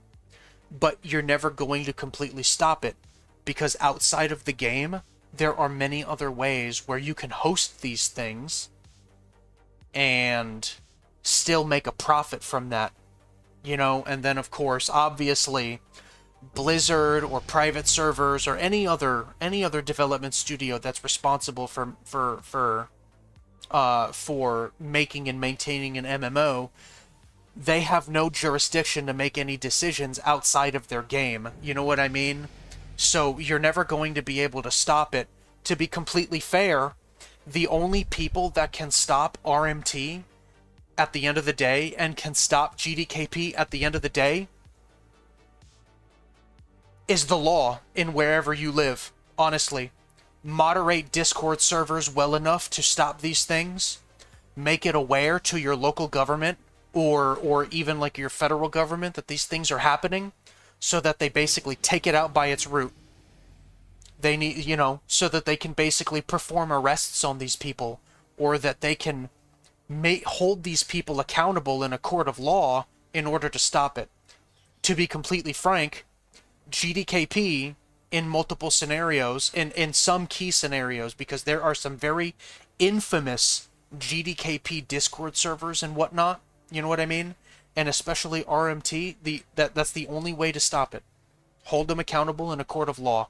but you're never going to completely stop it, because outside of the game, there are many other ways where you can host these things and still make a profit from that, you know. And then of course, obviously, Blizzard or private servers or any other development studio that's responsible for making and maintaining an MMO, they have no jurisdiction to make any decisions outside of their game. You know what I mean? So you're never going to be able to stop it. To be completely fair, the only people that can stop RMT at the end of the day and can stop GDKP at the end of the day is the law in wherever you live. Honestly, moderate Discord servers well enough to stop these things, make it aware to your local government or even like your federal government that these things are happening, so that they basically take it out by its root. They need, you know, so that they can basically perform arrests on these people, or that they can hold these people accountable in a court of law in order to stop it. To be completely frank, GDKP in multiple scenarios, in some key scenarios, because there are some very infamous GDKP Discord servers and whatnot. You know what I mean? And especially RMT, that's the only way to stop it. Hold them accountable in a court of law.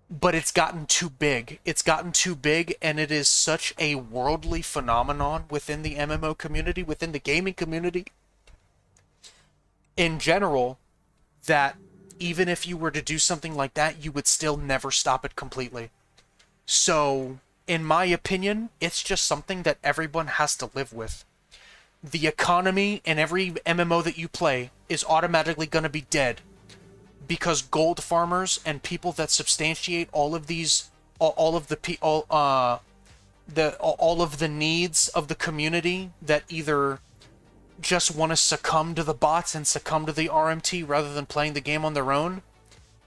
But it's gotten too big. It's gotten too big, and it is such a worldly phenomenon within the MMO community, within the gaming community in general, that even if you were to do something like that, you would still never stop it completely. So, in my opinion, it's just something that everyone has to live with. The economy in every MMO that you play is automatically going to be dead, because gold farmers and people that substantiate all of these, all of the needs of the community that either just want to succumb to the bots and succumb to the RMT rather than playing the game on their own.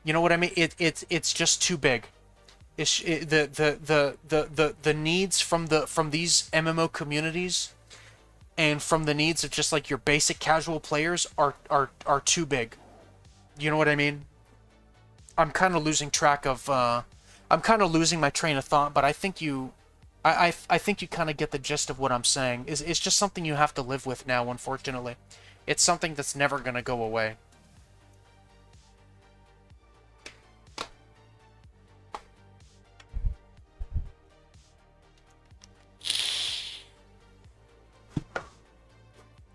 You know what I mean? It's just too big. The needs from these MMO communities and from the needs of just like your basic casual players are too big. You know what I mean? I'm kind of losing track of I'm kind of losing my train of thought, but I think you think you kind of get the gist of what I'm saying. It's just something you have to live with now, unfortunately. It's something that's never going to go away.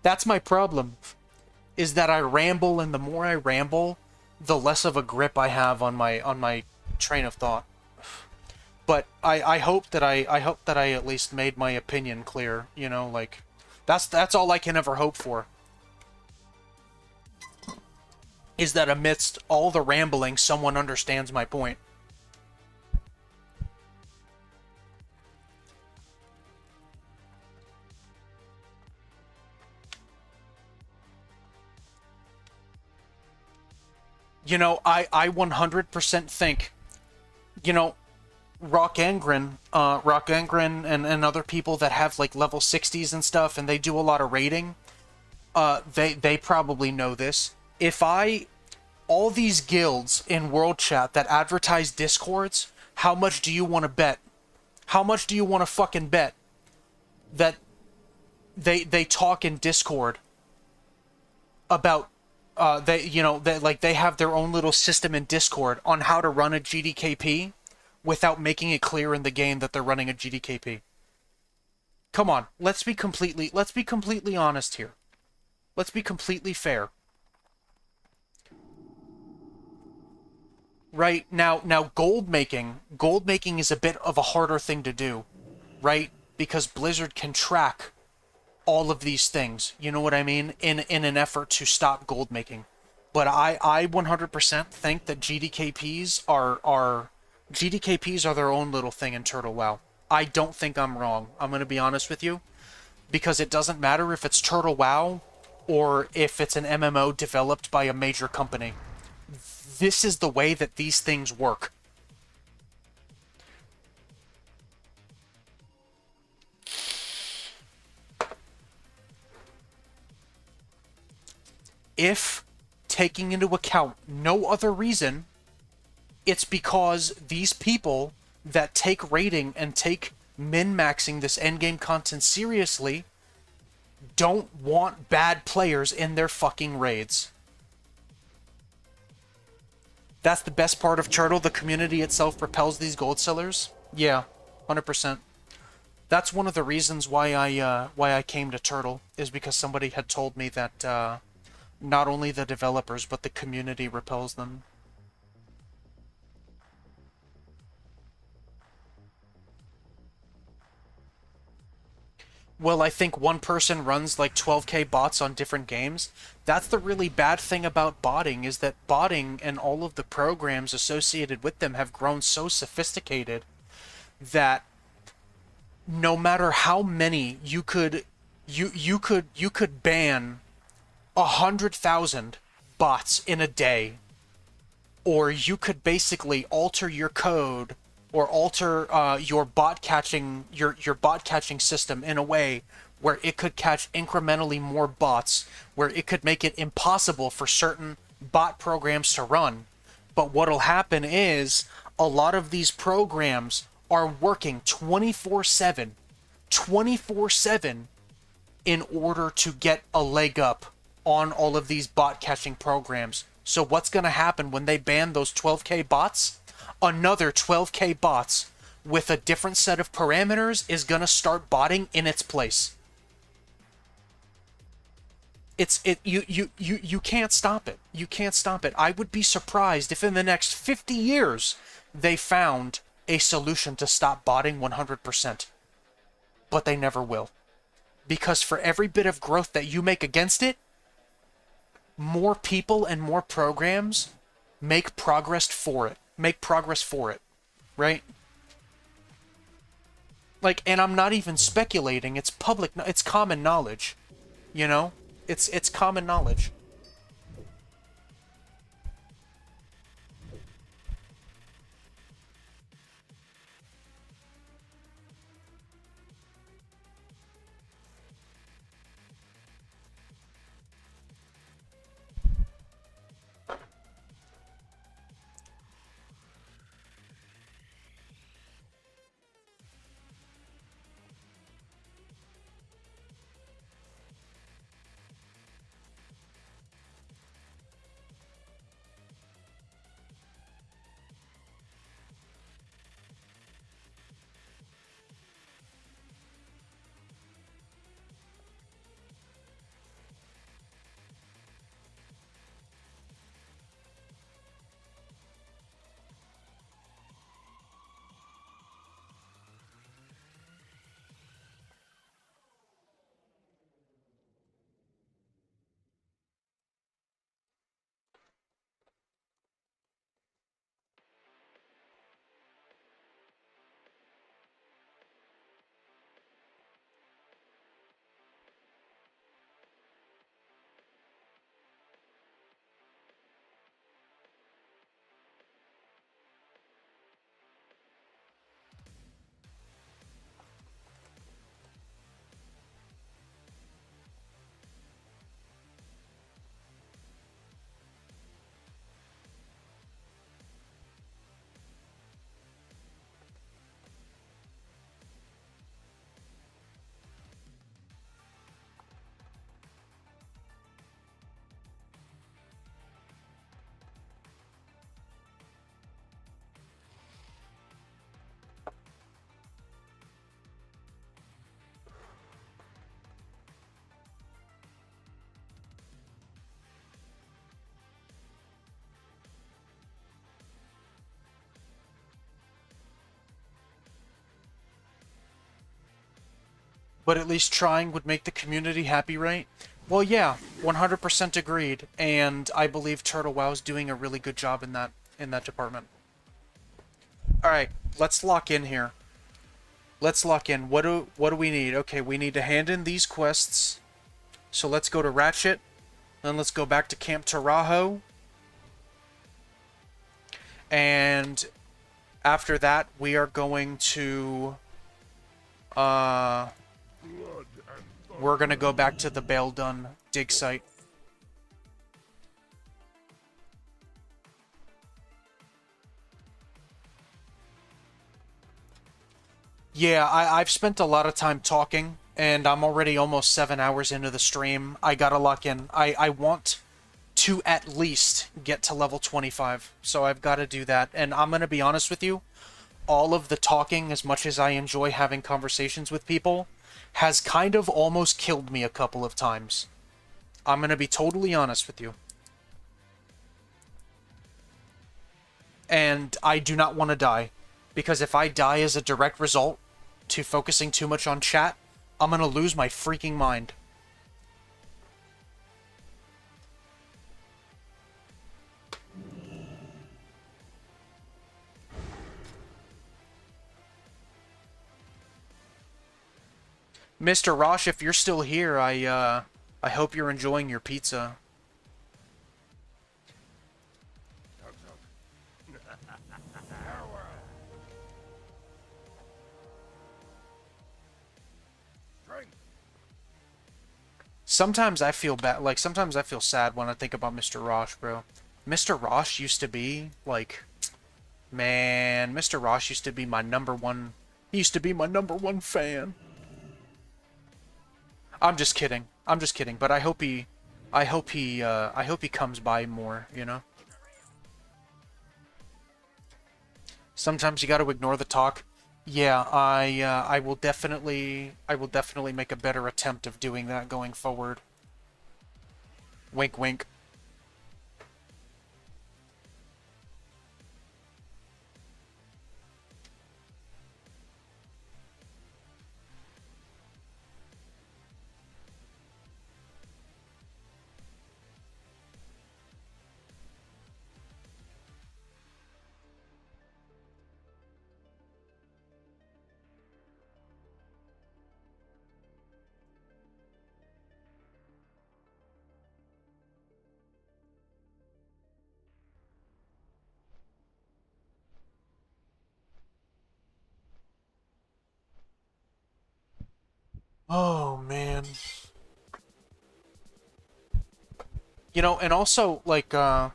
That's my problem, is that I ramble, and the more I ramble, the less of a grip I have on my train of thought. But I hope that I at least made my opinion clear, you know, like that's all I can ever hope for. Is that amidst all the rambling, someone understands my point. You know, I 100% think, you know, Rock Angren and other people that have like level 60s and stuff, and they do a lot of raiding, they probably know this. All these guilds in World Chat that advertise Discords, how much do you want to bet? How much do you want to fucking bet that they talk in Discord about they have their own little system in Discord on how to run a GDKP without making it clear in the game that they're running a GDKP. Come on, let's be completely honest here. Let's be completely fair. Right, now gold making is a bit of a harder thing to do, right? Because Blizzard can track all of these things, you know what I mean, in an effort to stop gold making. But I 100% think that GDKPs are their own little thing in Turtle WoW. I don't think I'm wrong. I'm going to be honest with you, because it doesn't matter if it's Turtle WoW or if it's an MMO developed by a major company. This is the way that these things work. If, taking into account no other reason, it's because these people that take raiding and take min-maxing this endgame content seriously don't want bad players in their fucking raids. That's the best part of Turtle. The community itself propels these gold sellers. Yeah, 100%. That's one of the reasons why I came to Turtle, is because somebody had told me that not only the developers, but the community repels them. Well, I think one person runs like 12k bots on different games. That's the really bad thing about botting, is that botting and all of the programs associated with them have grown so sophisticated that no matter how many you could ban 100,000 bots in a day, or you could basically alter your code or alter your bot catching system in a way where it could catch incrementally more bots, where it could make it impossible for certain bot programs to run. But what'll happen is a lot of these programs are working 24/7, 24/7 in order to get a leg up on all of these bot catching programs. So what's going to happen when they ban those 12K bots? Another 12K bots with a different set of parameters is going to start botting in its place. You can't stop it. You can't stop it. I would be surprised if in the next 50 years they found a solution to stop botting 100%. But they never will. Because for every bit of growth that you make against it, more people and more programs make progress for it. Right? Like, and I'm not even speculating. It's public, it's common knowledge. You know? It's common knowledge. But at least trying would make the community happy, right? Well, yeah, 100% agreed, and I believe Turtle Wow's doing a really good job in that department. All right, let's lock in here. Let's lock in. What do we need? Okay, we need to hand in these quests. So let's go to Ratchet, then let's go back to Camp Tarajo, and after that we are going to we're gonna go back to the Baildun dig site. Yeah, I've spent a lot of time talking, and I'm already almost 7 hours into the stream. I gotta lock in. I want to at least get to level 25, so I've got to do that. And I'm gonna be honest with you, all of the talking, as much as I enjoy having conversations with people, has kind of almost killed me a couple of times. I'm gonna be totally honest with you. And I do not want to die, because if I die as a direct result to focusing too much on chat, I'm gonna lose my freaking mind. Mr. Rosh, if you're still here, I hope you're enjoying your pizza. Sometimes I feel bad, like, sometimes I feel sad when I think about Mr. Rosh, bro. Mr. Rosh used to be, like, Man, Mr. Ross used to be my number one. He used to be my number one fan. I'm just kidding. I'm just kidding. But I hope he comes by more. You know. Sometimes you got to ignore the talk. Yeah, I will definitely make a better attempt of doing that going forward. Wink, wink. Oh, man. You know, and also, like, not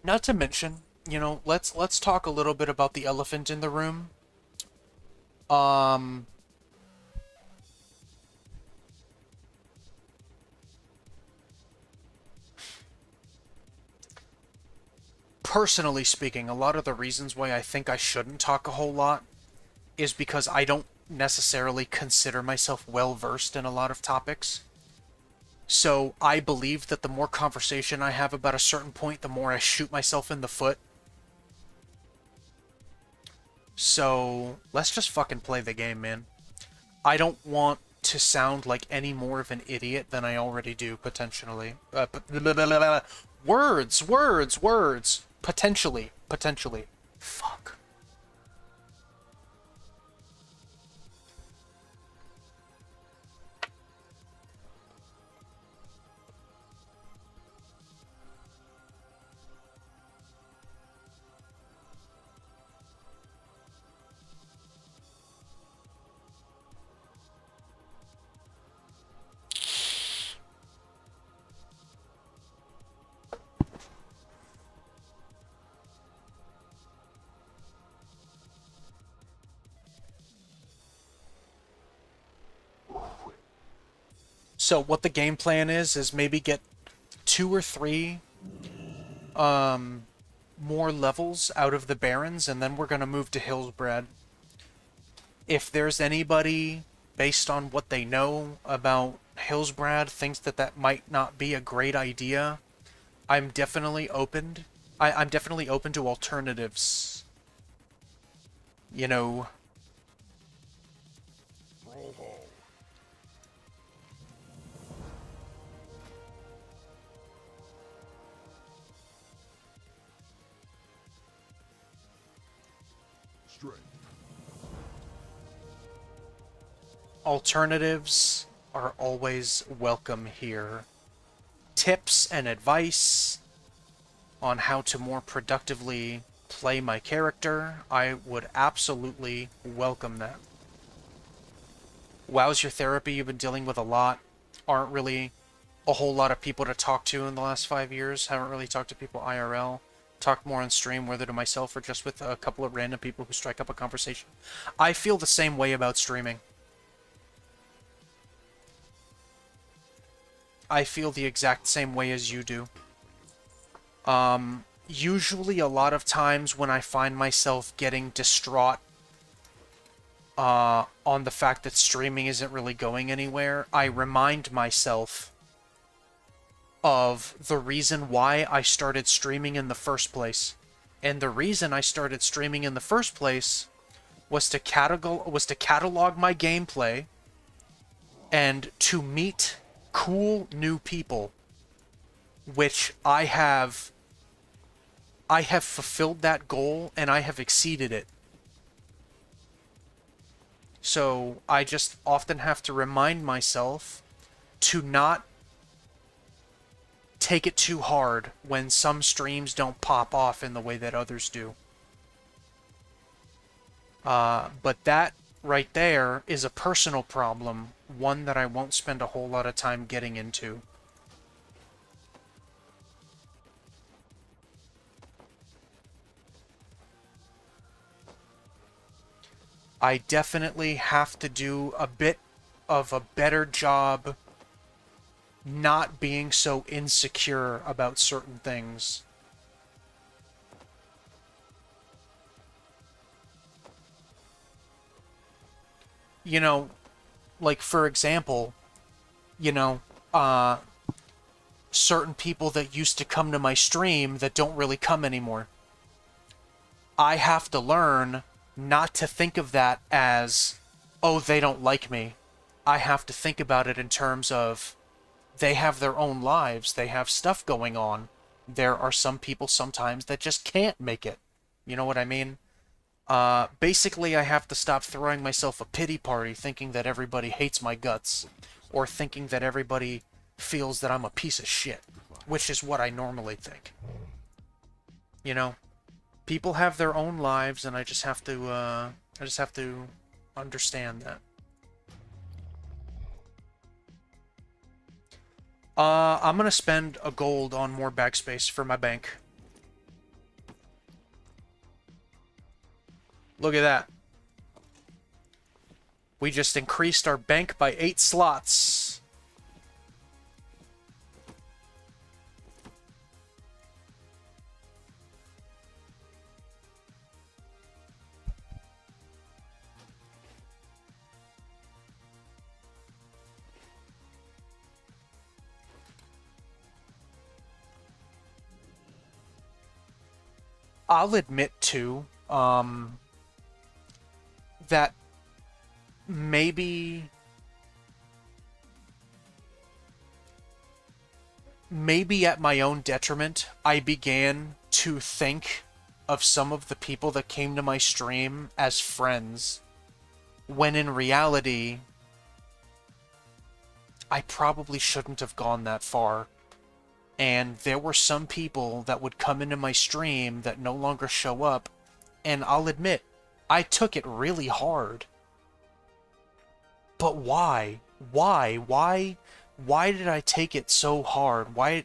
to mention, you know, let's talk a little bit about the elephant in the room. Personally speaking, a lot of the reasons why I think I shouldn't talk a whole lot is because I don't necessarily consider myself well-versed in a lot of topics. So I believe that the more conversation I have about a certain point, the more I shoot myself in the foot. So let's just fucking play the game, man. I don't want to sound like any more of an idiot than I already do, potentially. Words! Potentially. Fuck. So what the game plan is maybe get 2 or 3 more levels out of the Barrens, and then we're gonna move to Hillsbrad. If there's anybody, based on what they know about Hillsbrad, thinks that that might not be a great idea, I'm definitely open. I'm definitely open to alternatives. You know. Strength. Alternatives are always welcome here. Tips and advice on how to more productively play my character, I would absolutely welcome that. WoW's your therapy, you've been dealing with a lot. Aren't really a whole lot of people to talk to in the last 5 years. Haven't really talked to people IRL. Talked more on stream, whether to myself or just with a couple of random people who strike up a conversation. I feel the same way about streaming. I feel the exact same way as you do. Usually a lot of times when I find myself getting distraught on the fact that streaming isn't really going anywhere, I remind myself of the reason why I started streaming in the first place. And the reason I started streaming in the first place was to catalog my gameplay and to meet cool new people, which I have fulfilled that goal and I have exceeded it. So I just often have to remind myself to not take it too hard when some streams don't pop off in the way that others do. But that right there is a personal problem, one that I won't spend a whole lot of time getting into. I definitely have to do a bit of a better job not being so insecure about certain things. You know, like for example, you know, certain people that used to come to my stream that don't really come anymore. I have to learn not to think of that as, oh, they don't like me. I have to think about it in terms of they have their own lives, they have stuff going on. There are some people sometimes that just can't make it. You know what I mean? Basically, I have to stop throwing myself a pity party thinking that everybody hates my guts, or thinking that everybody feels that I'm a piece of shit, which is what I normally think. You know? People have their own lives, and I just have to understand that. I'm gonna spend a gold on more backspace for my bank. Look at that. We just increased our bank by 8 slots. I'll admit too, that maybe at my own detriment, I began to think of some of the people that came to my stream as friends, when in reality, I probably shouldn't have gone that far. And there were some people that would come into my stream that no longer show up, and I'll admit, I took it really hard. But why? Why did I take it so hard? Why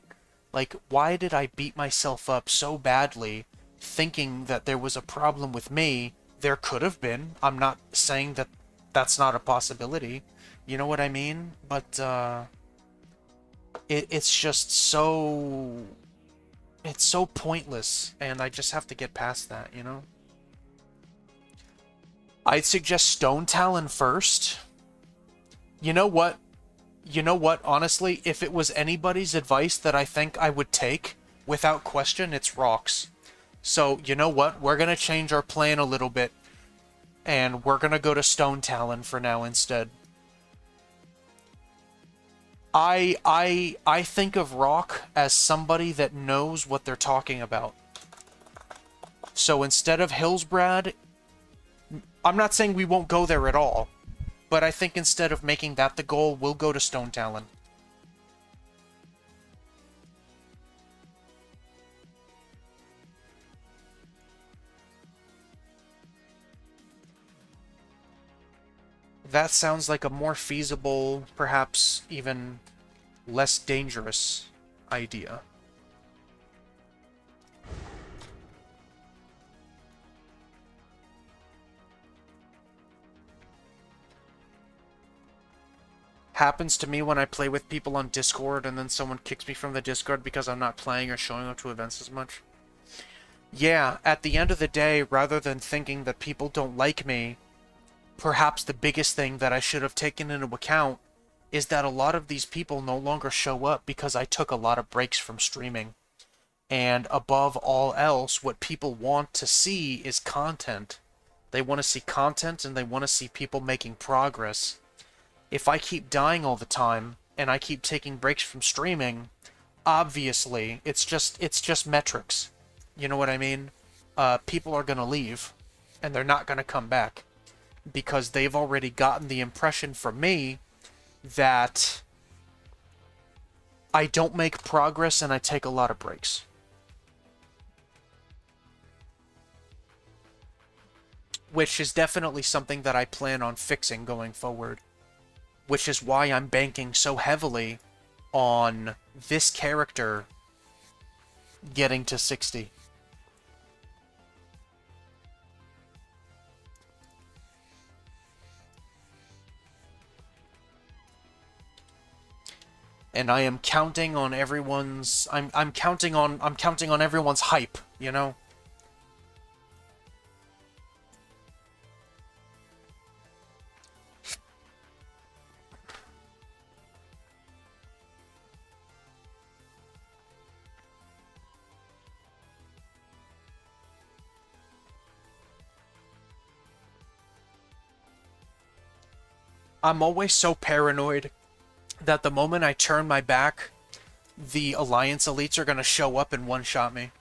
did I beat myself up so badly, thinking that there was a problem with me? There could have been. I'm not saying that that's not a possibility. You know what I mean? But, it's just so... It's so pointless, and I just have to get past that, you know? I'd suggest Stone Talon first. You know what? Honestly, if it was anybody's advice that I think I would take, without question, it's Rocks. So, you know what? We're gonna change our plan a little bit, and we're gonna go to Stone Talon for now instead. I think of Rock as somebody that knows what they're talking about. So instead of Hillsbrad, I'm not saying we won't go there at all, but I think instead of making that the goal, we'll go to Stone Talon. That sounds like a more feasible, perhaps even less dangerous idea. Happens to me when I play with people on Discord and then someone kicks me from the Discord because I'm not playing or showing up to events as much. Yeah, at the end of the day, rather than thinking that people don't like me, perhaps the biggest thing that I should have taken into account is that a lot of these people no longer show up because I took a lot of breaks from streaming. And above all else, what people want to see is content. They want to see content and they want to see people making progress. If I keep dying all the time and I keep taking breaks from streaming, obviously it's just metrics. You know what I mean? People are going to leave and they're not going to come back, because they've already gotten the impression from me that I don't make progress and I take a lot of breaks. Which is definitely something that I plan on fixing going forward. Which is why I'm banking so heavily on this character getting to 60. And I am counting on everyone's I'm counting on everyone's hype, you know? I'm always so paranoid that the moment I turn my back, the Alliance elites are gonna show up and one-shot me.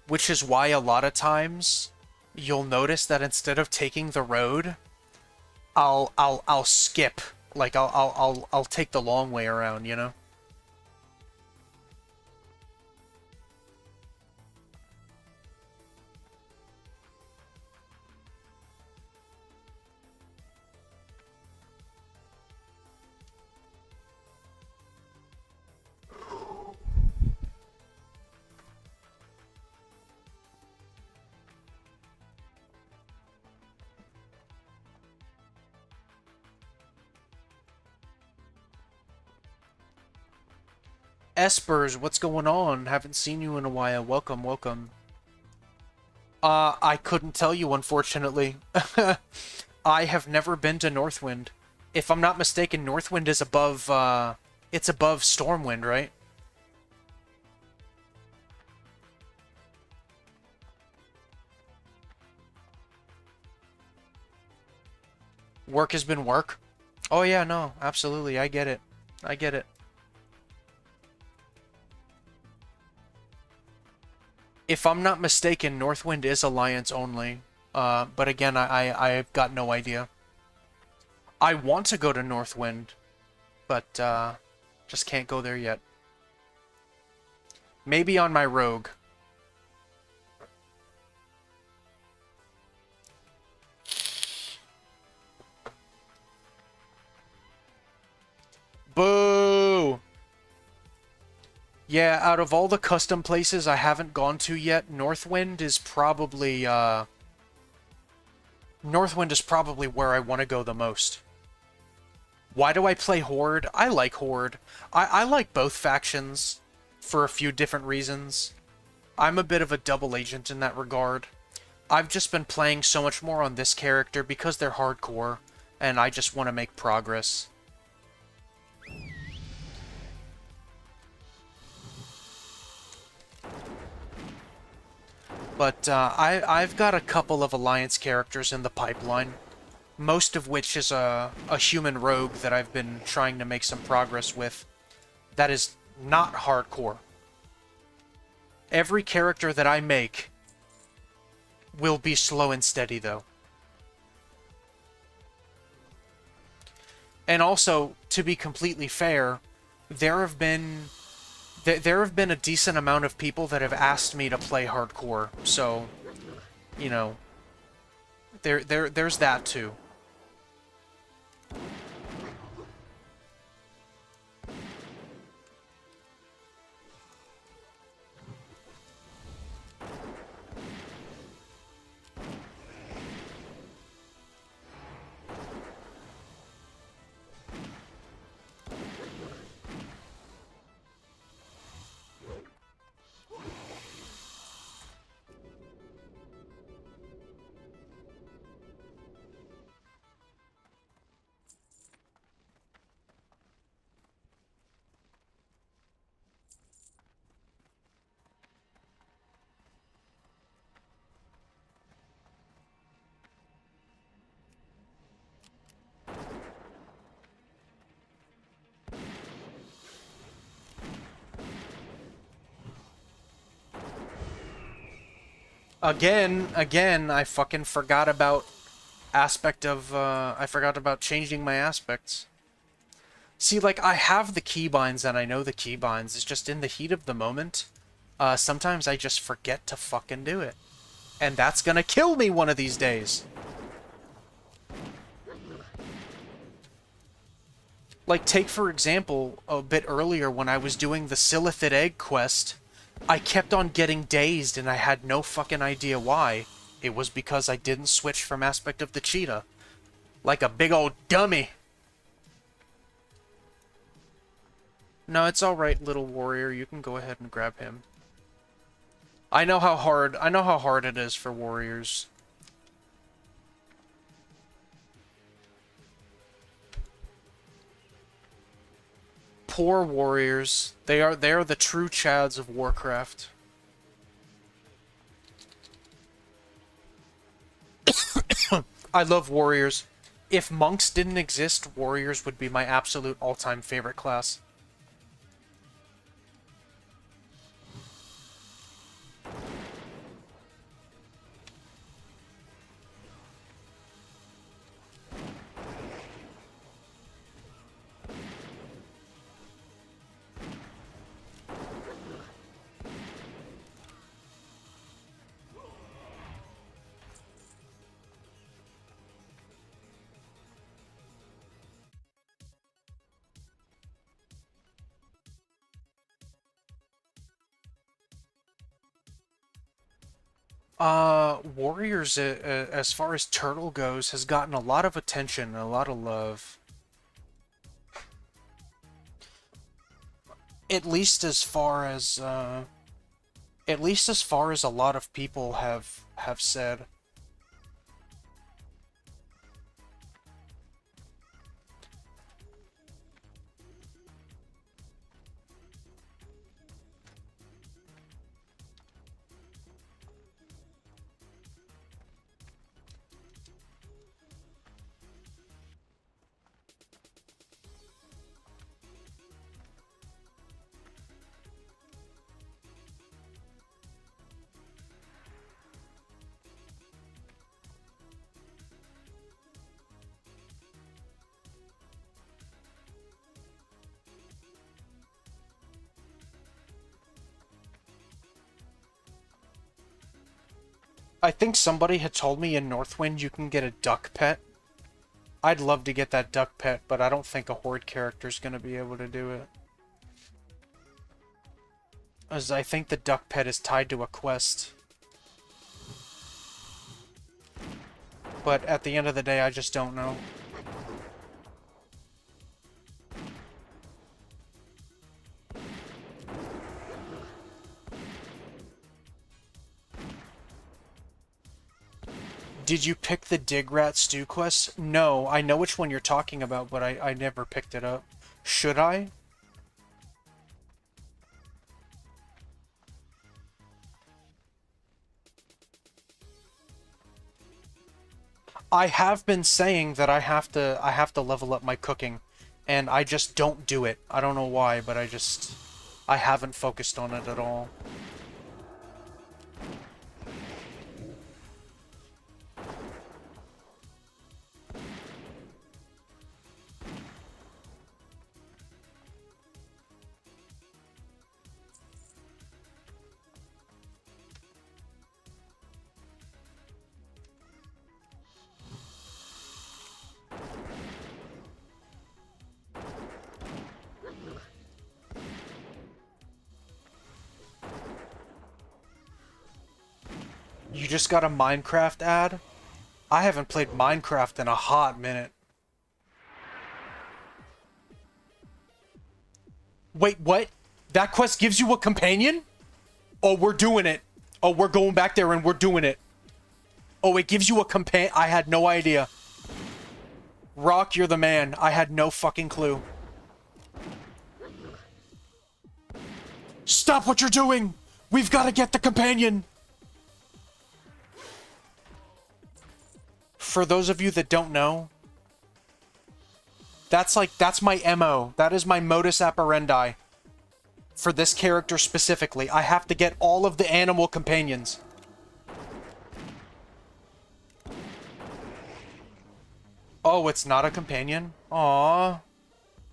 Which is why a lot of times you'll notice that instead of taking the road, I'll skip. Like I'll take the long way around, you know? Espers, what's going on? Haven't seen you in a while. Welcome, welcome. I couldn't tell you, unfortunately. I have never been to Northwind. If I'm not mistaken, Northwind is above, it's above Stormwind, right? Work has been work? Oh yeah, no, absolutely, I get it. I get it. If I'm not mistaken, Northwind is Alliance only. But again, I've got no idea. I want to go to Northwind, but just can't go there yet. Maybe on my rogue. Boo! Yeah, out of all the custom places I haven't gone to yet, Northwind is probably where I want to go the most. Why do I play Horde? I like Horde. I like both factions for a few different reasons. I'm a bit of a double agent in that regard. I've just been playing so much more on this character because they're hardcore, and I just want to make progress. But I've got a couple of Alliance characters in the pipeline, most of which is a human rogue that I've been trying to make some progress with that is not hardcore. Every character that I make will be slow and steady, though. And also, to be completely fair, there have been a decent amount of people that have asked me to play hardcore, so, you know, there's that too. Again, I fucking forgot about I forgot about changing my aspects. See, like, I have the keybinds and I know the keybinds. It's just in the heat of the moment, sometimes I just forget to fucking do it. And that's gonna kill me one of these days. Like, take for example, a bit earlier when I was doing the Silithid Egg quest, I kept on getting dazed and I had no fucking idea why. It was because I didn't switch from Aspect of the Cheetah. Like a big old dummy. No, it's alright, little warrior. You can go ahead and grab him. I know how hard it is for warriors. Poor warriors. They are the true Chads of Warcraft. I love warriors. If monks didn't exist, warriors would be my absolute all-time favorite class. Warriors, as far as Turtle goes, has gotten a lot of attention and a lot of love. At least as far as a lot of people have said. I think somebody had told me in Northwind you can get a duck pet. I'd love to get that duck pet, but I don't think a Horde character's gonna be able to do it. As I think the duck pet is tied to a quest. But at the end of the day, I just don't know. Did you pick the Digrat Stew quest? No, I know which one you're talking about, but I never picked it up. Should I? I have been saying that I have to level up my cooking, and I just don't do it. I don't know why, but I haven't focused on it at all. You just got a Minecraft ad? I haven't played Minecraft in a hot minute. Wait, what? That quest gives you a companion? Oh, we're doing it. Oh, we're going back there and we're doing it. Oh, it gives you a companion? I had no idea. Rock, you're the man. I had no fucking clue. Stop what you're doing! We've got to get the companion! For those of you that don't know, that's my MO. That is my modus operandi. For this character specifically, I have to get all of the animal companions. Oh, it's not a companion? Aww.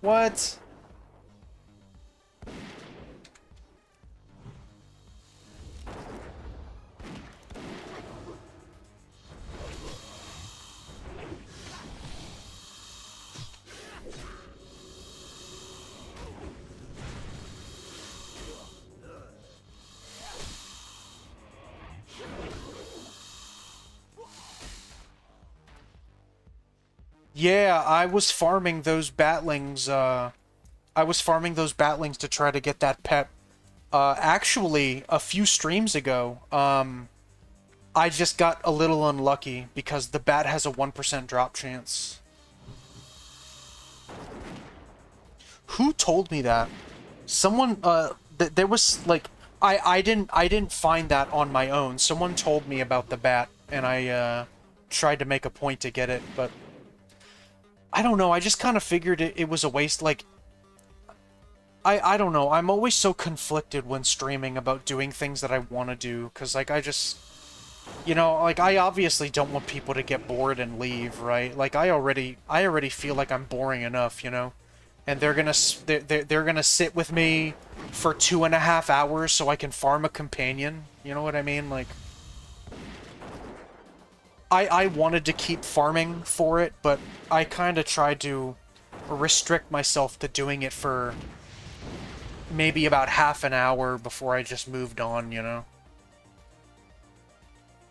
What? Yeah, I was farming those batlings, I was farming those batlings to try to get that pet. Actually, a few streams ago, I just got a little unlucky because the bat has a 1% drop chance. Who told me that? Someone, there was, like, I didn't find that on my own. Someone told me about the bat, and I, tried to make a point to get it, but I don't know, I just kind of figured it was a waste, like, I don't know, I'm always so conflicted when streaming about doing things that I want to do, because, like, I just, you know, like, I obviously don't want people to get bored and leave, right? Like, I already feel like I'm boring enough, you know? And they're gonna sit with me for 2.5 hours so I can farm a companion, you know what I mean? Like, I wanted to keep farming for it, but I kind of tried to restrict myself to doing it for maybe about half an hour before I just moved on, you know?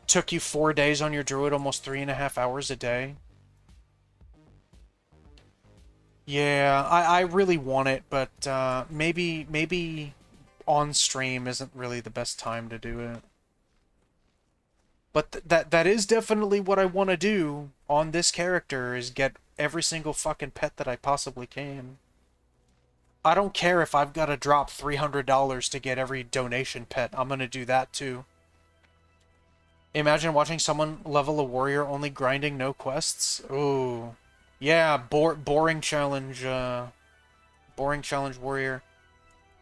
Took you 4 days on your druid, almost 3.5 hours a day. Yeah, I really want it, but maybe on stream isn't really the best time to do it. But that is definitely what I want to do on this character, is get every single fucking pet that I possibly can. I don't care if I've got to drop $300 to get every donation pet. I'm gonna do that too. Imagine watching someone level a warrior only grinding, no quests. Ooh. Yeah, boring challenge, boring challenge warrior.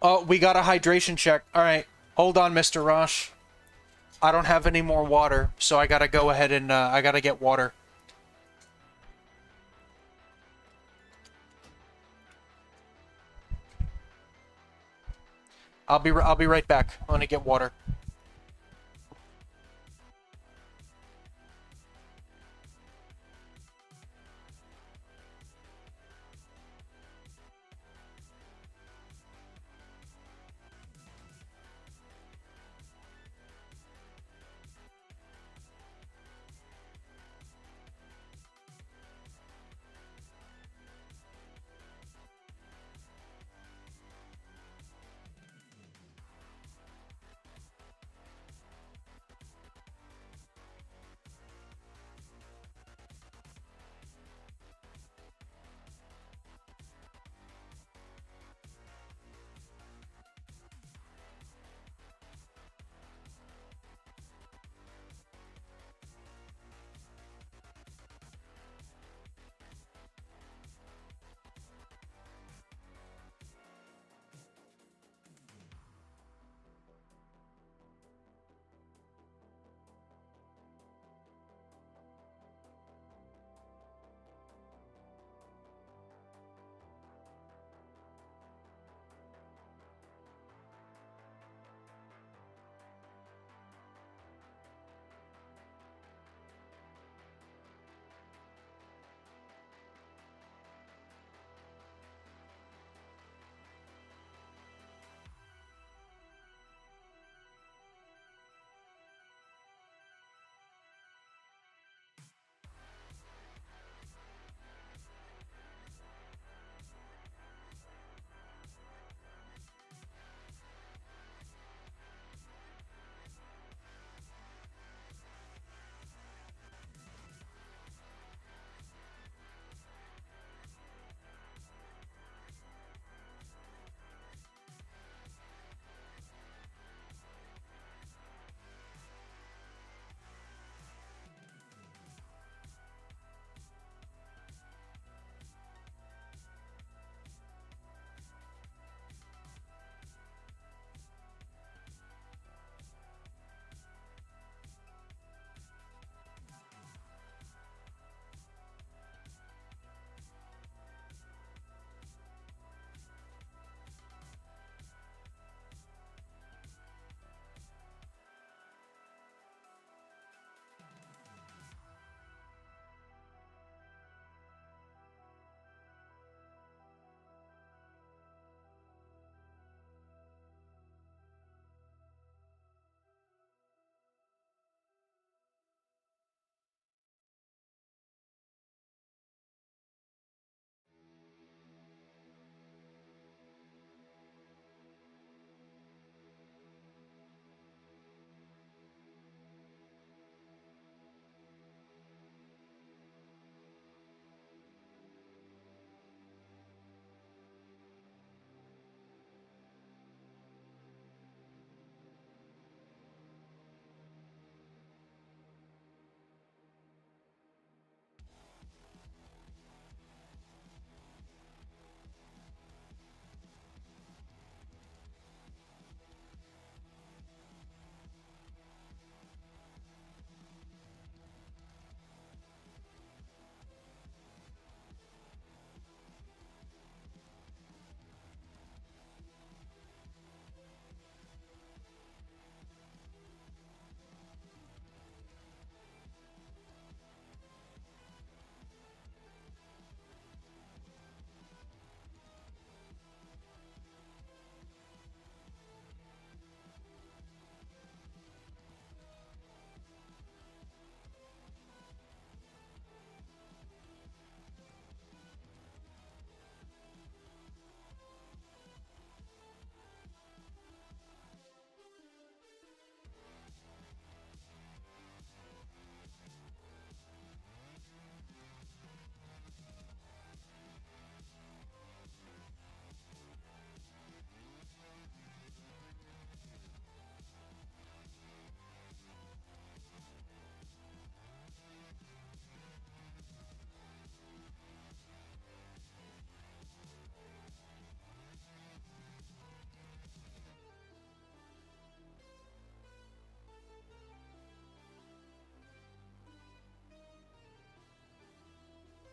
Oh, we got a hydration check. Alright, hold on, Mr. Rosh. I don't have any more water, so I gotta go ahead and, I gotta get water. I'll be right back. I'm gonna get water.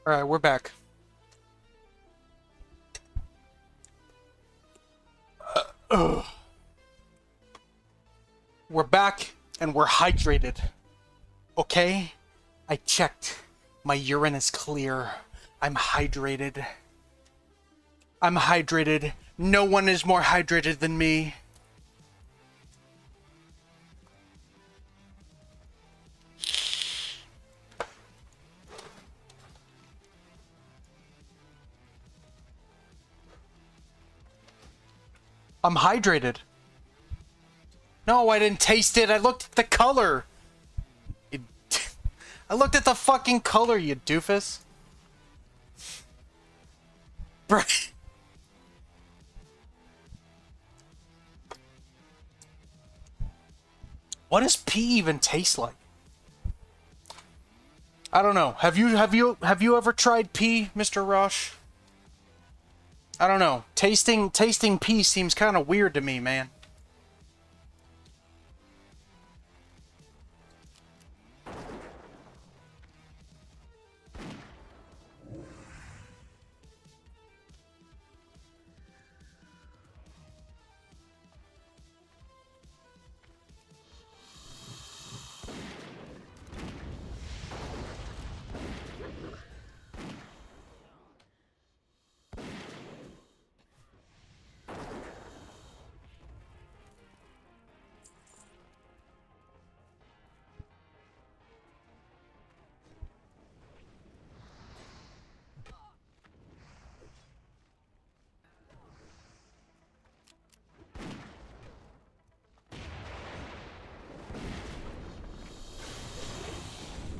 Alright, we're back. We're back and we're hydrated. Okay? I checked. My urine is clear. I'm hydrated. I'm hydrated. No one is more hydrated than me. I'm hydrated. No, I didn't taste it. I looked at the color. I looked at the fucking color, you doofus. Bruh. What does pee even taste like? I don't know. Have you ever tried pee, Mr. Rush? I don't know. Tasting pee seems kind of weird to me, man.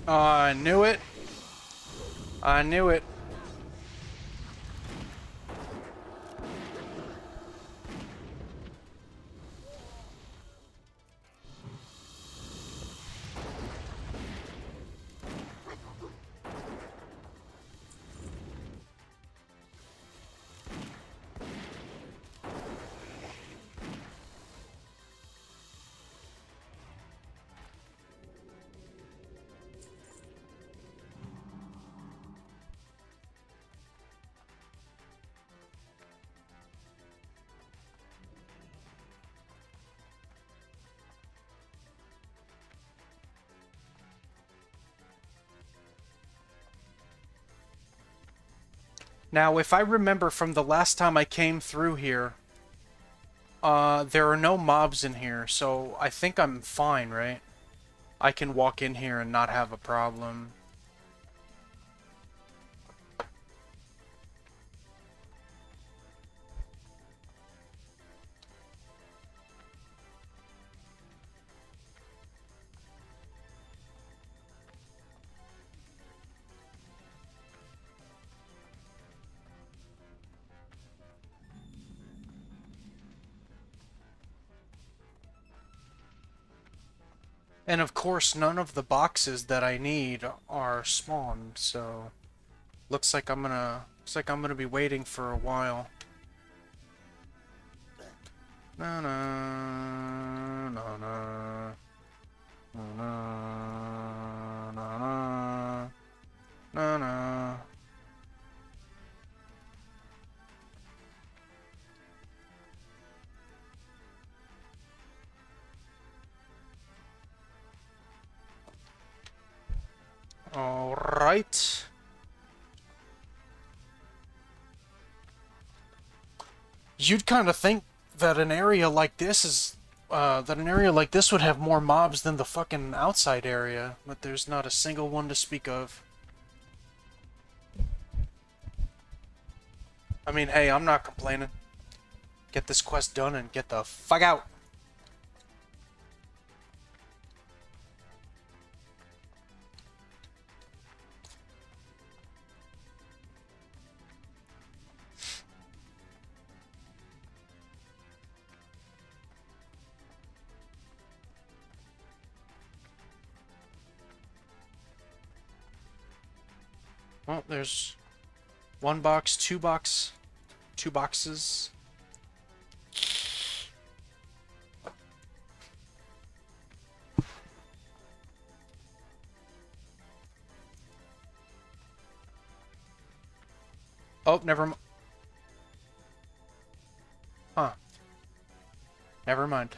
I knew it. I knew it. Now, if I remember from the last time I came through here, there are no mobs in here, so I think I'm fine, right? I can walk in here and not have a problem. And of course, none of the boxes that I need are spawned, so looks like I'm gonna be waiting for a while. Na na na na na na na na na. All right. You'd kind of think that an area like this is would have more mobs than the fucking outside area, but there's not a single one to speak of. I mean, hey, I'm not complaining. Get this quest done and get the fuck out. Well, there's one box, two boxes. Oh, never mind. Huh. Never mind.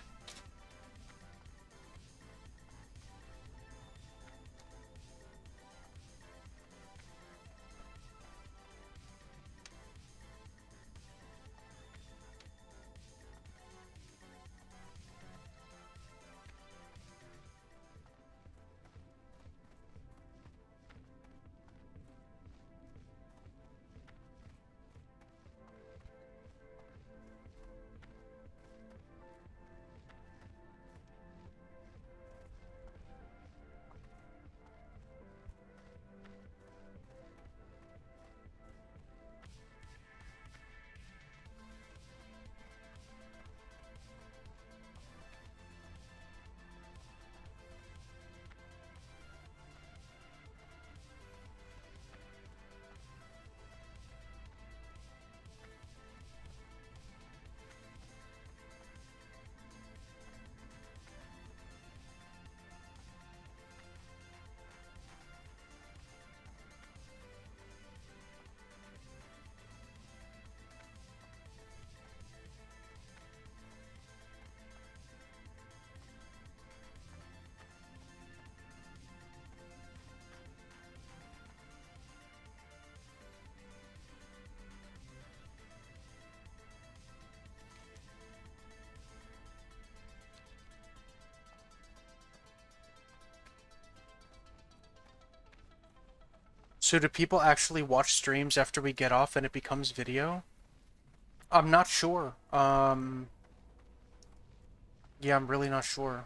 So do people actually watch streams after we get off and it becomes video? I'm not sure. Yeah, I'm really not sure.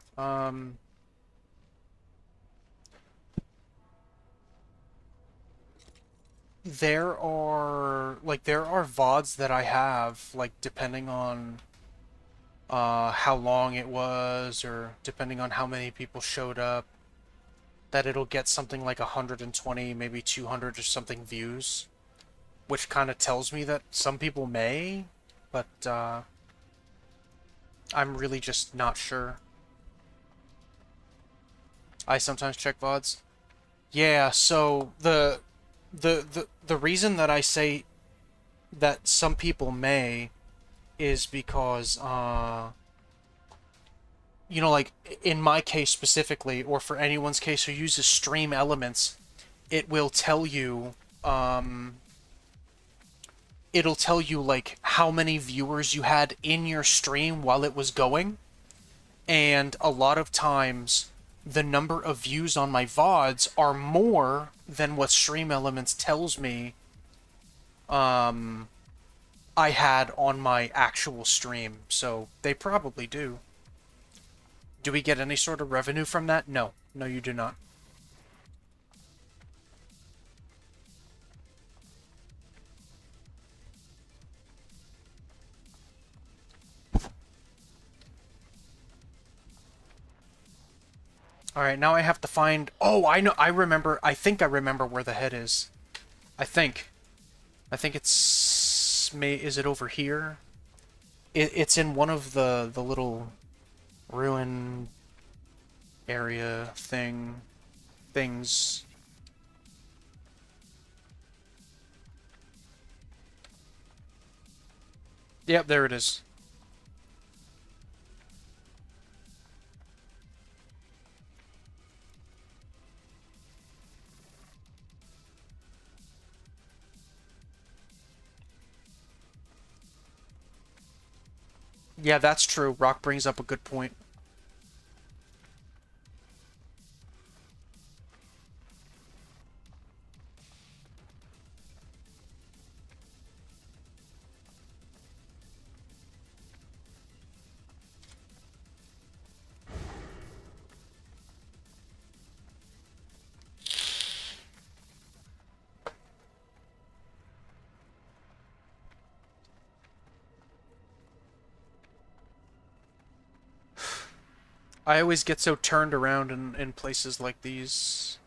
There are VODs that I have, like depending on how long it was or depending on how many people showed up, that it'll get something like 120, maybe 200 or something views, which kind of tells me that some people may, but I'm really just not sure. I sometimes check VODs. Yeah, so the reason that I say that some people may is because like in my case specifically, or for anyone's case who uses Stream Elements, it will tell you like how many viewers you had in your stream while it was going, and a lot of times the number of views on my VODs are more than what Stream Elements tells me I had on my actual stream, so they probably do. Do we get any sort of revenue from that? No. No, you do not. Alright, now I have to find... Oh, I know, I remember, I think I remember where the head is. I think it's... Is it over here? It's in one of the little ruin area things. Yep, there it is. Yeah, that's true. Rock brings up a good point. I always get so turned around in places like these.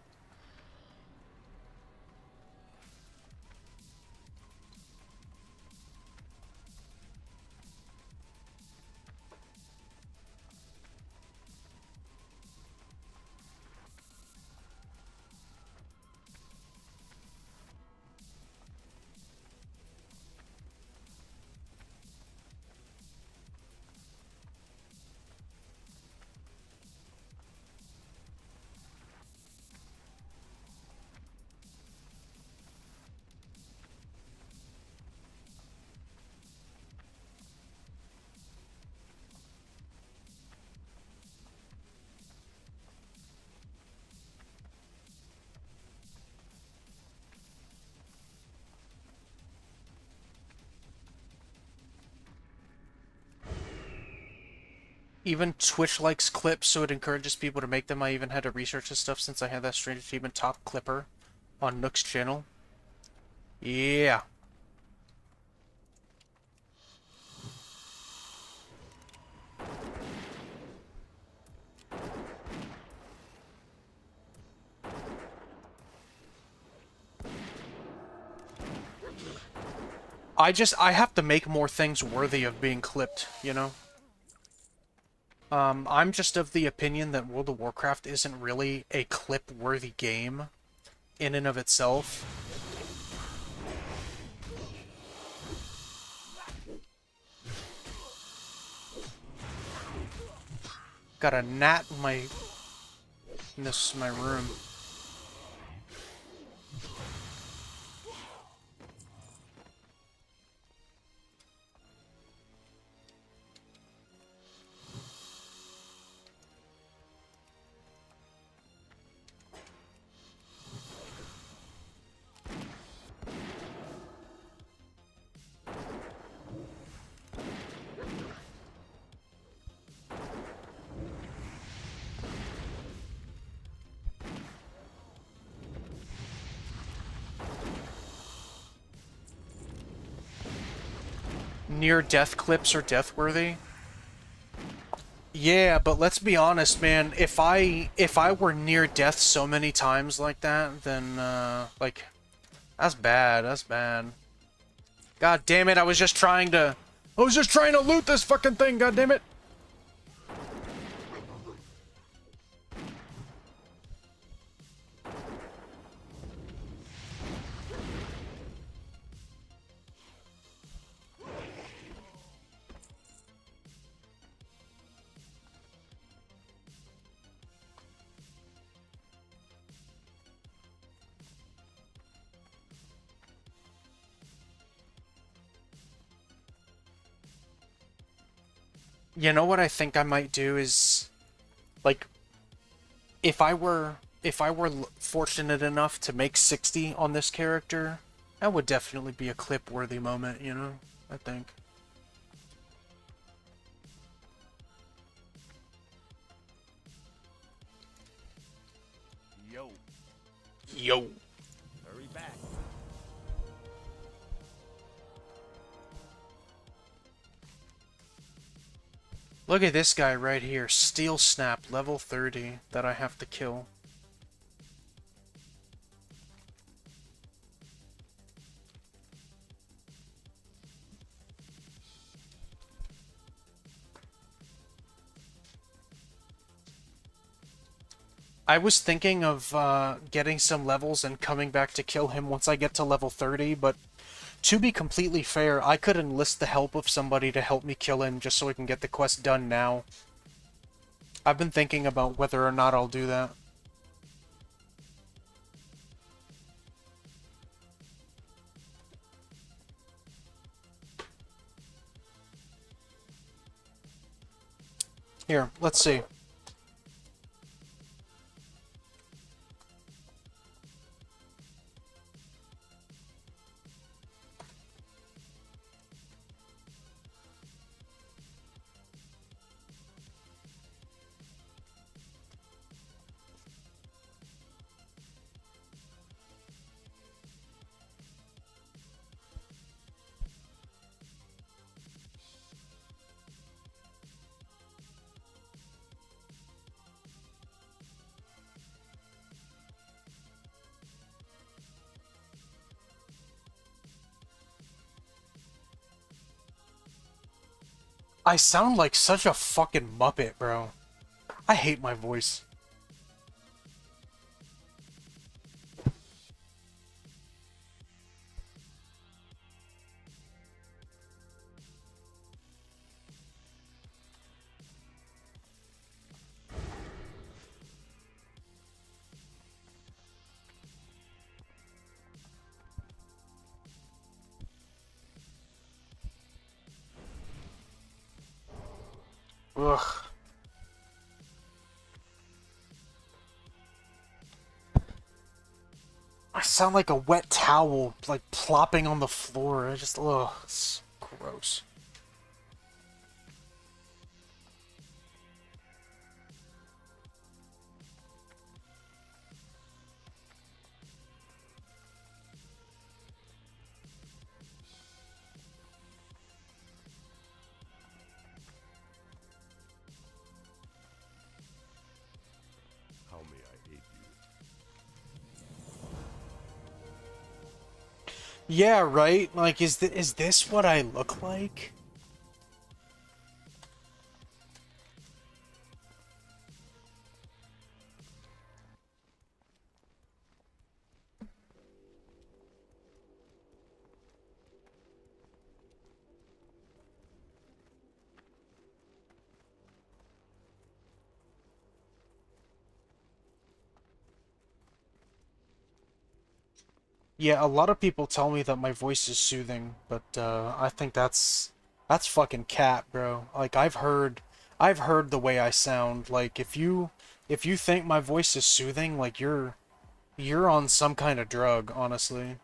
Even Twitch likes clips, so it encourages people to make them. I even had to research this stuff since I had that Strange Achievement top clipper on Nook's channel. Yeah. I have to make more things worthy of being clipped, you know? I'm just of the opinion that World of Warcraft isn't really a clip-worthy game in and of itself. Got a gnat in my... in this is my room. Near-death clips are death-worthy? Yeah, but let's be honest, man. If I were near death so many times like that, then, like, that's bad, that's bad. God damn it, I was just trying to loot this fucking thing, god damn it! You know what I think I might do is, like, if I were fortunate enough to make 60 on this character, that would definitely be a clip-worthy moment, you know? I think. Yo, Yo. hurry back. Look at this guy right here, Steel Snap, level 30, that I have to kill. I was thinking of getting some levels and coming back to kill him once I get to level 30, but to be completely fair, I could enlist the help of somebody to help me kill him just so we can get the quest done now. I've been thinking about whether or not I'll do that. Here, let's see. I sound like such a fucking muppet, bro. I hate my voice. Ugh. I sound like a wet towel, like plopping on the floor. I just, ugh, it's gross. Yeah, right? Like, is this what I look like? Yeah, a lot of people tell me that my voice is soothing, but I think that's fucking cat, bro. Like I've heard the way I sound. Like if you think my voice is soothing, like you're on some kind of drug, honestly.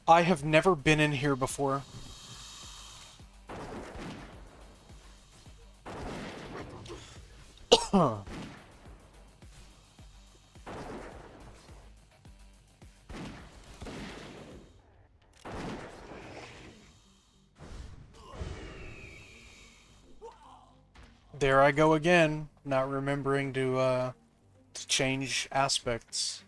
I have never been in here before. There I go again, not remembering to change aspects.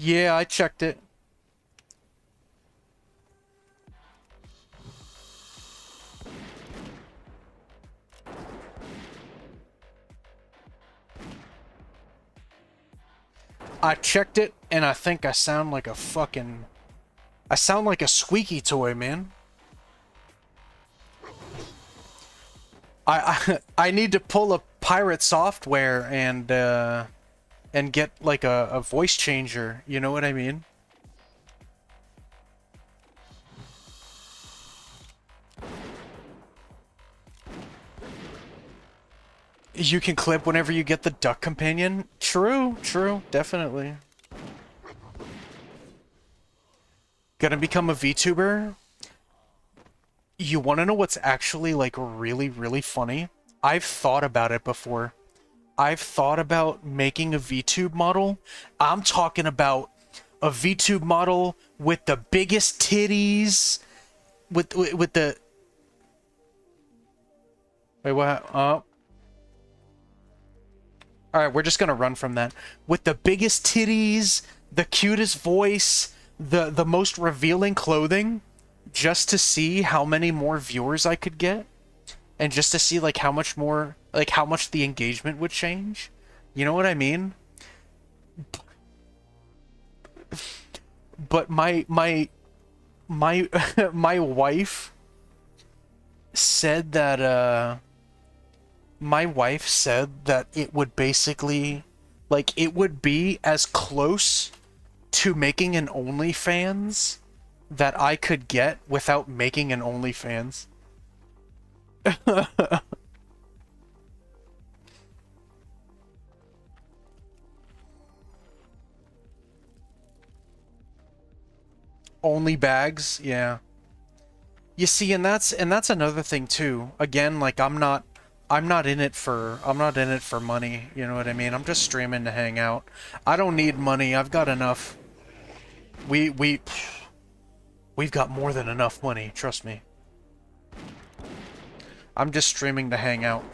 Yeah, I checked it. I checked it, and I think I sound like a fucking... I sound like a squeaky toy, man. I need to pull up pirate software and get like a voice changer, you know what I mean? You can clip whenever you get the duck companion. True, true, definitely. Gonna become a VTuber? You wanna know what's actually like really, really funny? I've thought about it before. I've thought about making a VTube model. I'm talking about a VTube model with the biggest titties, with the... Wait, what? Oh. Alright, we're just gonna run from that. With the biggest titties, the cutest voice, the most revealing clothing, just to see how many more viewers I could get. And just to see, like, how much more... Like, how much the engagement would change. You know what I mean? But my my wife said that, my wife said that it would basically, like, it would be as close to making an OnlyFans that I could get without making an OnlyFans. Only bags, yeah. You see, and that's another thing too. Again, like I'm not in it for money, you know what I mean? I'm just streaming to hang out. I don't need money. I've got enough. We've got more than enough money, trust me. I'm just streaming to hang out.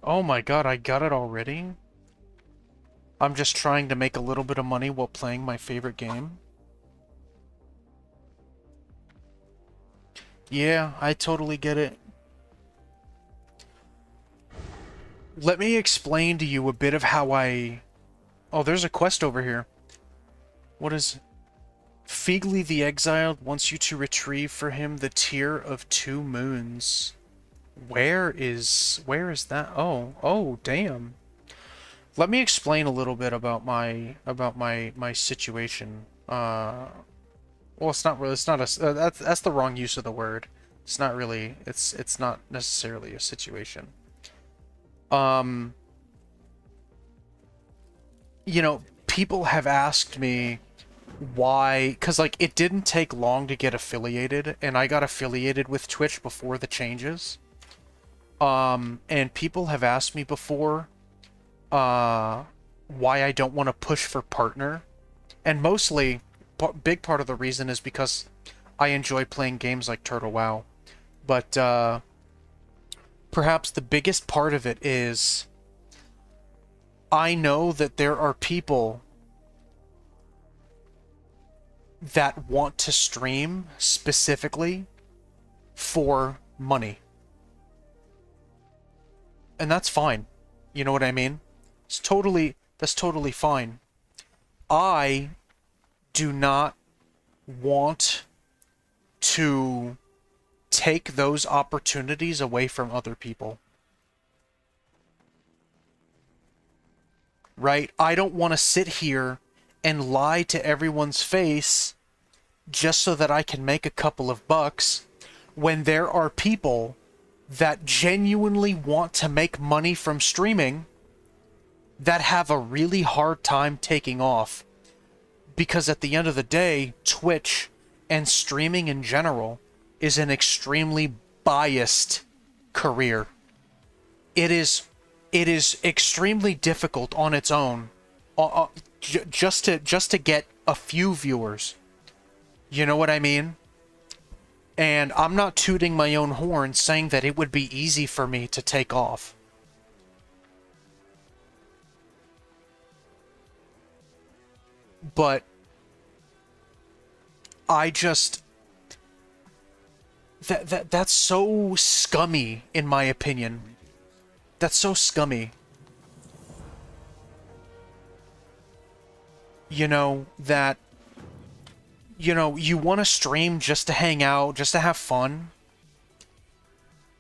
Oh my god, I got it already? I'm just trying to make a little bit of money while playing my favorite game. Yeah, I totally get it. Let me explain to you a bit of how I... Oh, there's a quest over here. What is... Feegly the Exiled wants you to retrieve for him the Tear of Two Moons. Where is that? Oh, damn. Let me explain a little bit about my situation. Well, it's not really. It's not a. That's the wrong use of the word. It's not really. It's not necessarily a situation. You know, people have asked me why, because like it didn't take long to get affiliated, and I got affiliated with Twitch before the changes. And people have asked me before, why I don't want to push for partner, and mostly, big part of the reason is because I enjoy playing games like Turtle WoW, but perhaps the biggest part of it is I know that there are people that want to stream specifically for money. And that's fine. You know what I mean? That's totally fine. I do not want to take those opportunities away from other people. Right? I don't want to sit here and lie to everyone's face just so that I can make a couple of bucks when there are people that genuinely want to make money from streaming that have a really hard time taking off. Because at the end of the day, Twitch and streaming in general is an extremely biased career. It is extremely difficult on its own, just to get a few viewers. You know what I mean? And I'm not tooting my own horn saying that it would be easy for me to take off. But I just... That's so scummy, in my opinion. That's so scummy. You know, that... You know, you want to stream just to hang out, just to have fun.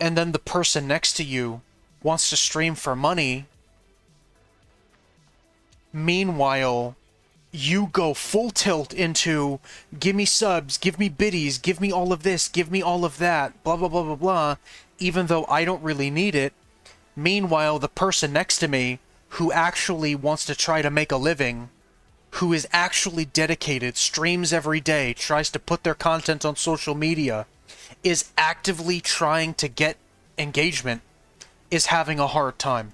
And then the person next to you wants to stream for money. Meanwhile, you go full tilt into, give me subs, give me biddies, give me all of this, give me all of that, blah, blah, blah, blah, blah, even though I don't really need it. Meanwhile, the person next to me, who actually wants to try to make a living, who is actually dedicated, streams every day, tries to put their content on social media, is actively trying to get engagement, is having a hard time.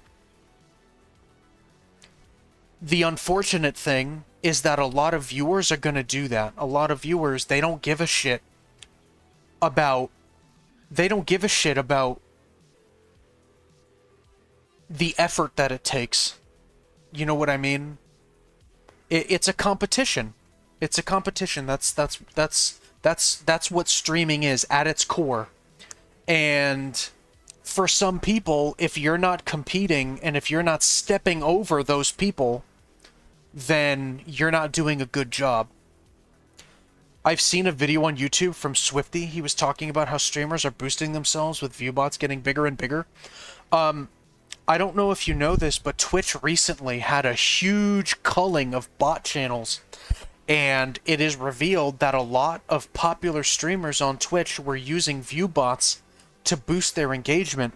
The unfortunate thing is that a lot of viewers are going to do that. A lot of viewers, they don't give a shit about... They don't give a shit about the effort that it takes. You know what I mean? It's a competition. It's a competition. That's what streaming is at its core. And for some people, if you're not competing and if you're not stepping over those people, then you're not doing a good job. I've seen a video on YouTube from Swifty. He was talking about how streamers are boosting themselves with viewbots getting bigger and bigger. I don't know if you know this, but Twitch recently had a huge culling of bot channels. And it is revealed that a lot of popular streamers on Twitch were using viewbots to boost their engagement.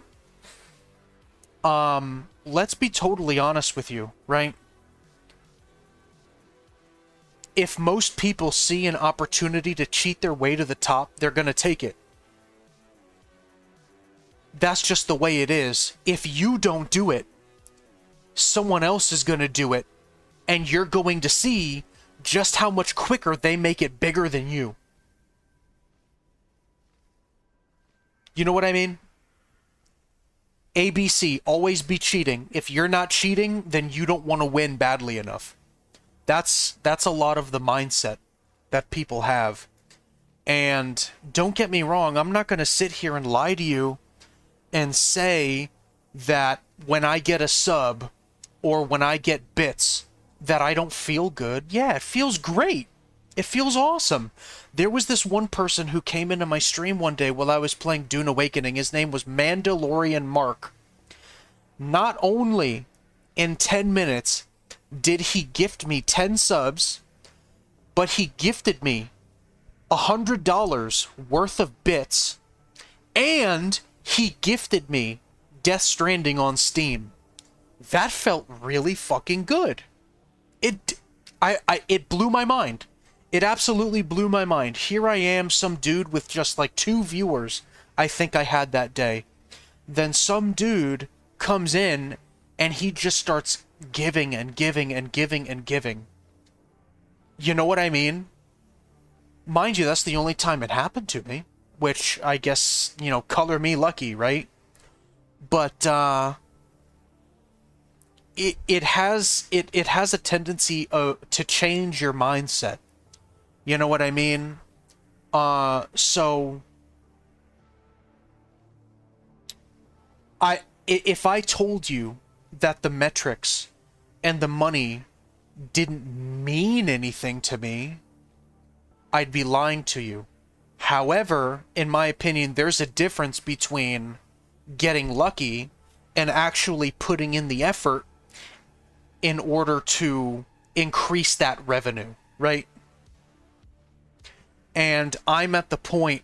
Let's be totally honest with you, right? If most people see an opportunity to cheat their way to the top, they're gonna take it. That's just the way it is. If you don't do it, someone else is gonna do it, and you're going to see just how much quicker they make it bigger than you. You know what I mean? ABC, always be cheating. If you're not cheating, then you don't want to win badly enough. That's a lot of the mindset that people have. And don't get me wrong, I'm not going to sit here and lie to you and say that when I get a sub or when I get bits that I don't feel good. Yeah, it feels great. It feels awesome. There was this one person who came into my stream one day while I was playing Dune Awakening. His name was Mandalorian Mark. Not only in 10 minutes did he gift me 10 subs, but he gifted me $100 worth of bits, and he gifted me Death Stranding on Steam. That felt really fucking good. It blew my mind. It absolutely blew my mind. Here I am, some dude with just like 2 viewers I think I had that day. Then some dude comes in and he just starts giving and giving and giving and giving. You know what I mean? Mind you, that's the only time it happened to me, which I guess, you know, color me lucky, right? But it has a tendency to change your mindset. You know what I mean? So if I told you that the metrics and the money didn't mean anything to me, I'd be lying to you. However, in my opinion, there's a difference between getting lucky and actually putting in the effort in order to increase that revenue, right? And I'm at the point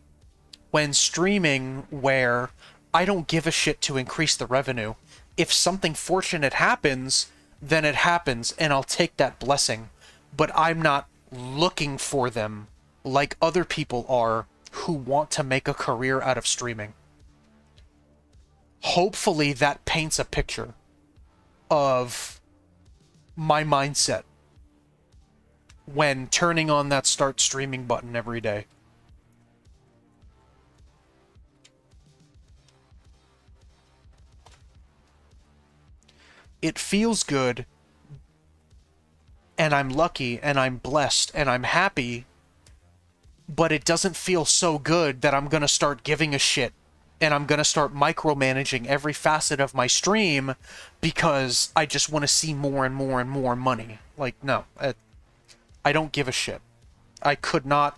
when streaming where I don't give a shit to increase the revenue. If something fortunate happens, then it happens, and I'll take that blessing. But I'm not looking for them like other people are who want to make a career out of streaming. Hopefully that paints a picture of my mindset when turning on that start streaming button every day. It feels good, and I'm lucky, and I'm blessed, and I'm happy, but it doesn't feel so good that I'm gonna start giving a shit, and I'm gonna start micromanaging every facet of my stream because I just want to see more and more and more money. Like, no, I don't give a shit. I could not.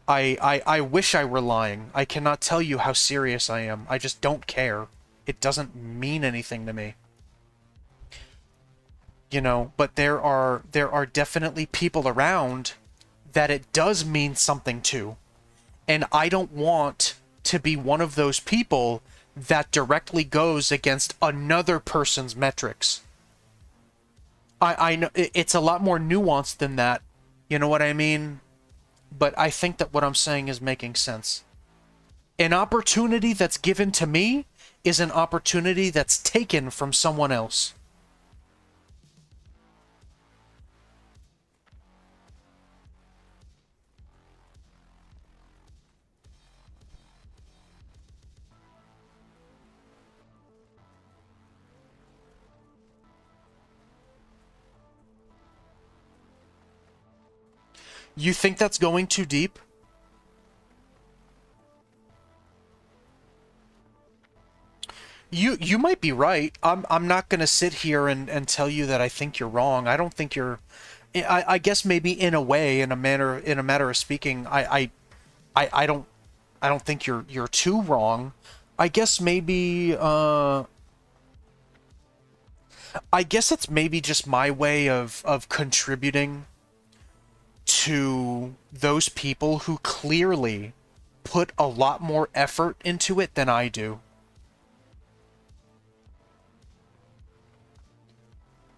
I wish I were lying. I cannot tell you how serious I am. I just don't care. It doesn't mean anything to me. You know, but there are definitely people around that it does mean something to. And I don't want to be one of those people that directly goes against another person's metrics. I know it's a lot more nuanced than that. You know what I mean? But I think that what I'm saying is making sense. An opportunity that's given to me is an opportunity that's taken from someone else. You think that's going too deep? You might be right. I'm not gonna sit here and tell you that I think you're wrong. I don't think you're. I guess maybe in a way, in a matter of speaking, I don't think you're too wrong. I guess maybe I guess it's maybe just my way of contributing to those people who clearly put a lot more effort into it than I do.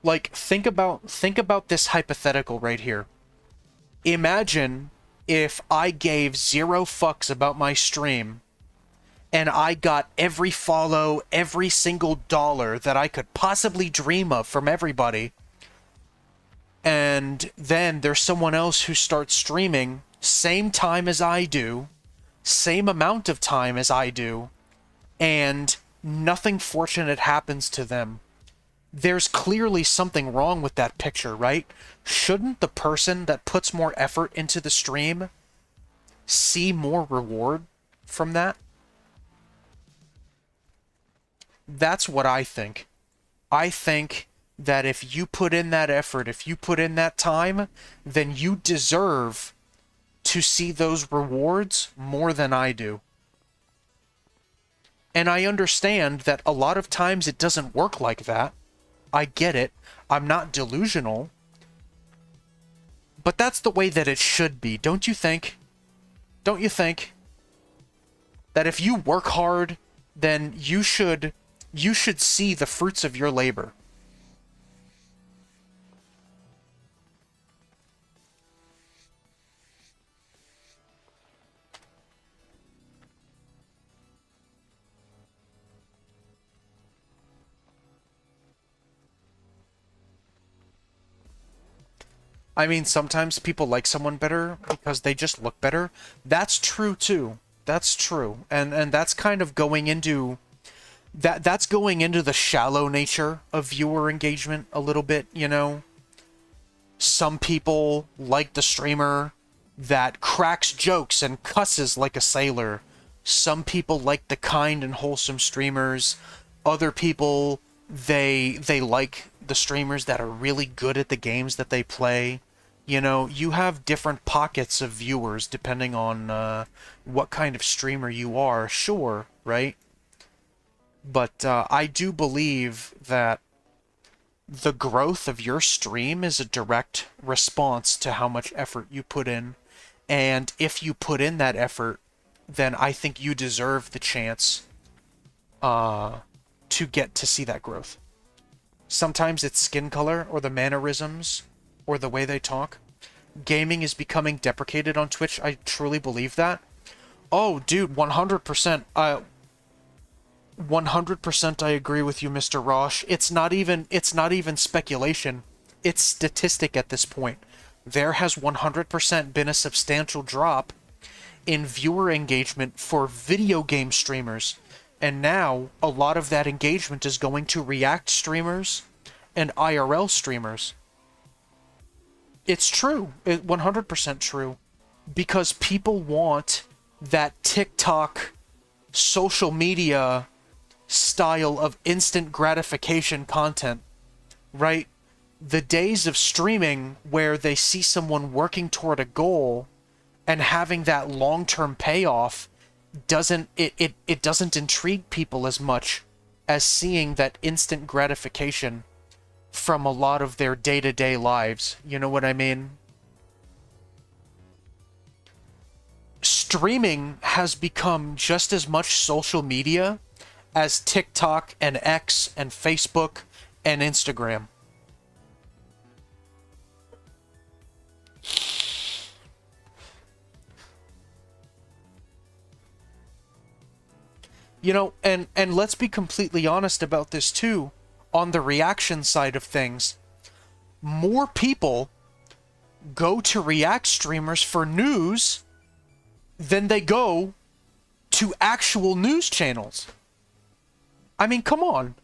Like, think about this hypothetical right here. Imagine if I gave 0 fucks about my stream and I got every follow, every single dollar that I could possibly dream of from everybody. And then there's someone else who starts streaming same time as I do, same amount of time as I do, and nothing fortunate happens to them, there's clearly something wrong with that picture, right? Shouldn't the person that puts more effort into the stream see more reward from that? That's what I think. I think that if you put in that effort, if you put in that time, then you deserve to see those rewards more than I do. And I understand that a lot of times it doesn't work like that. I get it. I'm not delusional. But that's the way that it should be, don't you think? Don't you think? That if you work hard, then you should see the fruits of your labor. I mean, sometimes people like someone better because they just look better. That's true too. That's true. And that's kind of going into that's going into the shallow nature of viewer engagement a little bit, you know. Some people like the streamer that cracks jokes and cusses like a sailor. Some people like the kind and wholesome streamers. Other people, they like the streamers that are really good at the games that they play. You know, you have different pockets of viewers depending on what kind of streamer you are, sure, right? But I do believe that the growth of your stream is a direct response to how much effort you put in. And if you put in that effort, then I think you deserve the chance to get to see that growth. Sometimes it's skin color or the mannerisms or the way they talk. Gaming is becoming deprecated on Twitch. I truly believe that. Oh, dude, 100%. 100% I agree with you, Mr. Rosh. It's not even speculation. It's statistic at this point. There has 100% been a substantial drop in viewer engagement for video game streamers. And now a lot of that engagement is going to React streamers and IRL streamers. It's true. 100% true. Because people want that TikTok social media style of instant gratification content, right? The days of streaming where they see someone working toward a goal and having that long-term payoff doesn't intrigue people as much as seeing that instant gratification from a lot of their day-to-day lives. You know what I mean? Streaming has become just as much social media as TikTok and X and Facebook and Instagram. You know, and let's be completely honest about this too. On the reaction side of things, more people go to React streamers for news than they go to actual news channels. I mean, come on.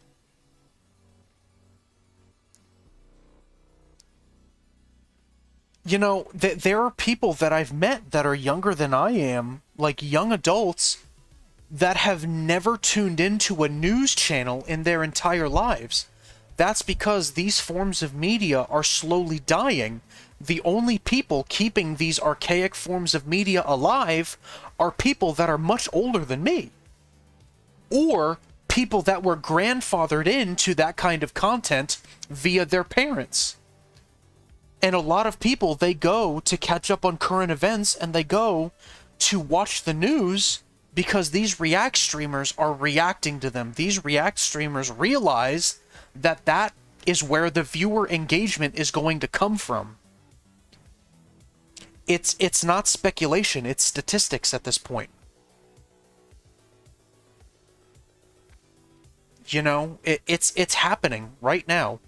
You know, there are people that I've met that are younger than I am, like young adults, that have never tuned into a news channel in their entire lives. That's because these forms of media are slowly dying. The only people keeping these archaic forms of media alive are people that are much older than me. Or people that were grandfathered into that kind of content via their parents. And a lot of people, they go to catch up on current events and they go to watch the news because these React streamers are reacting to them. These React streamers realize that that is where the viewer engagement is going to come from. It's not speculation, it's statistics at this point. You know, it's happening right now.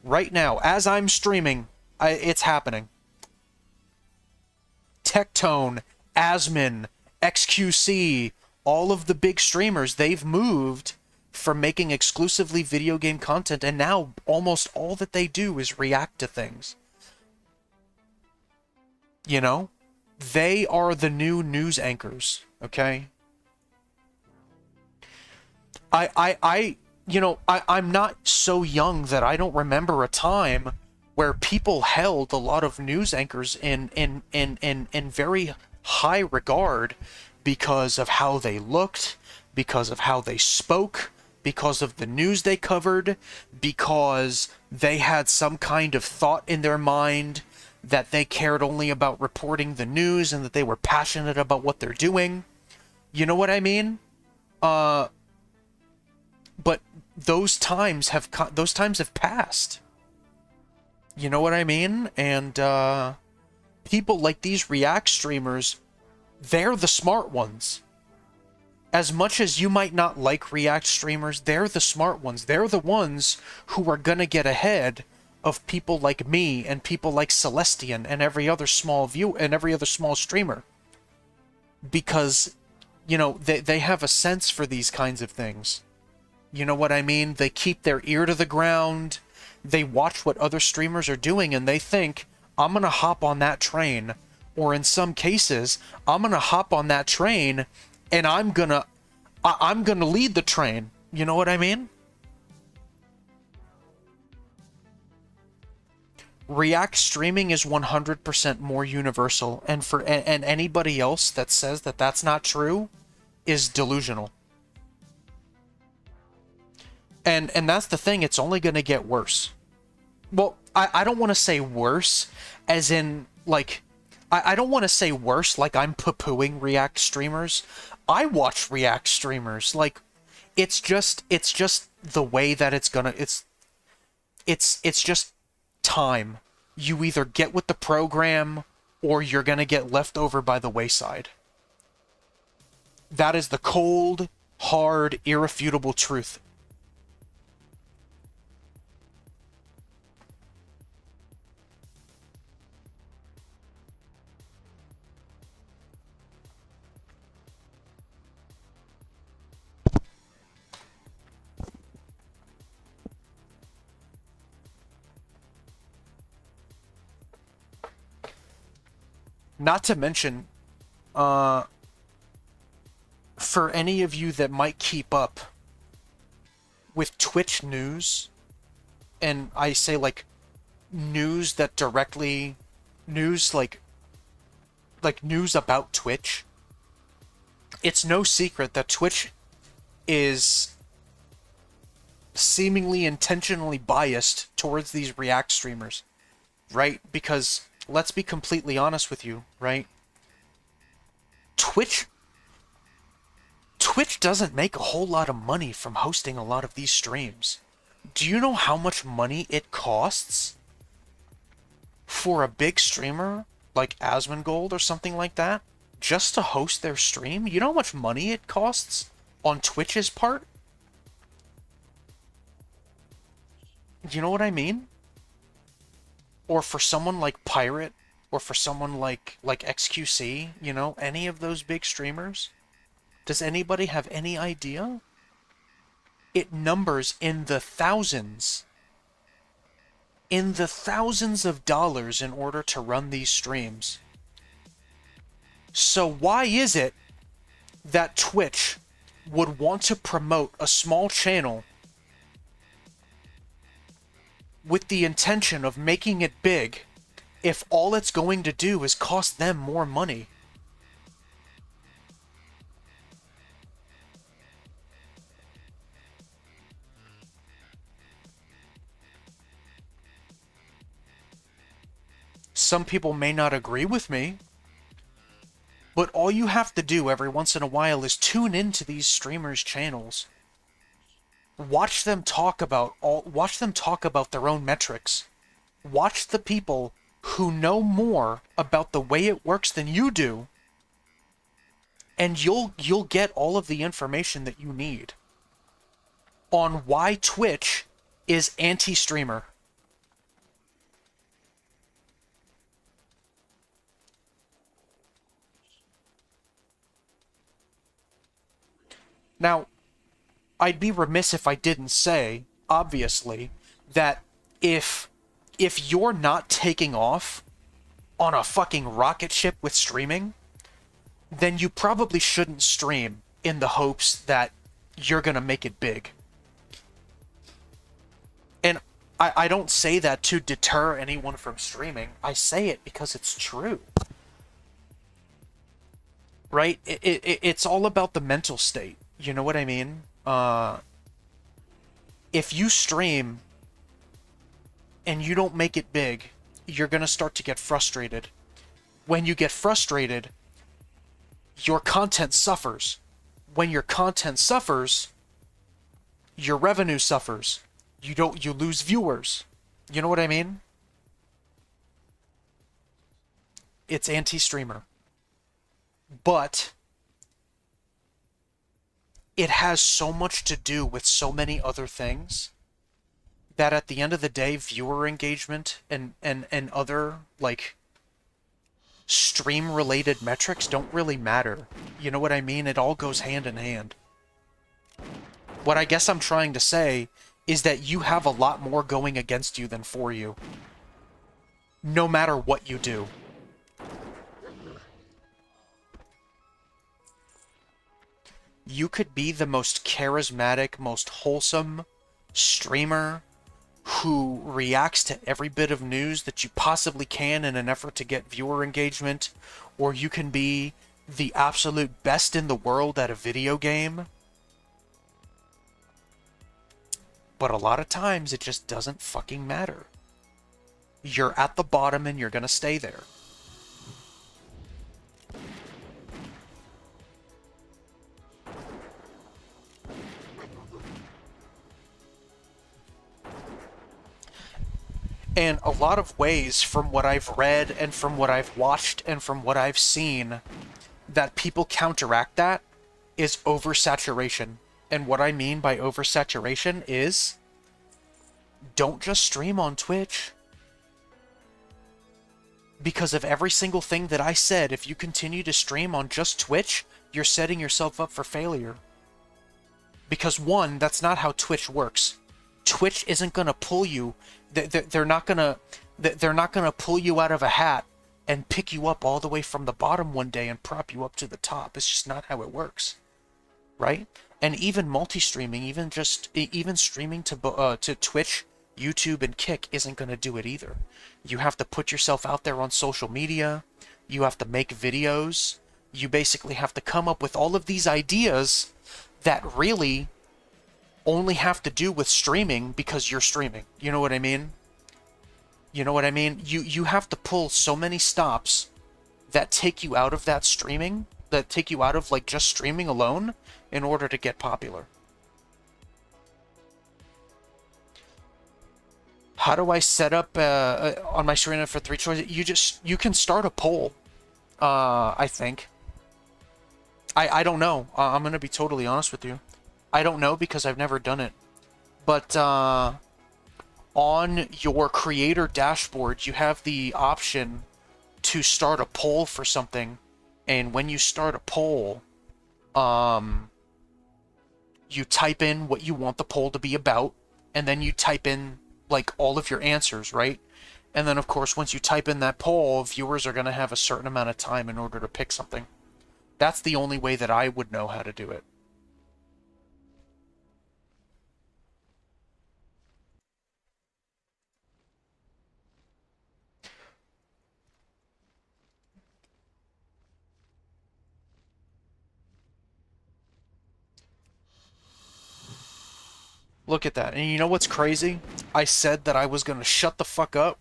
Right now, as I'm streaming, it's happening. Tectone, Asmin, XQC, all of the big streamers, they've moved from making exclusively video game content, and now almost all that they do is react to things. You know? They are the new news anchors, okay? I'm not so young that I don't remember a time where people held a lot of news anchors in very high regard because of how they looked, because of how they spoke, because of the news they covered, because they had some kind of thought in their mind that they cared only about reporting the news and that they were passionate about what they're doing. You know what I mean? But those times have passed. You know what I mean? And people like these React streamers, they're the smart ones. As much as you might not like React streamers, they're the smart ones. They're the ones who are gonna get ahead of people like me and people like Celestian and every other small streamer. Because, you know, they have a sense for these kinds of things. You know what I mean? They keep their ear to the ground. They watch what other streamers are doing and they think, I'm gonna hop on that train. Or in some cases, I'm gonna hop on that train and I'm gonna lead the train. You know what I mean? React streaming is 100% more universal, and anybody else that says that that's not true is delusional. And that's the thing, it's only going to get worse. Well, I don't want to say worse, as in, like, I don't want to say worse like I'm poo-pooing React streamers. I watch React streamers, like, it's just the way that it's gonna, it's just time. You either get with the program or you're gonna get left over by the wayside. That is the cold, hard, irrefutable truth. Not to mention, for any of you that might keep up with Twitch news, and I say like news that directly, news like news about Twitch, it's no secret that Twitch is seemingly intentionally biased towards these React streamers, right? Because let's be completely honest with you, right? Twitch doesn't make a whole lot of money from hosting a lot of these streams. Do you know how much money it costs for a big streamer like Asmongold or something like that just to host their stream? You know how much money it costs on Twitch's part? You know what I mean? Or for someone like Pirate, or for someone like XQC, you know, any of those big streamers? Does anybody have any idea? It numbers in the thousands. In the thousands of dollars in order to run these streams. So why is it that Twitch would want to promote a small channel with the intention of making it big if all it's going to do is cost them more money? Some people may not agree with me, but all you have to do every once in a while is tune into these streamers' channels. Watch them talk about their own metrics. Watch the people who know more about the way it works than you do, and you'll get all of the information that you need on why Twitch is anti-streamer. Now, I'd be remiss if I didn't say, obviously, that if you're not taking off on a fucking rocket ship with streaming, then you probably shouldn't stream in the hopes that you're gonna make it big. And I don't say that to deter anyone from streaming. I say it because it's true. Right? It's all about the mental state. You know what I mean? If you stream and you don't make it big, you're gonna start to get frustrated. When you get frustrated, your content suffers. When your content suffers, your revenue suffers. You lose viewers. You know what I mean? It's anti-streamer. But it has so much to do with so many other things that at the end of the day, viewer engagement and other, like, stream-related metrics don't really matter. You know what I mean? It all goes hand in hand. What I guess I'm trying to say is that you have a lot more going against you than for you. No matter what you do. You could be the most charismatic, most wholesome streamer who reacts to every bit of news that you possibly can in an effort to get viewer engagement, or you can be the absolute best in the world at a video game. But a lot of times it just doesn't fucking matter. You're at the bottom and you're gonna stay there. And a lot of ways, from what I've read and from what I've watched and from what I've seen, that people counteract that is oversaturation. And what I mean by oversaturation is, don't just stream on Twitch. Because of every single thing that I said, if you continue to stream on just Twitch, you're setting yourself up for failure. Because one, that's not how Twitch works. Twitch isn't gonna pull you. They're not gonna pull you out of a hat and pick you up all the way from the bottom one day and prop you up to the top. It's just not how it works, right? And even multi-streaming, even streaming to Twitch, YouTube, and Kick isn't gonna do it either. You have to put yourself out there on social media. You have to make videos. You basically have to come up with all of these ideas that really only have to do with streaming because you're streaming. You know what I mean? You know what I mean? You have to pull so many stops that take you out of that streaming, that take you out of, like, just streaming alone in order to get popular. How do I set up on my stream for 3 choices? You can start a poll, I think. I don't know. I'm going to be totally honest with you. I don't know because I've never done it. But on your creator dashboard, you have the option to start a poll for something. And when you start a poll, you type in what you want the poll to be about, and then you type in, like, all of your answers, right? And then, of course, once you type in that poll, viewers are going to have a certain amount of time in order to pick something. That's the only way that I would know how to do it. Look at that. And you know what's crazy? I said that I was going to shut the fuck up,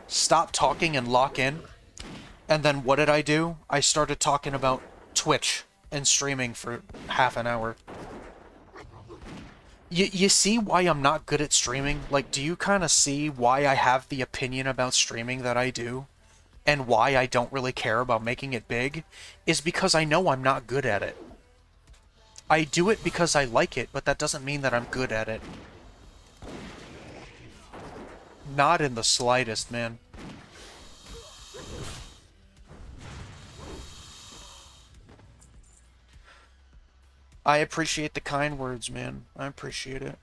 stop talking, and lock in. And then what did I do? I started talking about Twitch and streaming for half an hour. You see why I'm not good at streaming? Like, do you kind of see why I have the opinion about streaming that I do? And why I don't really care about making it big? Is because I know I'm not good at it. I do it because I like it, but that doesn't mean that I'm good at it. Not in the slightest, man. I appreciate the kind words, man. I appreciate it.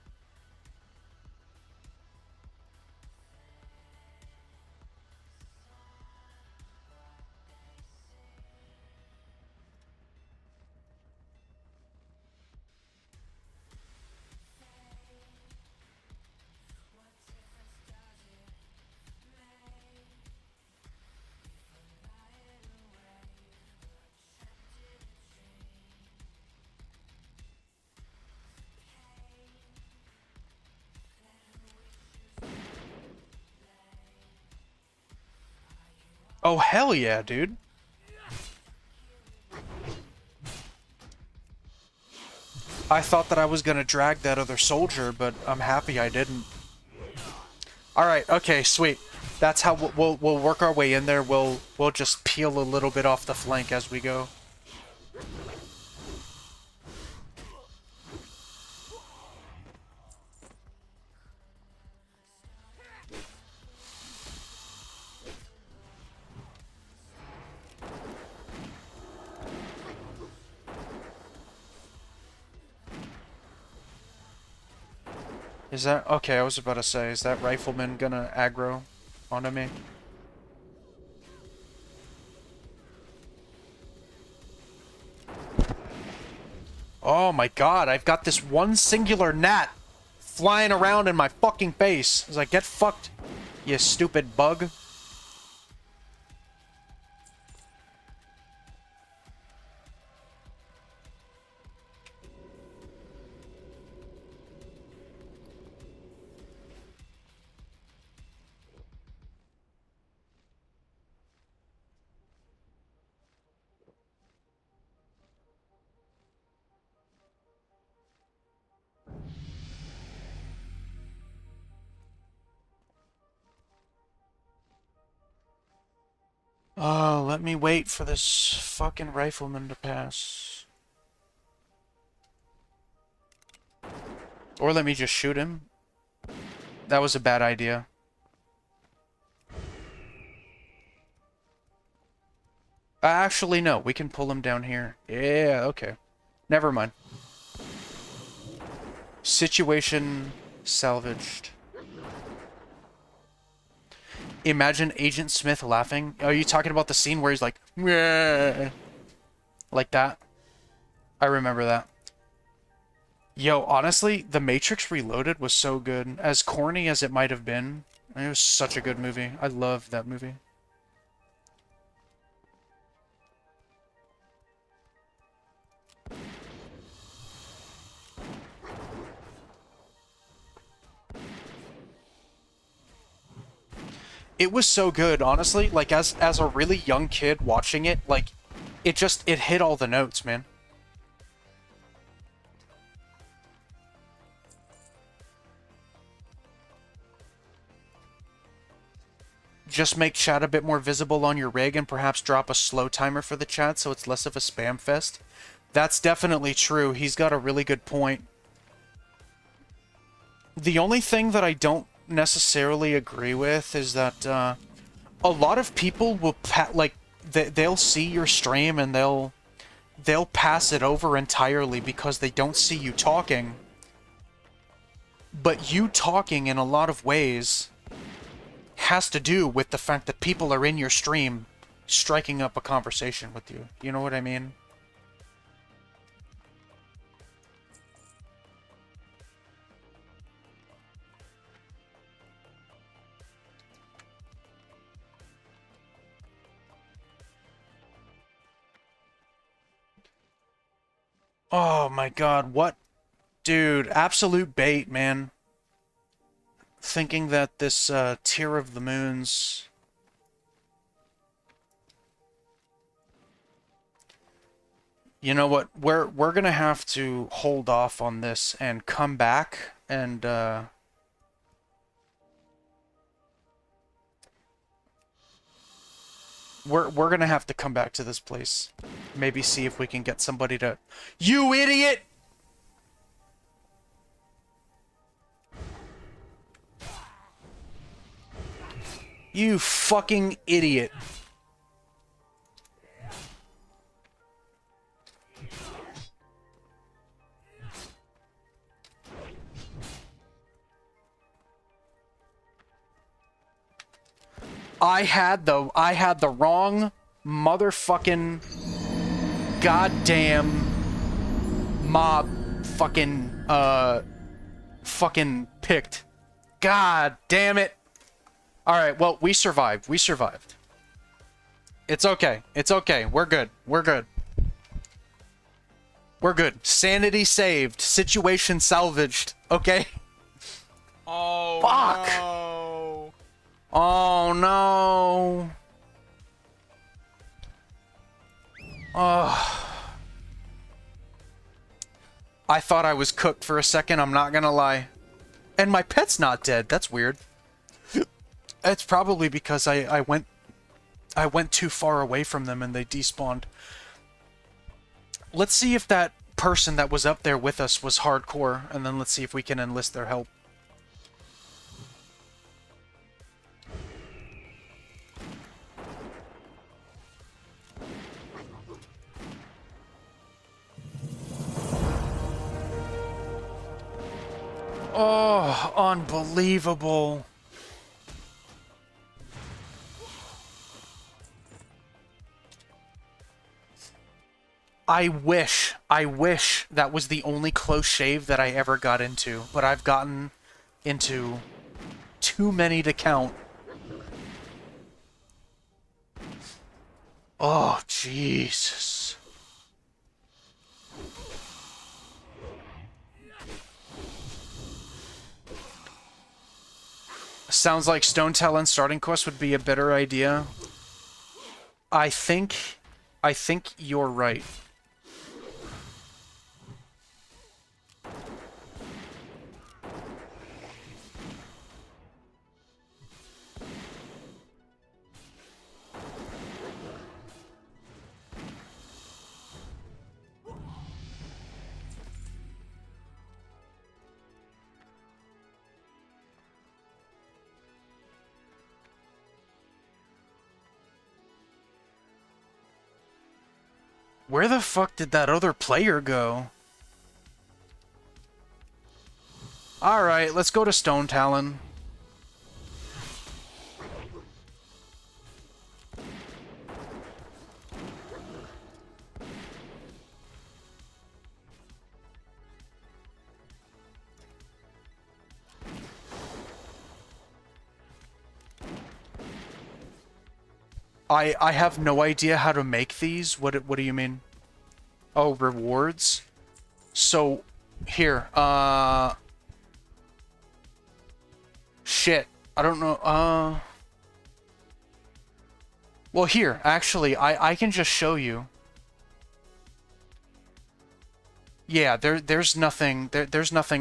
Oh, hell yeah, dude. I thought that I was gonna drag that other soldier, but I'm happy I didn't. Alright, okay, sweet. That's how we'll work our way in there. We'll just peel a little bit off the flank as we go. Is that... Okay, I was about to say, is that rifleman gonna aggro onto me? Oh my god, I've got this one singular gnat flying around in my fucking face. I was like, get fucked, you stupid bug. Oh, let me wait for this fucking rifleman to pass. Or let me just shoot him. That was a bad idea. Actually, no. We can pull him down here. Yeah, okay. Never mind. Situation salvaged. Imagine Agent Smith laughing. Are you talking about the scene where he's like, "Meh," like that? I remember that. Yo, honestly, The Matrix Reloaded was so good. As corny as it might have been, it was such a good movie. I loved that movie. It was so good, honestly. Like, as a really young kid watching it, like, it hit all the notes, man. Just make chat a bit more visible on your rig and perhaps drop a slow timer for the chat so it's less of a spam fest. That's definitely true. He's got a really good point. The only thing that I don't necessarily agree with is that a lot of people will they'll see your stream and they'll pass it over entirely because they don't see you talking. But you talking in a lot of ways has to do with the fact that people are in your stream striking up a conversation with you. You know what I mean? Oh my god, what? Dude, absolute bait, man. Thinking that this Tier of the Moons... You know what? We're gonna have to hold off on this and come back and we're gonna have to come back to this place. Maybe see if we can get somebody to... You idiot! You fucking idiot. I had the wrong motherfucking goddamn mob fucking picked. God damn it. Alright, well, we survived. We survived. It's okay. It's okay. We're good. We're good. We're good. Sanity saved. Situation salvaged. Okay? Oh, Fuck. no. Oh, no. Oh. I thought I was cooked for a second, I'm not gonna lie. And my pet's not dead. That's weird. It's probably because I went too far away from them and they despawned. Let's see if that person that was up there with us was hardcore, and then let's see if we can enlist their help. Oh, unbelievable. I wish that was the only close shave that I ever got into, but I've gotten into too many to count. Oh, Jesus. Sounds like Stone Talon starting quest would be a better idea. I think you're right. Where the fuck did that other player go? Alright, let's go to Stone Talon. I have no idea how to make these. What do you mean? Oh, rewards? So, here, shit. I don't know, well, here, actually, I can just show you. Yeah, there's nothing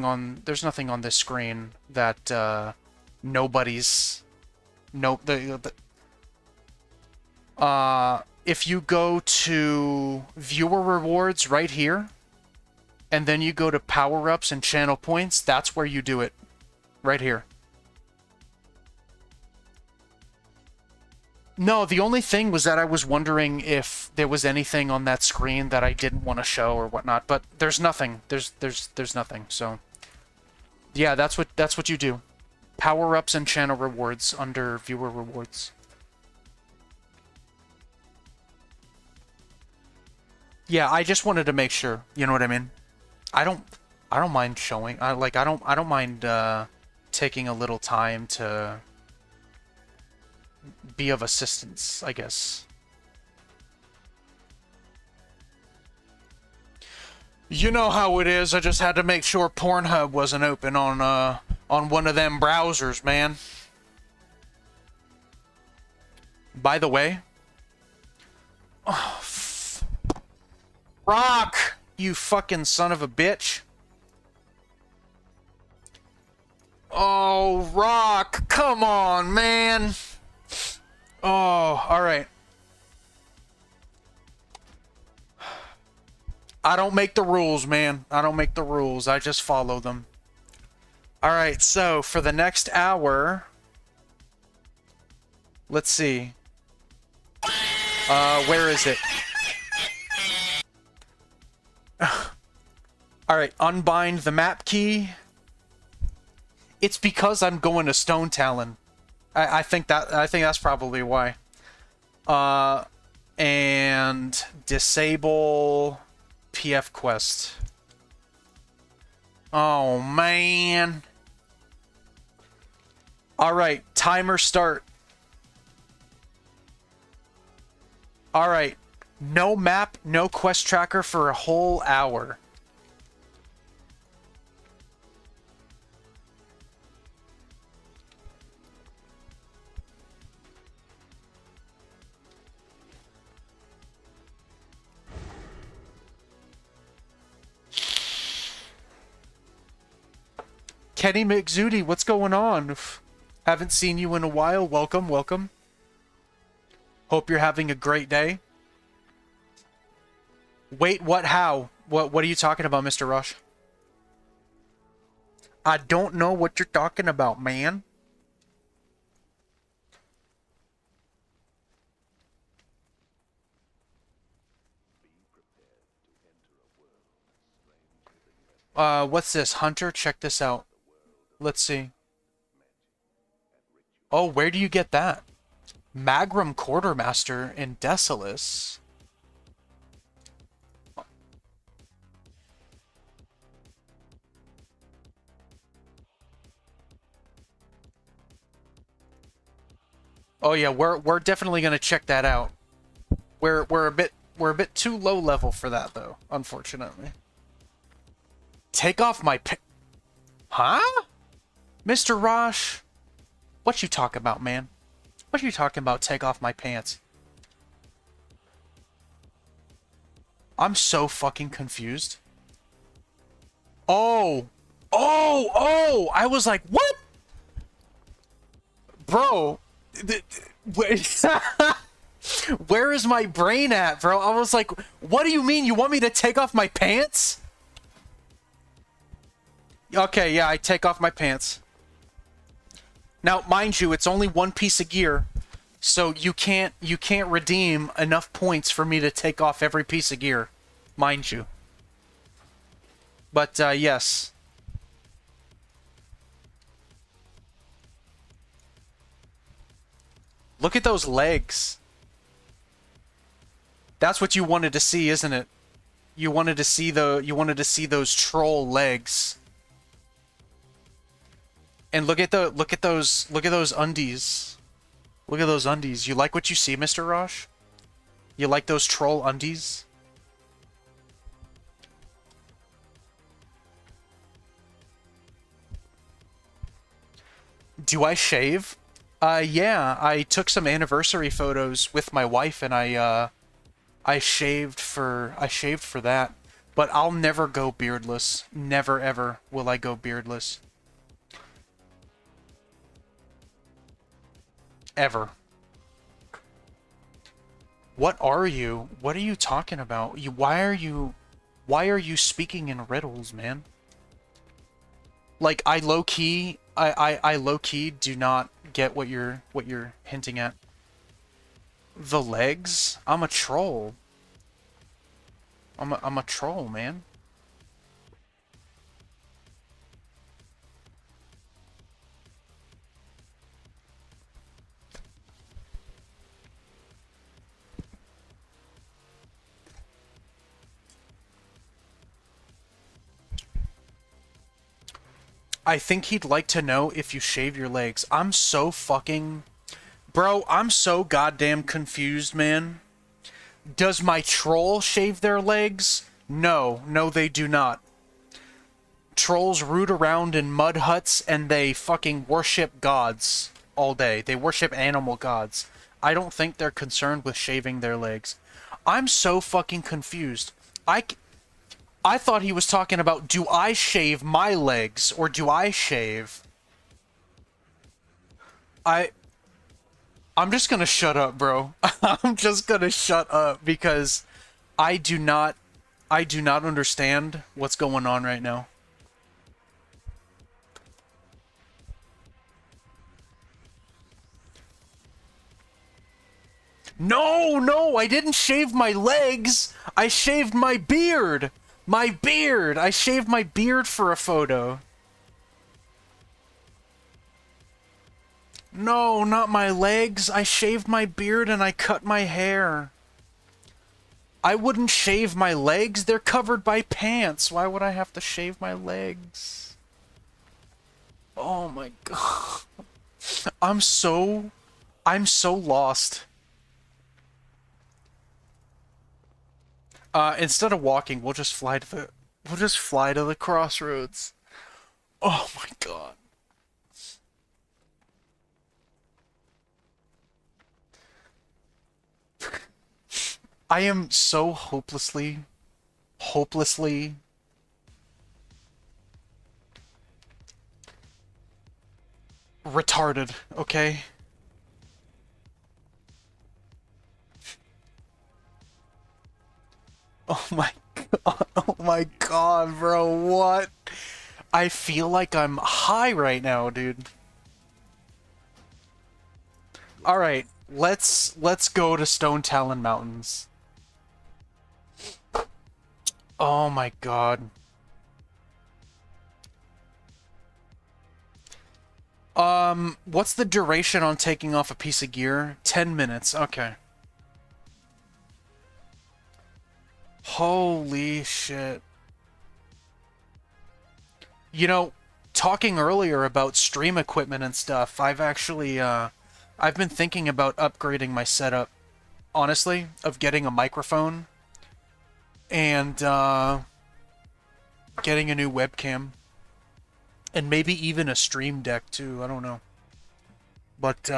on this screen that nobody's if you go to viewer rewards right here, and then you go to power-ups and channel points, that's where you do it. Right here. No, the only thing was that I was wondering if there was anything on that screen that I didn't want to show or whatnot, but there's nothing. There's nothing. So yeah, that's what you do. Power-ups and channel rewards under viewer rewards. Yeah, I just wanted to make sure. You know what I mean? I don't mind showing. I don't mind taking a little time to be of assistance, I guess. You know how it is. I just had to make sure Pornhub wasn't open on one of them browsers, man. By the way, Rock, you fucking son of a bitch. Oh, Rock, come on, man. Oh, alright. I don't make the rules, man. I don't make the rules. I just follow them. Alright, so for the next hour... Let's see. Where is it? Alright, unbind the map key. It's because I'm going to Stone Talon. I think that's probably why. And disable PF quest. Oh man. All right, timer start. All right. No map, no quest tracker for a whole hour. Kenny McZudi, what's going on? Haven't seen you in a while. Welcome, welcome. Hope you're having a great day. Wait, what? How? What are you talking about, Mr. Rush? I don't know what you're talking about, man. What's this? Hunter, check this out. Let's see. Oh, where do you get that? Magram Quartermaster in Desolace. Oh yeah, we're definitely gonna check that out. We're a bit too low level for that though, unfortunately. Take off my Huh? Mr. Rosh? What you talking about, man? What you talking about, take off my pants? I'm so fucking confused. Oh! I was like, what? Bro. Where is my brain at, bro? I was like, what do you mean? You want me to take off my pants? Okay, yeah, I take off my pants. Now, mind you, it's only one piece of gear, so you can't redeem enough points for me to take off every piece of gear, mind you. But yes. Look at those legs. That's what you wanted to see, isn't it? You wanted to see those troll legs. And look at those undies. Look at those undies. You like what you see, Mr. Rosh? You like those troll undies? Do I shave? Yeah, I took some anniversary photos with my wife and I shaved for that. But I'll never go beardless. Never ever will I go beardless. Ever. What are you? What are you talking about? Why are you speaking in riddles, man? Like, I low-key do not get what you're hinting at. The legs? I'm a troll. I'm a troll, man. I think he'd like to know if you shave your legs. I'm so fucking... Bro, I'm so goddamn confused, man. Does my troll shave their legs? No. No, they do not. Trolls root around in mud huts and they fucking worship gods all day. They worship animal gods. I don't think they're concerned with shaving their legs. I'm so fucking confused. I thought he was talking about, do I shave my legs, or do I shave? I'm just gonna shut up, bro. I'm just gonna shut up, because I do not understand what's going on right now. No, I didn't shave my legs. I shaved my beard. My beard! I shaved my beard for a photo. No, not my legs. I shaved my beard and I cut my hair. I wouldn't shave my legs. They're covered by pants. Why would I have to shave my legs? Oh my god. I'm so lost. Instead of walking, we'll just fly to the crossroads. Oh my god. I am so hopelessly retarded, okay? Oh my god, oh my god, bro, what? I feel like I'm high right now, dude. Alright, let's go to Stone Talon Mountains. Oh my god. What's the duration on taking off a piece of gear? 10 minutes, okay. Holy shit. You know, talking earlier about stream equipment and stuff, I've actually, I've been thinking about upgrading my setup, honestly, of getting a microphone and, getting a new webcam. And maybe even a stream deck, too, I don't know. But,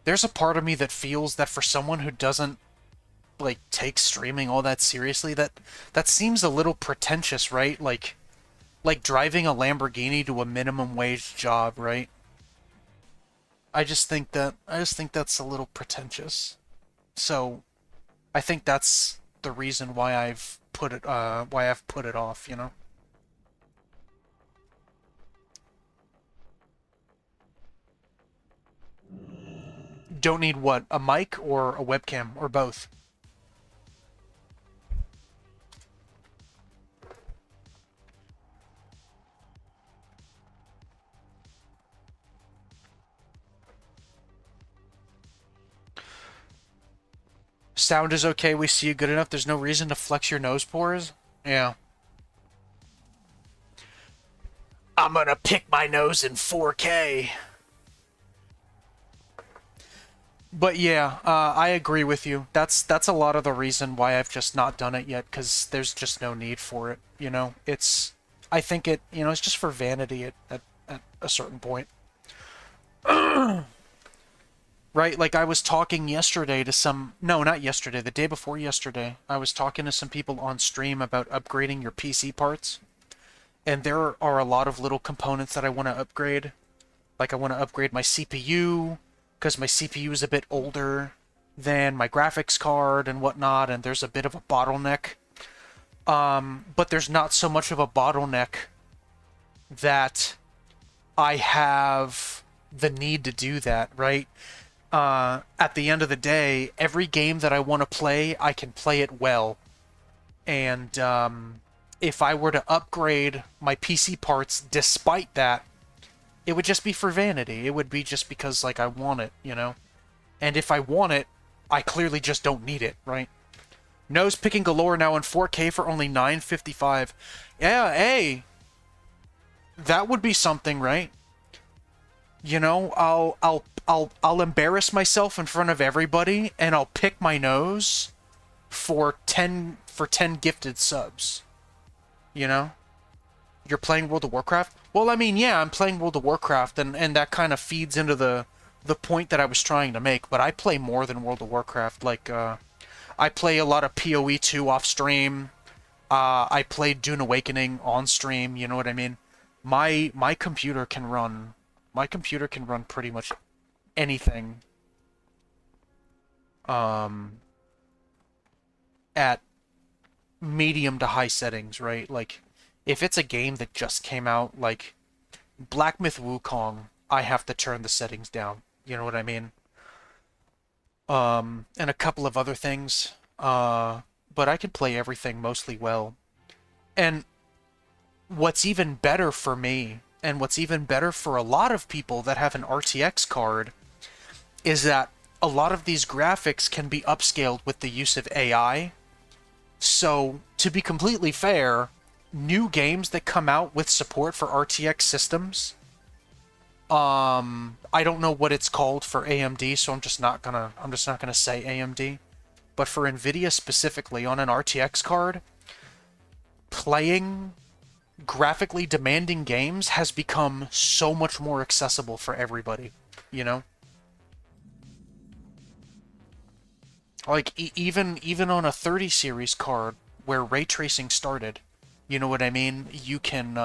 there's a part of me that feels that for someone who doesn't, like, take streaming all that seriously, that seems a little pretentious, right? Like driving a Lamborghini to a minimum wage job, right? I just think that's a little pretentious. So, I think that's the reason why I've put it off, you know? Don't need what? A mic or a webcam or both? Sound is okay, we see you good enough, there's no reason to flex your nose pores? Yeah. I'm gonna pick my nose in 4K. But yeah, I agree with you. That's a lot of the reason why I've just not done it yet, because there's just no need for it, you know? I think it's just for vanity at a certain point. Right, like I was talking yesterday to no, not yesterday, the day before yesterday, I was talking to some people on stream about upgrading your PC parts. And there are a lot of little components that I want to upgrade. Like I want to upgrade my CPU, because my CPU is a bit older than my graphics card and whatnot, and there's a bit of a bottleneck. But there's not so much of a bottleneck that I have the need to do that, right? At the end of the day, every game that I want to play, I can play it well. And if I were to upgrade my PC parts despite that, it would just be for vanity. It would be just because, like, I want it, you know? And if I want it, I clearly just don't need it, right? Nose picking galore now in 4K for only $9.55. Yeah, hey! That would be something, right? You know, I'll embarrass myself in front of everybody, and I'll pick my nose for 10 gifted subs. You know? You're playing World of Warcraft? Well, I mean, yeah, I'm playing World of Warcraft, and that kind of feeds into the point that I was trying to make, but I play more than World of Warcraft. Like, I play a lot of PoE 2 off stream. I played Dune Awakening on stream, you know what I mean? My computer can run pretty much anything at medium to high settings, right? Like, if it's a game that just came out, like Black Myth Wukong, I have to turn the settings down. You know what I mean? And a couple of other things. But I can play everything mostly well. And what's even better for me and what's even better for a lot of people that have an RTX card, is that a lot of these graphics can be upscaled with the use of AI. So, to be completely fair, new games that come out with support for RTX systems, I don't know what it's called for AMD, so I'm just not gonna say AMD. But for Nvidia specifically, on an RTX card, playing graphically demanding games has become so much more accessible for everybody, you know? Like, even on a 30 series card where ray tracing started, you know what I mean? You can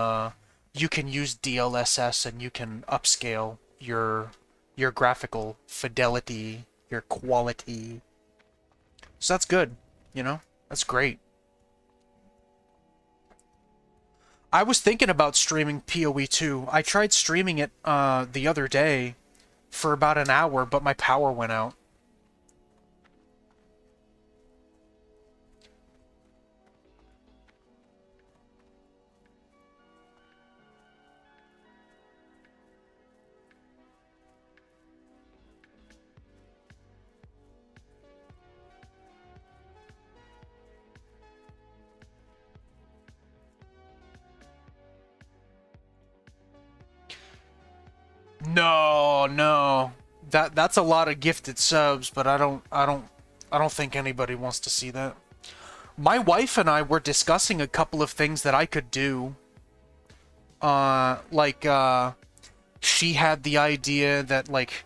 use DLSS and you can upscale your graphical fidelity, your quality. So that's good, you know? That's great. I was thinking about streaming PoE 2. I tried streaming it the other day for about an hour, but my power went out. No. That's a lot of gifted subs, but I don't think anybody wants to see that. My wife and I were discussing a couple of things that I could do. She had the idea that, like,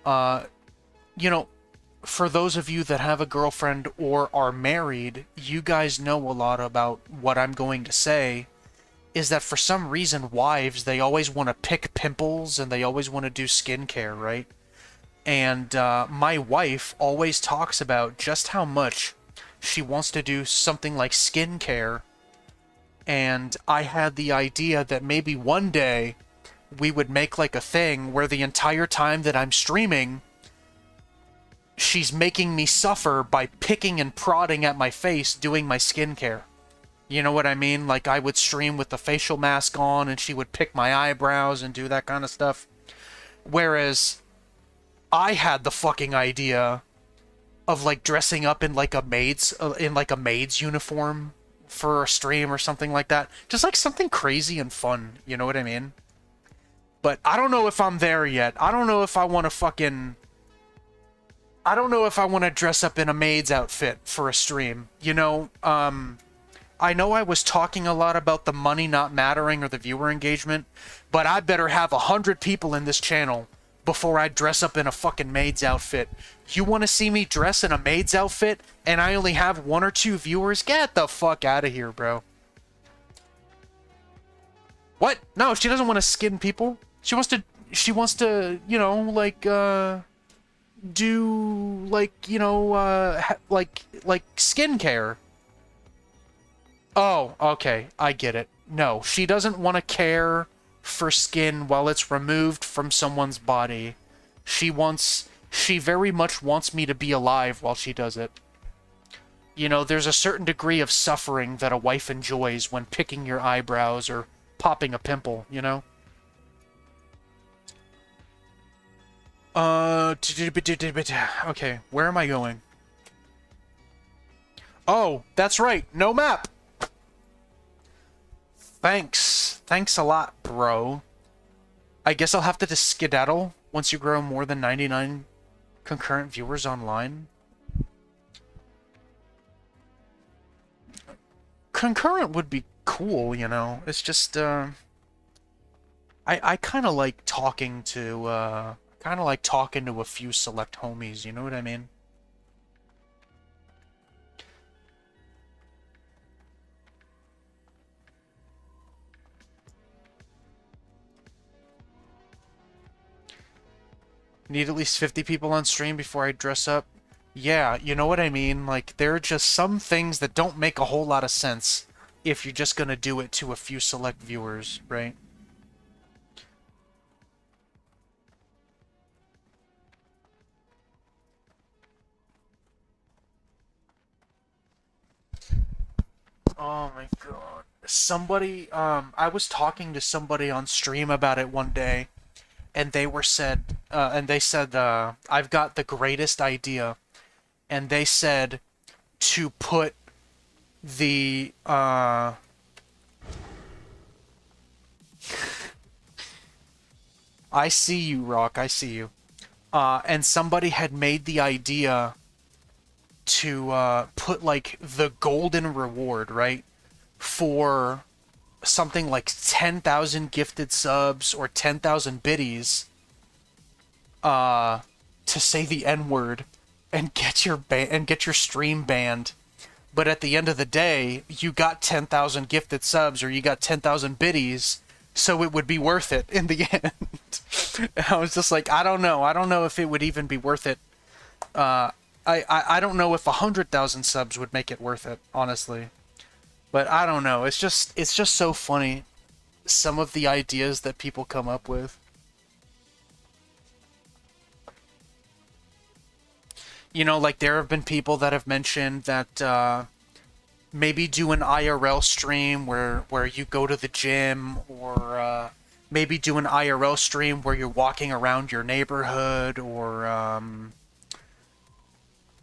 you know, for those of you that have a girlfriend or are married, you guys know a lot about what I'm going to say, is that for some reason wives, they always want to pick pimples and they always want to do skincare, right? And my wife always talks about just how much she wants to do something like skincare. And I had the idea that maybe one day we would make like a thing where the entire time that I'm streaming, she's making me suffer by picking and prodding at my face doing my skincare. You know what I mean? Like, I would stream with the facial mask on and she would pick my eyebrows and do that kind of stuff. Whereas I had the fucking idea of, like, dressing up in like a maid's uniform for a stream or something like that. Just like something crazy and fun, you know what I mean? But I don't know if I'm there yet. I don't know if I want to dress up in a maid's outfit for a stream. You know, I know I was talking a lot about the money not mattering or the viewer engagement, but I better have 100 people in this channel before I dress up in a fucking maid's outfit. You want to see me dress in a maid's outfit and I only have 1 or 2 viewers? Get the fuck out of here, bro. What? No, she doesn't want to skin people. She wants to, you know, like, do, like, you know, like skincare. Oh, okay, I get it. No, she doesn't want to care for skin while it's removed from someone's body. She very much wants me to be alive while she does it. You know, there's a certain degree of suffering that a wife enjoys when picking your eyebrows or popping a pimple, you know? Okay, where am I going? Oh, that's right, no map! Thanks a lot, bro. I guess I'll have to just skedaddle once you grow more than 99 concurrent viewers online. Concurrent would be cool, you know. It's just, I kind of like talking to, a few select homies, you know what I mean? Need at least 50 people on stream before I dress up? Yeah, you know what I mean? Like, there are just some things that don't make a whole lot of sense if you're just gonna do it to a few select viewers, right? Oh my god. somebody, I was talking to somebody on stream about it one day, and they said, I've got the greatest idea, and they said to put the, I see you, Rock, I see you. And somebody had made the idea to put like the golden reward, right? For something like 10,000 gifted subs or 10,000 biddies to say the N-word and get your stream banned. But at the end of the day, you got 10,000 gifted subs or you got 10,000 biddies, so it would be worth it in the end. And I was just like, I don't know. I don't know if it would even be worth it. I don't know if 100,000 subs would make it worth it, honestly. But I don't know. It's just so funny, some of the ideas that people come up with. You know, like there have been people that have mentioned that maybe do an IRL stream where you go to the gym, or maybe do an IRL stream where you're walking around your neighborhood, or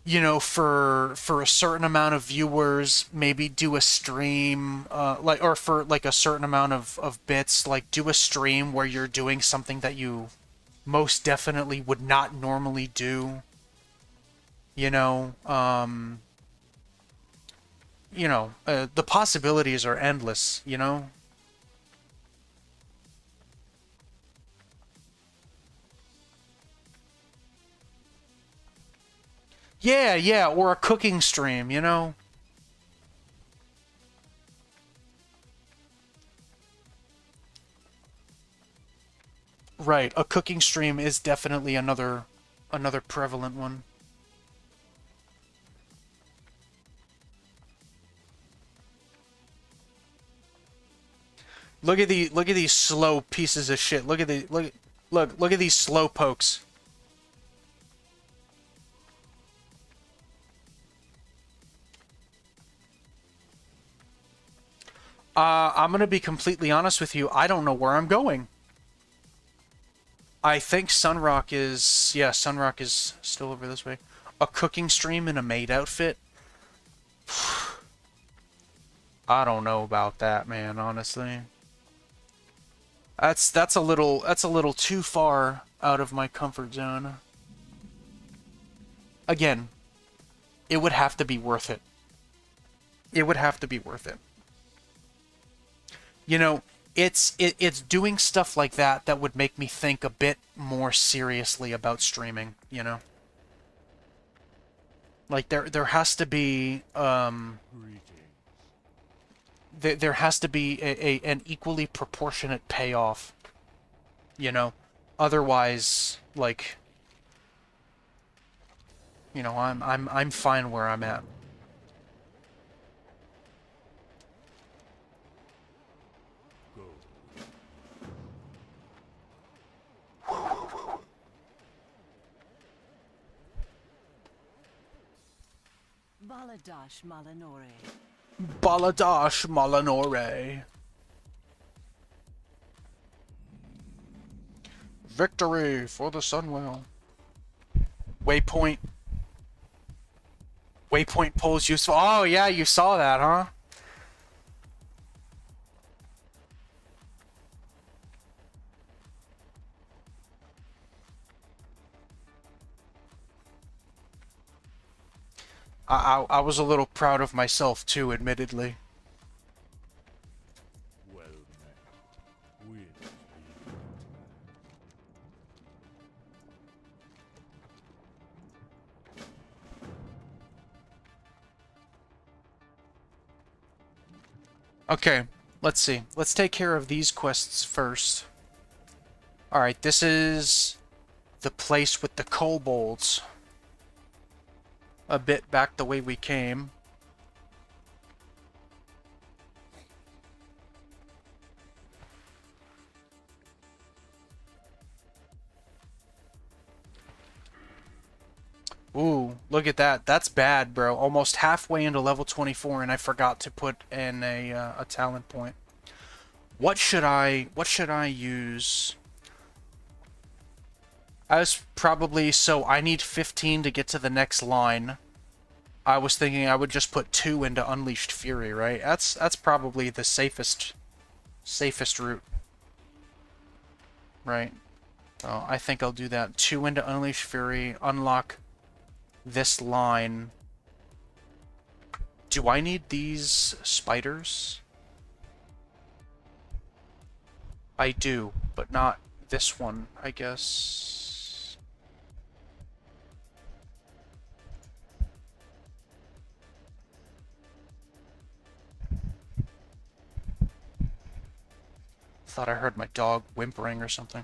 you know, for a certain amount of viewers, maybe do a stream, or for like a certain amount of bits, like do a stream where you're doing something that you most definitely would not normally do. You know, the possibilities are endless, you know? Yeah, or a cooking stream, you know? Right, a cooking stream is definitely another prevalent one. Look at these slow pieces of shit. Look at these slow pokes. I'm gonna be completely honest with you. I don't know where I'm going. I think Sunrock is still over this way. A cooking stream in a maid outfit. I don't know about that, man, honestly. That's a little too far out of my comfort zone. Again, it would have to be worth it. It would have to be worth it. You know, it's doing stuff like that that would make me think a bit more seriously about streaming, you know? Like there has to be there has to be an equally proportionate payoff, you know? Otherwise, like, you know, I'm fine where I'm at. Baladash Malanore. Baladash Malanore. Victory for the Sunwell. Waypoint. Waypoint polls useful. Oh yeah, you saw that, huh? I was a little proud of myself too, admittedly. Well met. With Okay, let's see. Let's take care of these quests first. Alright, this is the place with the kobolds. A bit back the way we came. Ooh, Look at that. That's bad, bro. Almost halfway into level 24, and I forgot to put in a talent point. What should I use? I was probably, so I need 15 to get to the next line. I was thinking I would just put 2 into Unleashed Fury, right? That's probably the safest route. Right. So I think I'll do that. 2 into Unleashed Fury, unlock this line. Do I need these spiders? I do, but not this one, I guess. Thought I heard my dog whimpering or something.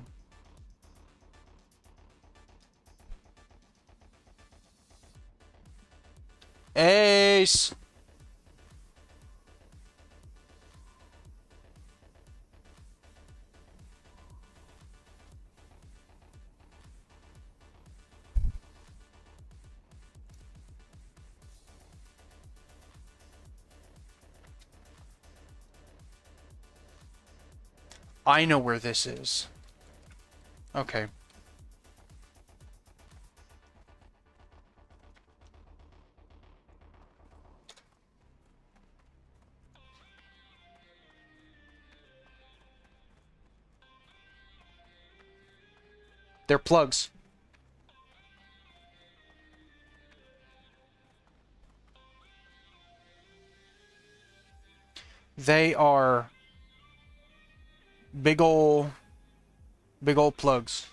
Ace! I know where this is. Okay. They're plugs. They are big ol' plugs.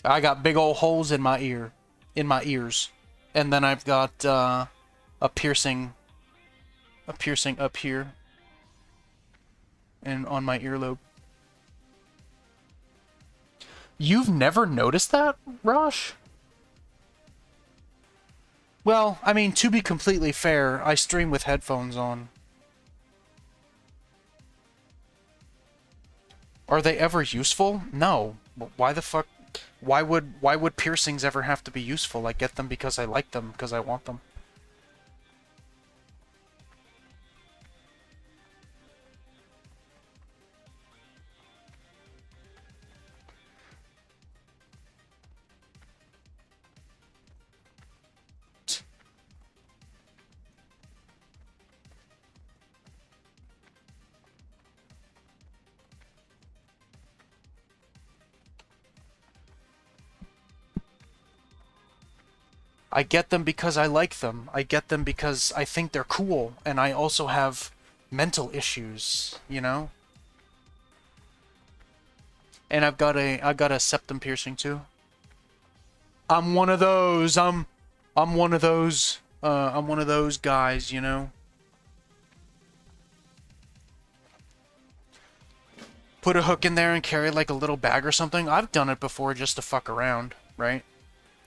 I got big ol' holes in my ears, and then I've got a piercing up here and on my earlobe. You've never noticed that, Rosh? Well, I mean, to be completely fair, I stream with headphones on. Are they ever useful? No. Why the fuck? Why would piercings ever have to be useful? I get them because I like them, because I want them. I get them because I like them. I get them because I think they're cool, and I also have mental issues, you know? And I've got a septum piercing too. I'm one of those. I'm one of those guys, you know? Put a hook in there and carry like a little bag or something. I've done it before just to fuck around, right?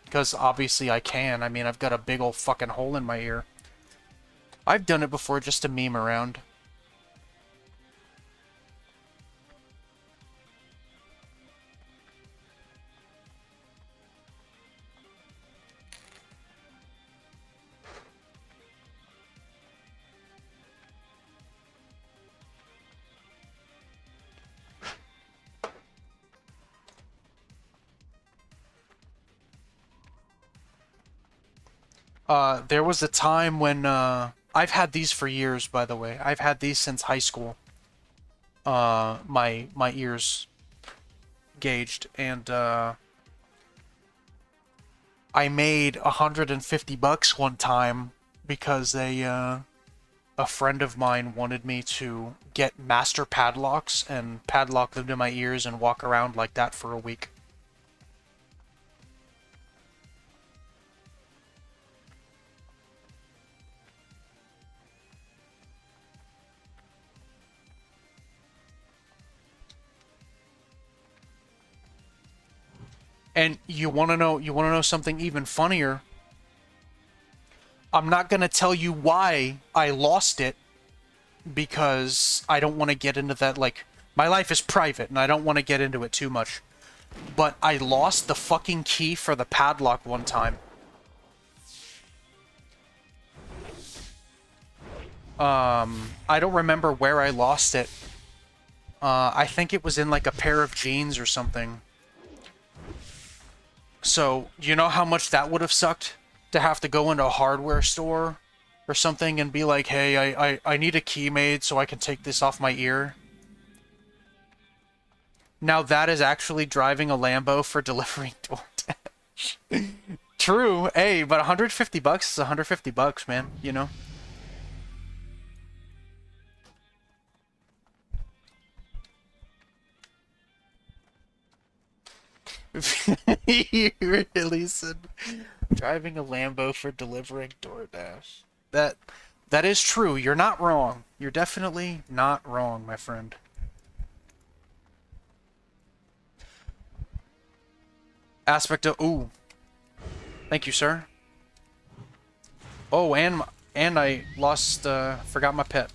Because obviously I can. I mean, I've got a big old fucking hole in my ear. I've done it before just to meme around. There was a time when, I've had these for years, by the way. I've had these since high school. My ears gauged, and, I made $150 one time because a friend of mine wanted me to get master padlocks and padlock them to my ears and walk around like that for a week. And you want to know something even funnier? I'm not going to tell you why I lost it, because I don't want to get into that. Like, my life is private and I don't want to get into it too much. But I lost the fucking key for the padlock one time. I don't remember where I lost it. I think it was in like a pair of jeans or something. So, you know how much that would have sucked? To have to go into a hardware store or something and be like, hey, I need a key made so I can take this off my ear. Now that is actually driving a Lambo for delivering DoorDash. True, hey, but 150 bucks is 150 bucks, man, you know? You really said driving a Lambo for delivering DoorDash. That is true. You're not wrong. You're definitely not wrong, my friend. Aspect of ooh. Thank you, sir. Oh, and I lost forgot my pet.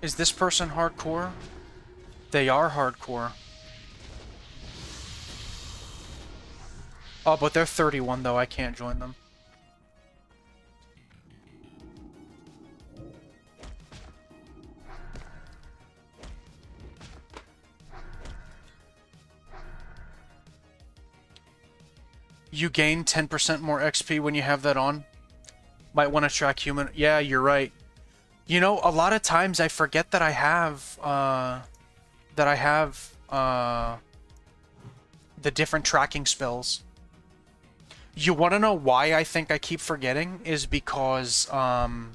Is this person hardcore? They are hardcore. Oh, but they're 31 though, I can't join them. You gain 10% more XP when you have that on. Might want to track human. Yeah, you're right. You know, a lot of times I forget that I have, the different tracking spells. You want to know why I think I keep forgetting? Is because, I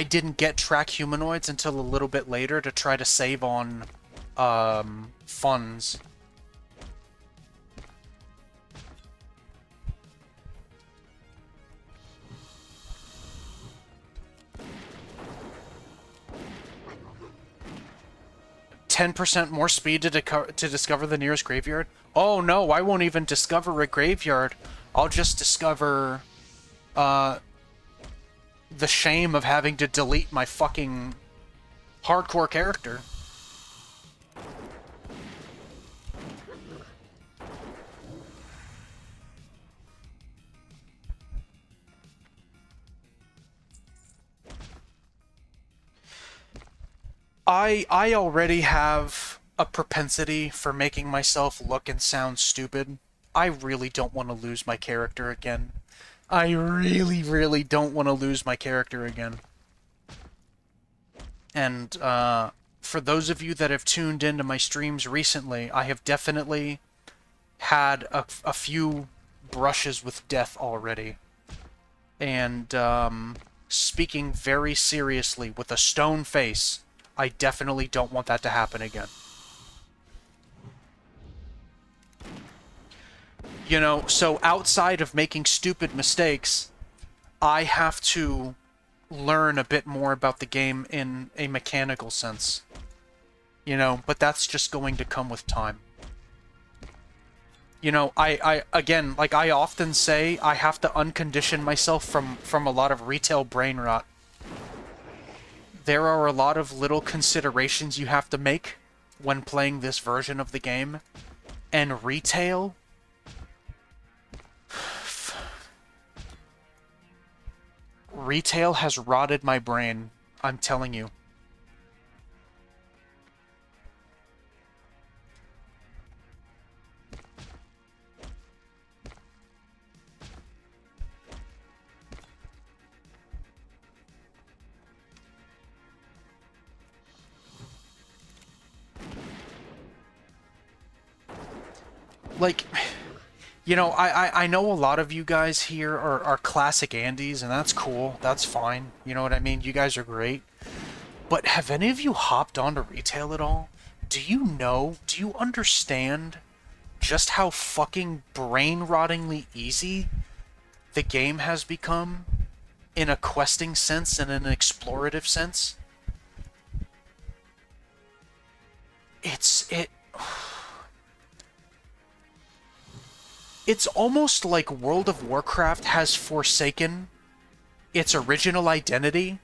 didn't get track humanoids until a little bit later to try to save on, funds. %10 more speed to discover the nearest graveyard? Oh no, I won't even discover a graveyard. I'll just discover the shame of having to delete my fucking hardcore character. I already have a propensity for making myself look and sound stupid. I really don't want to lose my character again. I really, really don't want to lose my character again. And, for those of you that have tuned into my streams recently, I have definitely had a few brushes with death already. And, speaking very seriously, with a stone face, I definitely don't want that to happen again. You know, so outside of making stupid mistakes, I have to learn a bit more about the game in a mechanical sense. You know, but that's just going to come with time. You know, again, like I often say, I have to uncondition myself from a lot of retail brain rot. There are a lot of little considerations you have to make when playing this version of the game. And retail... Retail has rotted my brain, I'm telling you. Like, you know, I know a lot of you guys here are classic Andys, and that's cool. That's fine. You know what I mean? You guys are great. But have any of you hopped onto retail at all? Do you know, do you understand just how fucking brain-rottingly easy the game has become in a questing sense and an explorative sense. It's almost like World of Warcraft has forsaken its original identity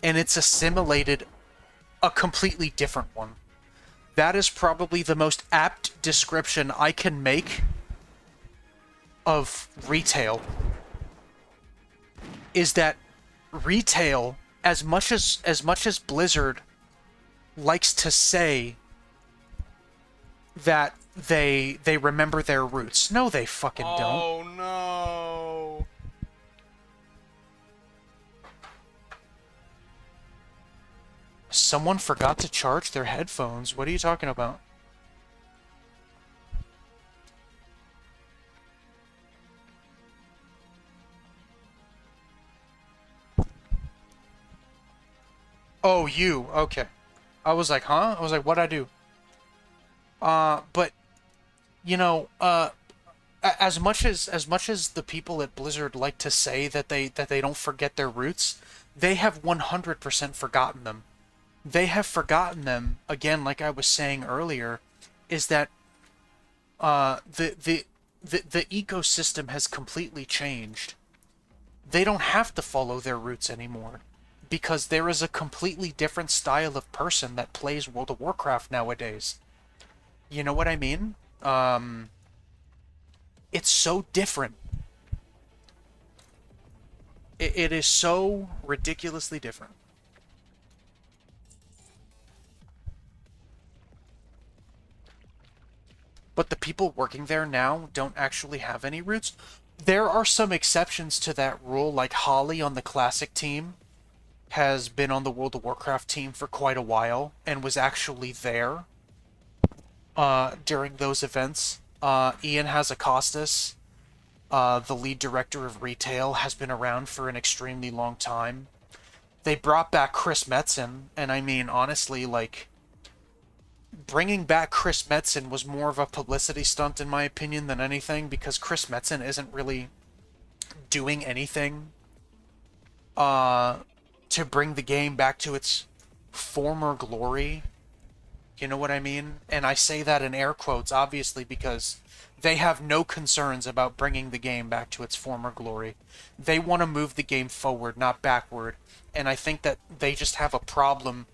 and it's assimilated a completely different one. That is probably the most apt description I can make of retail. Is that retail, as much as Blizzard likes to say that they remember their roots. No, they fucking don't. Oh no. Someone forgot to charge their headphones. What are you talking about? Oh, you. Okay. I was like, huh? I was like, what'd I do? But you know, as much as the people at Blizzard like to say that they don't forget their roots, they have 100% forgotten them. They have forgotten them, again, like I was saying earlier, is that the ecosystem has completely changed. They don't have to follow their roots anymore, because there is a completely different style of person that plays World of Warcraft nowadays. You know what I mean? It's so different. It is so ridiculously different. But the people working there now don't actually have any roots. There are some exceptions to that rule, like Holly on the Classic team has been on the World of Warcraft team for quite a while and was actually there during those events. Ian Hazacostas, the lead director of retail, has been around for an extremely long time. They brought back Chris Metzen, and I mean, honestly, like, bringing back Chris Metzen was more of a publicity stunt, in my opinion, than anything, because Chris Metzen isn't really doing anything to bring the game back to its former glory. You know what I mean? And I say that in air quotes, obviously, because they have no concerns about bringing the game back to its former glory. They want to move the game forward, not backward. And I think that they just have a problem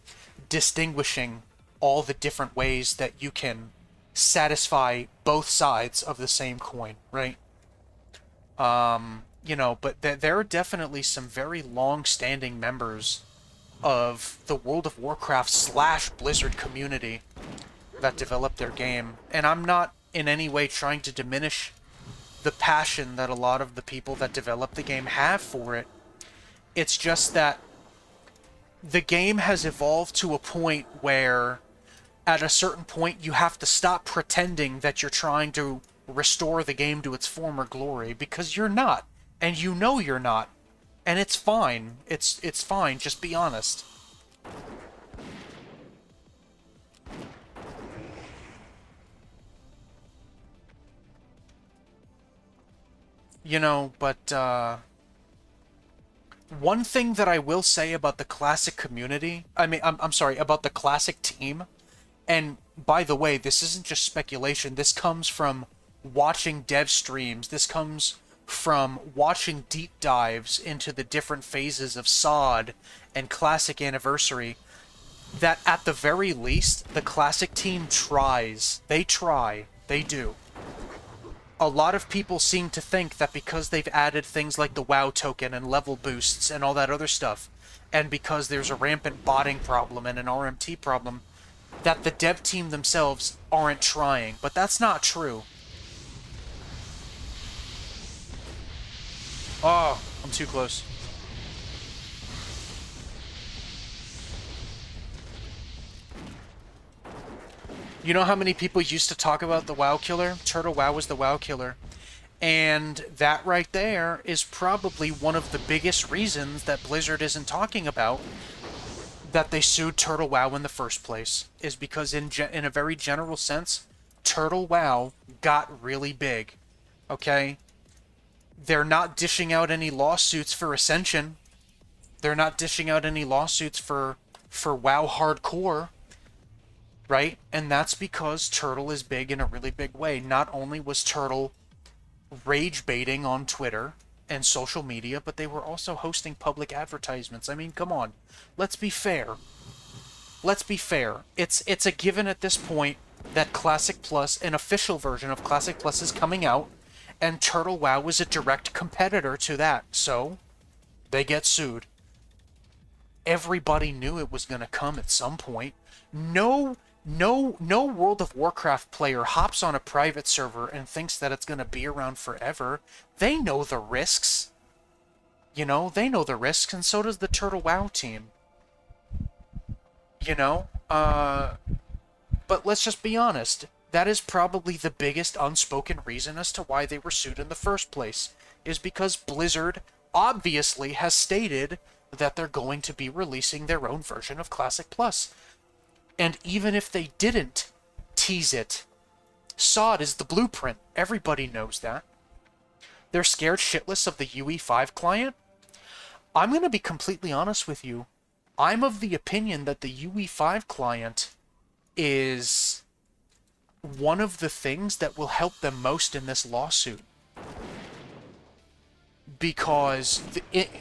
distinguishing all the different ways that you can satisfy both sides of the same coin, right? You know, but there are definitely some very long-standing members of the World of Warcraft / Blizzard community that developed their game. And I'm not in any way trying to diminish the passion that a lot of the people that developed the game have for it. It's just that the game has evolved to a point where at a certain point you have to stop pretending that you're trying to restore the game to its former glory, because you're not. And you know you're not. And it's fine. It's fine. Just be honest. You know, but, one thing that I will say about the Classic community, I'm sorry, about the Classic team, and by the way, this isn't just speculation, this comes from watching dev streams, this comes from watching deep dives into the different phases of SOD and Classic Anniversary, that at the very least, the Classic team tries. They try. They do. A lot of people seem to think that because they've added things like the WoW token and level boosts and all that other stuff, and because there's a rampant botting problem and an RMT problem, that the dev team themselves aren't trying. But that's not true. Oh, I'm too close. You know how many people used to talk about the WoW killer? Turtle WoW was the WoW killer. And that right there is probably one of the biggest reasons that Blizzard isn't talking about that they sued Turtle WoW in the first place. Is because in a very general sense, Turtle WoW got really big, okay? They're not dishing out any lawsuits for Ascension. They're not dishing out any lawsuits for WoW Hardcore, right? And that's because Turtle is big in a really big way. Not only was Turtle rage baiting on Twitter and social media, but they were also hosting public advertisements. I mean, come on. Let's be fair. Let's be fair. It's a given at this point that Classic Plus, an official version of Classic Plus, is coming out, and Turtle WoW was a direct competitor to that, so they get sued. Everybody knew it was going to come at some point. No World of Warcraft player hops on a private server and thinks that it's going to be around forever. They know the risks. You know, they know the risks, and so does the Turtle WoW team. You know, but let's just be honest. That is probably the biggest unspoken reason as to why they were sued in the first place, is because Blizzard obviously has stated that they're going to be releasing their own version of Classic Plus. And even if they didn't tease it, SOD is the blueprint. Everybody knows that. They're scared shitless of the UE5 client. I'm going to be completely honest with you. I'm of the opinion that the UE5 client is one of the things that will help them most in this lawsuit. Because,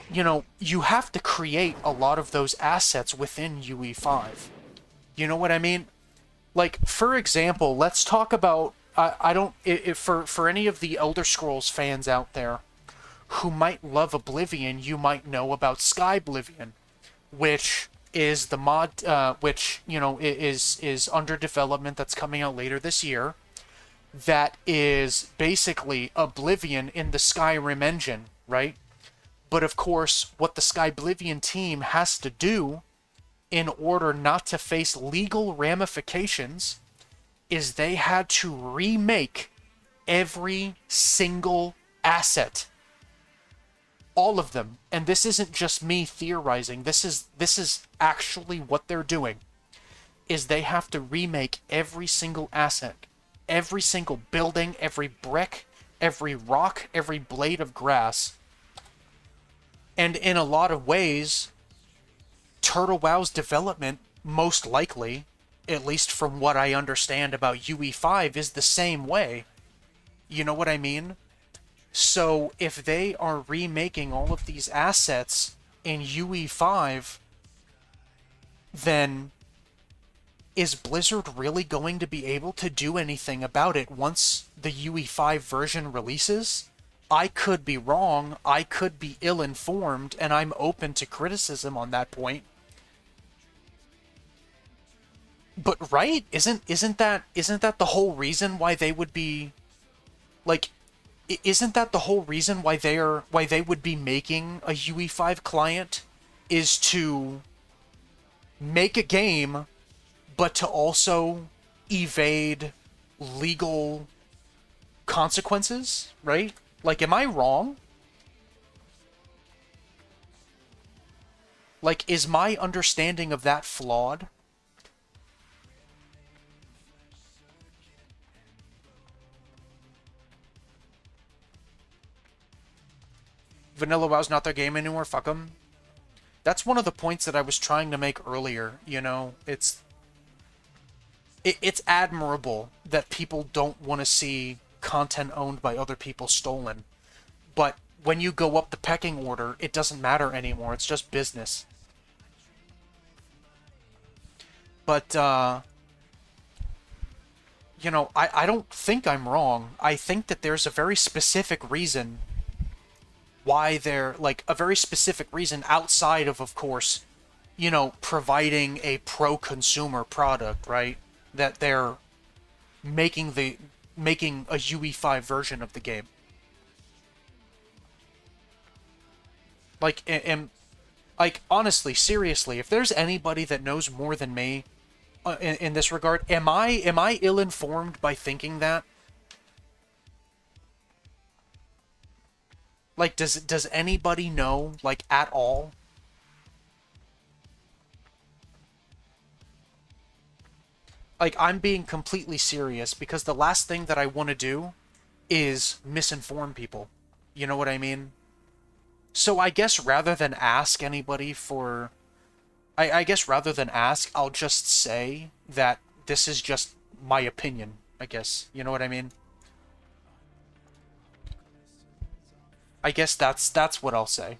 you know, you have to create a lot of those assets within UE5. You know what I mean? Like, for example, let's talk about, for any of the Elder Scrolls fans out there who might love Oblivion, you might know about Skyblivion, which is the mod, which, you know, is under development, that's coming out later this year, that is basically Oblivion in the Skyrim engine, right? But of course, what the Skyblivion team has to do in order not to face legal ramifications is they had to remake every single asset. All of them. And this isn't just me theorizing. This is actually what they're doing. Is they have to remake every single asset. Every single building, every brick, every rock, every blade of grass. And in a lot of ways, Turtle WoW's development, most likely, at least from what I understand about UE5, is the same way. You know what I mean? So if they are remaking all of these assets in UE5, then is Blizzard really going to be able to do anything about it once the UE5 version releases? I could be wrong, I could be ill-informed, and I'm open to criticism on that point. But right? Isn't that the whole reason why they would be, like, isn't that the whole reason why they would be making a UE5 client, is to make a game, but to also evade legal consequences, right? Like, am I wrong? Like, is my understanding of that flawed? Vanilla WoW's not their game anymore, fuck them. That's one of the points that I was trying to make earlier, you know? It's admirable that people don't want to see content owned by other people stolen. But when you go up the pecking order, it doesn't matter anymore, it's just business. But, you know, I don't think I'm wrong. I think that there's a very specific reason why they're, like, a very specific reason outside of course, you know, providing a pro-consumer product, right? That they're making a UE5 version of the game. Like, like, honestly, seriously, if there's anybody that knows more than me in this regard, am I ill-informed by thinking that? Like, does anybody know, like, at all? Like, I'm being completely serious because the last thing that I want to do is misinform people. You know what I mean? So I guess rather than ask anybody for... I guess rather than ask, I'll just say that this is just my opinion, I guess. You know what I mean? I guess that's what I'll say.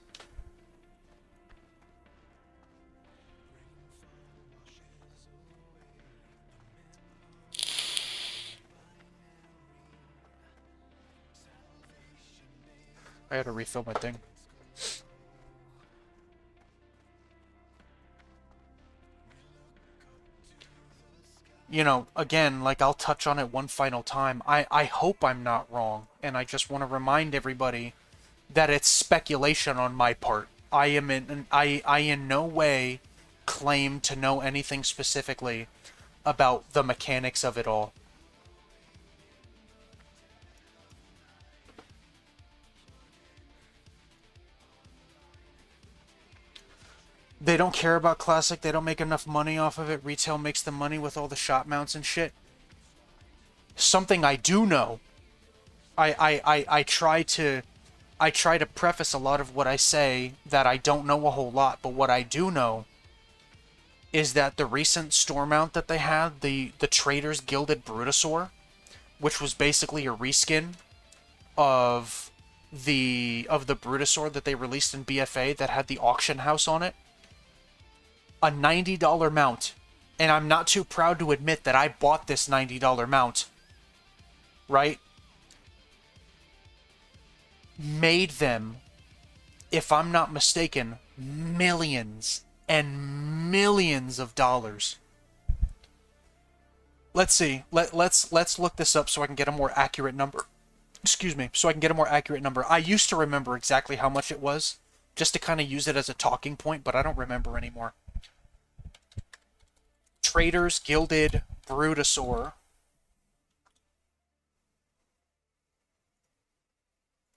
I had to refill my thing. You know, again, like, I'll touch on it one final time. I hope I'm not wrong, and I just want to remind everybody that it's speculation on my part. I in no way claim to know anything specifically about the mechanics of it all. They don't care about Classic. They don't make enough money off of it. Retail makes the money with all the shop mounts and shit. Something I do know. I try to preface a lot of what I say that I don't know a whole lot, but what I do know is that the recent store mount that they had, the Traders Gilded Brutosaur, which was basically a reskin of the Brutosaur that they released in BFA that had the auction house on it. A $90 mount, and I'm not too proud to admit that I bought this $90 mount, right? Made them, if I'm not mistaken, millions and millions of dollars. Let's see. Let's look this up so I can get a more accurate number. Excuse me, so I can get a more accurate number. I used to remember exactly how much it was, just to kind of use it as a talking point, but I don't remember anymore. Traders Gilded Brutosaur.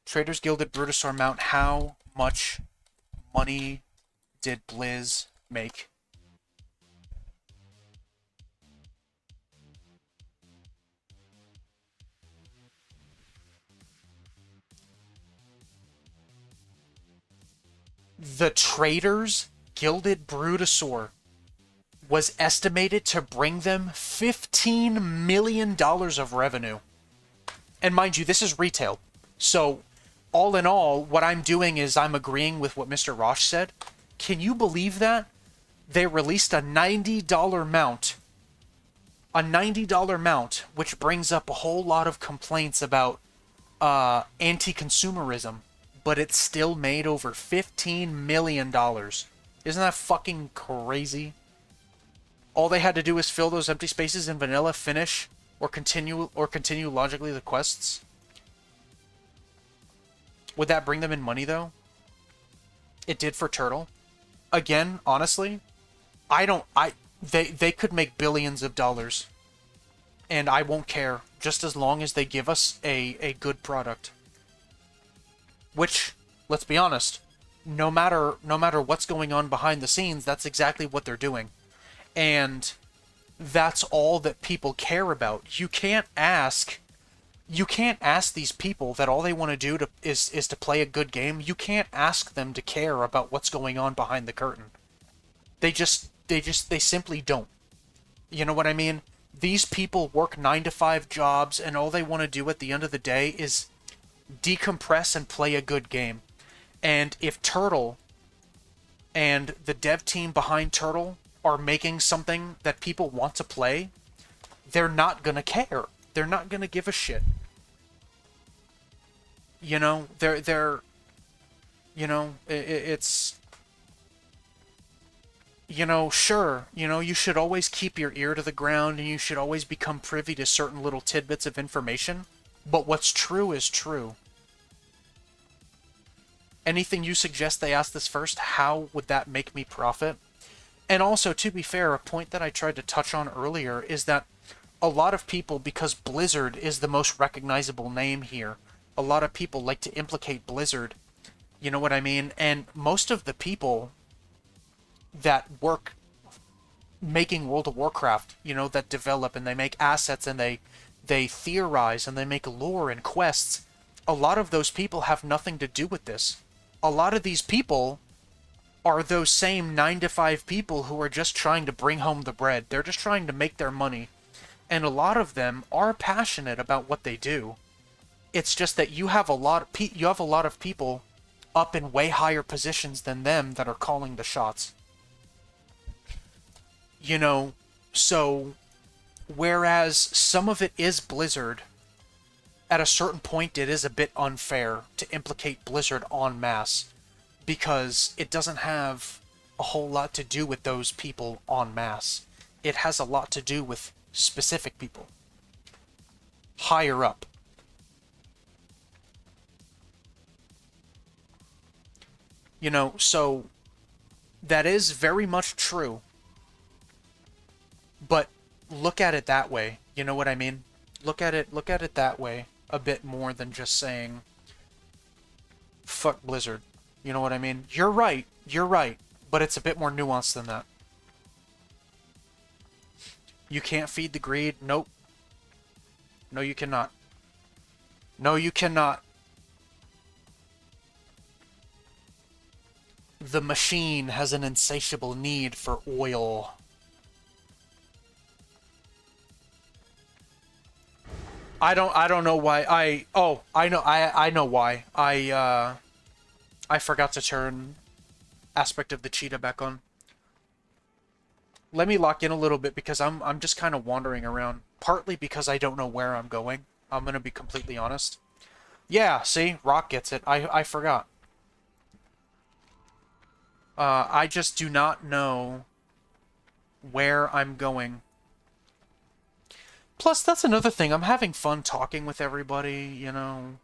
Traders Gilded Brutosaur mount. How much money did Blizz make? The Traders Gilded Brutosaur was estimated to bring them $15 million of revenue. And mind you, this is retail. So, all in all, what I'm doing is I'm agreeing with what Mr. Rosh said. Can you believe that? They released a $90 mount. A $90 mount, which brings up a whole lot of complaints about anti-consumerism. But it still made over $15 million. Isn't that fucking crazy? All they had to do was fill those empty spaces in vanilla, finish, or continue logically the quests. Would that bring them in money, though? It did for Turtle. Again, honestly, they could make billions of dollars. And I won't care, just as long as they give us a good product. Which, let's be honest, no matter what's going on behind the scenes, that's exactly what they're doing. And that's all that people care about. You can't ask these people that all they want to do is to play a good game. You can't ask them to care about what's going on behind the curtain. They simply don't. You know what I mean? These people work 9-to-5 jobs, and all they want to do at the end of the day is decompress and play a good game. And if Turtle and the dev team behind Turtle are making something that people want to play, they're not gonna care. They're not gonna give a shit. You know, they're you know, it's, you know, sure, you know, you should always keep your ear to the ground and you should always become privy to certain little tidbits of information, but what's true is true. Anything you suggest they ask this first, how would that make me profit? And also, to be fair, a point that I tried to touch on earlier is that a lot of people, because Blizzard is the most recognizable name here, a lot of people like to implicate Blizzard. You know what I mean? And most of the people that work making World of Warcraft, you know, that develop and they make assets and they theorize and they make lore and quests. A lot of those people have nothing to do with this. A lot of these people are those same 9-to-5 people who are just trying to bring home the bread. They're just trying to make their money. And a lot of them are passionate about what they do. It's just that you have a lot of people up in way higher positions than them that are calling the shots. You know, so whereas some of it is Blizzard, at a certain point it is a bit unfair to implicate Blizzard en masse, because it doesn't have a whole lot to do with those people en masse. It has a lot to do with specific people. Higher up. You know, so that is very much true. But look at it that way. You know what I mean? Look at it that way a bit more than just saying fuck Blizzard. You know what I mean? You're right, but it's a bit more nuanced than that. You can't feed the greed. Nope. No, you cannot. No, you cannot. The machine has an insatiable need for oil. I don't know why. I know why. I forgot to turn aspect of the cheetah back on. Let me lock in a little bit because I'm just kind of wandering around. Partly because I don't know where I'm going. I'm gonna be completely honest. Yeah, see? Rock gets it. I forgot. I just do not know where I'm going. Plus, that's another thing. I'm having fun talking with everybody, you know.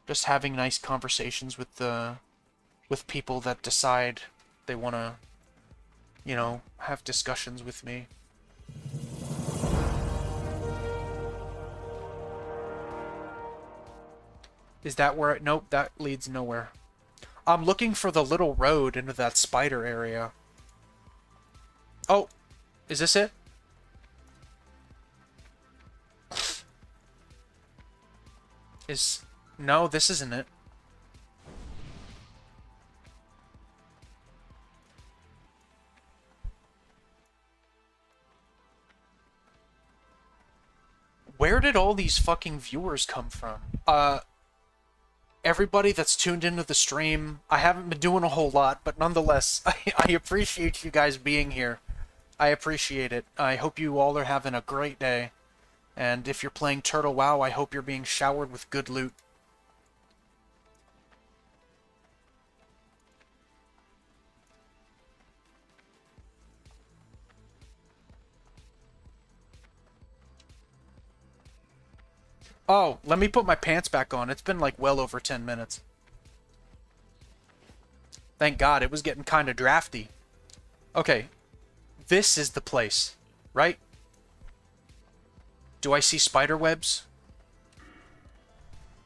Just having nice conversations with people that decide they want to, you know, have discussions with me. Is that where nope, that leads nowhere. I'm looking for the little road into that spider area. Oh, is this it? No, this isn't it. Where did all these fucking viewers come from? Everybody that's tuned into the stream, I haven't been doing a whole lot, but nonetheless, I appreciate you guys being here. I appreciate it. I hope you all are having a great day. And if you're playing Turtle WoW, I hope you're being showered with good loot. Oh, let me put my pants back on. It's been like well over 10 minutes. Thank God, it was getting kind of drafty. Okay, this is the place, right? Do I see spider webs?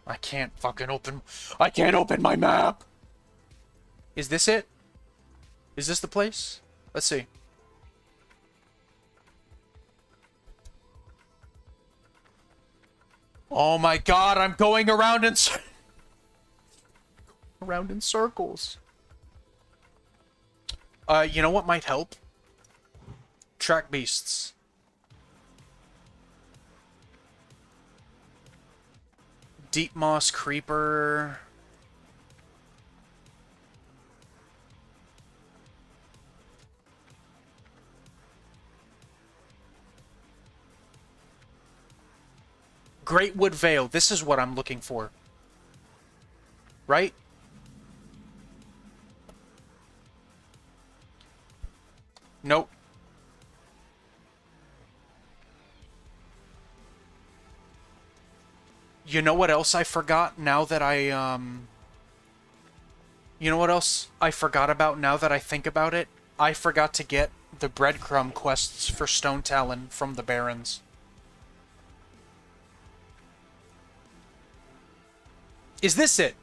I can't open my map! Is this it? Is this the place? Let's see. Oh my God, I'm going around in circles. You know what might help? Track beasts. Deep moss creeper. Greatwood Vale. This is what I'm looking for. Right? Nope. You know what else I forgot now that You know what else I forgot about now that I think about it? I forgot to get the breadcrumb quests for Stone Talon from the Barons. Is this it?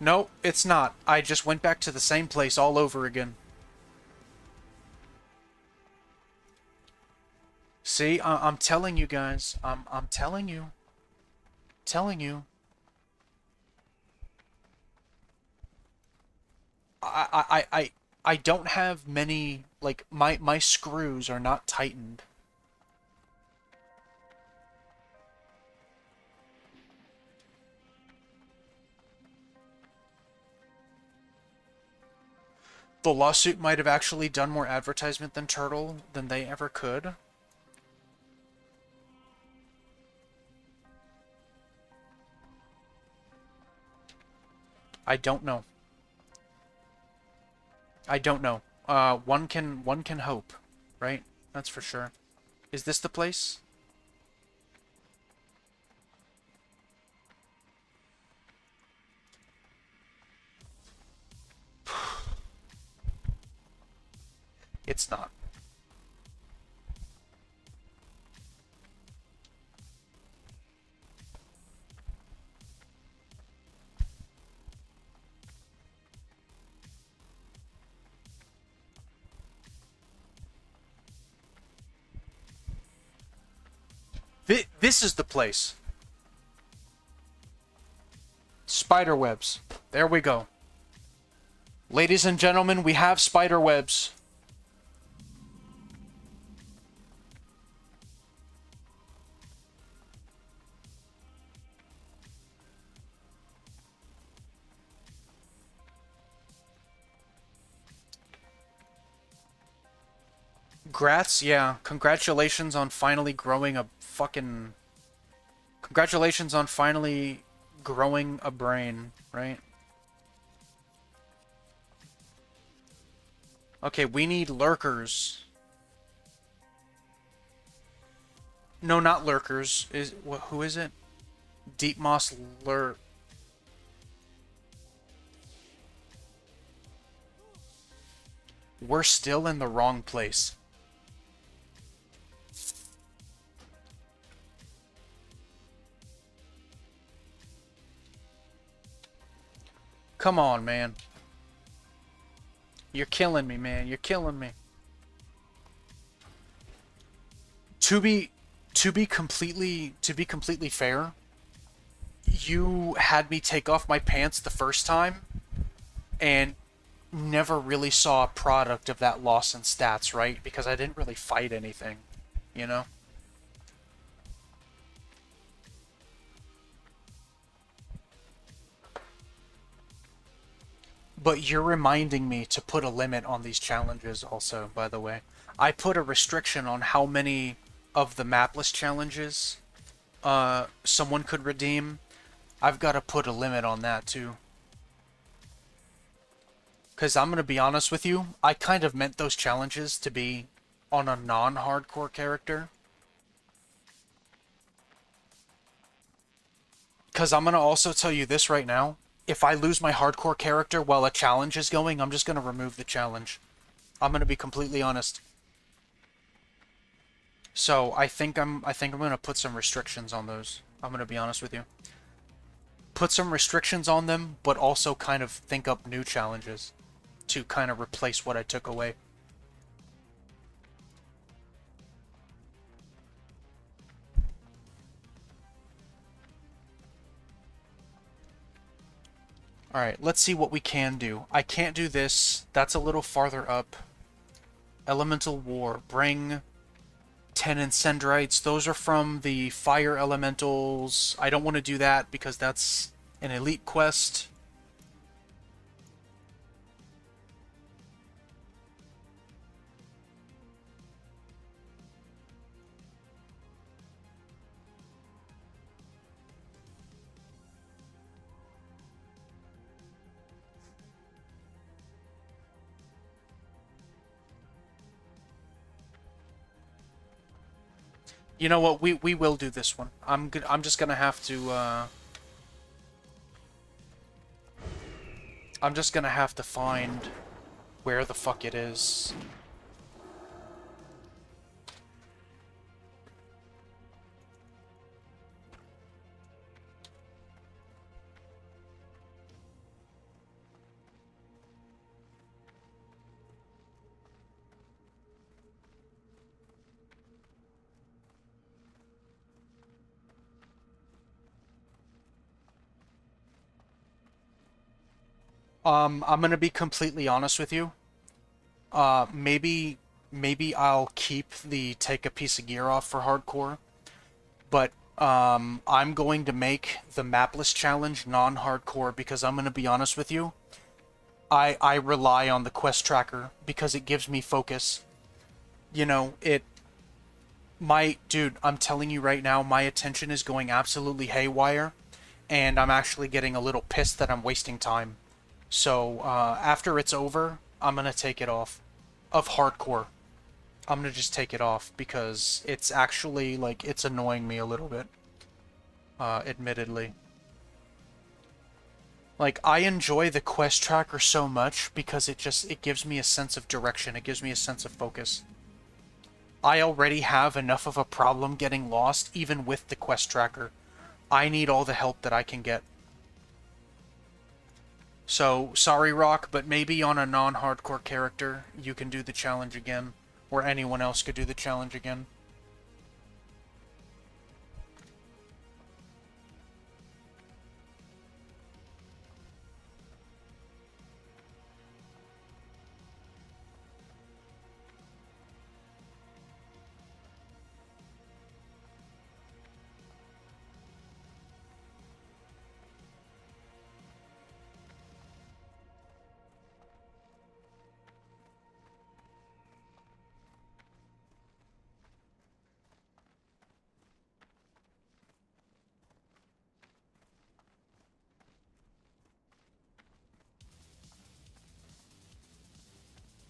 No, it's not. I just went back to the same place all over again. See, I'm telling you guys. I'm telling you. Telling you. I don't have many, like, my screws are not tightened. The lawsuit might have actually done more advertisement than Turtle than they ever could. I don't know. I don't know. One can hope, right? That's for sure. Is this the place? It's not. This is the place. Spider webs. There we go. Ladies and gentlemen, we have spider webs. Grats, yeah. Congratulations on finally growing a fucking... Congratulations on finally growing a brain, right? Okay, we need lurkers. No, not lurkers. Who is it? Deep Moss Lurk. We're still in the wrong place. Come on, man. You're killing me, man. You're killing me. To be completely fair, you had me take off my pants the first time and never really saw a product of that loss in stats, right? Because I didn't really fight anything, you know? But you're reminding me to put a limit on these challenges also, by the way. I put a restriction on how many of the mapless challenges someone could redeem. I've got to put a limit on that too. Because I'm going to be honest with you, I kind of meant those challenges to be on a non-hardcore character. Because I'm going to also tell you this right now. If I lose my hardcore character while a challenge is going, I'm just going to remove the challenge. I'm going to be completely honest. So I think I'm going to put some restrictions on those. I'm going to be honest with you. Put some restrictions on them, but also kind of think up new challenges to kind of replace what I took away. Alright, let's see what we can do. I can't do this. That's a little farther up. Elemental War. Bring 10 Incendrites. Those are from the Fire Elementals. I don't want to do that because that's an elite quest. You know what? We will do this one. I'm just gonna have to. I'm just gonna have to find where the fuck it is. I'm gonna be completely honest with you. Maybe I'll keep the take a piece of gear off for hardcore, but I'm going to make the mapless challenge non-hardcore because I'm gonna be honest with you. I rely on the quest tracker because it gives me focus. You know, dude, I'm telling you right now, my attention is going absolutely haywire, and I'm actually getting a little pissed that I'm wasting time. So, after it's over, I'm gonna take it off. Of hardcore. I'm gonna just take it off because it's actually, like, it's annoying me a little bit. Admittedly. Like, I enjoy the quest tracker so much because it gives me a sense of direction. It gives me a sense of focus. I already have enough of a problem getting lost, even with the quest tracker. I need all the help that I can get. So, sorry Rock, but maybe on a non-hardcore character, you can do the challenge again. Or anyone else could do the challenge again.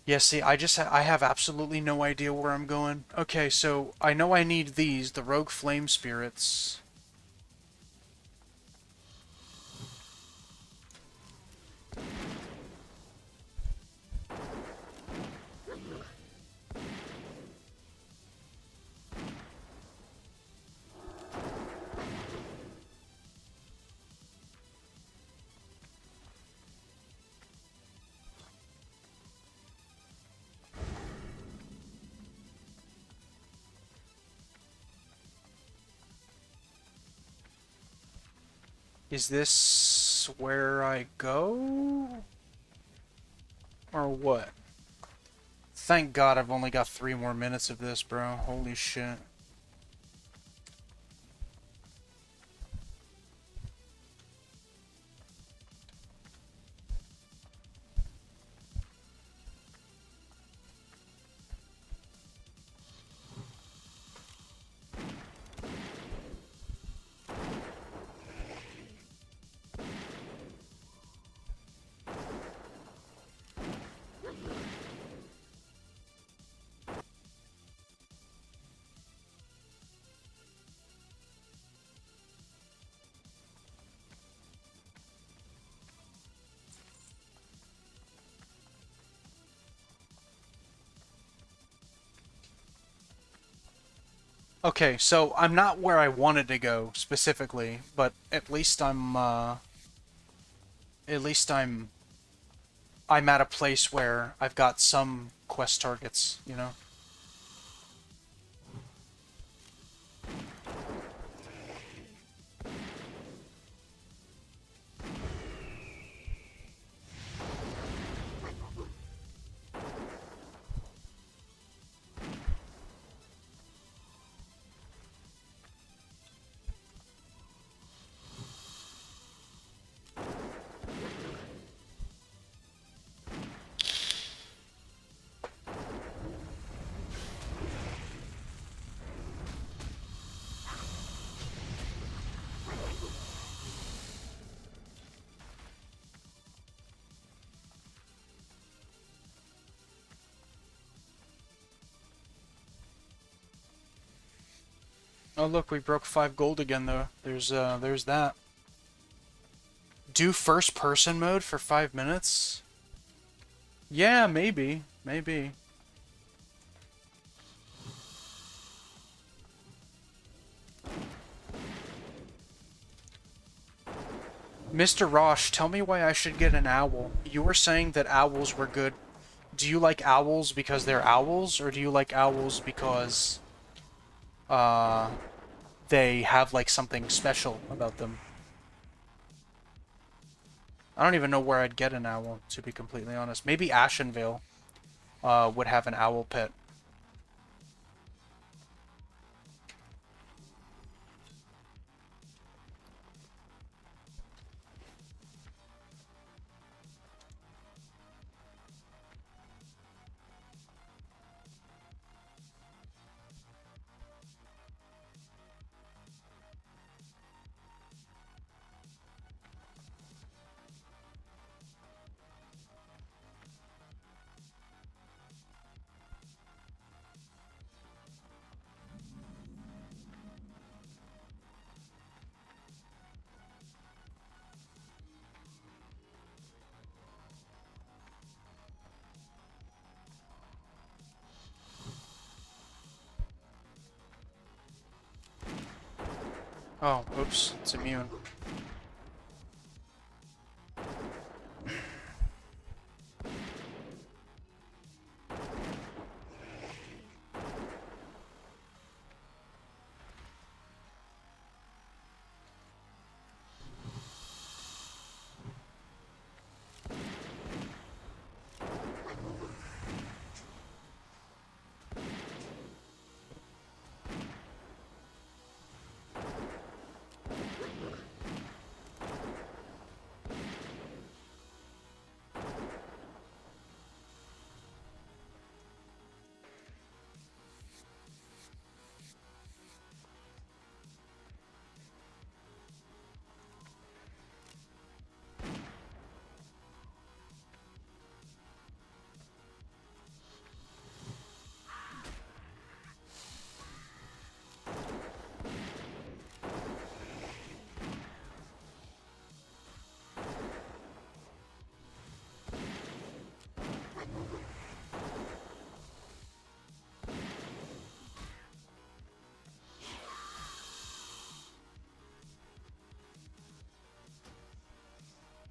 Yeah, see, I have absolutely no idea where I'm going. Okay, so I know I need these, the Rogue Flame Spirits. Is this where I go? Or what? Thank God I've only got 3 more minutes of this, bro. Holy shit. Okay, so I'm not where I wanted to go specifically, but at least I'm at a place where I've got some quest targets, you know? Oh look, we broke 5 gold again though. There's that. Do first person mode for 5 minutes? Yeah, maybe. Maybe. Mr. Rosh, tell me why I should get an owl. You were saying that owls were good. Do you like owls because they're owls, or do you like owls because they have like something special about them? I don't even know where I'd get an owl, to be completely honest. Maybe Ashenvale would have an owl pit. Oh, oops, it's immune.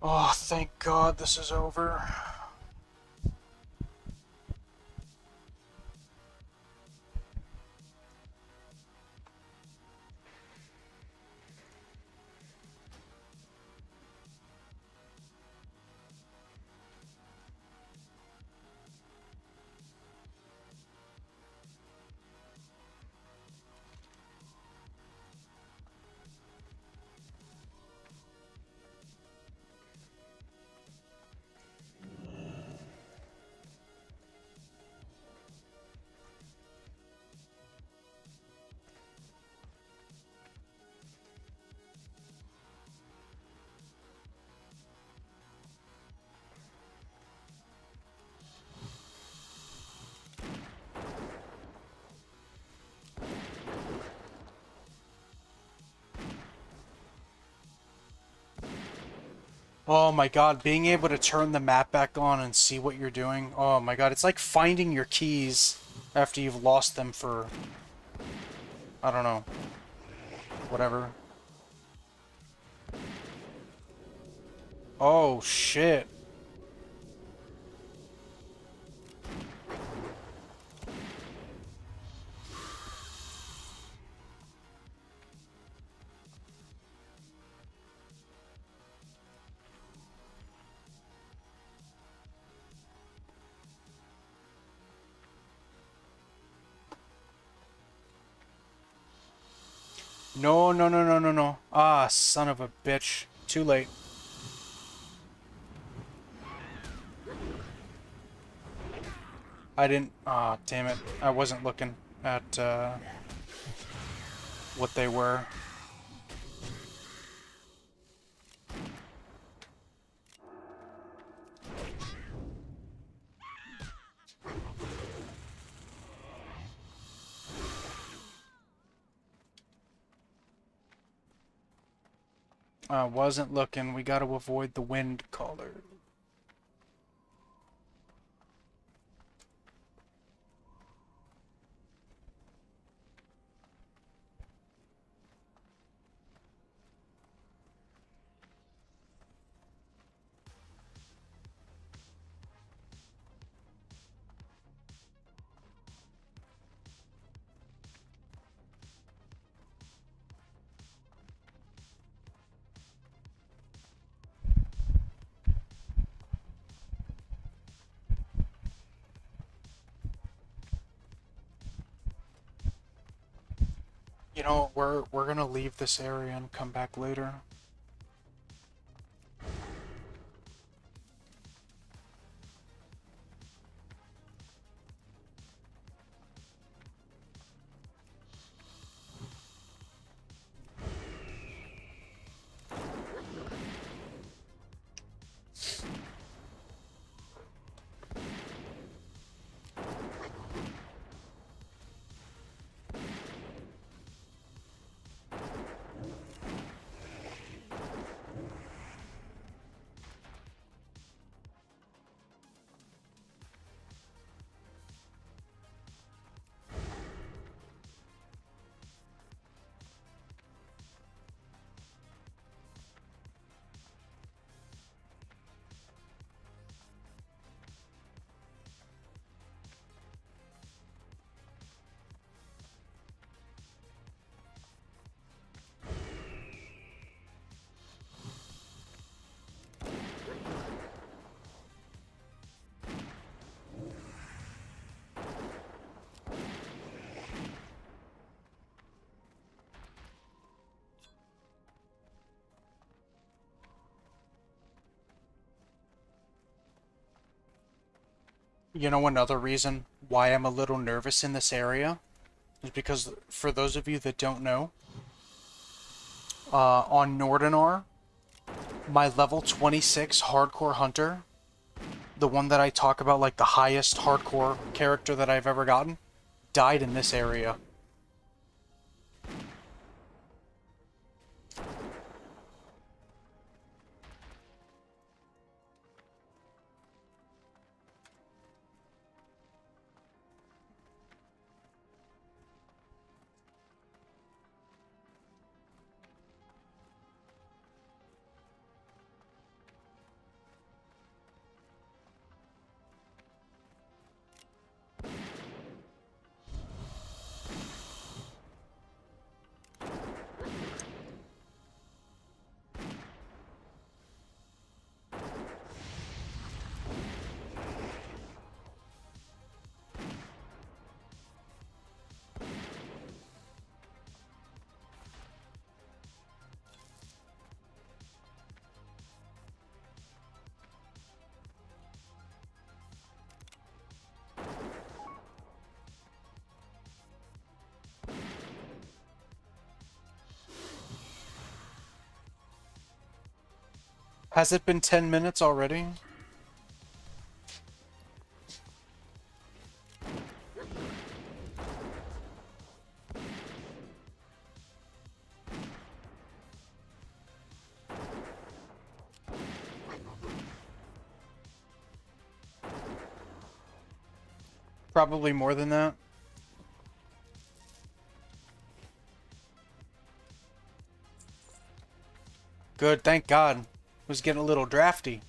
Oh, thank God this is over. Oh my God, being able to turn the map back on and see what you're doing. Oh my God, it's like finding your keys after you've lost them for, I don't know, whatever. Oh shit. No, no, no, no, no, no. Ah, son of a bitch. Too late. I didn't... Ah, damn it. I wasn't looking at, what they were. I wasn't looking. We gotta avoid the wind caller. You know, we're gonna leave this area and come back later. You know, another reason why I'm a little nervous in this area is because, for those of you that don't know, on Nordinar, my level 26 hardcore hunter, the one that I talk about, like the highest hardcore character that I've ever gotten, died in this area. Has it been 10 minutes already? Probably more than that. Good, thank God. It was getting a little drafty.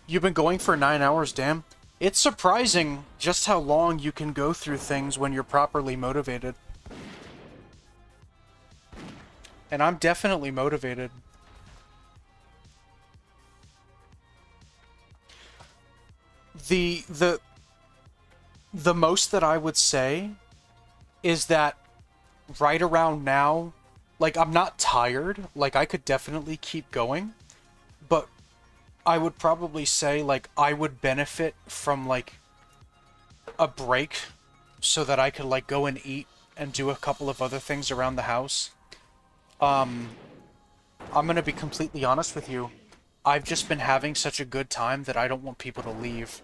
You've been going for 9 hours, damn. It's surprising just how long you can go through things when you're properly motivated. And I'm definitely motivated. The most that I would say is that right around now, like, I'm not tired. Like, I could definitely keep going. But I would probably say, like, I would benefit from, like, a break so that I could, like, go and eat and do a couple of other things around the house. I'm gonna be completely honest with you. I've just been having such a good time that I don't want people to leave.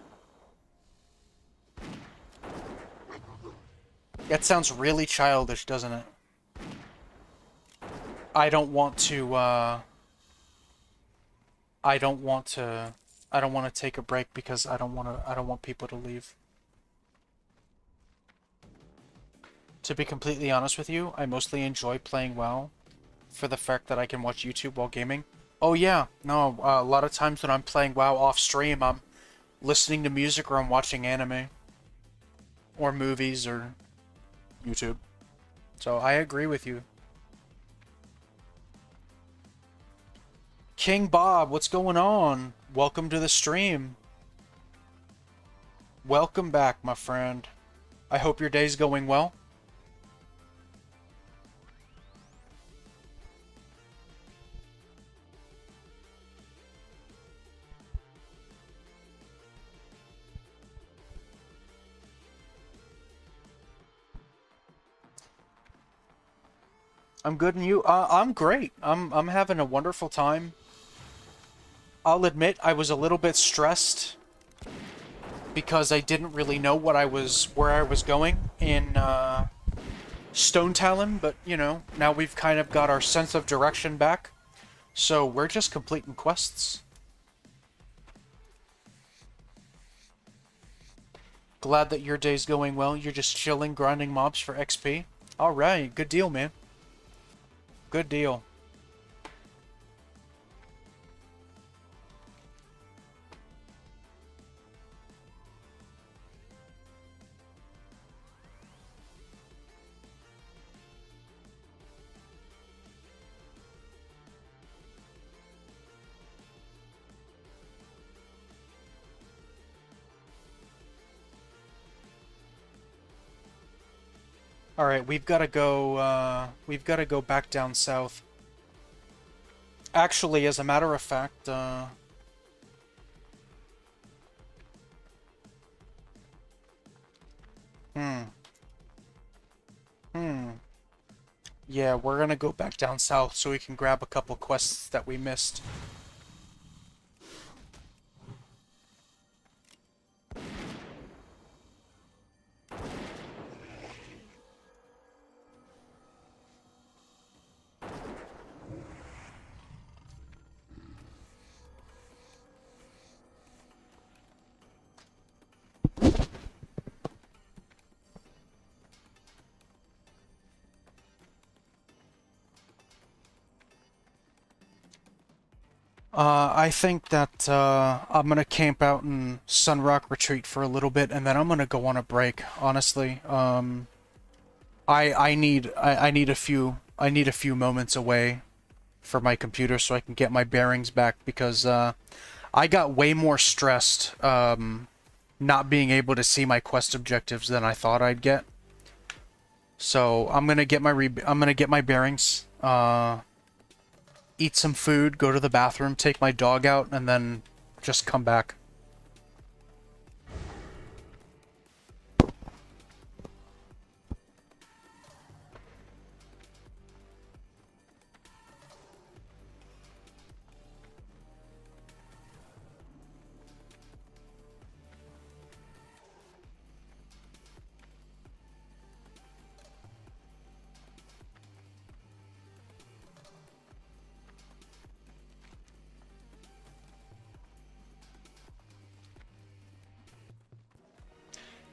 That sounds really childish, doesn't it? I don't want to, I don't want to take a break because I don't want people to leave. To be completely honest with you, I mostly enjoy playing WoW for the fact that I can watch YouTube while gaming. Oh yeah, no, a lot of times when I'm playing WoW off stream, I'm listening to music or I'm watching anime. Or movies or YouTube. So I agree with you. King Bob, what's going on? Welcome to the stream. Welcome back, my friend. I hope your day's going well. I'm good, and you? I'm great. I'm having a wonderful time. I'll admit I was a little bit stressed because I didn't really know where I was going in Stone Talon, but you know, now we've kind of got our sense of direction back, so we're just completing quests. Glad that your day's going well. You're just chilling, grinding mobs for XP. All right, good deal, man. Good deal. All right, we've got to go back down south. Actually, as a matter of fact, yeah, we're gonna go back down south so we can grab a couple quests that we missed. I think that I'm gonna camp out in Sunrock Retreat for a little bit, and then I'm gonna go on a break. Honestly, I need a few moments away for my computer so I can get my bearings back because I got way more stressed not being able to see my quest objectives than I thought I'd get. So I'm gonna get my bearings. Eat some food, go to the bathroom, take my dog out, and then just come back.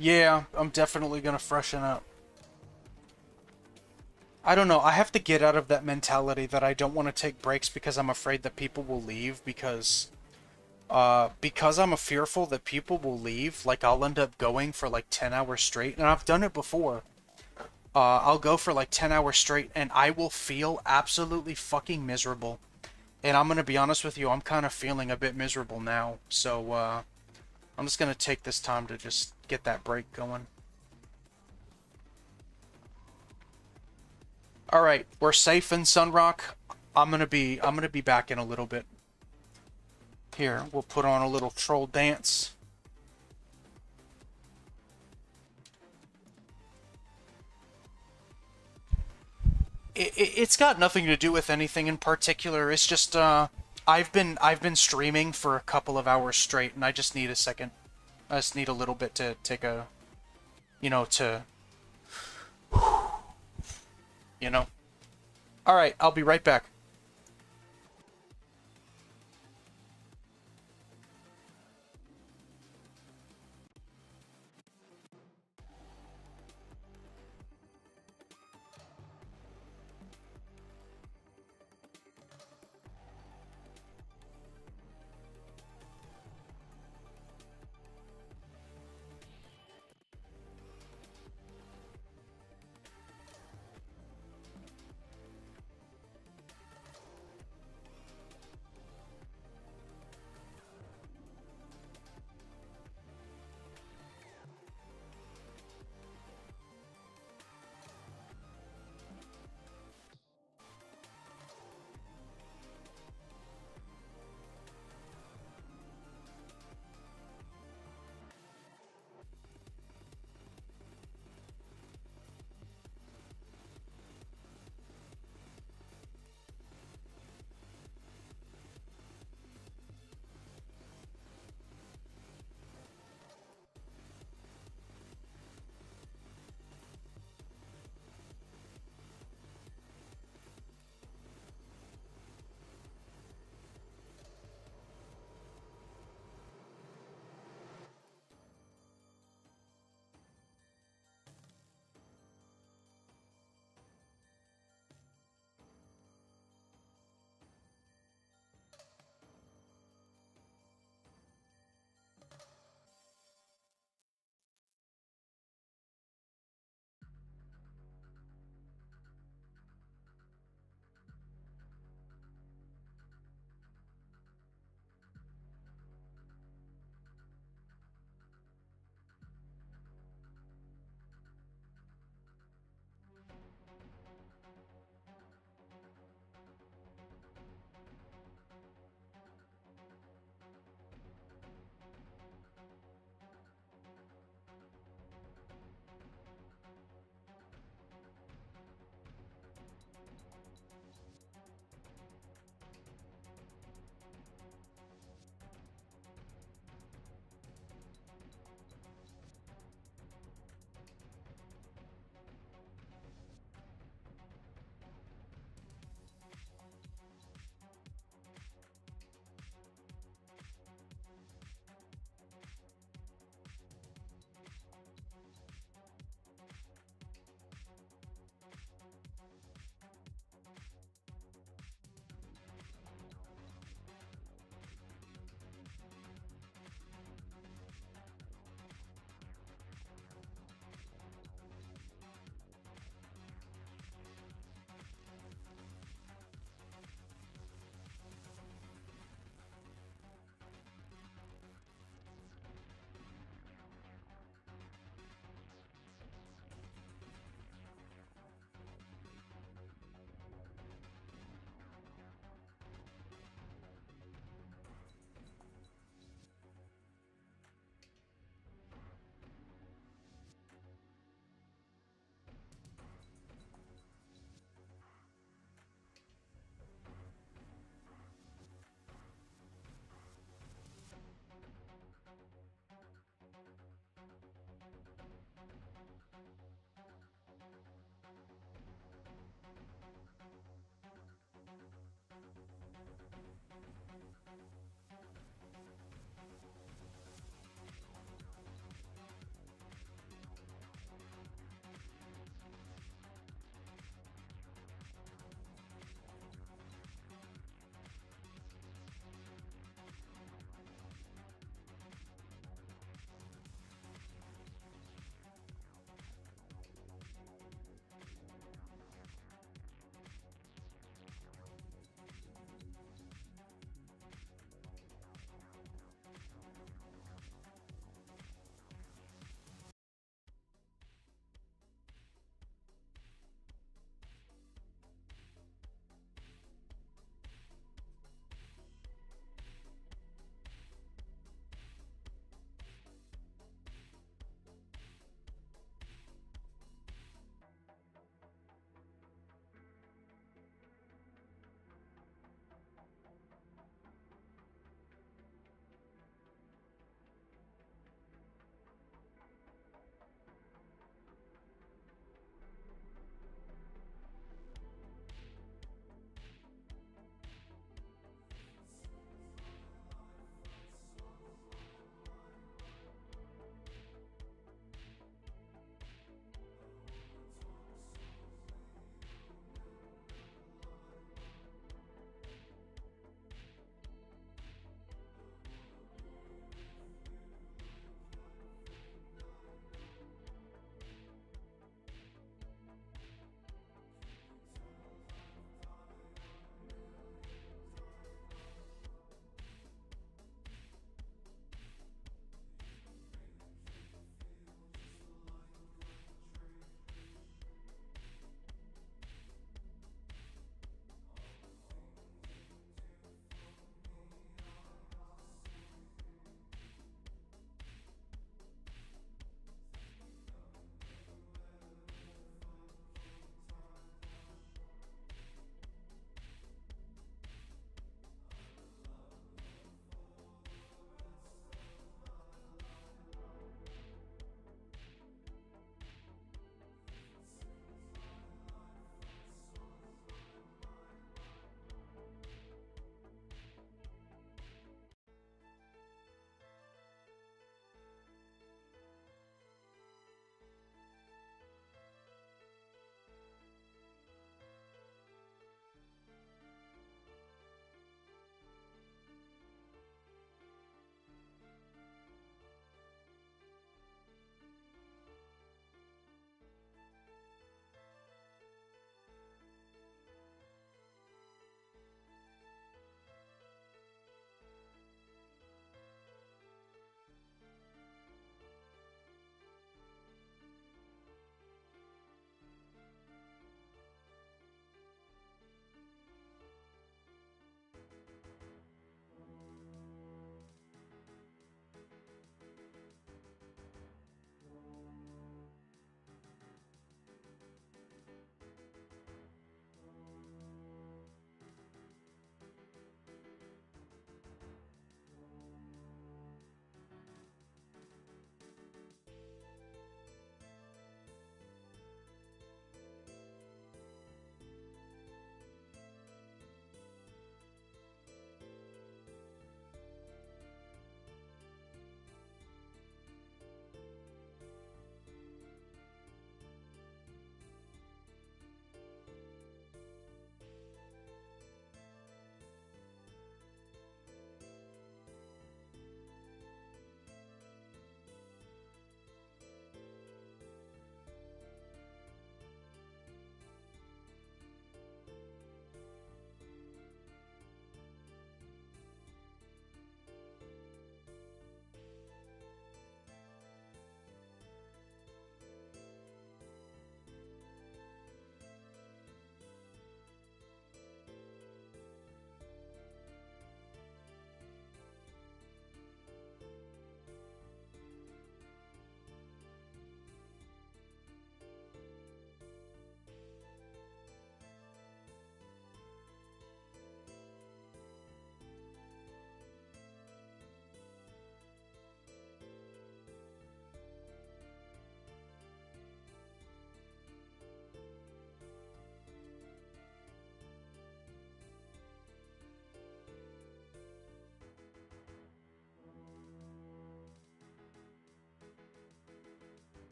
Yeah, I'm definitely gonna freshen up. I don't know, I have to get out of that mentality that I don't want to take breaks because I'm afraid that people will leave because I'm fearful that people will leave, like I'll end up going for like 10 hours straight, and I've done it before. I'll go for like 10 hours straight and I will feel absolutely fucking miserable. And I'm gonna be honest with you, I'm kind of feeling a bit miserable now, so I'm just gonna take this time to just get that break going. All right, we're safe in Sunrock. I'm gonna be back in a little bit. Here, we'll put on a little troll dance. It's got nothing to do with anything in particular. It's just I've been streaming for a couple of hours straight, and I just need a second. I just need a little bit to take a, you know, you know. All right, I'll be right back.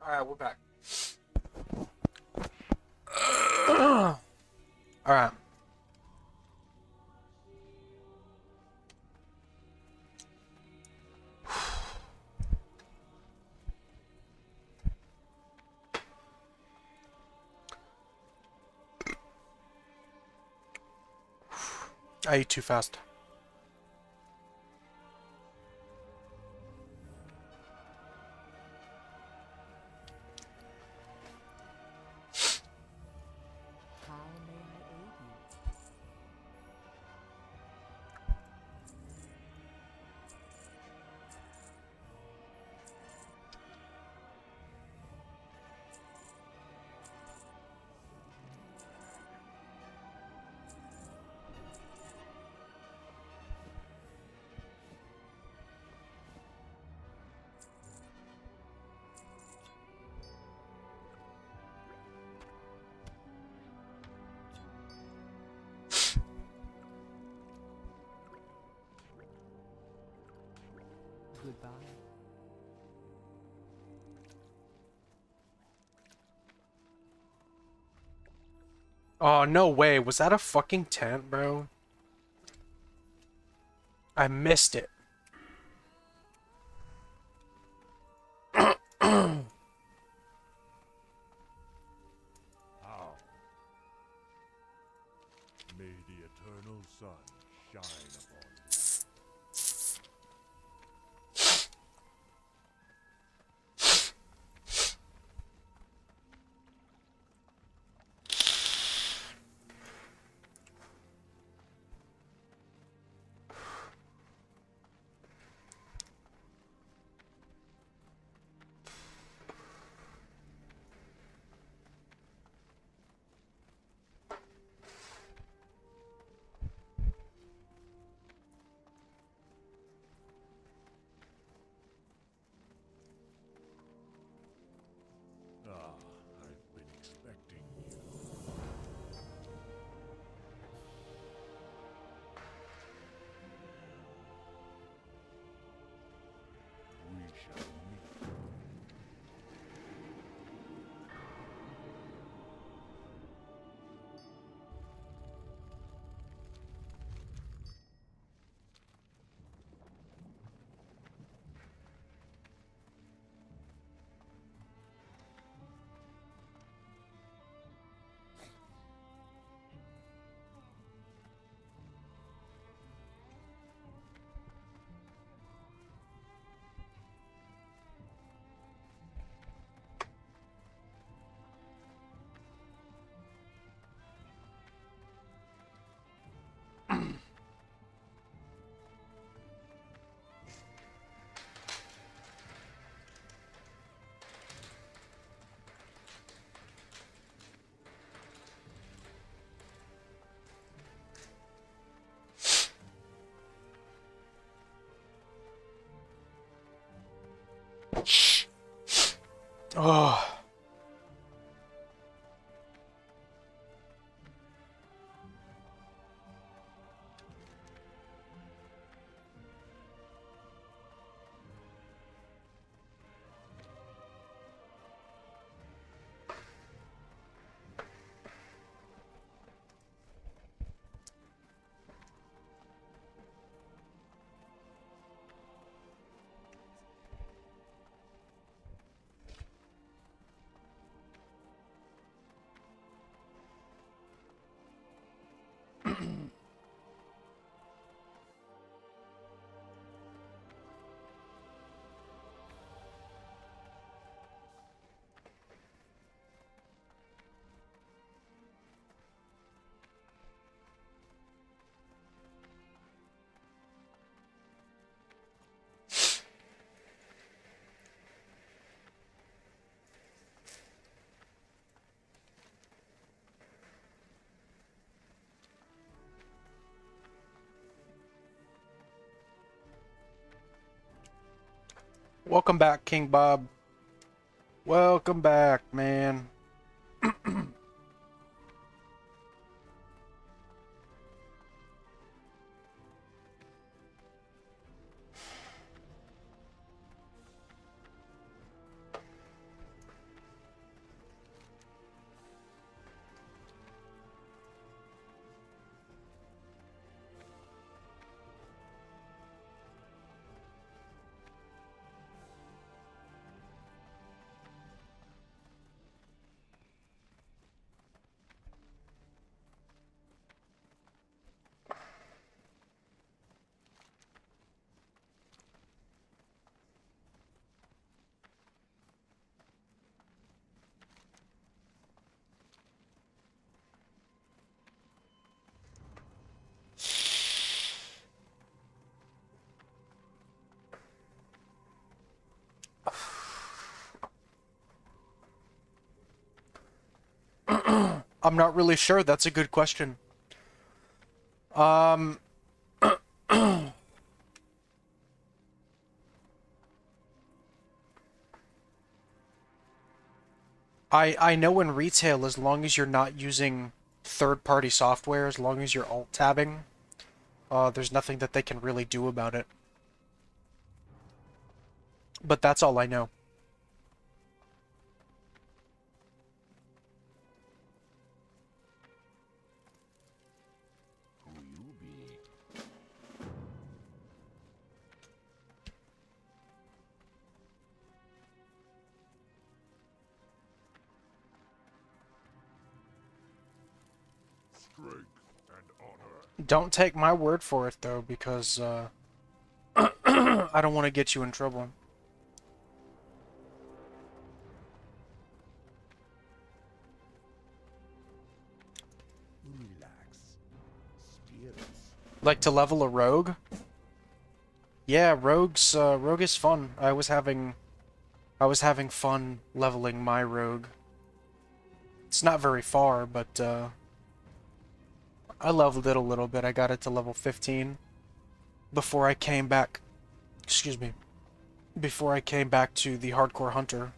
Alright, we're back. Alright. I ate too fast. How may I aid you? Goodbye. Oh, no way. Was that a fucking tent, bro? I missed it. How? May the eternal sun shine upon you. Ah, I've been expecting you. We shall meet. Oh. Welcome back, King Bob. Welcome back, man. I'm not really sure. That's a good question. Um, I know in retail, as long as you're not using third-party software, as long as you're alt-tabbing, there's nothing that they can really do about it. But that's all I know. Who you be? Strength and honor. Don't take my word for it, though, because, I don't want to get you in trouble. Relax. Spirits. Like to level a rogue? Yeah, rogue is fun. I was having fun leveling my rogue. It's not very far, but, I leveled it a little bit. I got it to level 15 before I came back. Excuse me. Before I came back to the Hardcore Hunter.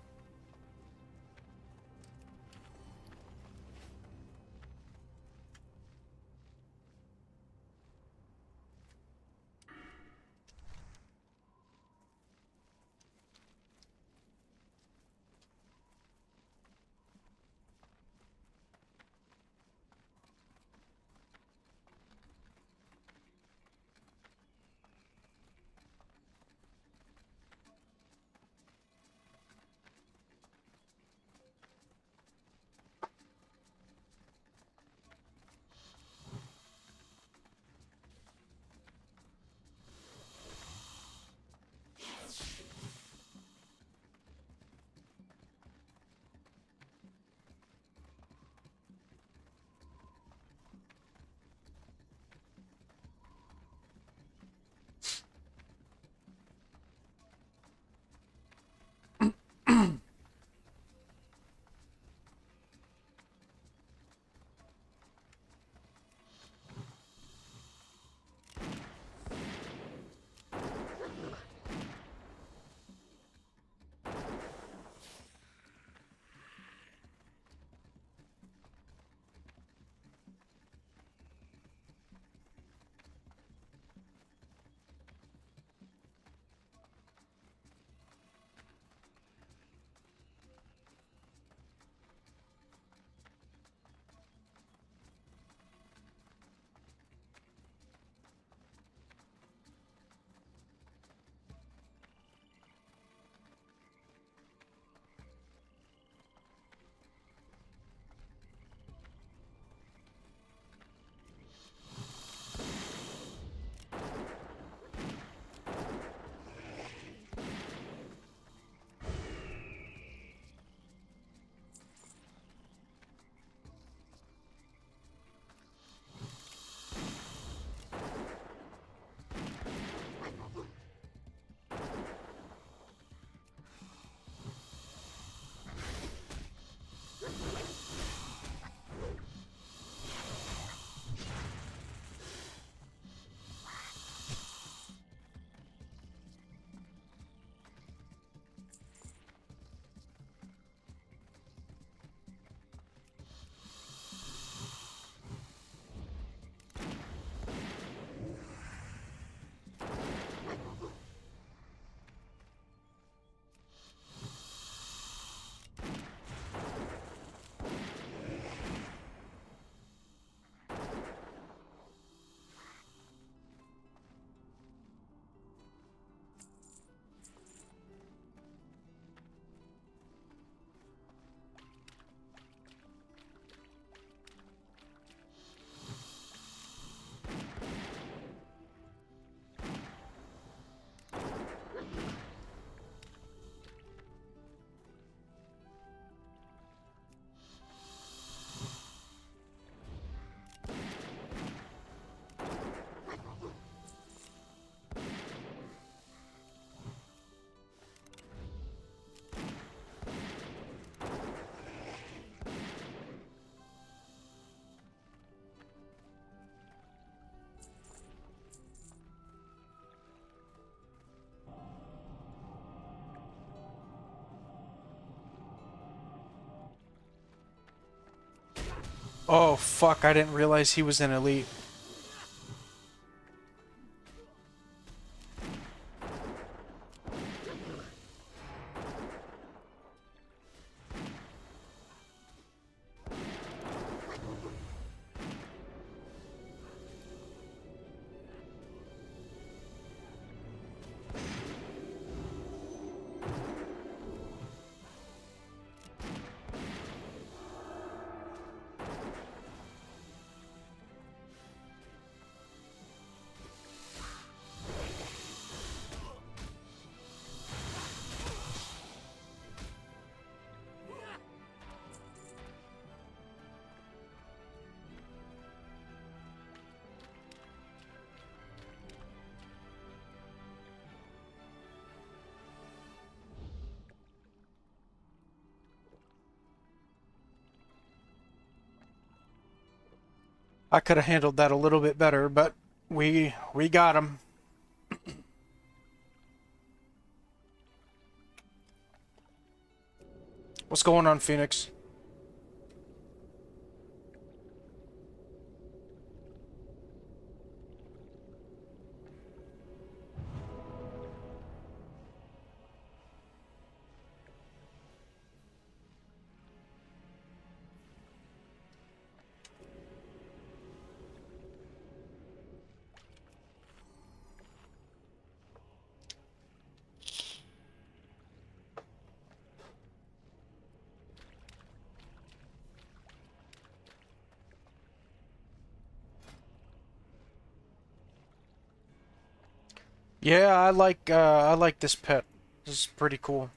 Oh, fuck, I didn't realize he was an elite. I could have handled that a little bit better, but we got him. What's going on, Phoenix? Yeah, I like this pet. This is pretty cool.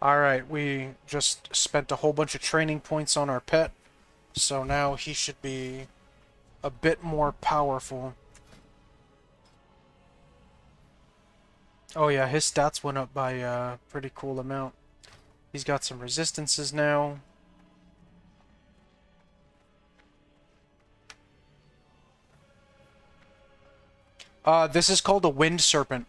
Alright, we just spent a whole bunch of training points on our pet, so now he should be a bit more powerful. Oh yeah, his stats went up by a pretty cool amount. He's got some resistances now. This is called a Wind Serpent.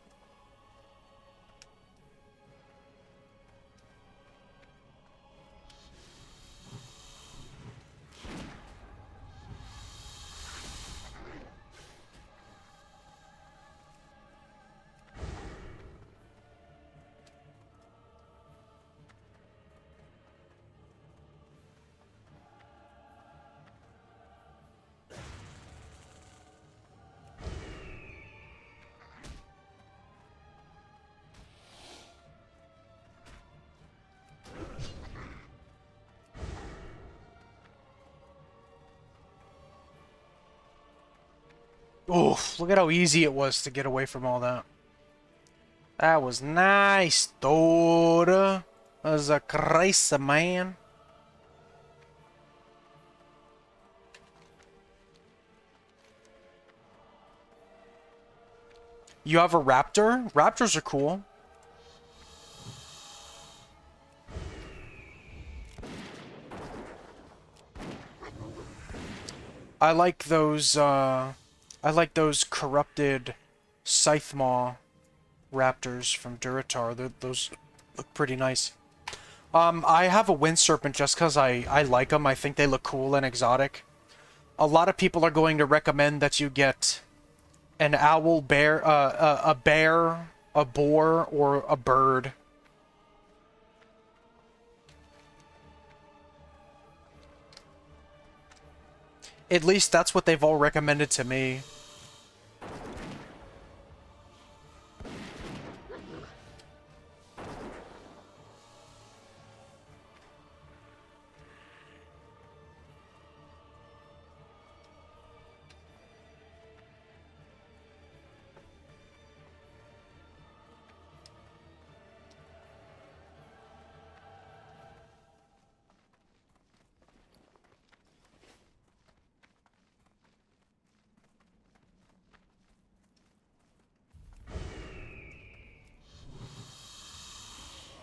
Oof, look at how easy it was to get away from all that. That was nice, dude. That was a crazy, man. You have a raptor? Raptors are cool. I like those corrupted Scythemaw raptors from Durotar. Those look pretty nice. I have a Wind Serpent just because I like them. I think they look cool and exotic. A lot of people are going to recommend that you get an owl, bear, a bear, a boar, or a bird. At least that's what they've all recommended to me.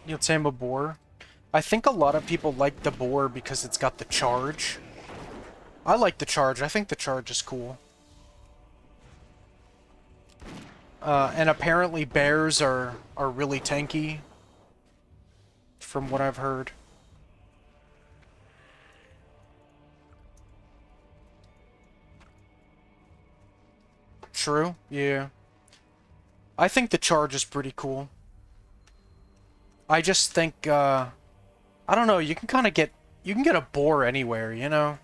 You'll tame a boar. I think a lot of people like the boar because it's got the charge. I like the charge. I think the charge is cool. And apparently bears are really tanky, from what I've heard. True, yeah. I think the charge is pretty cool. I just think, I don't know, you can kind of get, you can get a boar anywhere, you know?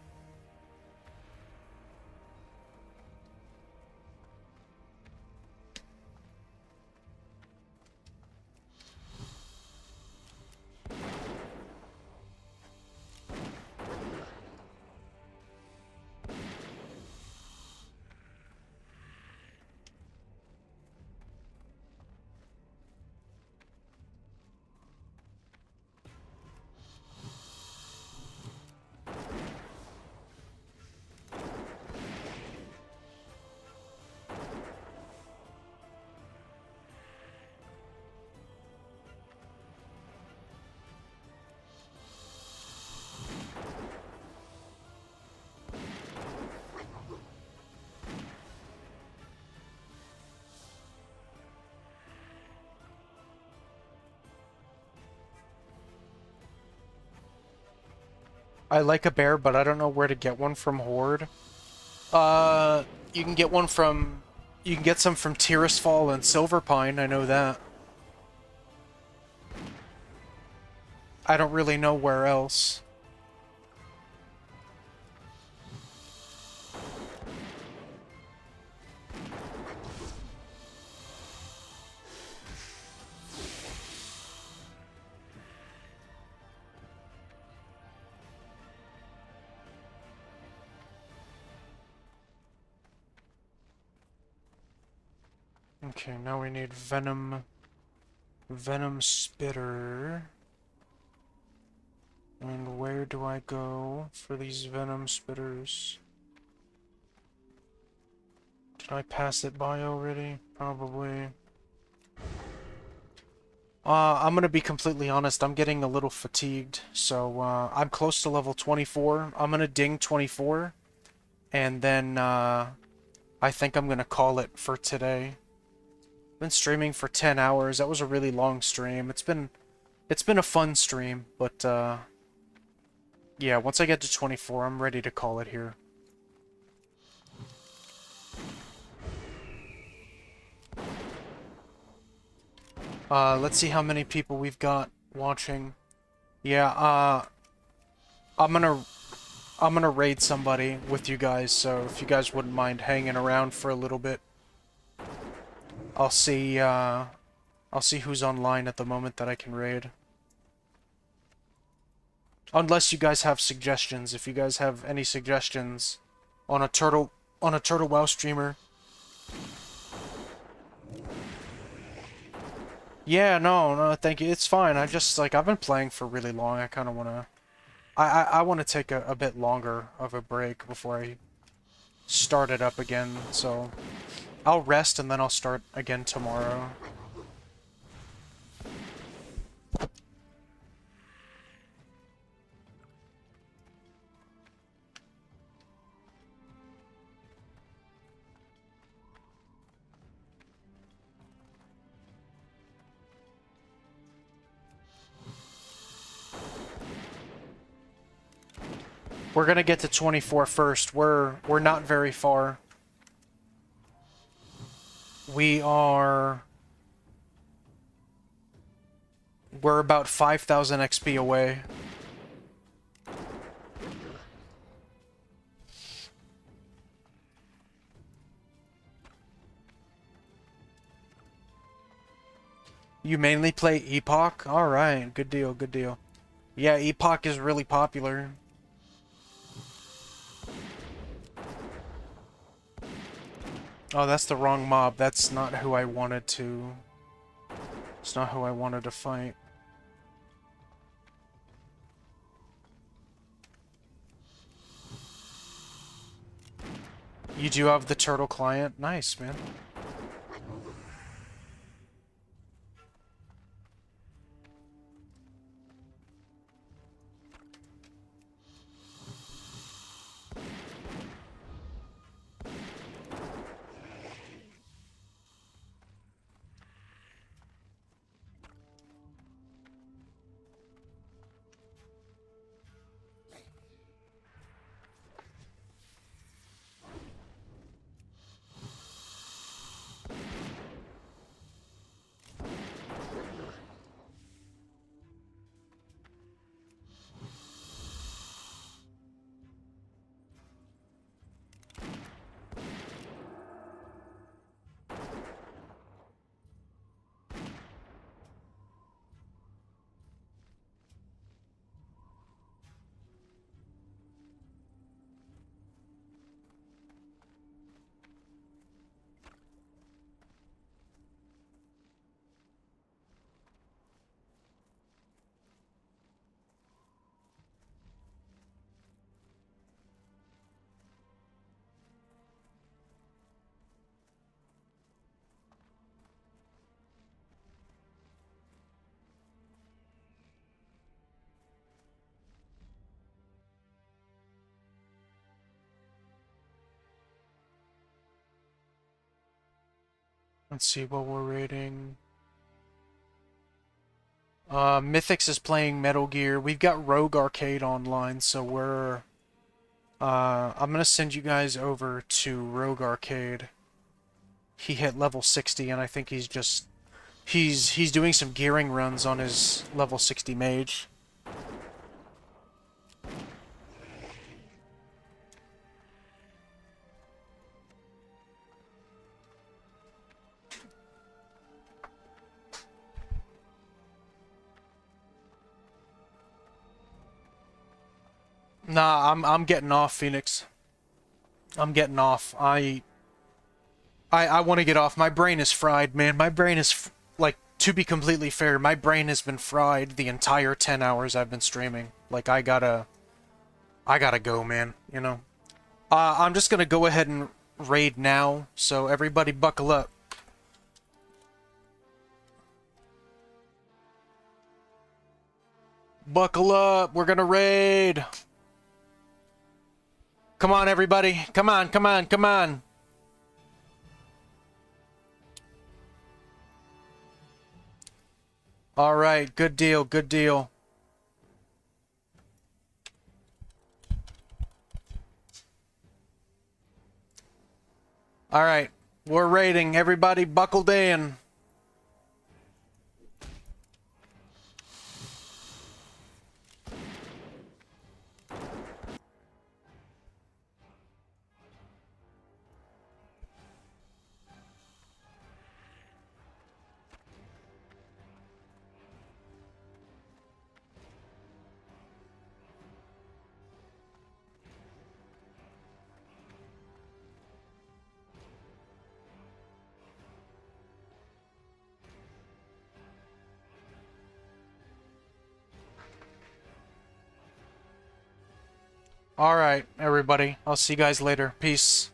I like a bear, but I don't know where to get one from Horde. You can get one from... You can get some from Tirisfal and Silverpine, I know that. I don't really know where else. Okay, now we need Venom... Venom Spitter. And where do I go for these Venom Spitters? Did I pass it by already? Probably. I'm gonna be completely honest, I'm getting a little fatigued, so I'm close to level 24. I'm gonna ding 24, and then I think I'm gonna call it for today. Been streaming for 10 hours. That was a really long stream. It's been a fun stream, but yeah, once I get to 24, I'm ready to call it here. Let's see how many people we've got watching. Yeah, I'm gonna raid somebody with you guys, so if you guys wouldn't mind hanging around for a little bit. I'll see who's online at the moment that I can raid. Unless you guys have suggestions. If you guys have any suggestions on a Turtle WoW streamer. Yeah, no, thank you. It's fine. I just, like, I've been playing for really long. I kind of want to... I want to take a bit longer of a break before I start it up again, so... I'll rest and then I'll start again tomorrow. We're gonna get to 24 first. We're not very far. We're about 5,000 XP away. You mainly play Epoch? Alright, good deal, good deal. Yeah, Epoch is really popular. Oh, that's the wrong mob. That's not who I wanted to... It's not who I wanted to fight. You do have the turtle client? Nice, man. Let's see what we're rating. Mythics is playing Metal Gear. We've got Rogue Arcade online, so we're... I'm gonna send you guys over to Rogue Arcade. He hit level 60, and I think he's just... He's doing some gearing runs on his level 60 mage. Nah, I'm getting off, Phoenix. I'm getting off. I want to get off. My brain is fried, man. My brain is like, to be completely fair, my brain has been fried the entire 10 hours I've been streaming. Like, I gotta go, man, you know. I'm just gonna go ahead and raid now, so everybody buckle up. Buckle up, we're gonna raid. Come on, everybody. Come on, come on, come on. All right, good deal, good deal. All right, we're raiding. Everybody buckled in. All right, everybody. I'll see you guys later. Peace.